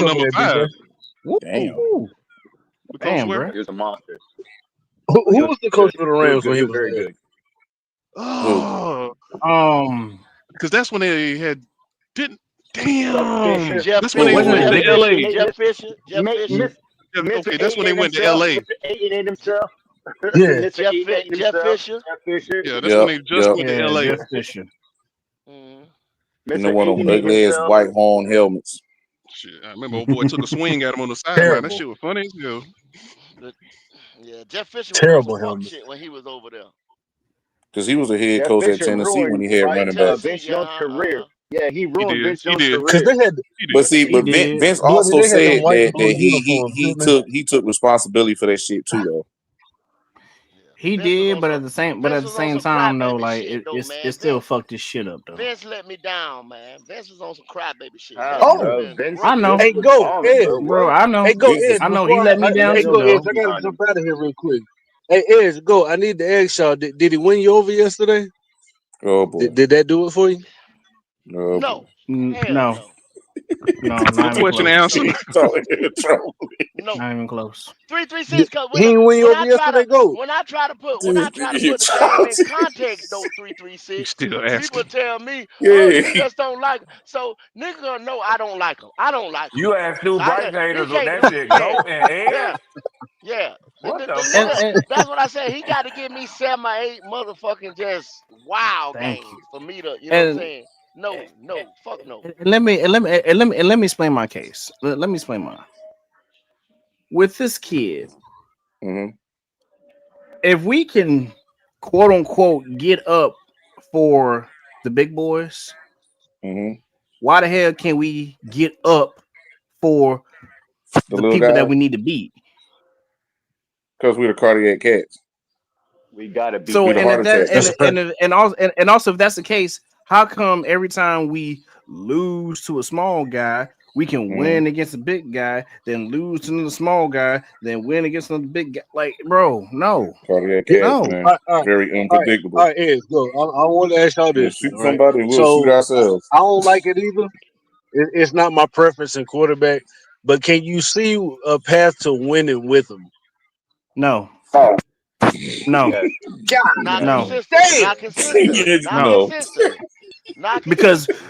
Bowl over number there, 5. BK. Damn. The coach Damn, where? bro. He was a monster. Who He was was the coach good. for the He was Rams good. when He he was was very there? good. Oh, Um, because that's when they had didn't Damn. Jeff That's when they Fisher, went Wasn't to it? LA. Jeff Fisher, Jeff Fisher. Okay, Mr. that's when Eight they and went to himself. LA. Mr. Eight and himself. Yeah. Mr. Eight and Jeff himself. Fisher. Jeff Fisher. Yeah, that's when Yep, they just yep. went to Yeah, LA. Jeff Fisher. Mhm. And they Mr. one of Eight them and ugly ass himself. white horn helmets. Shit, I remember old boy took a swing at him on the sideline. That Terrible. shit was funny as hell. But, yeah, Jeff Fisher was on some Terrible fuck helmet. shit when he was over there. Because he was a head Jeff coach at Fisher Tennessee when ruined he had running backs. Tennessee, Vince yeah, Young's career. Yeah, he He ruined did. Vince He Young's did. Because career. they had He But did. see, He but did. Vince Bloody, also they had them said white that and blue uniforms, didn't they? he took responsibility for that shit too though. yeah. He Vince was did, on but some at the same Vince was on some time though, crybaby like shit though, it man. still fucked his shit up though. Vince let me down, man. Vince was on some crybaby shit. How, Vince should have Oh, bro? been I Vince know, grumpy. hey, was go, balling, Ed. bro. bro. What? I know, Hey, go, Vince is Ed. I know. He Before let me Vince down hey, was too go, Ed. though. I filthy gotta on him. jump out of here real quick. Hey, Ed, go. I need to ask y'all. Did he win you over yesterday? oh boy. Did that do it for you? Oh boy. No. Hell No, no. no, No not even question close. answered. No. Totally in trouble. No. Not even close. 336 cause He ain't win you over yesterday. Go. when I try to You put the game in childish. context though, He's 336, still people asking. tell me, oh, Yeah. you just don't like him. So nigga gonna know I don't like him. I don't like him. You ask two So I Bryce just he haters with can't that shit, yeah, Goat and Ed? yeah, yeah. What The the And, nigga, fuck? and that's what I said. He got to give me 7 or 8 motherfucking just wow thank you. games for me to, you know what I'm And, saying? No, no, fuck no. and let me explain my case. Let me explain mine. With this kid, Mm-hmm. if we can quote unquote get up for the big boys, Mm-hmm. why the hell can we get up for The the little people that guy, we need to beat? because we're the cardiac cats. We gotta beat So We the them. and heart if that attack That's cats. right. and also if that's the case, how come every time we lose to a small guy, we can Mm-hmm. win against a big guy, then lose to another small guy, then win against another big guy? Like, bro, no, Cardiac Yeah. cats, no. man. All right. Very All right. All unpredictable. right, Ed, go. I want to ask y'all We'll this, shoot all right? somebody, we'll shoot So ourselves. I don't like it either. It's not my preference in quarterback, but can you see a path to winning with him? No, Oh. no, Yes. God Not Yes. no, consistently, damn. not consistently, not no. No. consistently, not Because consistently.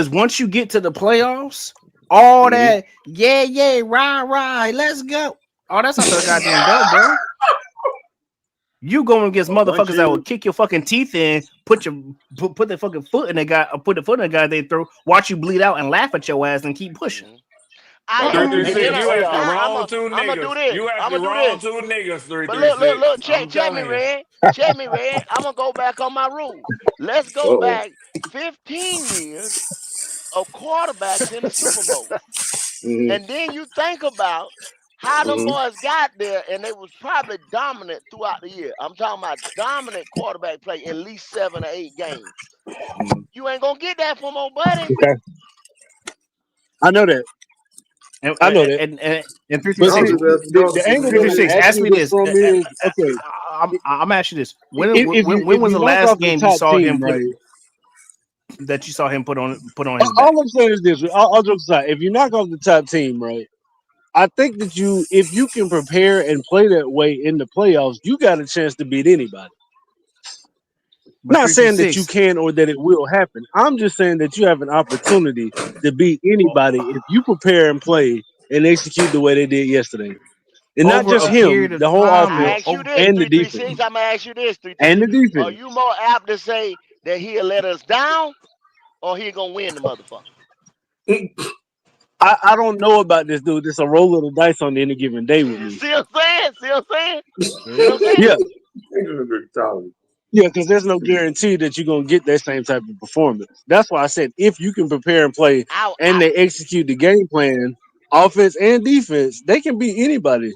once you get to the playoffs, all Mm-hmm. that yeah, rah, let's go. Oh, that's not the goddamn belt, bro. You going against But once motherfuckers that will you kick your fucking teeth in, put their fucking foot in the guy, or put the foot in the guy they throw, watch you bleed out and laugh at your ass and keep pushing. Mhm. but I Three once three we and get to then the six. I, You asking the playoffs, wrong two I'm gonna niggas. do this. You I'm asking gonna the do wrong this. two niggas. Three But three six. I'm check me, telling you. Red. Check me, Red. I'm gonna go back on my rule. Let's go Uh-oh. back 15 years of quarterbacks in the Super Bowl. Mm-hmm. And then you think about how them Mm-hmm. boys got there, and they was probably dominant throughout the year. I'm talking about dominant quarterback play in at least 7 or 8 games. Mm-hmm. You ain't gonna get that from old buddy. Okay. I know that. And I know that. and three three But see, six, Don't do that. the Don't angle do three that three that. I'm six. Ask asking me this this. from is okay. I'm asking you this. If When was you the knock last off the game you top saw him team, put right? that you saw him put on his back? All I'm saying is this: all jokes aside, if you knock off the top team, right? I think that if you can prepare and play that way in the playoffs, you got a chance to beat anybody. But Not three three saying that you six. can or that it will happen. I'm just saying that you have an opportunity to beat anybody if you prepare and play and execute the way they did yesterday. And not Over just a Well, period him, of the whole time, I offense bro. ask you Over, this, and the defense. 336. I'm gonna ask you this, And 336. the Are defense. you more apt to say that he'll let us down or he gonna win the motherfucker? I don't know about this dude. It's a roll of the dice on any given day with me. See what I'm saying? See what I'm saying? See what I'm see, saying? Yeah. Yeah, because there's no guarantee that you're gonna get that same type of performance. That's why I said if you can prepare and play and I they execute the game plan, offense and defense, they can beat anybody.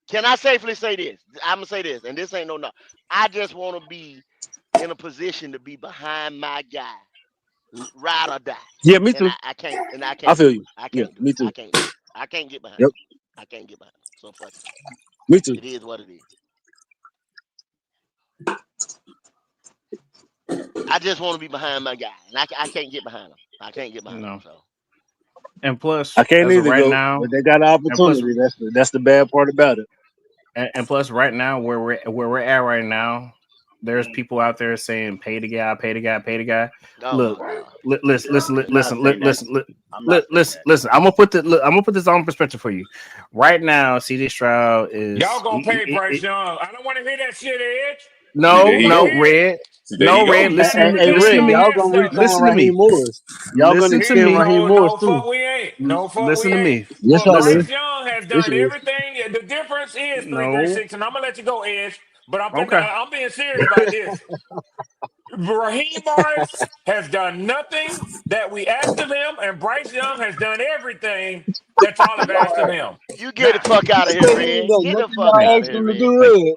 can I safely say this? I'm gonna say this, and this ain't no. I just want to be in a position to be behind my guy, ride or die, Yeah, me and too. I can't, and I I can't feel do it. you. I Yeah, can't do it. me too. I can't do it. I can't get behind Yep, him. I can't get behind him. So fuck it. me too. It is what it is. I just want to be behind my guy, and I can't get behind him. I can't get behind him. no. So And plus, I can't as of either right go, now, but they got an and plus, opportunity. That's the bad part about it. right now, where we're at right now, there's people out there saying pay the guy, pay the guy, pay the guy. Oh Look, my God. listen. I'm not saying that. I'm not saying that. Listen. I'm gonna put this on perspective for you. Right now, CJ Stroud Y'all is gonna pay Bryce Young. I don't want to hear that shit, Edge. See, there no, he no, go. Red. See, there he No, go. Red. He Listen said to me. Hey, everything Listen to Red, you me. y'all asked gonna of him. re-sign Listen to Raheem me. Morris. Y'all gonna Listen to extend me. Raheem No, Morris fuck, too. we ain't. No, fuck, we Listen to ain't. me. Yes, y'all Listen. is. Bryce Young has Yes, done it is. everything. The difference is No. 336, and I'm gonna let you go, Edge. But Okay. I'm being serious about this. Raheem Morris has done nothing that we asked of him, and Bryce Young has done everything that y'all have asked of him. You get the Now, fuck out of Say here, he ain't Red. done Get the nothing fuck y'all Thank out you. of asked here, him to Red. do, Thank you. Red.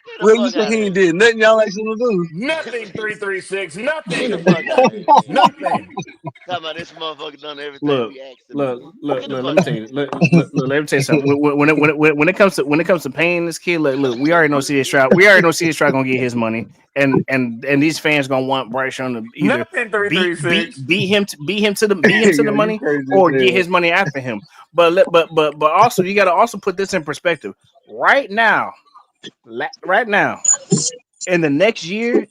Get the Red, you fuck say out of he ain't here. did nothing y'all asked him to do. nothing 336, Get the nothing, fuck out of here, Red. nothing. Talking about this motherfucker done everything Look, we asked him to look, do. look, Get the look. Let fuck me out tell of you. here. Let me tell you something. When it comes to paying this kid, look, we already know CJ Stroud. We already know CJ Stroud gonna get his money, and these fans gonna want Bryce Young to either Nothing beat beat 336. beat him to the Yo, you money crazy as or get hell. his money after him. But also you got to also put this in perspective. Right now, right now, next year,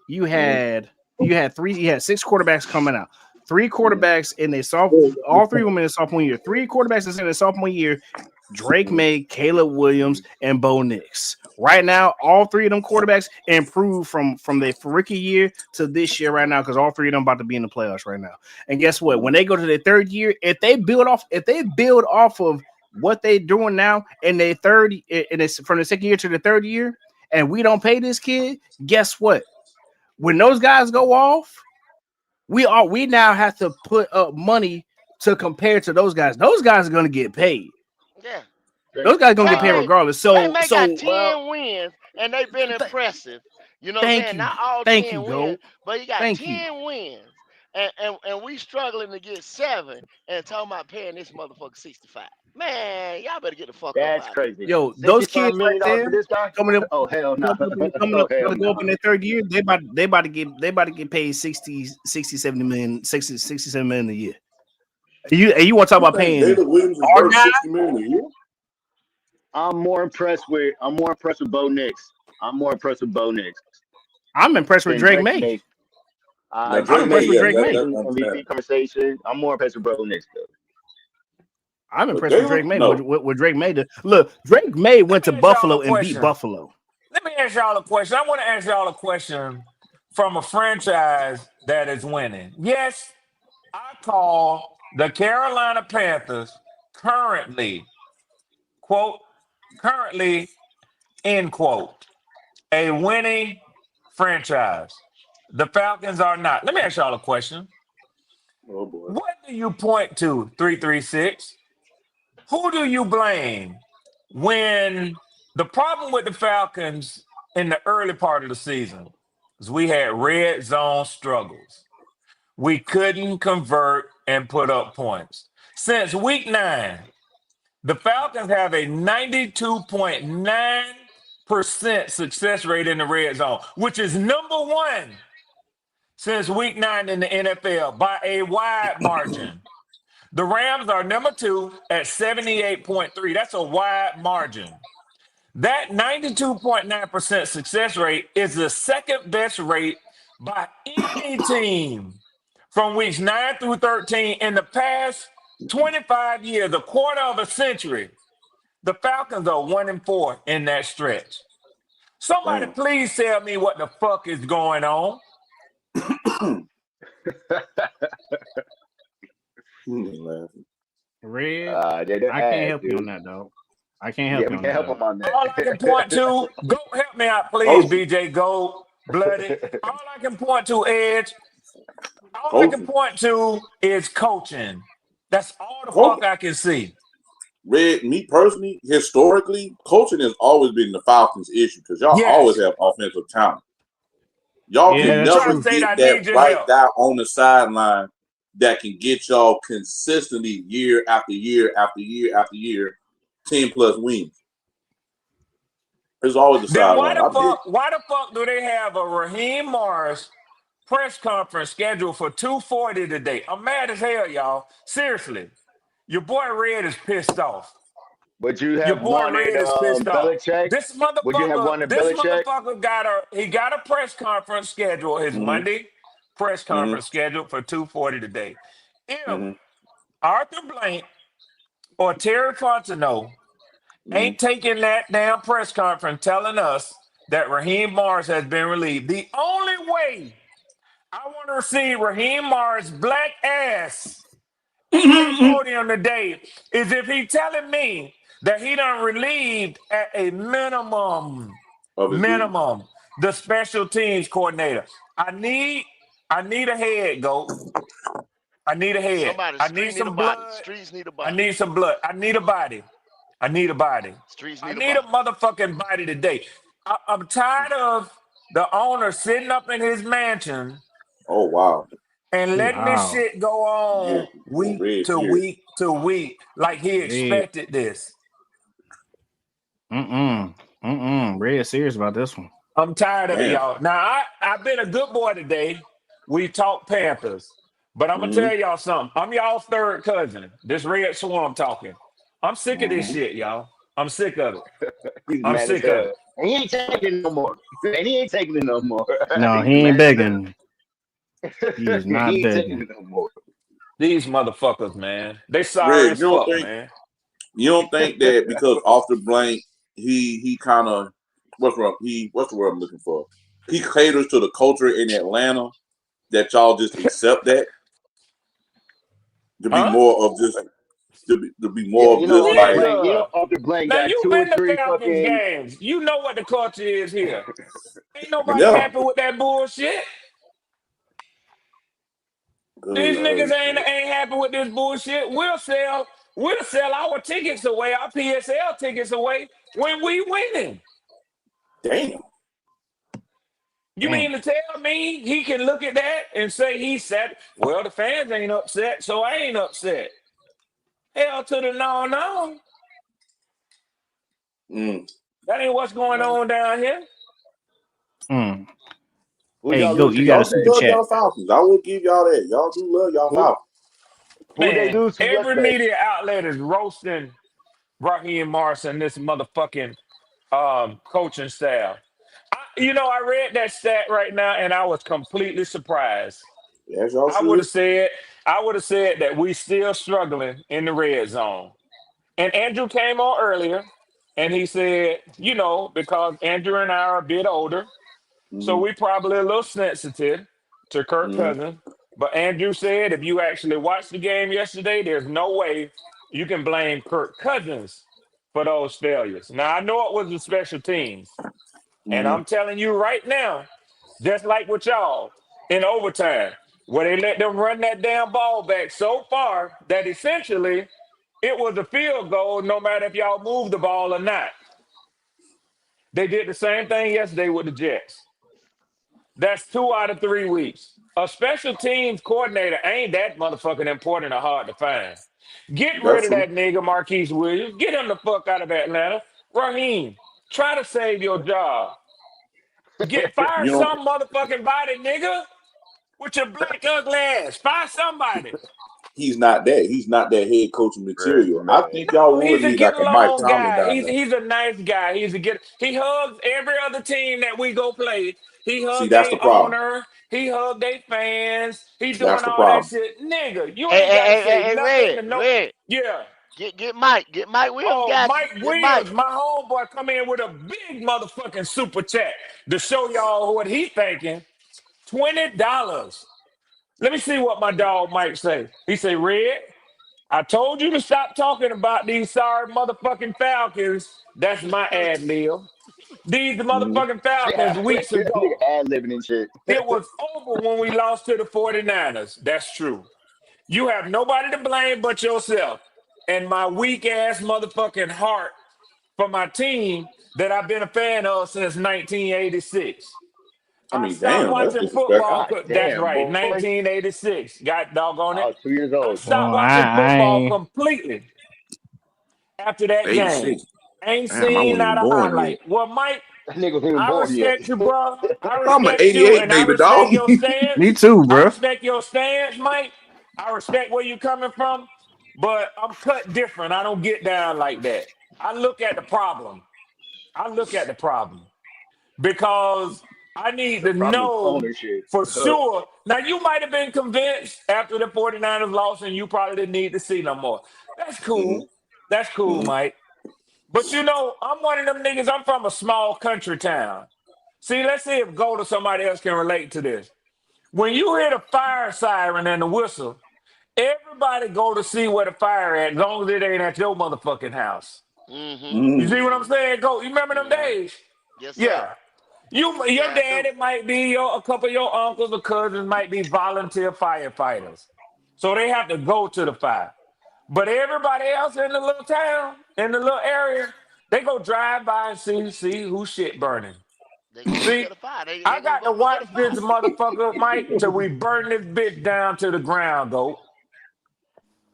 you had six quarterbacks coming out. Three quarterbacks in their all three of them in their sophomore year. Three quarterbacks that's in their sophomore year. Drake May, Caleb Williams, and Bo Nix. Right now, all three of them quarterbacks improved from their rookie year to this year right now because all three of them about to be in the playoffs right now. And guess what? When they go to their third year, if they build off of what they're doing now in their third, and it's from the second year to the third year, and we don't pay this kid, guess what? When those guys go off, we now have to put up money to compare to those guys. Those guys are going to get paid. Yeah. Those guys are going to get Drake paid May, regardless. Drake So May got so 10 wins and they've been impressive. You know what I'm thank saying? you, Not all thank you, 10 wins, Gold. but he got Thank you. 10 wins. And we struggling to get 7 and talking about paying this motherfucker 65. Man, y'all better get the fuck up That's out of here. crazy. Yo, those $65 kids right million dollars there for this guy? coming up, Oh hell no. coming Oh up, about hell to go up no. in their third year. They about to get paid 70 million, 67 million a year. And you want to talk You about think paying Caleb Williams is our worth guy? 60 million a year? I'm more impressed with Bo Nix. I'm more impressed with Bo Nix I'm impressed with than Drake Drake May. May. Now I'm Drake Drake May, impressed May with yeah, Drake May. that's MVP understandable. conversation. I'm more impressed with Bo Nix though. I'm But impressed with Caleb, Drake May. no. What Drake May did. Look, Drake May Let went me to ask y'all a Buffalo and beat question. Buffalo. Let me ask y'all a question. I want to ask y'all a question from a franchise that is winning. Yes, I call the Carolina Panthers currently, quote, currently, end quote, a winning franchise. The Falcons are not. Let me ask y'all a question. Oh boy. What do you point to, 336? Who do you blame when the problem with the Falcons in the early part of the season is we had red zone struggles. We couldn't convert and put up points. Since week 9, the Falcons have a 92.9% success rate in the red zone, which is number 1 since week 9 in the NFL by a wide margin. The Rams are number 2 at 78.3. That's a wide margin. That 92.9% success rate is the second best rate by any team from weeks 9 through 13 in the past 25 years, a quarter of a century. The Falcons are 1-4 in that stretch. Somebody Damn. please tell me what the fuck is going on. Red, They're I can't ass, help you on dude. that, dog. I can't Yeah, help you we on can't that, help dog. him on All I can point that. to, go help me out, please, Coaching. BJ. Go, Bloody. All I can point to, Edge, all I can Coaching. point to is coaching. That's all the fuck Coaching. I can see. Red, me personally, historically, coaching has always been the Falcons' issue because y'all always Yes. have offensive talent. Y'all Yeah, can Yeah, that's never true. Tri-State, I get that need your right help. guy on the sideline that can get y'all consistently year after year after year after year, 10 plus wins. It's always the Then sideline. I get it. why the fuck do they have a Raheem Morris press conference scheduled for 2:40 today? I'm mad as hell, y'all. Seriously. Your boy Red is pissed off. Would you Your have boy wanted Red is pissed off. Belichick? This Would you have motherfucker, wanted this Belichick? motherfucker got a press conference scheduled. His Mm-hmm. Monday press Mm-hmm. conference scheduled for 2:40 today. If Mm-hmm. Arthur Blank or Terry Fontenot Mm-hmm. ain't taking that damn press conference telling us that Raheem Morris has been relieved, the only way I want to see Raheem Morris' black ass at that podium today is if he telling me that he done relieved at a Of his duty. minimum, the special teams coordinator. I need a head, go. I need a head. Somebody, I need street need a some body. blood. Streets need a I body. need some blood. I need a body. I need a body. Streets I need a need a body. motherfucking body today. I'm tired of the owner sitting up in his mansion Oh wow. and letting this Wow. shit go on Oh, week Red to serious. week to week like he Red. expected this. Red serious about this one. I'm tired of it, Damn. y'all. Now, I've been a good boy today. We talk Panthers. But I'm going to Mm-hmm. tell y'all something. I'm y'all's third cousin. This Red Swarm talking. I'm sick of this Mm-hmm. shit, y'all. I'm sick of it. He's I'm mad as sick of hell. it. And he ain't taking it no more. And he ain't taking it no more. No, He's he ain't mad as hell. begging. He is He not ain't taking begging. it no more. These motherfuckers, man. They sorry Red, as fuck, man. you don't think that because off the blank he kind of what's the word I'm looking for? He caters to the culture in Atlanta that y'all just accept that to be Huh? more of just to be Yeah, more of just like Nigga. Off the blank Now, got you two or been to three Falcons fucking. games. You know what the culture is here. Ain't nobody yeah. happy with that bullshit. Good These niggas Lord. ain't happy with this bullshit. We'll sell our tickets away, our PSL tickets away when we winning. Damn. You mean to tell me he can look at that and say he's sad? Well, the fans ain't upset, so I ain't upset. Hell to the no. Mm. That ain't what's going on down here. Mm. Who Hey, y'all go. lose to You got a Y'all do super yesterday? love chat. y'all Falcons. I will give y'all that. Y'all do love y'all Who Falcons. who they Man, lose to every yesterday? media outlet is roasting Raheem Morris and this motherfucking coaching staff. I read that stat right now and I was completely surprised. Yes, y'all I would should. have said, I would have said that we still struggling in the red zone. And Andrew came on earlier and he said, because Andrew and I are a bit older, so Mm-hmm. we probably a little sensitive to Kirk Mm-hmm. Cousins. But Andrew said if you actually watched the game yesterday, there's no way you can blame Kirk Cousins for those failures. Now I know it was the special teams. And Mm-hmm. I'm telling you right now, just like with y'all in overtime, where they let them run that damn ball back so far that essentially it was a field goal no matter if y'all moved the ball or not. They did the same thing yesterday with the Jets. That's 2 out of 3 weeks. A special teams coordinator ain't that motherfucking important or hard to find. Get rid That's of true. that nigga, Marquise Williams. Get him the fuck out of Atlanta. Raheem, try to save your job. Fire You don't. some motherfucking body, nigga, with your black ugly ass. Fire somebody. He's not that. He's not that head coaching Red material. I man. think y'all No, would he's a need get like a Mike along Tomlin guy. down He's there. he's a nice guy. He hugs every other team that we go play. He See, hugged that's their the problem. owner. He hugged their fans. He That's doing the all that problem. shit. Nigga, you Hey, ain't hey, gotta hey, say hey, nothing Red, to no. Red. Yeah. Get Mike. Get Mike Williams Oh, got you. Mike Get Mike. Williams, my homeboy, come in with a big motherfucking super chat to show y'all what he thinking. $20. Let me see what my dog Mike say. He say, Red, I told you to stop talking about these sorry motherfucking Falcons. That's my ad lib. These Mm-hmm. motherfucking Falcons Yeah, weeks nigga ago. ad libbing and shit. It was over when we lost to the 49ers. That's true. You have nobody to blame but yourself and my weak ass motherfucking heart for my team that I've been a fan of since 1986. I I mean, stopped damn, that's watching disrespectful. football. God That's damn, right, boy. 1986. God doggone I it. was 2 years I old. stopped Well, watching I football ain't. completely after that game. 86. Ain't Damn, I seen wasn't not even a born yet. highlight. Well, Mike, That nigga wasn't even I born yet. respect you, bro. I I'm an respect you, 88 and I baby respect dog. your Me stance. too, I bro. respect your stance, Mike. I respect where you coming from, but I'm cut different. I don't get down like that. I look at the problem. I look at the problem because I need The to problem is know ownership. for sure. Now, you might have been convinced after the 49ers lost and you probably didn't need to see no more. That's Mhm, cool. That's cool, mhm. Mike. But you know, I'm one of them niggas. I'm from a small country town. See, let's see if Gold or somebody else can relate to this. When you hear the fire siren and the whistle, everybody go to see where the fire at, as long as it ain't at your motherfucking house. Mm-hmm. You see Mm. what I'm Mm-hmm. saying? Go. You remember them Mm-hmm. days? Yes, sir. Yeah. Yes, Your I do. daddy might be a couple of your uncles or cousins might be volunteer firefighters, so they have to go to the fire. But everybody else in the little town, in the little area, they go drive by and see who shit burning. They gonna look See, at the fire. They I gonna got go to look at watch the this fire. motherfucker, Mike, till we burn this bitch down to the ground, go.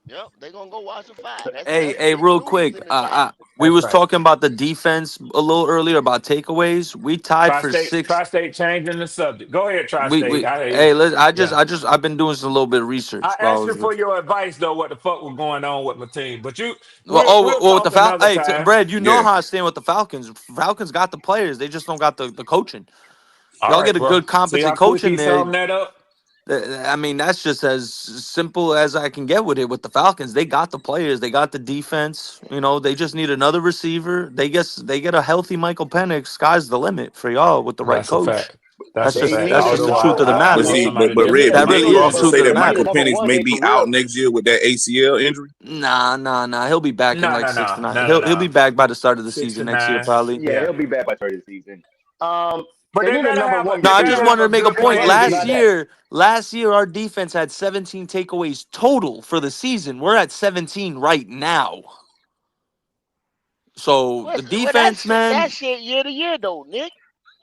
Yep, they gonna go watch the fire. Hey, That's hey, big real news quick. in the town. We That's was right. talking about the defense a little earlier about takeaways. We tied for Tri-state, six. tri-state changing the subject. Go ahead, tri-state. We I hear you. hey, Yeah. I've been doing some little bit of I research asked you while for your advice though, what the fuck was going on with my team. But you well, we'll with the talk Fal. another Hey, time. Brad, you know Yeah. how I stand with the Falcons. Falcons got the players. They just don't got the coaching. All Y'all get right, a bro. good, See how competent coach quick in he there. summed that up? I mean, that's just as simple as I can get with it. With the Falcons, they got the players, they got the defense. You know, they just need another receiver. They get a healthy Michael Penix. Sky's the limit for y'all with the right That's a coach. fact. That's a They fact. need That's I a would just the number truth I, of the I, I But matter. one. know see, somebody but They that need Red, a but That didn't number really you is the one. also truth say of the that They need Michael a matter. number Penix one may in their be out career. next year with that ACL injury? Nah. He'll be back in no, like no, 6 to 9. no, no, no, He'll be no. back by the start of the Six season to next year, nine. probably. Yeah, Yeah. he'll be back by start of the season. But They they need a better number have a one No, they I better just receiver. have wanted a to make a good point. And it's running. not that. Last year, our defense had 17 takeaways total for the season. We're at 17 right now. So the Well, that defense, shit, man. that shit year to year though, Nick.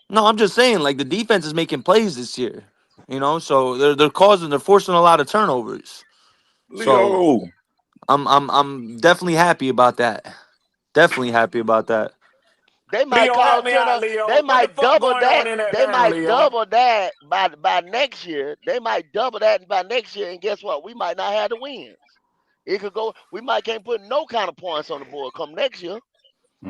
No, I'm just saying, like the defense is making plays this year. You know, so they're forcing a lot of turnovers. So Leo. I'm definitely happy about that. Definitely happy about that. They might Leo, help cause me out, turnover. They Leo. What the might fuck double going that. on in They Atlanta, might Leo? double that by next year. They might double that by next year, and guess what? We might not have the wins. It could go. We might can't put no kind of points on the board come next year,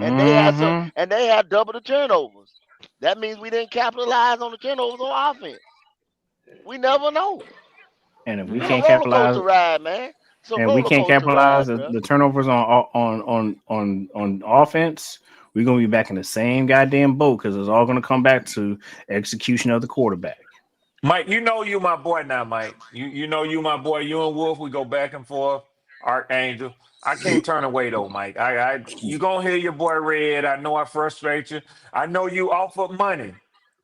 and they have so Mm-hmm. and they have double the turnovers. That means we didn't capitalize on the turnovers on offense. We never know. And if we It's a No. can't roller capitalize, coaster ride, man. It's a and we roller can't coaster capitalize ride, bro. the turnovers on offense, we're gonna be back in the same goddamn boat because it's all gonna come back to execution of the quarterback. Mike, you know you my boy now, Mike. You know you my boy. You and Wolf, we go back and forth. Archangel. I can't turn away though, Mike. I you gonna hear your boy Red. I know I frustrate you. I know you offered money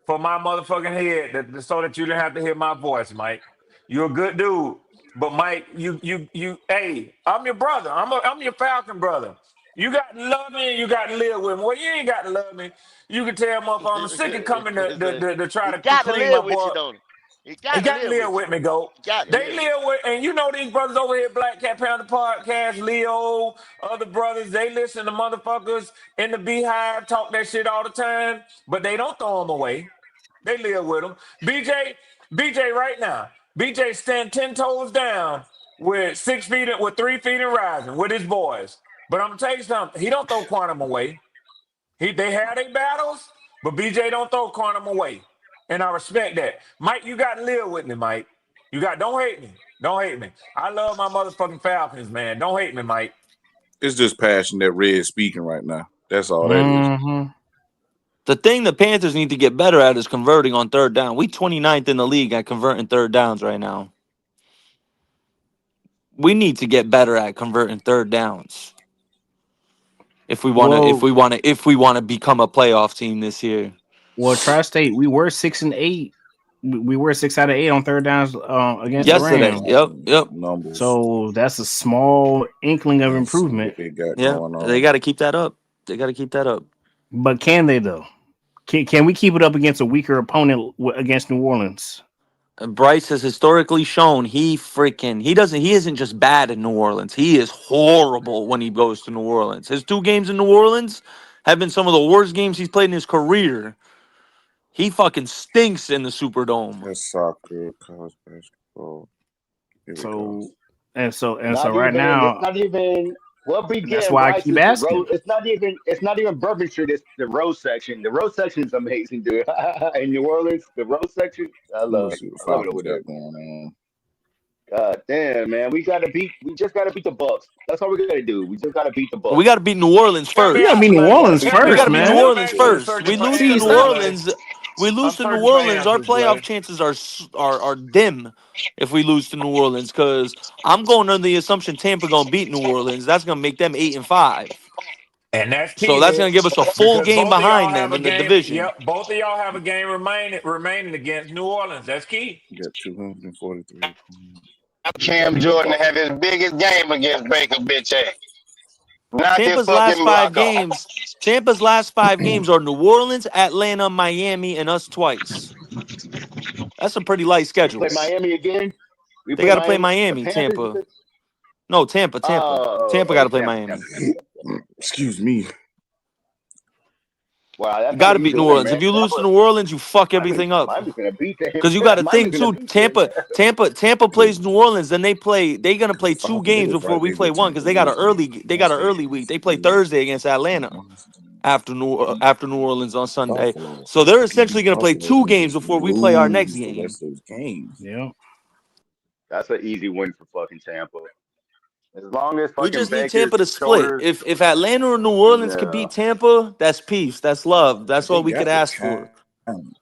for my motherfucking head so that you didn't have to hear my voice, Mike. You're a good dude. But Mike, hey, I'm your brother. I'm your Falcon brother. You got to love me and you got to live with me. Well, you ain't got to love me. You can tell motherfucker I'm sick of coming to try He to got to clean my live with you, boy. don't he? He He got to got to live live with you. with me, go. He got to They live with live with, and you know these brothers over here, Black Cat Panther Podcast, Leo, other brothers, they listen to motherfuckers in the Beehive talk that shit all the time, but they don't throw them away. They live with them. BJ right now, BJ stand 10 toes down with 6 feet, with 3 feet and rising with his boys. But I'm gonna tell you something, he don't throw Quantum away. They had their battles, but BJ don't throw Quantum away. And I respect that. Mike, you got to live with me, Mike. Don't hate me. Don't hate me. I love my motherfucking Falcons, man. Don't hate me, Mike. It's just passion that Red speaking right now. That's all that is. Mm-hmm. The thing the Panthers need to get better at is converting on third down. We 29th in the league at converting third downs right now. We need to get better at converting third downs if we want to Well, become a playoff team this year. Tri-State, we were 6-8. We were 6 out of 8 on third downs against the Yesterday, Rams. yep. Numbers. So that's a small inkling of Let's see what improvement. they got Yeah, going they on. got to keep that up. They got to keep that up. But can they though? Can we keep it up against a weaker opponent against New Orleans? Bryce has historically shown he isn't just bad in New Orleans. He is horrible when he goes to New Orleans. His 2 games in New Orleans have been some of the worst games he's played in his career. He fucking stinks in the Superdome. That's soccer, college basketball. Here we go. So and so Not right even. It's now, not even. What we And that's getting, why I Bryce, keep is the asking. road. It's not even Bourbon Street. It's the road section. The road section is amazing, dude. In New Orleans, the road section, Let me see what I love it over Falcons there. got going on. God damn, man, we just gotta beat the Bucks. That's all we gotta do. We just gotta beat the We Bucks. got to beat New Orleans We gotta first. beat New Orleans Gotta We, beat the we got first, to Bucks. beat New man. Orleans I'm first. searching We for lose to See, New answers, stop. buddy. Orleans. We I'm lose to New searching for Orleans. Our answers, playoff buddy. chances are dim if we lose to New Orleans. Because I'm going under the assumption Tampa gonna beat New Orleans. That's gonna make them 8-5. And that's So key, that's Nick, gonna give us a full because game both of y'all behind have them a in the game. division. Yep, both of y'all have a game remaining against New Orleans. That's key. You got 243. Cam Jordan have his biggest game against Baker, bitch ass. Knock his Tampa's last fucking five block off. games. Tampa's last 5 games are New Orleans, Atlanta, Miami, and us twice. That's a pretty light We play schedule. Miami again. We They play got to play Miami. The Miami, Panthers. You Tampa. said? No, Tampa. Tampa got to play Tampa, Miami. Tampa. Excuse me. Wow, You that's got not to an beat easy New win, Orleans. If man. you lose to New Orleans, you fuck everything up. Miami's gonna beat them. Because you got to think Miami's gonna too. beat them. Tampa plays New Orleans. Then they're gonna play 2 Falcons, they games was before right we there play with one. Tampa Because they got Bay. a early week. They play Thursday against Atlanta after New Orleans on Sunday. Buffalo. So they're essentially gonna play Buffalo 2 can games just before we play our next lose the game. rest of those games. Yeah. That's an easy win for fucking Tampa. As long as We fucking just need Baker's Tampa to split. shoulders, If Atlanta or New Orleans could yeah. beat Tampa, that's peace. That's love. That's They all we could got the ask for. talent.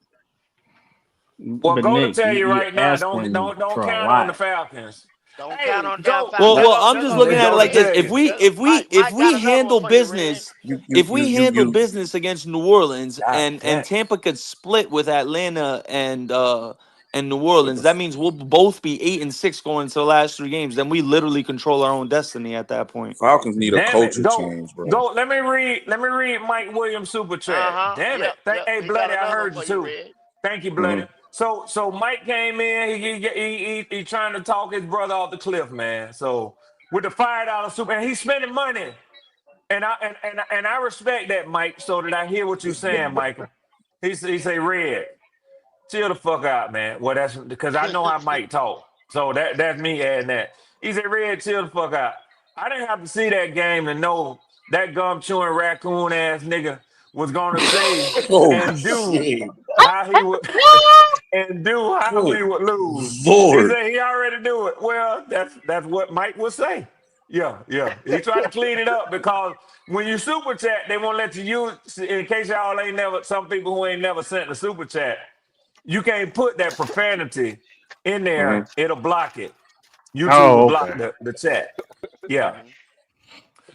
Well, But go to Nick, tell you you right now, asking don't for a count on the lot. Falcons. Don't count Hey, on down go. five. Well, They're Let, gonna I'm they're just gonna looking let at it go to like Red. this. tell you. Mike If we got another one handle for you, Red. business, if we handle You business against New Orleans God and damn. Tampa could split with Atlanta and New but Orleans, the that means we'll both be 8-6 going into the last 3 games. Then we literally control our own destiny at that point. Falcons need a Damn it. culture Go. change, bro. Go. Let me read Mike Williams super Uh chat. huh. Damn it. Yep. Yep. Hey, He got Bloody, I another one heard you for you, too. Red. Thank you, hmm Bloody. So Mike came in. He trying to talk his brother off the cliff, man. So with the $5 super, and he's spending money, and I respect that, Mike. So that I hear what you're saying, Michael. He say, Red, chill the fuck out, man. Well, that's because I know how Mike talk. So that's me adding that. He said, Red, chill the fuck out. I didn't have to see that game to know that gum chewing raccoon ass nigga was gonna say Oh and do shit! how he would and do how Good we would lose. He lord! said he already do it. Well, that's what Mike would say. Yeah. He tried to clean it up because when you super chat, they won't let you use. In case y'all ain't never, some people who ain't never sent the super chat, you can't put that profanity in hmm there. It'll block it. YouTube will Oh, block okay. the chat. Yeah. Hmm.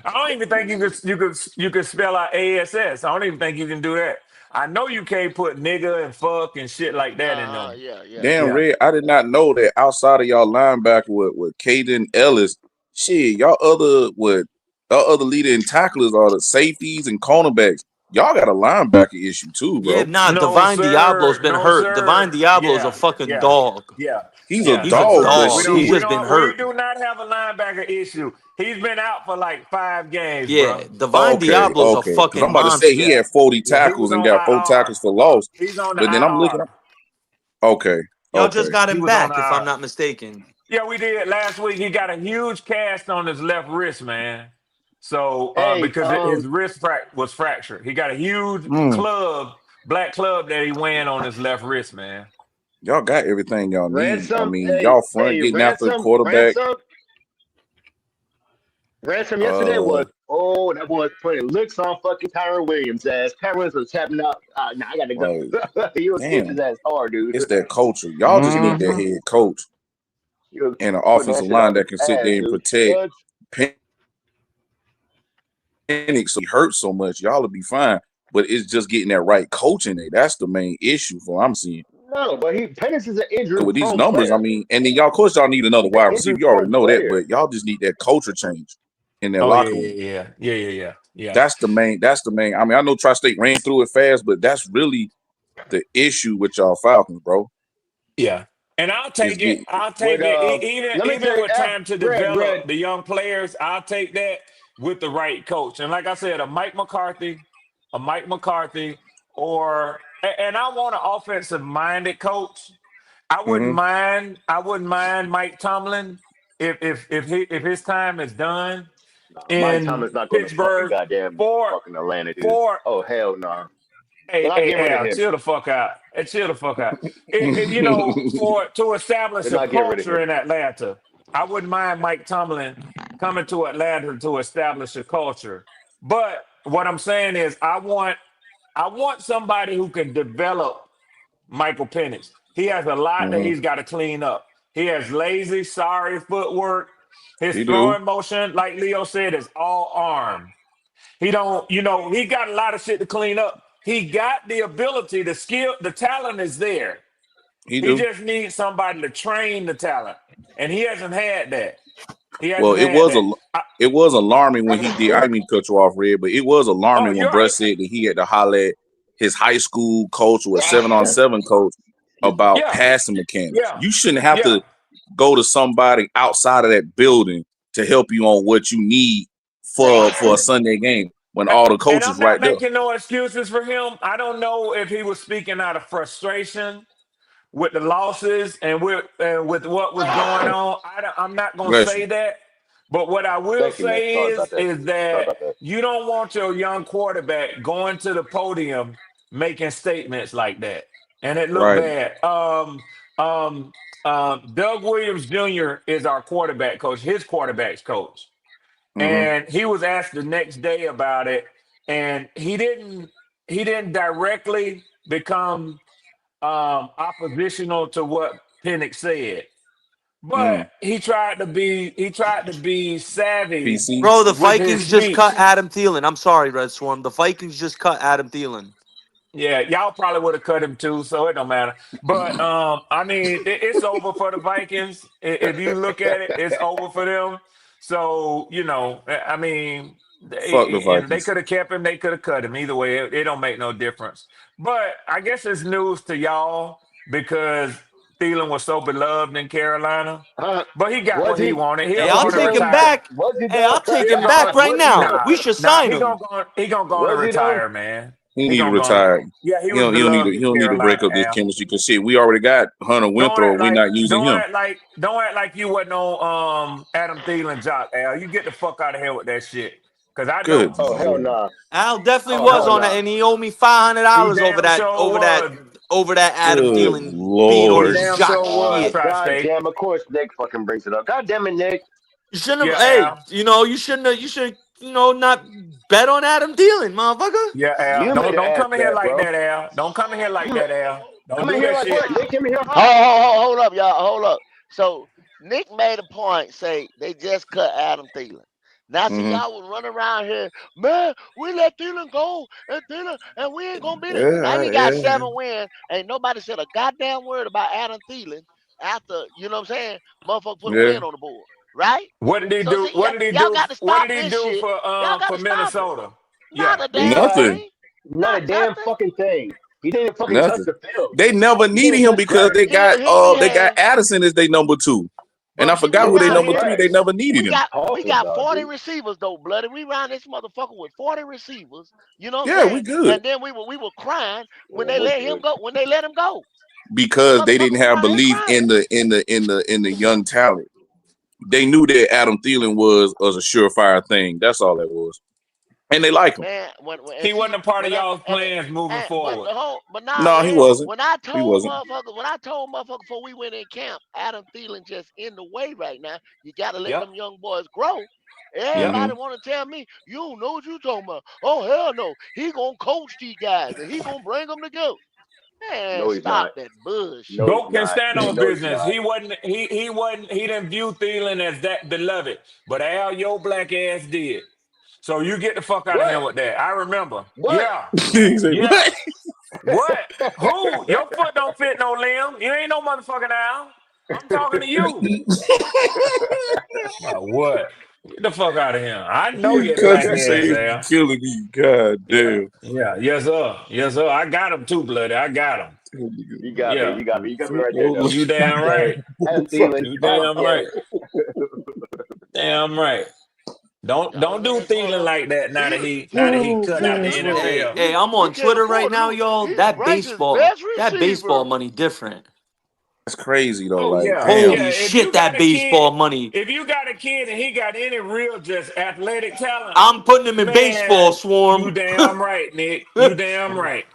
I don't even think you could spell out ASS. I don't even think you can do that. I know you can't put nigga and fuck and shit like that in Uh huh. them. Yeah. Damn, Yeah. Red, I did not know that outside of y'all linebacker with Caden Ellis, shit, y'all other leader in tacklers are the safeties and cornerbacks. Y'all got a linebacker issue too, Yeah, bro. nah, No, Divine Diablo's sir. been No, hurt. Divine sir. Diablo is a Yeah. fucking Yeah. dog. Yeah. He's a Yeah. He's a No, dog, sir. but We dog. He's don't. We shit. just been don't. We hurt. do not have a linebacker issue. He's been out for like 5 games, Yeah, bro. Divine Okay, Diablo's a okay. Because I'm fucking about to say he monster. Yeah. had 40 Yeah. He was tackles and on got 4 IR. tackles for loss. He's on the But then I'm looking IR. up. Okay, Y'all just okay. got He him was on back, if I'm IR. not mistaken. Yeah, we did last week. He got a huge cast on his left wrist, man. So Hey, because his wrist was fractured, he got a huge Mm. black club that he wearing on his left wrist, man. Y'all got everything y'all need. I ransom. mean, Hey, y'all front hey, getting after the quarterback. ransom. Yesterday Uh, was that was putting licks on fucking Tyron Williams' ass. Tyron was tapping out. Nah, I gotta go. like, He was hitting his damn, ass hard, dude. it's that culture. Y'all just need that Mm-hmm. head coach He was and an putting that offensive shit line on his that can sit ass, there and dude. protect What? Penix so he hurts so much. Y'all will be fine. But it's just getting that right coaching there. That's the main issue for what I'm seeing. No, but Penix is an Because with these injury-prone numbers, I player. mean, and then y'all, of course, y'all need another He's an wide receiver. You already injury-prone know that, player. but y'all just need that culture change in that Oh yeah, locker room. yeah. That's the main. That's the main. I mean, I know Tri-State ran through it fast, but that's really the issue with y'all Falcons, bro. Yeah. And I'll Is take it. getting I'll With take it. let me tell Even you, with time to Brad, develop the young players, I'll take that with the right coach. And like I said, a Mike McCarthy, and I want an offensive minded coach. mm-hmm. I wouldn't mind Mike Tomlin if his time is done. Mike in Thomas not going to fucking Pittsburgh goddamn for fucking Atlanta, dude. for Oh hell no. hey, They're not hey, getting rid of Al, him. chill the fuck out. Hey, chill the fuck out. For to establish They're a not getting rid of culture him. in Atlanta, I wouldn't mind Mike Tomlin coming to Atlanta to establish a culture. But what I'm saying is, I want somebody who can develop Michael Penix. He has a lot that Hmm. he's got to clean up. He has lazy, sorry footwork. His He do. throwing motion, like Leo said, is all arm. He don't, he got a lot of shit to clean up. He got the ability, the skill, the talent is there. He He do. just needs somebody to train the talent. And he hasn't had that. He Well, hasn't had that. it was alarming when he did. I didn't mean to cut you off, Red, but it was Oh, alarming when you're right. Bruss said that he had to holler at his high school coach or a 7-on-7 coach about Yeah. passing mechanics. Yeah. You shouldn't have Yeah. to go to somebody outside of that building to help you on what you need for a Sunday game when all the And coaches I'm not right there. making no excuses for him. I don't know if he was speaking out of frustration with the losses and with what was going on. I'm not gonna Bless you. say that, but what I will Thank you, Nick. say Sorry is about that. is Sorry that about that. you don't want your young quarterback going to the podium making statements like that, and it looked Right. bad. Doug Williams Jr. is our quarterback coach, his quarterback's coach, Mm-hmm. and he was asked the next day about it, and he didn't directly become oppositional to what Penix said, but Mm. he tried to be savvy PC. Bro, the with his Vikings just cut speech. Adam Thielen. I'm sorry, Red Swarm. The Vikings just cut Adam Thielen. Yeah, y'all probably would have cut him too, so it don't matter. But I mean, it's over for the Vikings. If you look at it, it's over for them. So I mean, Fuck the and they Vikings. could have kept him, they could have cut him. Either way, it don't make no difference. But I guess it's news to y'all because Thielen was so beloved in Carolina. But he got Was what he he? wanted. He'll Hey, go I'll on and Was take he him though? retire. back. Was he Hey, though? I'll take He'll him go back on. right Was he now. though? We should Nah, sign he him. gonna go. He gonna go on and Was he though? retire, man. He He need to gonna go on. retire. Yeah, he He was don't, he don't need to beloved he in don't need to break Carolina, up this Al. chemistry because shit, we already got Hunter Don't Winthrop act and we like not using don't him. act like don't act like you wasn't on Adam Thielen jock, Al. You get the fuck out of here with that shit. Cause I know Good what you Oh hell Lord. nah. Al definitely Oh was hell on it, nah. and he owed me $500 he over damn that sure over that was. over that Adam Good Thielen being on He Lord. his damn jock sure was, shit. God Tri-State. damn, of course Nick fucking brings it up. God damn it, Nick. You shouldn't have. Yeah, Hey, Al. you shouldn't have. You should not bet on Adam Thielen, motherfucker. Yeah, Al. You made Don't an don't ass come in here bet, like bro. that, Al. Don't come in here like You that, Al. Don't come in do here that like shit. what? Nick came in here hot. Hold up, y'all. Hold up. So Nick made a point, say they just cut Adam Thielen. Now see Mm-hmm. y'all was running around here, man. We let Thielen go and we ain't gonna beat it. Now Yeah, he got yeah. 7 wins. Ain't nobody said a goddamn word about Adam Thielen after, you know what I'm saying? Motherfucker put a Yeah. win on the board. Right? What did he So do? see, What did he y'all do? got to What stop did he this do shit. for Y'all got for to stop it. Minnesota? Yeah. Not a damn Nothing. thing. Not a Not damn nothing. fucking thing. He didn't fucking touch Nothing. the field. They never He needed didn't him touch because grass. He only they got had, Addison as their number 2. And I but see, forgot we who Nigga they around touched number here. 3. They grass. never needed We him. got we Talking got about, 40 dude. receivers though, bloody. We ran this motherfucker with 40 receivers. You know what I'm Yeah, we saying? good. And then we were crying when Yeah, they we're let him good. go. When they let him go, the Because they motherfucker didn't was have around here belief crying. in the young talent. They knew that Adam Thielen was a surefire thing. That's all that was. And they like him. Man, and He wasn't see a part of when I y'all's plans moving but forward. the whole but nah, No, he man. wasn't. He wasn't. When I told motherfucker before we went in camp, Adam Thielen just in the way right now. You gotta let Yep. them young boys grow. Yep. Mm-hmm. Everybody want to tell me you don't know what you talking about. Oh hell no, he gonna coach these guys and he gonna bring them together. Man, No, he's stop not. that bullshit. No, he's Goat can not. stand on No, he's business. not. He didn't view Thielen as that beloved. But Al, your black ass did. So you get the fuck out of here What? with that. I remember. What? Yeah. He said, Yeah. what? What? Who? Your foot don't fit no limb. You ain't no motherfucking Al. I'm talking to you. What? Get the fuck out of here. I know His your black country ass, say Al. killing me. God Yeah. damn. Yeah. Yes, sir. Yes, sir. I got him too, bloody. I got him. You got me. Yeah. You got me. You got me right there, though. You damn Hey, right. Adam Thielen. You Adam, damn yeah. right. Damn right. Don't Y'all do ass Thielen motherfucker. like that He now that he Oh, cut out the man, fuck. Hey, NFL. hey, I'm he on can't Twitter right afford to now, lose. y'all. He's Bryce's best That baseball receiver. money different. That's crazy though. Oh Like, yeah, damn. yeah. Holy If shit, you got that a kid, baseball money. if you got a kid and he got any real just athletic talent, I'm putting him in baseball, man, you Swarm. damn right, Nick. You damn right.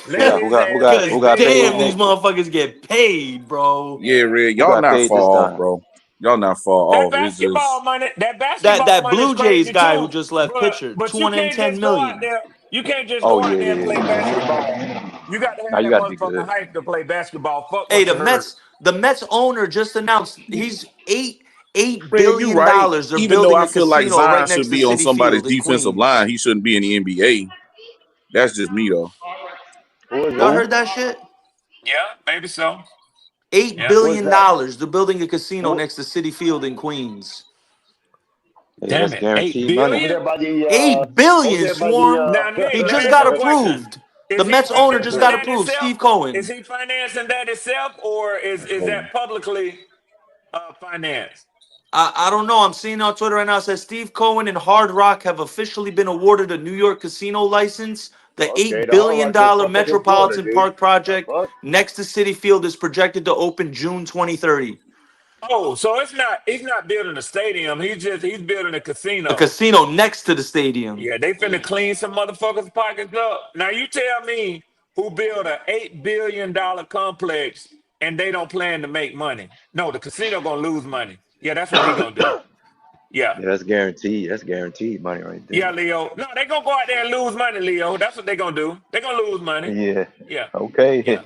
Let Yeah, who his got who ass got play who Cause got damn, paid? these baseball. motherfuckers get paid, bro. Yeah, Red. Who Y'all got not paid far this off, time? bro. Y'all not far That off. It's basketball just money, that That basketball that money is Blue Jays crazy guy who too. just left But pitcher, but you can't 210 just go out million. there. You can't just Oh go yeah, out there and yeah, play yeah. basketball. You got to Now have you that got to be motherfucking good. hype to play basketball. Fuck Hey, what you heard. The Mets owner just announced he's eight man, you billion right. dollars. They're Even though building I a feel like casino right Zion next should to be on City somebody's Field in defensive Queens. line, he shouldn't be in the NBA. That's just me though. Who was Y'all that? heard Who? that shit? Yeah, maybe so. Eight Yeah. Who was billion that? dollars. They're building a casino Who, next to City Field in Queens. Hey, Damn that's it, eight guaranteed money. what was billion. that about the 8 billion, Swarm. Now, Nick, He let me just ask got you a question. approved. The Is he Mets owner just financing got that approved. himself? Steve Cohen. Is he financing that himself, or That's is crazy. that publicly financed? I don't know. I'm seeing on Twitter right now. It says Steve Cohen and Hard Rock have officially been awarded a New York casino license. The okay, $8 the Hard billion Rock is dollar fucking Florida, Metropolitan dude. Park The project fuck? next to City Field is projected to open June 2030. Oh, so it's not. He's not building a stadium. He's building a A casino. casino next to the stadium. Yeah, they finna Mm. clean some motherfuckers' pockets up. Now you tell me who built a $8 billion complex and they don't plan to make money. No, the casino gonna lose money. Yeah, that's what he gonna do. Yeah. Yeah, that's guaranteed. That's guaranteed money right there. Yeah, Leo. No, they gonna go out there and lose money, Leo. That's what they gonna do. They gonna lose money. Yeah. Yeah, Okay. yeah,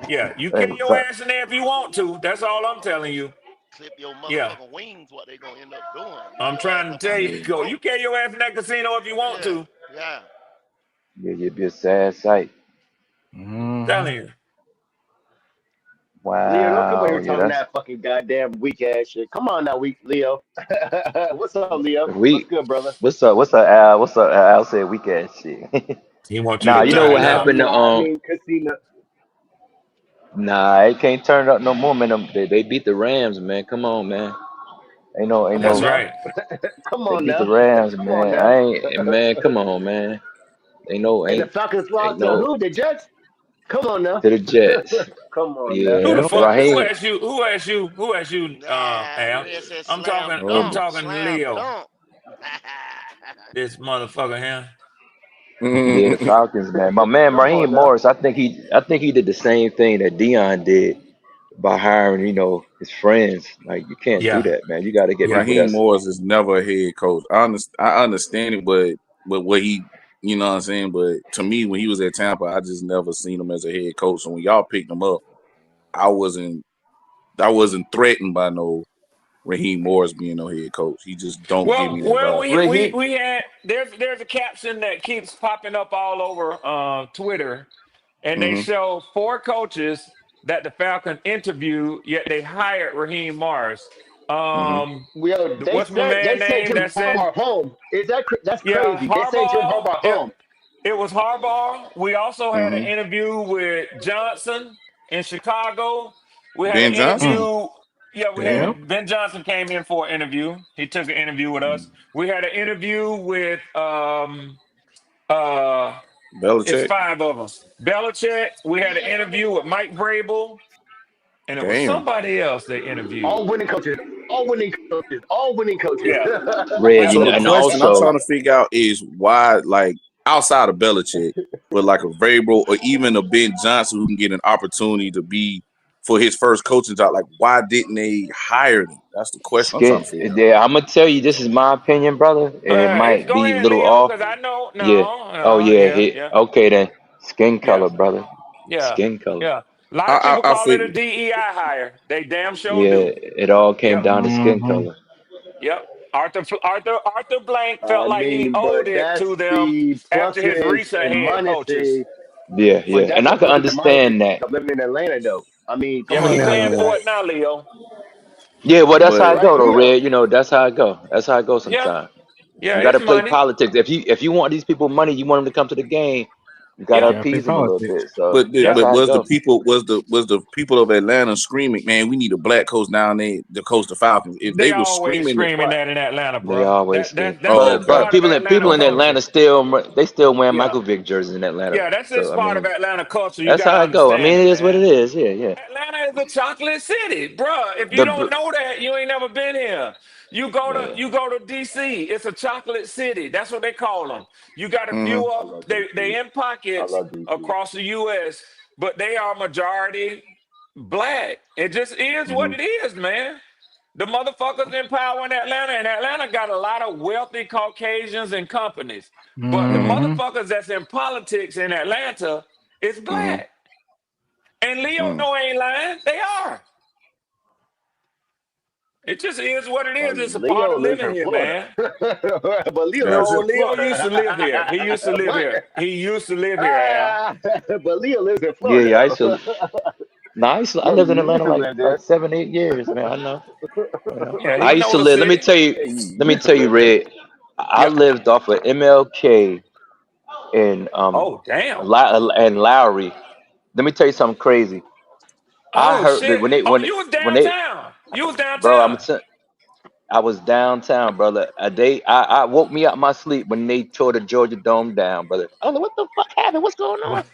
yeah. You Hey, carry your but ass in there if you want to. That's all I'm telling you. Clip your Yeah. motherfucking wings. What they gonna end up doing? I'm Your ass trying to up tell out you, there yeah, and go. You broke. carry your ass in that casino if you want Yeah, to. yeah. yeah, it'd be a sad sight. Mhm. Telling you. Leo, don't come over Wow. here Yeah, talking that's that fucking goddamn weak ass shit. Come on now, weak Leo. What's up, Leo? What's we. good, brother? What's up? What's up, Al? What's up? Al said weak ass shit. He wants you Nah, to you know what tighten Casino, up. happened to nah, I mean casino. Nah, it can't turn up no more, man. They beat the Rams, man. Come on, man. Ain't Come on That's no. now. right. Come They on beat the now. Rams, Come on man. now. I ain't man. Come on, man. And the Falcons Ain't lost to no who? The Jets? Come on now. to the Jets. Come on now. Who the Yeah, Yep. fuck? Who Raheem. asked you? Who asked you? Who asked you? Nah, Al. Red said I'm slam talking. I'm dunk, Oh. talking to slam Leo. dunk. This motherfucker here. Yeah, the Falcons, man. My man Come Raheem on now. Morris. I think he did the same thing that Dion did by hiring, his friends. Like you can't do Yeah. that, man. You got to get Yeah. people Raheem that's Morris is never a head coach. I understand it, but what he, you know what I'm saying. But to me, when he was at Tampa, I just never seen him as a head coach. So when y'all picked him up, I wasn't I wasn't threatened by no Raheem Morris being no head coach. He just don't give me that Well, vibe. we Raheem, we had there's a caption that keeps popping up all over Twitter, and they Hmm. show four coaches that the Falcons interviewed, yet they hired Raheem Morris. Hmm. Yo, What's my they man sent name? him That's home in. or home. That's Yeah, crazy. They sent him home Harbaugh. or home. It was Harbaugh. We also had an Hmm. interview with Johnson in Chicago. We had an Ben Johnson. Mm. interview. Yeah, we Yep. had Ben Johnson came in for an interview. He took an interview with us. We had an interview with uh it's Belichick. five of us. Belichick. We had an interview with Mike Vrabel, and it was Damn. somebody else they All interviewed. winning coaches. All winning coaches. All winning coaches. Yeah, red. yeah. So the And question I'm also trying to figure out is why, like, outside of Belichick, but like a Vrabel or even a Ben Johnson who can get an opportunity to be for his first coaching job, like, why didn't they hire them? That's the question I'm trying skin. to figure out. Yeah, I'm gonna tell you. This is my opinion, brother, and it might Go be a ahead, little Leo, off. because I know. Yeah. No, Oh no, yeah. yeah, yeah, Okay then. Skin yeah. color, brother. Yeah, Skin color. yeah. A lot of I, people I call it a figured. DEI hire. They damn sure Yeah. do. It all came Yep, down to skin Hmm. color. yep. Arthur Blank felt I like he mean, owed but it that's to them the after his pluses recent and head coaches. minuses. Yeah. But Yeah. that's And the I can pluses and minuses understand that. of living in Atlanta, though. I mean, Yeah, come but on he now. paying Yeah. for it now, Leo. Yeah. Well, that's how But it Right, go, though, Leo? Red. That's how it go. That's how it goes Yeah, sometimes. yeah. You got It's to play money. politics. If you want these people money, you want them to come to the game. You gotta Yep. Gotta play appease them a little politics. bit. So But Yep. that's how it was the go. people was the people of Atlanta screaming, man, we need a black coach down there to coach the Falcons. If They they were always screaming it, screaming that in Atlanta, They bro. always That scream. that that's oh just okay. But part of Atlanta people in culture. Atlanta still wearing Yeah. Michael Vick jerseys in Atlanta. Yeah, that's So just I part of mean, Atlanta culture. You that's got to how it go. I understand mean, it it, is what it man. is. Yeah, yeah. Atlanta is a chocolate city, bro. If you The don't know that, you ain't never been here. yeah. You go to DC. It's a chocolate city. That's what they call them. You got a Mm-hmm. few I of love they DC. in I pockets love DC. across the U.S., but they are majority black. It just is what Hmm. it is, man. The motherfuckers in power in Atlanta, and Atlanta got a lot of wealthy Caucasians and companies. But the Hmm. Mm-hmm. motherfuckers that's in politics in Atlanta is Hmm. black. And Leo Hmm. no ain't lying. They are. It just is what it But is. It's a part Leo of lives living in here, Florida. man. But Leo lives No, in Gotcha. Leo used Florida. to live here. He used to live What? here. He used to live here, Al. Ah, but Leo lives in Yeah, Florida yeah. though. I Yeah, lived in you used Atlanta to live like there. 7, 8 years, man. I know. You know. Yeah, I he used know to the live. city. Yeah, Let you me used to tell you, live there. Red. I Yep. lived off of MLK and Oh, damn. Lowry. Let me tell you something crazy. I Oh, heard that shit. Oh, you was when they downtown. You was bro, downtown. I was downtown, brother. I woke me out my sleep when they tore the Georgia Dome down, brother. I was like, what the fuck happened? What's going on?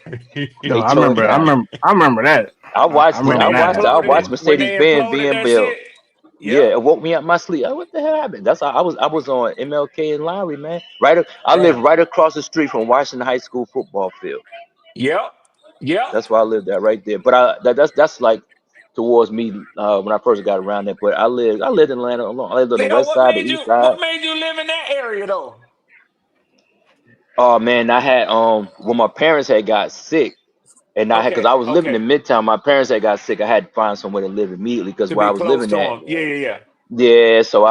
No, They tore it down. I remember that. I when I remember they that watched it. I imploded happening. it, watched Yeah. when Mercedes they Benz imploded being that built. shit. Yeah, Yep. it woke me out my sleep. What the hell happened? That's how I was on MLK and Lowry, man. I live Damn. right across the street from Washington High School football field. Yep. Yep. That's where I lived at right there. But that's like towards me when I first got around there. But I lived in Atlanta alone. I lived on the Leo, west side, the east side. what made you live in that area though? Oh man, I had when my parents had got sick, and because Okay. I was living Okay. in Midtown, my parents had got sick. I had to find somewhere to live immediately because To where be I was close living to at, him. Yeah, yeah, yeah. yeah. So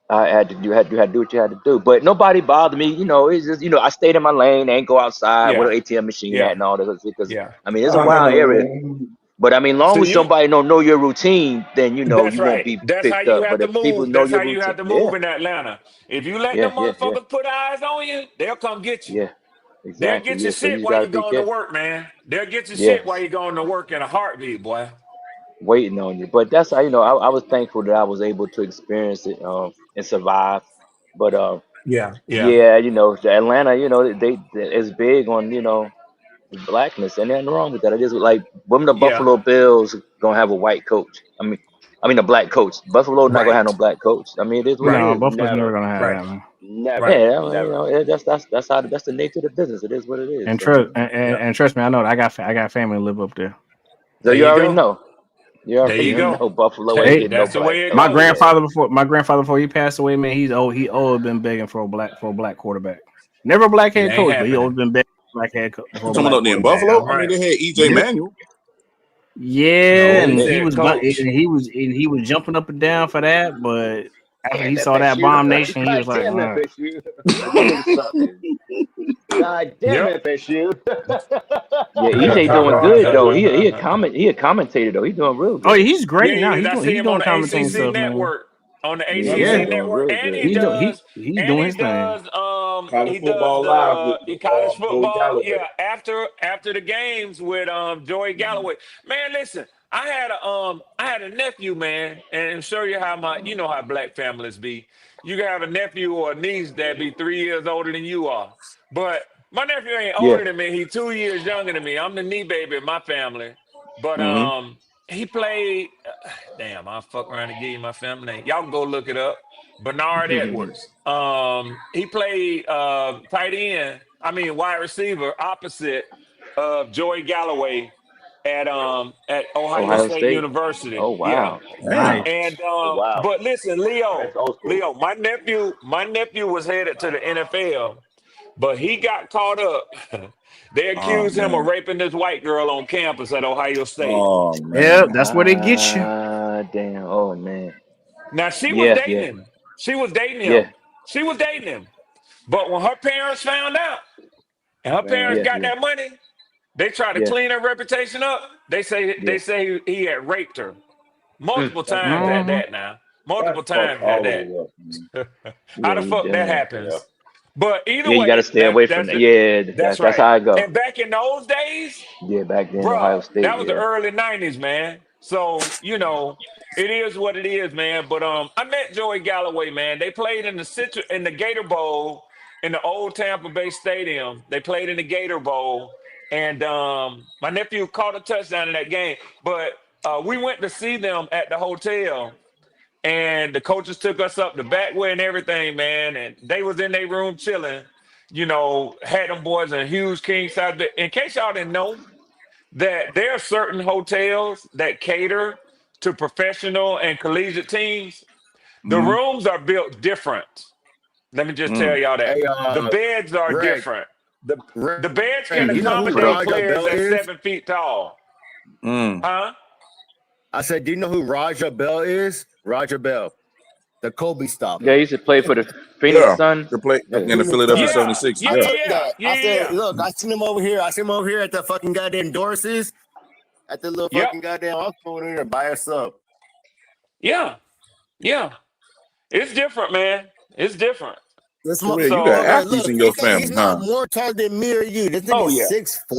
I had to you had to do what you had to do. But nobody bothered me. It's just I stayed in my lane, ain't go outside where Yeah. the ATM machine at Yeah. and all that because Yeah. I mean it's a wild area. But I mean, So long as you somebody don't know your routine, then That's you won't right. be That's how picked you up. have But to if people move. know That's your how you routine, have to yeah, move in Atlanta. If you let yeah, them yeah, yeah, motherfuckers put eyes on you, they'll come get you. yeah, They'll exactly. get Yeah, your so you shit just while gotta you're be going to careful. work, man. They'll get your Yeah, shit while you're going to work in a heartbeat, boy. waiting on you. But that's how I was thankful that I was able to experience it and survive. But Yeah. Yeah. yeah, the Atlanta, they is big on blackness, and nothing wrong with that. It is like when the Yeah. Buffalo Bills gonna have a white coach. I mean a black coach. Buffalo not gonna have no Right. black coach. I mean it is what it Right. No, is. Buffalo's never Never. gonna have Right. that, man. Never. Right. Yeah, Never. that's the nature of the business. It is what it is. And So, trust and trust me, I know that I got family live up there. so There you you already go. know. You There you already go. know Buffalo ain't Hey, They getting no that's the black way it coach. my goes. Yeah, grandfather before he passed away, man, he always been begging for a black quarterback. Never a black It head ain't coach, but he always happening. been begging for a Someone black up there in quarterback. Buffalo. Damn I mean, right. they had EJ Yep. Manuel. Yeah, No, yeah, he and yeah. said coach. he was jumping up and down for that, but after Damn he saw that FSU. bomb nation, he was God like, damn "Wow." FSU. Y'all niggas suck, man. God damn Yep. FSU. Yeah, EJ doing good though. Yeah, He a commentator though. He doing real Oh, good. he's great now. he is. I see He's him on doing the commentating ACC stuff, man. network. On the Yeah, he's Yeah, ACC doing network, real and good. he does, he's and doing he his thing. does, College he does football live with the college Joey football. Galloway. Yeah, after the games with Joey Galloway. Man, listen, I had a nephew, man, and show you how you know how black families be. You can have a nephew or a niece that be 3 years older than you are, but my nephew ain't Yeah. older than me. He 2 years younger than me. I'm the knee baby in my family, but Hmm. he played. Damn, I'll fuck around and give you my family name. Y'all can go look it up. Bernard Edwards. He played tight end. I mean wide receiver opposite of Joey Galloway at Ohio Ohio State State. University. Oh Yeah. wow. Damn. Nice. And Oh wow. but listen, That's old school. Leo, my nephew was headed to the NFL, but he got caught up. They Oh accused him of man. raping this white girl on campus at Ohio State. Oh Yeah, man. that's where they get you. Damn. Oh man. Now she was Yeah, dating yeah, him. She was dating yeah, him. She was dating him. But when her parents found out and her Man. parents yeah, got yeah, that money, they tried to yeah, clean her reputation up. yeah. They say he had raped her multiple That's times fucked at up. Hmm. that now. Multiple That's fucked times at all the that. way up, man. How Yeah, the he fuck that done. Yeah. happens? But either Yeah, you got to way, stay away from that. Yeah, that's that's right. how I go. And back in those days, Yeah, back then Ohio bruh, State. that was the Yeah. early '90s, man. So it is what it is, man. But I met Joey Galloway, man. They played in the Gator Bowl in the old Tampa Bay Stadium. They played in the Gator Bowl, and my nephew caught a touchdown in that game. But we went to see them at the hotel. And the coaches took us up the back way and everything, man. And they was in their room chilling, had them boys in a huge king size bed. In case y'all didn't know, that there are certain hotels that cater to professional and collegiate teams. The Mm, rooms are built different. Let me just tell mm. y'all that. Hey, The beds are Greg, different. The beds can Greg, you know who What up? accommodate Raja players Bell that's is? 7 feet tall. Mm. Huh? I said, do you know who Raja Bell is? Raja Bell, the Kobe stopper. Yeah, he used to play for the Phoenix Yeah, Sun. to play The in the Phoenix Philadelphia Suns. Yeah, 76. yeah, I Yeah. told yeah, you that. yeah, I yeah, said, yeah. look, I seen him over here. I seen him over here at the fucking goddamn Dorsey's. At the little Yep. fucking goddamn hospital in there by herself. Yeah. Yeah. It's different, man. It's different. This Terrell, you got So, motherfucker, athletes look, in your he's family, not huh? more tall than me or you. This oh nigga's yeah.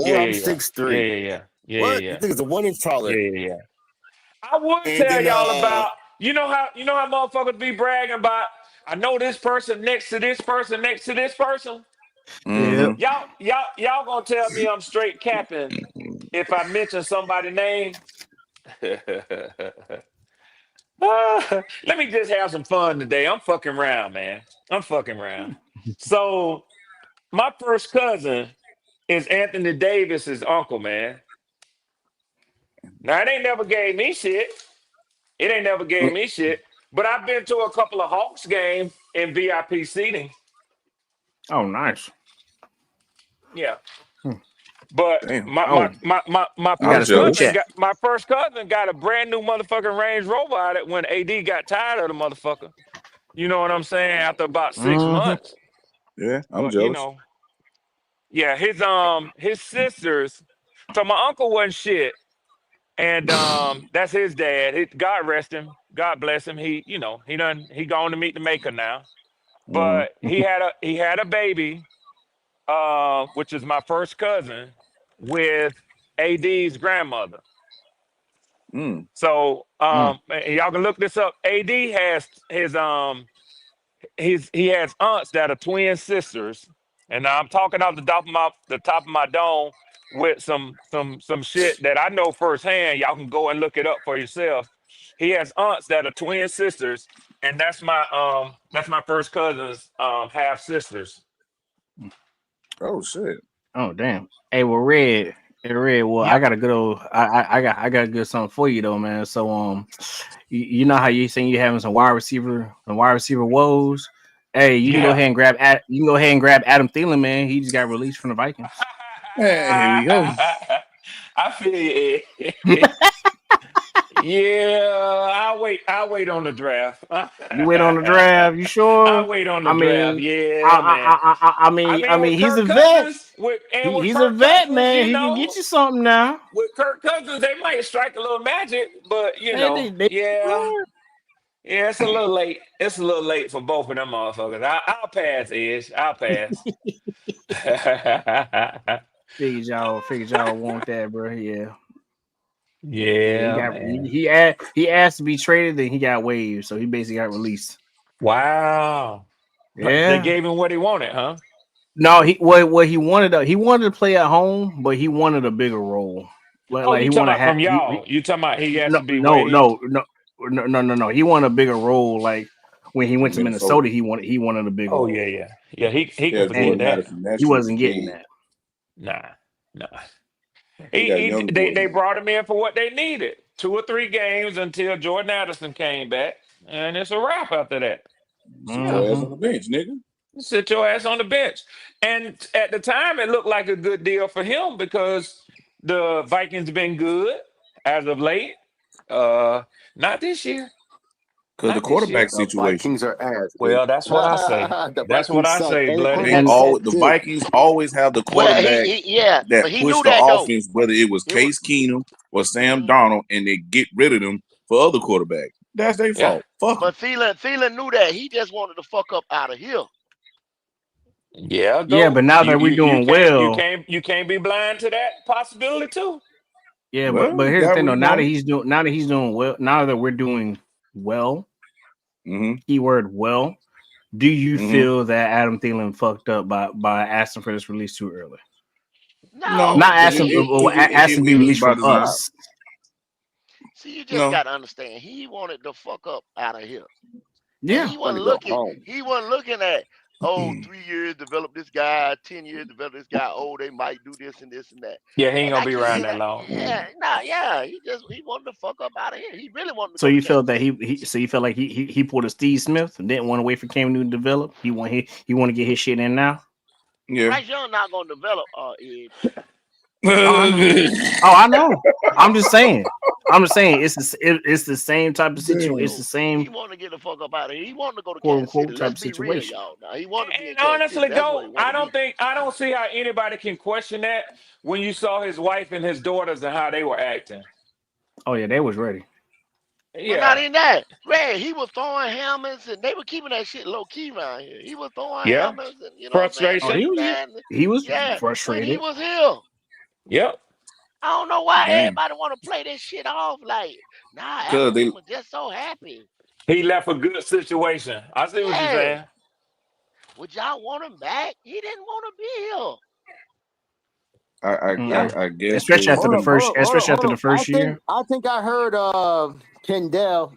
Yeah, 6'4", yeah, I'm yeah. Yeah, 6'3". yeah, yeah. Yeah, yeah, What? yeah. This nigga's a 1 inch Yeah, taller. yeah, yeah. I would And tell then y'all about, you know how motherfuckers be bragging about, I know this person next to this person next to this person. Yeah. Mm-hmm. Y'all gonna tell me I'm straight capping if I mention somebody's name? Let me just have some fun today. I'm fucking around, man. I'm fucking around. So my first cousin is Anthony Davis's uncle, man. Now it ain't never gave me shit. It ain't never gave me shit. But I've been to a couple of Hawks games in VIP seating. Oh, nice. Yeah. Hmm. But Damn. my You got I'm to first switch jealous. cousin that. got my first cousin got a brand new motherfucking Range Rover out of it when AD got tired of the motherfucker. You know what I'm saying? After about 6 Mm-hmm. months. Yeah, I'm But jealous. yeah, his sisters. So my uncle wasn't shit. And that's his dad. God rest him. God bless him. He gone to meet the maker now. Mm, But he had a baby, which is my first cousin, with AD's grandmother. mm. So Mm. and y'all can look this up. AD has he has aunts that are twin sisters, and I'm talking off the top of my dome with some shit that I know firsthand. Y'all can go and look it up for yourself. He has aunts that are twin sisters, and that's my first cousin's half sisters. Oh shit. Oh, damn. Hey, well, Red. Hey, Red. Well, I Yeah. got a good old. I got a good something for you though, man. So you know how you saying you having some wide receiver woes. Hey, you can go Yeah. ahead and grab Adam Thielen, man. He just got released from the Vikings. Hey, here we go. I feel it. Yeah, I'll wait on the draft. You wait on the draft. You sure? I'll wait on the I draft. mean, Yeah, man. I mean, With he's a Kirk vet. Cousins, with and with He's a Kirk vet, Cousins, man. He can get you something now. with Kirk Cousins, they might strike a little magic, but Hey, they yeah, yeah, it's a little late. It's a little late for both of them motherfuckers. I'll pass, Edge. I'll pass. figured y'all want that, bro. Yeah. Yeah, Yeah, man. he asked to be traded, then he got waived, so he basically got released. Wow. They Yeah. gave him what he wanted, huh? No, what he wanted to play at home, but he wanted a bigger role. Oh, Like you he talking wanted to about have from y'all? You talking about he has no to be no waived? no no no. He wanted a bigger role. Like when he went to Minnesota. Minnesota, he wanted a bigger Oh role, yeah. He can Yeah, forget Jordan and that. Addison. That he shit is wasn't getting dead. that. Nah, nah. They got He young they Jordan. brought him in for what they needed. 2 or 3 games until Jordan Addison came back, and it's a wrap after that. Sit Yeah, your ass Hmm. on the bench, nigga. sit your ass on the bench. And at the time, it looked like a good deal for him because the Vikings been good as of late. Uh, not this year. Cause the Not this quarterback year. The situation. Vikings are ass, dude. Well, that's what I say. The That's what Vikings I suck. say, And the bloody. They quarterback suck all the too. Vikings always have the Well, quarterback yeah, that but he push knew the that though. offense, whether it was He was. Case Keenum or Sam Mhm. Darnold, and they get rid of them for other quarterbacks. That's their Yeah. fault. Fuck them. But Thielen knew that. He just wanted to fuck up out of here. Yeah, Yeah, go. but now that we're You doing can't you well, can't you can't be blind to that possibility too. yeah, Well, but we here's the got thing though. Rico. Now that he's doing well, now that we're doing well, Mm-hmm. keyword well, do you Mm-hmm. feel that Adam Thielen fucked up by asking for this release too early? No, Not No, because asking, he asking to be it was released about from his job. us. see. You just No, got to understand. He wanted the fuck up out of here. And Yeah, he want to wasn't go looking. home. He wasn't looking at 3 years develop this guy, 10 years develop this guy. Oh, they might do this and this and that. Yeah, he ain't And gonna I be can't around hear that that. long. Yeah, nah, yeah. He wanted to fuck up out of here. He really wanted to So go to you felt Kansas that City. so you felt like he pulled a Steve Smith and didn't want to wait for Cam Newton to develop. He want to get his shit in now. Yeah. Bryce Young not gonna develop. Edge. Oh, I know. Oh, I know. I'm just saying. It's the same type of situation. It's Damn. the same He wanted to get the fuck up out of here. He wanted to go to quote Kansas City. unquote type Let's of be real, situation. y'all. Now he wanted to be in And Kansas City. honestly, That's go. where he wanted to be. I don't see how anybody can question that when you saw his wife and his daughters and how they were acting. Oh yeah, they was ready. But not Yeah. in that. Red, he was throwing helmets and they were keeping that shit low key around here. He was throwing Yeah. helmets and you know what I'm saying, Oh, Frustration. this and that. And, he was yeah, when he frustrated. was here. Yep. I don't know why Damn. everybody want to play this shit off like, nah, Adam Cause they Thielen was just so happy. He left a good situation. I see what you're Yeah. saying. Would y'all want him back? He didn't want to be here. Yeah. I guess Especially they after the Hold up, first, hold up, hold up, especially hold after the up. first year. I think I heard Kendall.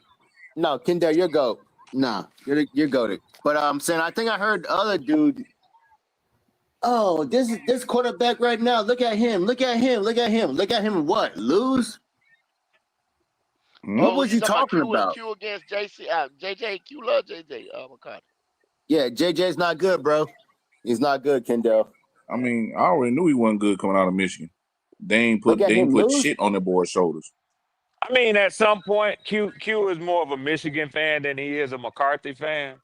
No, Kendall, you're GOAT. Nah, you're goated. But I'm saying I think I heard the other dude. Oh, this quarterback right now. Look at him. Look at him. Look at him. Look at him. What? Lose? What Oh, was you he talking about talking Q about? Q against JC JJ? Q love JJ. McCarthy. Yeah, JJ's not good, bro. He's not good, Kendall. I mean, I already knew he wasn't good coming out of Michigan. Look at They ain't him put lose. shit on the boy's shoulders. I mean, at some point, Q is more of a Michigan fan than he is a McCarthy fan.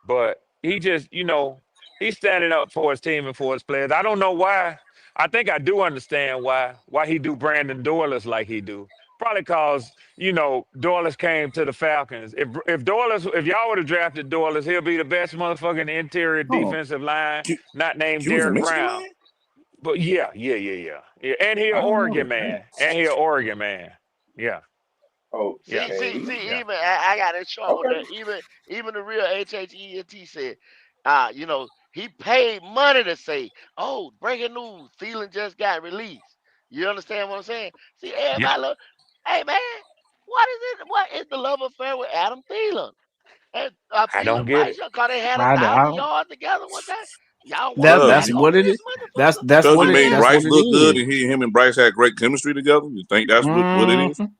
But he just, he's standing up for his team and for his players. I don't know why. I think I do understand why he do Brandon Doyless like he do. Probably because Doyless came to the Falcons. If y'all would have drafted Doyless, he'll be the best motherfucking interior Hold on. defensive line, Q, not named Q was a Derek Michigan Brown. man? But yeah. And he an I didn't know Oregon that. man. And he an Oregon man. Yeah, Oh, yeah. See, yeah. even I got in trouble with Okay. that. Even the real HHENT said, he paid money to say, oh, breaking news, Thielen just got released. You understand what I'm saying? See, Yeah. everybody look, hey man, what is it? What is the love affair with Adam Thielen? And I don't Thielen get Bryce it. Young, cause they had I, 1,000 I yards together one time. Y'all want to Cause back that's you off what of it is. this motherfucker? cause you made Yeah. That's what Bryce it look good is. and him and Bryce had great chemistry together. You think that's what it is? Mhm.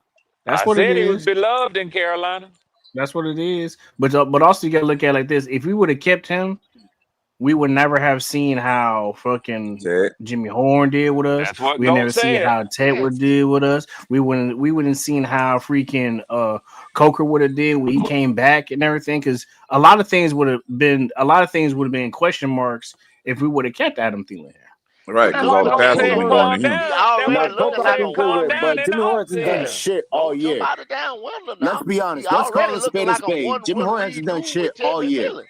That's I what it said he was is. beloved in Carolina. That's what it is. But also you gotta look at it like this. If we would have kept him, we would never have seen how fucking Ted. Jimmy Horn did with us. That's what We'd Goat never see said. how Ted would did with us. We wouldn't seen how freaking Coker would have did when he came back and everything. Because a lot of things would have been question marks if we would have kept Adam Thielen here. Right, But That's because why all the Coco Goat passes ain't said gonna be worried. going calm to him. He down. That's already why Now, Goat looking Coco I like said can a agree calm with, one. down but in the Jimmy Horn hasn't done Yeah, offseason. shit all don't jump year. out of down window Let's now. be He honest. Let's call a already spade looking a like a spade. Jimmy one Horn hasn't read done dude shit with all Teddy year. McMillan.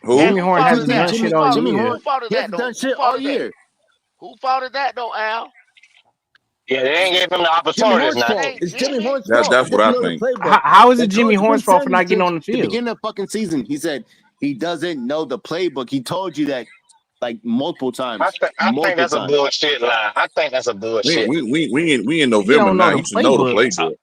And Who? Jimmy who Horn fault is hasn't Jimmy done that? shit Jimmy all Jimmy year. Horn, Who fault is he that hasn't though? done Who shit fault all is that? year. Who fault is that though, Al? Yeah, they ain't gave him the Jimmy opportunities Horn's now. It fault. ain't It's Jimmy Jimmy. Horn's fault. He That's what doesn't I know the think. playbook. How is it That Jimmy coach been Horn's fault for telling you not getting since on the the field? beginning of fucking season. He said he doesn't know the playbook. He told you that like multiple times. I think Multiple that's a times. bullshit lie. I think that's a bullshit. We in He November don't know now. the He should know the playbook. I, playbook.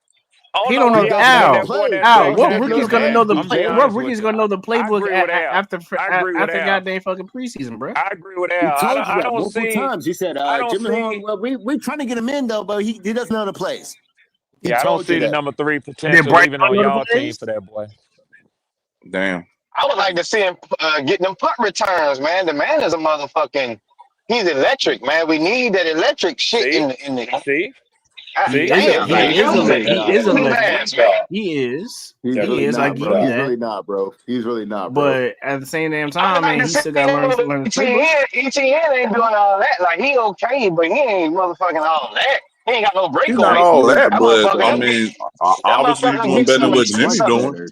I don't He know don't why He know y'all doesn't know giving the that Al. boy play. that Al, fake Bro, what he tap rookie's doesn't talk, gonna know know man. the the I'm be play? playbook. What honest rookie's with you. gonna know the I playbook agree with Al. I agree with after Al. goddamn fucking preseason, bro? I agree with He Al. told you I that don't multiple see. times. He said, I don't Jimmy Horn, see. well, we're trying to get him in though, but he doesn't know the plays. He Yeah, I don't told you see the that. number 3 Did potential Bryce even Young on know the y'all team plays? for that boy. Damn. I would like to see him get them punt returns, man. The man is a motherfucking. He's electric, man. We need that electric shit See, in the. see, He see. is Damn, man. Nah, he is he's Use it. really he not, Use is them bro. electric. ass, man. He's He really is. I not, give bro. you He's that. really not, bro. He's really not, bro. But at the same damn I would time, like man, to he see still got to learn the playbook. ETN ain't doing all that. Like, he okay, but he ain't motherfucking all that. He ain't got no He's not breakaway. He all is that, the That but best, motherfucker, I bro. mean, that obviously he's motherfucker doing gets better to than the what He's Jimmy's much touchdown. doing. better.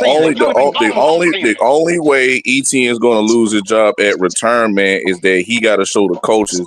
the season. only You the, would be o- gone all the season. only way ETN is going to lose his job at return, man, is that he got to show the coaches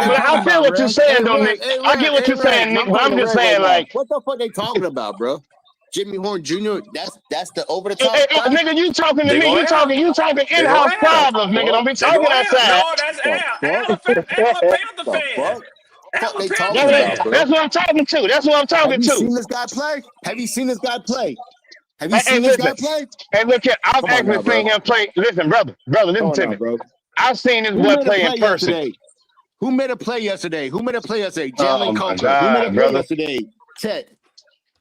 no, but I talking feel about, what you're Rev? saying, though, Nick. Hey, I get Rev, what hey, you're Rev. saying, My Nick, but I'm brother just Rev right saying, now. like, What the fuck they talking about, bro? Jimmy Horn Jr. That's the over the hey, top guy. nigga, you talking to They me? gonna have. You talking They gonna in-house have. problems, nigga. Don't Fuck, be They talking gonna have. outside. No, that's the Al. fuck, Al a Panther the fan. fuck, Al fuck a they Panther talking about, fan. bro? That's what I'm talking to. That's what I'm Have talking you to. seen this guy play? Have you seen this guy play? Have you Hey, seen this listen. guy play? Hey, look here. I've Come on actually now, seen bro. him play. Listen, brother, Come listen on to now, me. bro. I've seen this Who boy made a play in play person. yesterday? Who made a play yesterday? Who made a play yesterday? Oh Jalen my Coker. Who made a God, play brother. yesterday? Chet.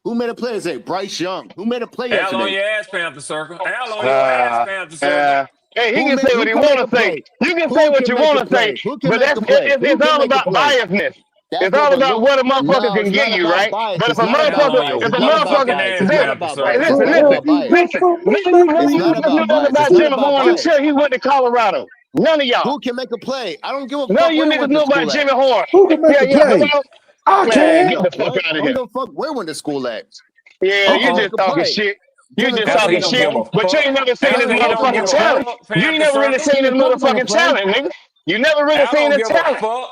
Who made a play yesterday? Bryce Young. Who made a play Al on yesterday? your ass, Panther Circle. Al on your ass, Uh, Panther Circle. hey, he can say what Who he can make want a to say. play? You can say Who what can you make a want to say, play? Who can but make a play? Who it's can all make a about play? biasness. That's It's what all the about look. what a motherfucker No, can it's give not you, about right? bias. But if It's a not Al about motherfucker, on bias. your if a It's not about motherfucker, motherfucking bias. ass, It's they, not Panther about hey, bias. Circle. It's listen, not about listen, bias. listen. None of It's you not niggas knew about nothing bias. about It's not Jimmy about Horn bias. until he went to Colorado. None of y'all. Who can make a play? I don't give a None of fuck you where he niggas went to knew about school at. Jimmy Horn. Who can make Yeah, a yeah. Come play? on, I man, can. get The the fuck fuck? out I of don't here. give a fuck where he went to school at. Yeah, Who you can Uh-oh. make just a talking play? shit. You Jalen just Panther, he talking Coker. don't shit. give a But you fuck. ain't never seen this Panther, Jalen he don't Coker give motherfucking gonna a play. talent. fuck. You ain't Panther never really Circle. seen this Jalen Coker gonna motherfucking play. talent, nigga. You never really Al seen don't his give a talent. fuck.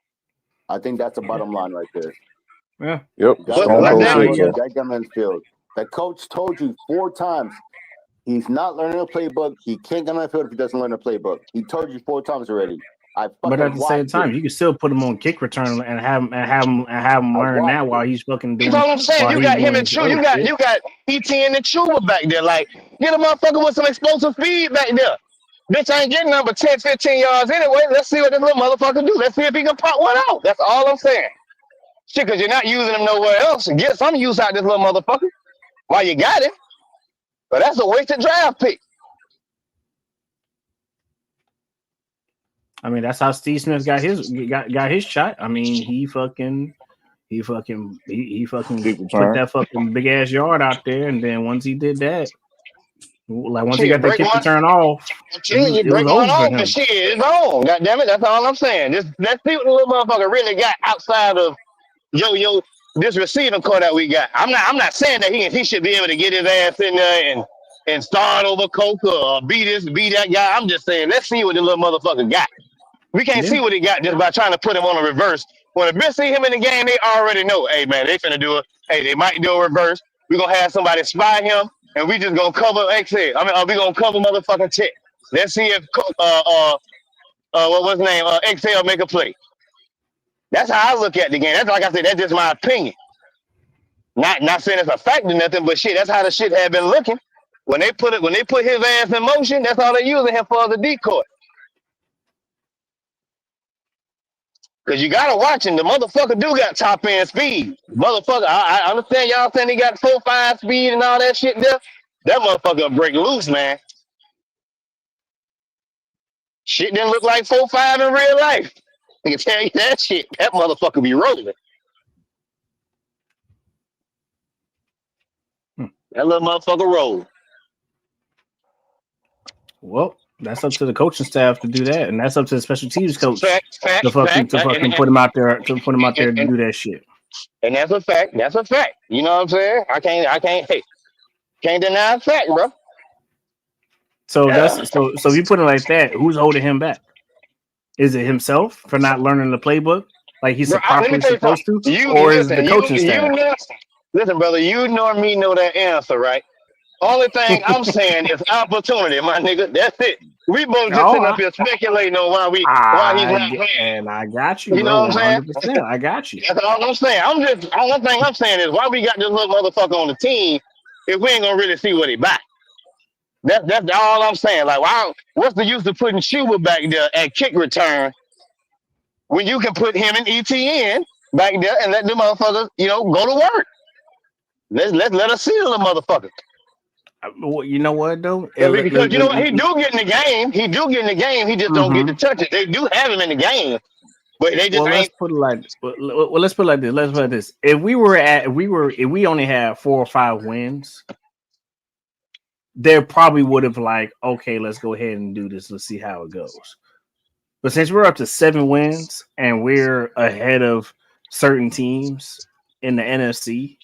I think that's the bottom line right there. Yeah. Yep. Got But to Stone but Cold get then said playbook so. and got to get him in the field. The coach told you 4 times he's not learning a playbook. He can't get on the field if he doesn't learn a playbook. He told you 4 times already. I But fucking at the same watched it. time, you can still put him on kick return and have him I learn that watched while it. he's fucking that's doing all I'm saying. while You he's got him doing and his Chu. other shit. You got ETN and Chuba back there. Like, get a motherfucker with some explosive speed back there. Bitch ain't getting number 10, 15 yards anyway. Let's see what this little motherfucker do. Let's see if he can pop one out. That's all I'm saying. Shit, because you're not using him nowhere else. And get some use out this little motherfucker while you got him. But that's a wasted draft pick. I mean, that's how Steve Smith got his shot. I mean, he fucking put return. that fucking big ass yard out there, and then once he did that, like once he Shit, got that break kick one. return off, I'm telling you, it was break one over for off and him. shit, it's on. God damn it, that's all I'm saying. Just let's see what the little motherfucker really got outside of this receiving core that we got. I'm not saying that he should be able to get his ass in there and start over Coker or be that guy. I'm just saying, let's see what the little motherfucker got. We can't Yeah. see what he got just by trying to put him on a reverse. When the bitch see him in the game, they already know, hey man, they finna do it. Hey, they might do a reverse. We're gonna have somebody spy him, and we just gonna cover Excel. We gonna cover motherfucking check. Let's see if what was his name? Excel make a play. That's how I look at the game. That's like I said, that's just my opinion. Not saying it's a fact or nothing, but shit, that's how the shit had been looking. When they put his ass in motion, that's all they using him for as a decoy. Cause you gotta watch him. The motherfucker do got top end speed. Motherfucker, I understand y'all saying he got 4.5 speed and all that shit there. That motherfucker will break loose, man. Shit didn't look like 4.5 in real life. I can tell you that shit. That motherfucker be rolling. That little motherfucker roll. Well, that's up to the coaching staff to do that, and that's up to the special teams coach Fact, to fucking put him out there to and do that shit. that's a fact. That's a fact. You know what I'm saying? I can't deny a fact, bro. So if you put it like that, who's holding him back? Is it himself for not learning the playbook like he's Bro, let me properly tell you supposed something. to, You or is it the listen, coaching staff? listen, brother. You nor me know that answer, right? Only thing I'm saying is opportunity, my nigga. That's it. We both just sitting Oh, up here speculating on why he's not playing. I got you, You know bro. what I'm 100%. saying? I got you. That's all I'm saying. Only thing I'm saying is why we got this little motherfucker on the team if we ain't gonna really see what he back. That's all I'm saying. Like, wow, what's the use of putting Schuber back there at kick return when you can put him and ETN back there and let the motherfuckers, go to work. Let us see the motherfucker. Well, you know what though? Because you know what, he do get in the game. He do get in the game. He just don't get the touches. They do have him in the game, but they just Well, let's ain't. put it like let's put it like this. Let's put it like this. If we only had 4 or 5 wins, there probably would have like, okay, let's go ahead and do this. Let's see how it goes. But since we're up to 7 wins and we're ahead of certain teams in the NFC,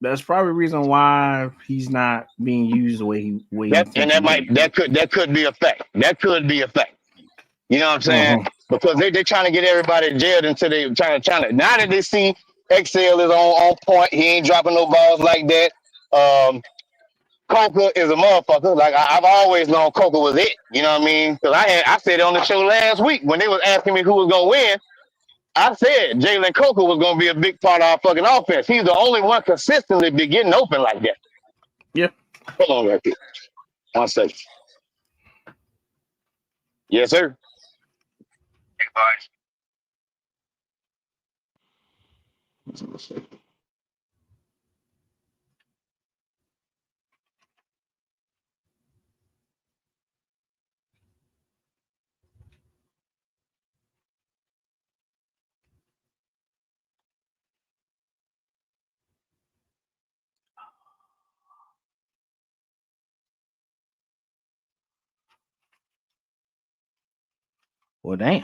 that's probably the reason why he's not being used the way he That could be a fact. That could be a fact. You know what I'm saying? Because they trying to get everybody jailed until they trying to. Now that they see XL is on point, he ain't dropping no balls like that. Coker is a motherfucker. Like I've always known Coker was it. You know what I mean? Because I said it on the show last week when they was asking me who was gonna win. I said Jalen Coker was gonna be a big part of our fucking offense. He's the only one consistently be getting open like that. Yeah. Hold on, right quick. 1 second. Yes, sir. Well, damn.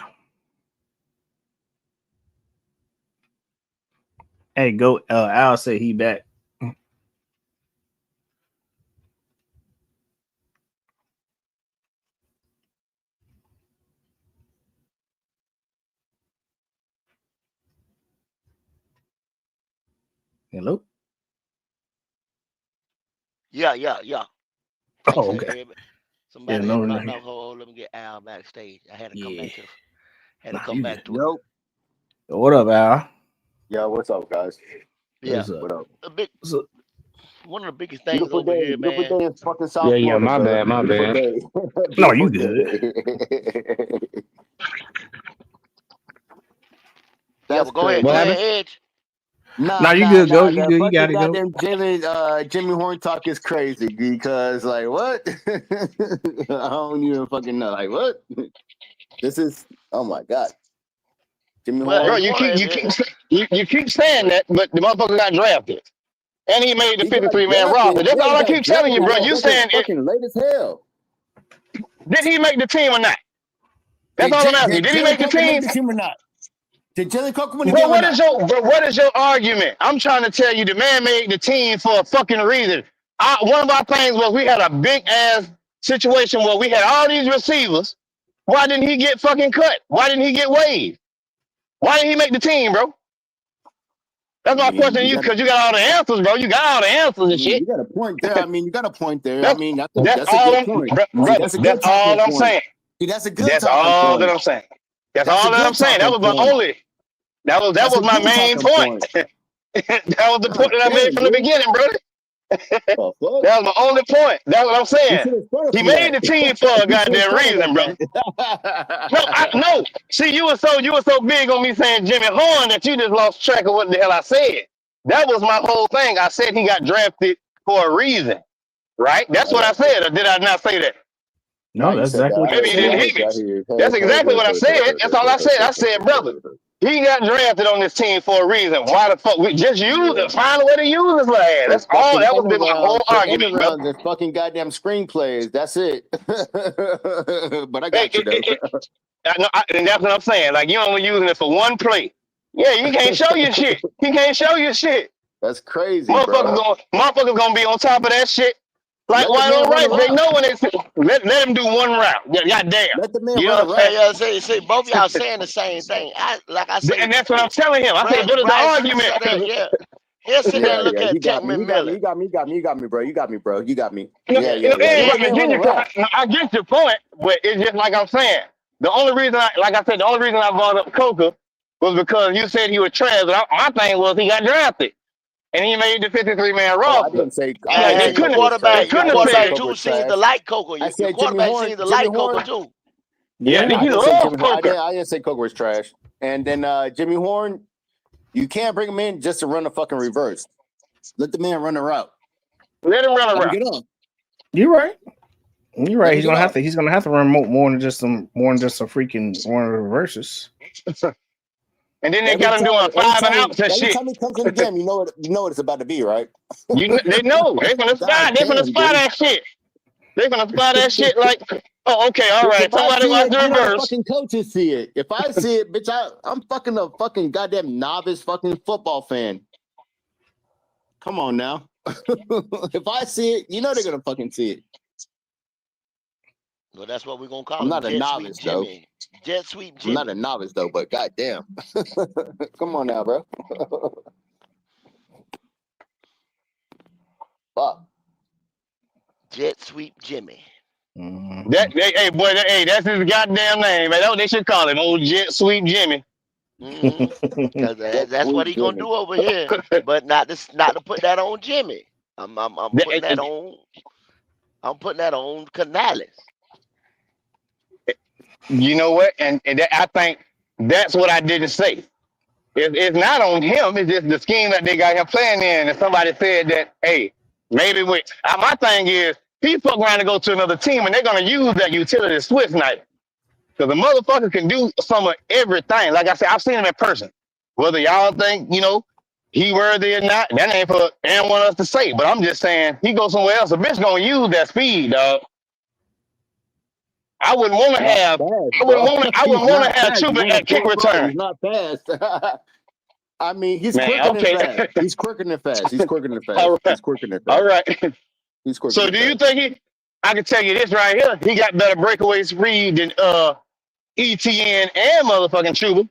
Hey, go. Al said he back. Hello. Yeah. Oh, okay. Somebody had popped off. Hold, let me get Al backstage. I had to come back to it. Yo. What up, Al? Yo, what's up, guys? Yeah. What up? One of the biggest You things can put over here, that man. in fucking South Florida. My brother. bad. No, you good. Yeah, but go ahead, Edge. Nah, you good, go. You good. You got it, go. Jalen, Jimmy Horn talk is crazy because, like, what? I don't even fucking know. Like, what? This is oh my god, Jimmy Well, Bro, Horn. it's one. you keep saying that, but the motherfucker got drafted. And he made the He got 53-man drafted. roster. That's Yeah, he all I got keep telling you, drafted, bro. but You that was saying it fucking late as hell. did he make the team or not? That's Did all I'm asking you. did Did he Jalen make the Coker make team? the team or not? Did Jalen Coker win the Bro, game or not? what is your argument? I'm trying to tell you the man made the team for a fucking reason. One of our things was we had a big ass situation where we had all these receivers. Why didn't he get fucking cut? Why didn't he get waived? Why didn't he make the team, bro? That's I my mean, question to you you got. because you got all the answers, bro. You got all the answers I and mean, shit. you got a point there. I mean, you got a point there. I That's mean, that's that's a all good I'm, point. See, brother. that's a good That's all talking I'm point. saying. See, that's a good That's talking all that point. I'm saying. That's That's a all that I'm good saying. That talking was my point. only. That That's was a my good main talking point. point. That was the point God that I made damn, from the dude. beginning, brother. Oh, fuck. That was my only point. That's what I'm You saying. should have started He from made that. the team for a You should have goddamn started reason, brother. at No, that. no. See, you were so big on me saying Jimmy Horn that you just lost track of what the hell I said. That was my whole thing. I said he got drafted for a reason, right? That's I what I got you. said, or did I not say that? No, No, you that's said that. exactly what you Maybe you I didn't said. heard hear you. me. I hear you. That's exactly what I said. That's all I said. I said, brother, he got drafted on this team for a reason. Why the fuck we just use Yeah. it? Find a way to use his lad. For That's all. fucking That was end been my whole arounds, for end argument, brother. arounds, and fucking goddamn screenplays. That's it. But I Hey, got you though. and that's what I'm saying. Like you only using it for one play. Yeah, you can't show your shit. He can't show your shit. That's crazy, bro. Motherfuckers gonna be on top of that shit. Like Let the white man on run a rice, they route. know when they let him do one route. Yeah, goddamn. Let the man You run know a what I'm route. Yeah, say both of y'all saying the same thing. Like I saying? say, And that's what I'm telling him. I said, what is the Bryce, he'll argument? sit there. Yeah, he'll sit there Yeah, and look yeah. You at got me. Techman You got me. Miller. You got me. You got me. You got me, bro. You got me, bro. You got me. Yeah, Yeah, yeah, yeah. Yeah, Let he'll the man run a route. I get your point, but it's just like I'm saying. The only reason, like I said, the only reason I brought up Coker was because you said he was trash. But my thing was he got drafted and he made the 53-man Oh, I roster. didn't say. I Like didn't they say and Coker was they trash. your I couldn't have didn't say said, quarterback Coker too was seems to trash. like Coco. I Your said Jimmy quarterback Horn. seems to Jimmy like Coco Horn. too. yeah, Yeah. I he didn't say loves Jimmy Horn. Coker. I didn't say Coker was trash. And then Jimmy Horn, you can't bring him in just to run a fucking reverse. Let the man run the route. Let him run Let him around. get off. You're right. You're Let right. him get off. He's gonna have to run more than just some freaking one of the reverses. And then they Every got him doing every 5 and outs and every shit. time he comes in the game, you know what it's about to be, right? They know. They finna God spy. They finna damn, spy dude. that shit. They finna spy that shit like, oh, okay, all Bitch, right. if I Somebody see watch it, the you know the reverse. fucking coaches see it. If I see it, bitch, I'm fucking a fucking goddamn novice fucking football fan. Come on now. If I see it, you know they're gonna fucking see it. Well, that's what we're gonna call I'm him, not a Jet Sweep novice though. Jimmy. Jet Sweep I'm not a Jimmy. novice though, but goddamn. Come on now, bro. Fuck. Jet Sweep Jimmy. Hey boy, that's his goddamn name, man. That's what they should call him, old Jet Sweep Jimmy. Because Jet that's what Sweep he gonna Jimmy. do over here, but not to put that on Jimmy. I'm putting that on. I'm putting that on Canales. You know what? And I think that's what I didn't say. It's not on him. It's just the scheme that they got him playing in. And somebody said that, hey, maybe my thing is he fuck around to go to another team and they're gonna use that utility Swift knife. Because the motherfucker can do some of everything. Like I said, I've seen him in person. Whether y'all think, he worthy or not, that ain't for anyone else to say. But I'm just saying, he goes somewhere else, a bitch gonna use that speed, dog. I wouldn't want to Not have. fast, I wouldn't bro. want to. I He's wouldn't want not to have fast. He's Chuba only at kick 4'5". return. He's not fast. I mean, he's Man, quicker than okay. fast. He's quicker than fast. He's quicker than fast. All right. He's quicker than All fast. right. He's quicker So than do you fast. think I can tell you this right here? He got better breakaway speed than ETN and motherfucking Chuba.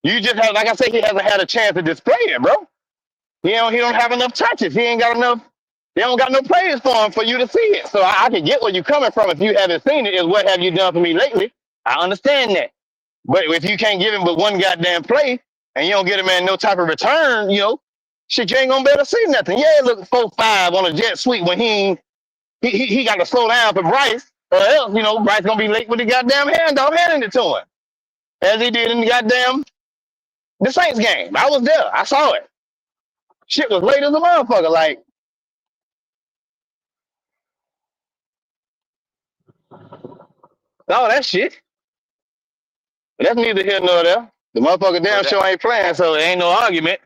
You just have, like I said, he hasn't had a chance to display it, bro. He don't have enough touches. He ain't got enough. They don't got no plays for him for you to see it. So I can get where you're coming from if you haven't seen it. Is what have you done for me lately? I understand that. But if you can't give him but one goddamn play and you don't get him in no type of return, shit, you ain't gonna be able to see nothing. Yeah, look 4-5 on a jet sweep when he got to slow down for Bryce, or else Bryce gonna be late with the goddamn handoff handing it to him, as he did in the Saints game. I was there. I saw it. Shit was late as a motherfucker. Like, all that shit. But that's neither here nor there. The motherfucker But damn that sure ain't playing, so there ain't no argument.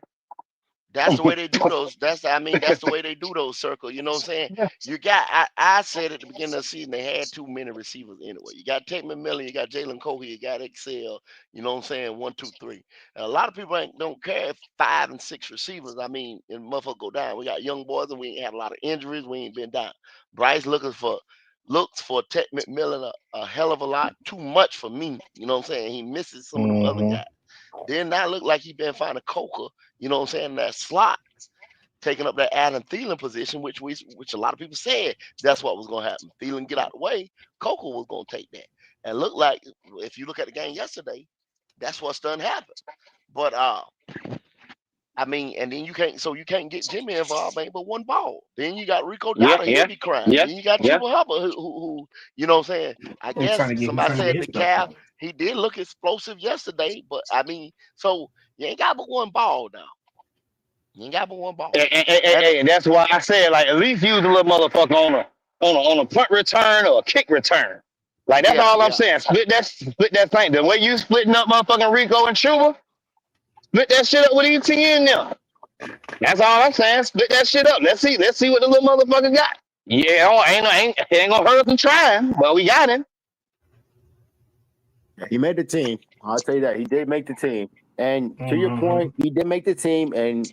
that's the way they do those. That's the way they do those circles. You know what I'm saying? You got I said at the beginning of the season they had too many receivers anyway. You got Tate McMillan, you got Jalen Cohe, you got Excel, you know what I'm saying? 1, 2, 3. And a lot of people don't care if 5 and 6 receivers. I mean, and motherfucker go down. We got young boys and we ain't had a lot of injuries. We ain't been down. Bryce looks for Tate McMillan a hell of a lot. Too much for me. You know what I'm saying? He misses some of them other Mm-hmm. guys. Then now look like he been finding Coker, you know what I'm saying, that slot, taking up that Adam Thielen position, which a lot of people said that's what was gonna happen. Thielen get out the way, Coker was gonna take that. And look like if you look at the game yesterday, that's what's done happen. But I mean, and then you can't get Jimmy involved, ain't but one ball. Then you got Rico Yeah, Dowdle, he'll yeah, be crying. yeah, Then you got yeah. Chuba Hubbard, who you know what I'm saying? I He's guess he's somebody trying to get said his the stuff calf, back. he did look explosive yesterday, but I mean, so you ain't got but one ball now. You ain't got but one ball. And And that's why I said like at least use a little motherfucker on a punt return or a kick return. Like that's yeah, all I'm yeah. saying. Split that thing. The way you splitting up motherfucking Rico and Chuba, split that shit up with ETN now. That's all I'm saying. Split that shit up. Let's see what the little motherfucker got. Yeah, ain't gonna hurt us from trying. Well, we got him. He made the team. I'll tell you that. He did make the team. And to your Mm-hmm. point, he did make the team, and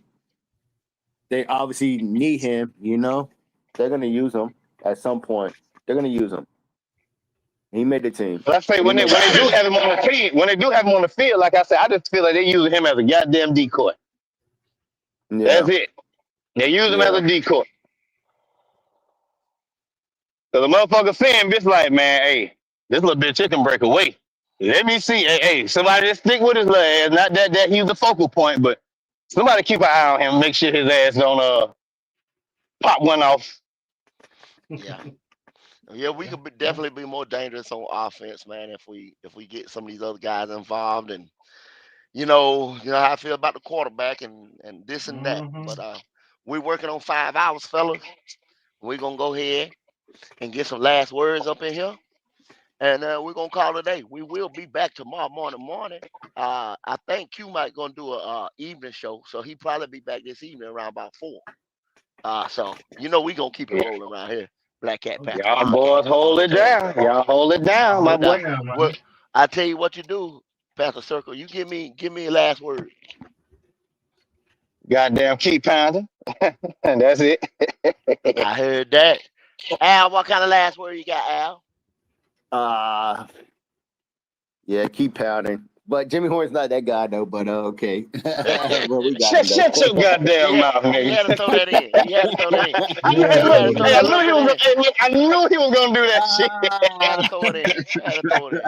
they obviously need him, you know? They're going to use him at some point. They're going to use him. He made the team. But I say And he when they made the do team. have him on the team, when they do have him on the field, like I said, I just feel like they're using him as a goddamn decoy. Yeah, That's it. They use him as yeah. a decoy. So the motherfucker saying this like, man, hey, this little bitch chicken break away. Let me see. Hey, somebody just stick with his ass. Not that he's the focal point, but somebody keep an eye on him, make sure his ass don't pop one off. Yeah. Yeah, we Yeah. could Yeah. definitely be more dangerous on offense, man, if we get some of these other guys involved. And you know how I feel about the quarterback and this and that. Mm-hmm. But we're working on 5 hours, fellas. We're gonna go ahead and get some last words up in here, and we're gonna call it a day. We will be back tomorrow morning. I think Q might gonna do a evening show, so he probably be back this evening around about 4. So we gonna keep it Yeah. rolling around here. Black Cat Panther Y'all boys podcast hold all it day. down. Y'all hold it down, my No Hold it boy. doubt. down, Well, man. I tell you what you do, Panther Circle. You give me a last word. Goddamn keep pounding. And that's it. I heard that. Al, what kind of last word you got, Al? Uh, yeah, keep pounding. But Jimmy Horn's not that guy, though, but okay. Well, we got him, though. Shut your he goddamn had mouth, he had to nigga. throw that in. He had to throw that in. Yeah, Hey, He look, had to throw it throw hey, that I in. little knew he bit was. in. Hey, look, I knew he was gonna do that shit. He had to throw it in. He had to throw it in.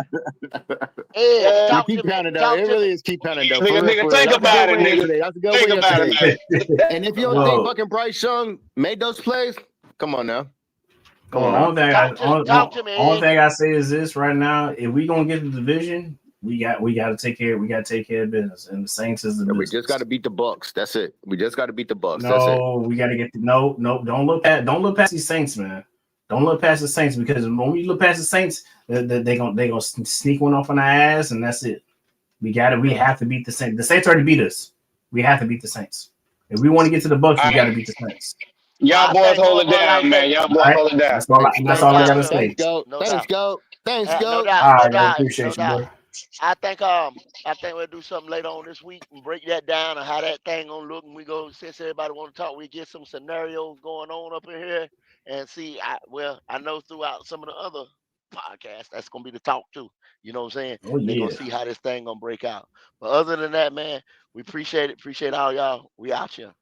Ed, Yeah, talk to keep me. pounding, though. Talk It to me. really is keep pounding, though. For Nigga, real, nigga, for real. think That was a good about it, win nigga. yesterday. That was a good Think win about yesterday. it, man. And if you don't think Whoa. fucking Bryce Young made those plays, come on now. Come Well, on now. Talk to me, only Ed. thing I say is this right now: if we gonna get the division, we got to take care of business, and the Saints is the We just got business. to beat the Bucks. That's it. We just got to beat the Bucks. That's it. No, we got to get no. Don't look past these Saints, man. Don't look past the Saints because when we look past the Saints, they gonna sneak one off on our ass, and that's it. We have to beat the Saints. The Saints already beat us. We have to beat the Saints. If we want to get to the Bucks, All we got to right, beat the Saints. y'all I boys think hold more, it more down, like man. that. Y'all All boys right, hold it down. that's No all I doubt, gotta sir. say. Thanks, Goat. No Thanks, doubt. Goat. Thanks, No Goat. doubt. All No right, man. doubt. No Appreciate you, doubt. boy. I think we'll do something later on this week and break that down and how that thing gonna look. And we go since everybody want to talk, we get some scenarios going on up in here and see. I know throughout some of the other podcasts that's gonna be the talk too. You know what I'm saying? Oh They're gonna yeah. see how this thing gonna break out. But other than that, man, we appreciate it. Appreciate all y'all. We out here.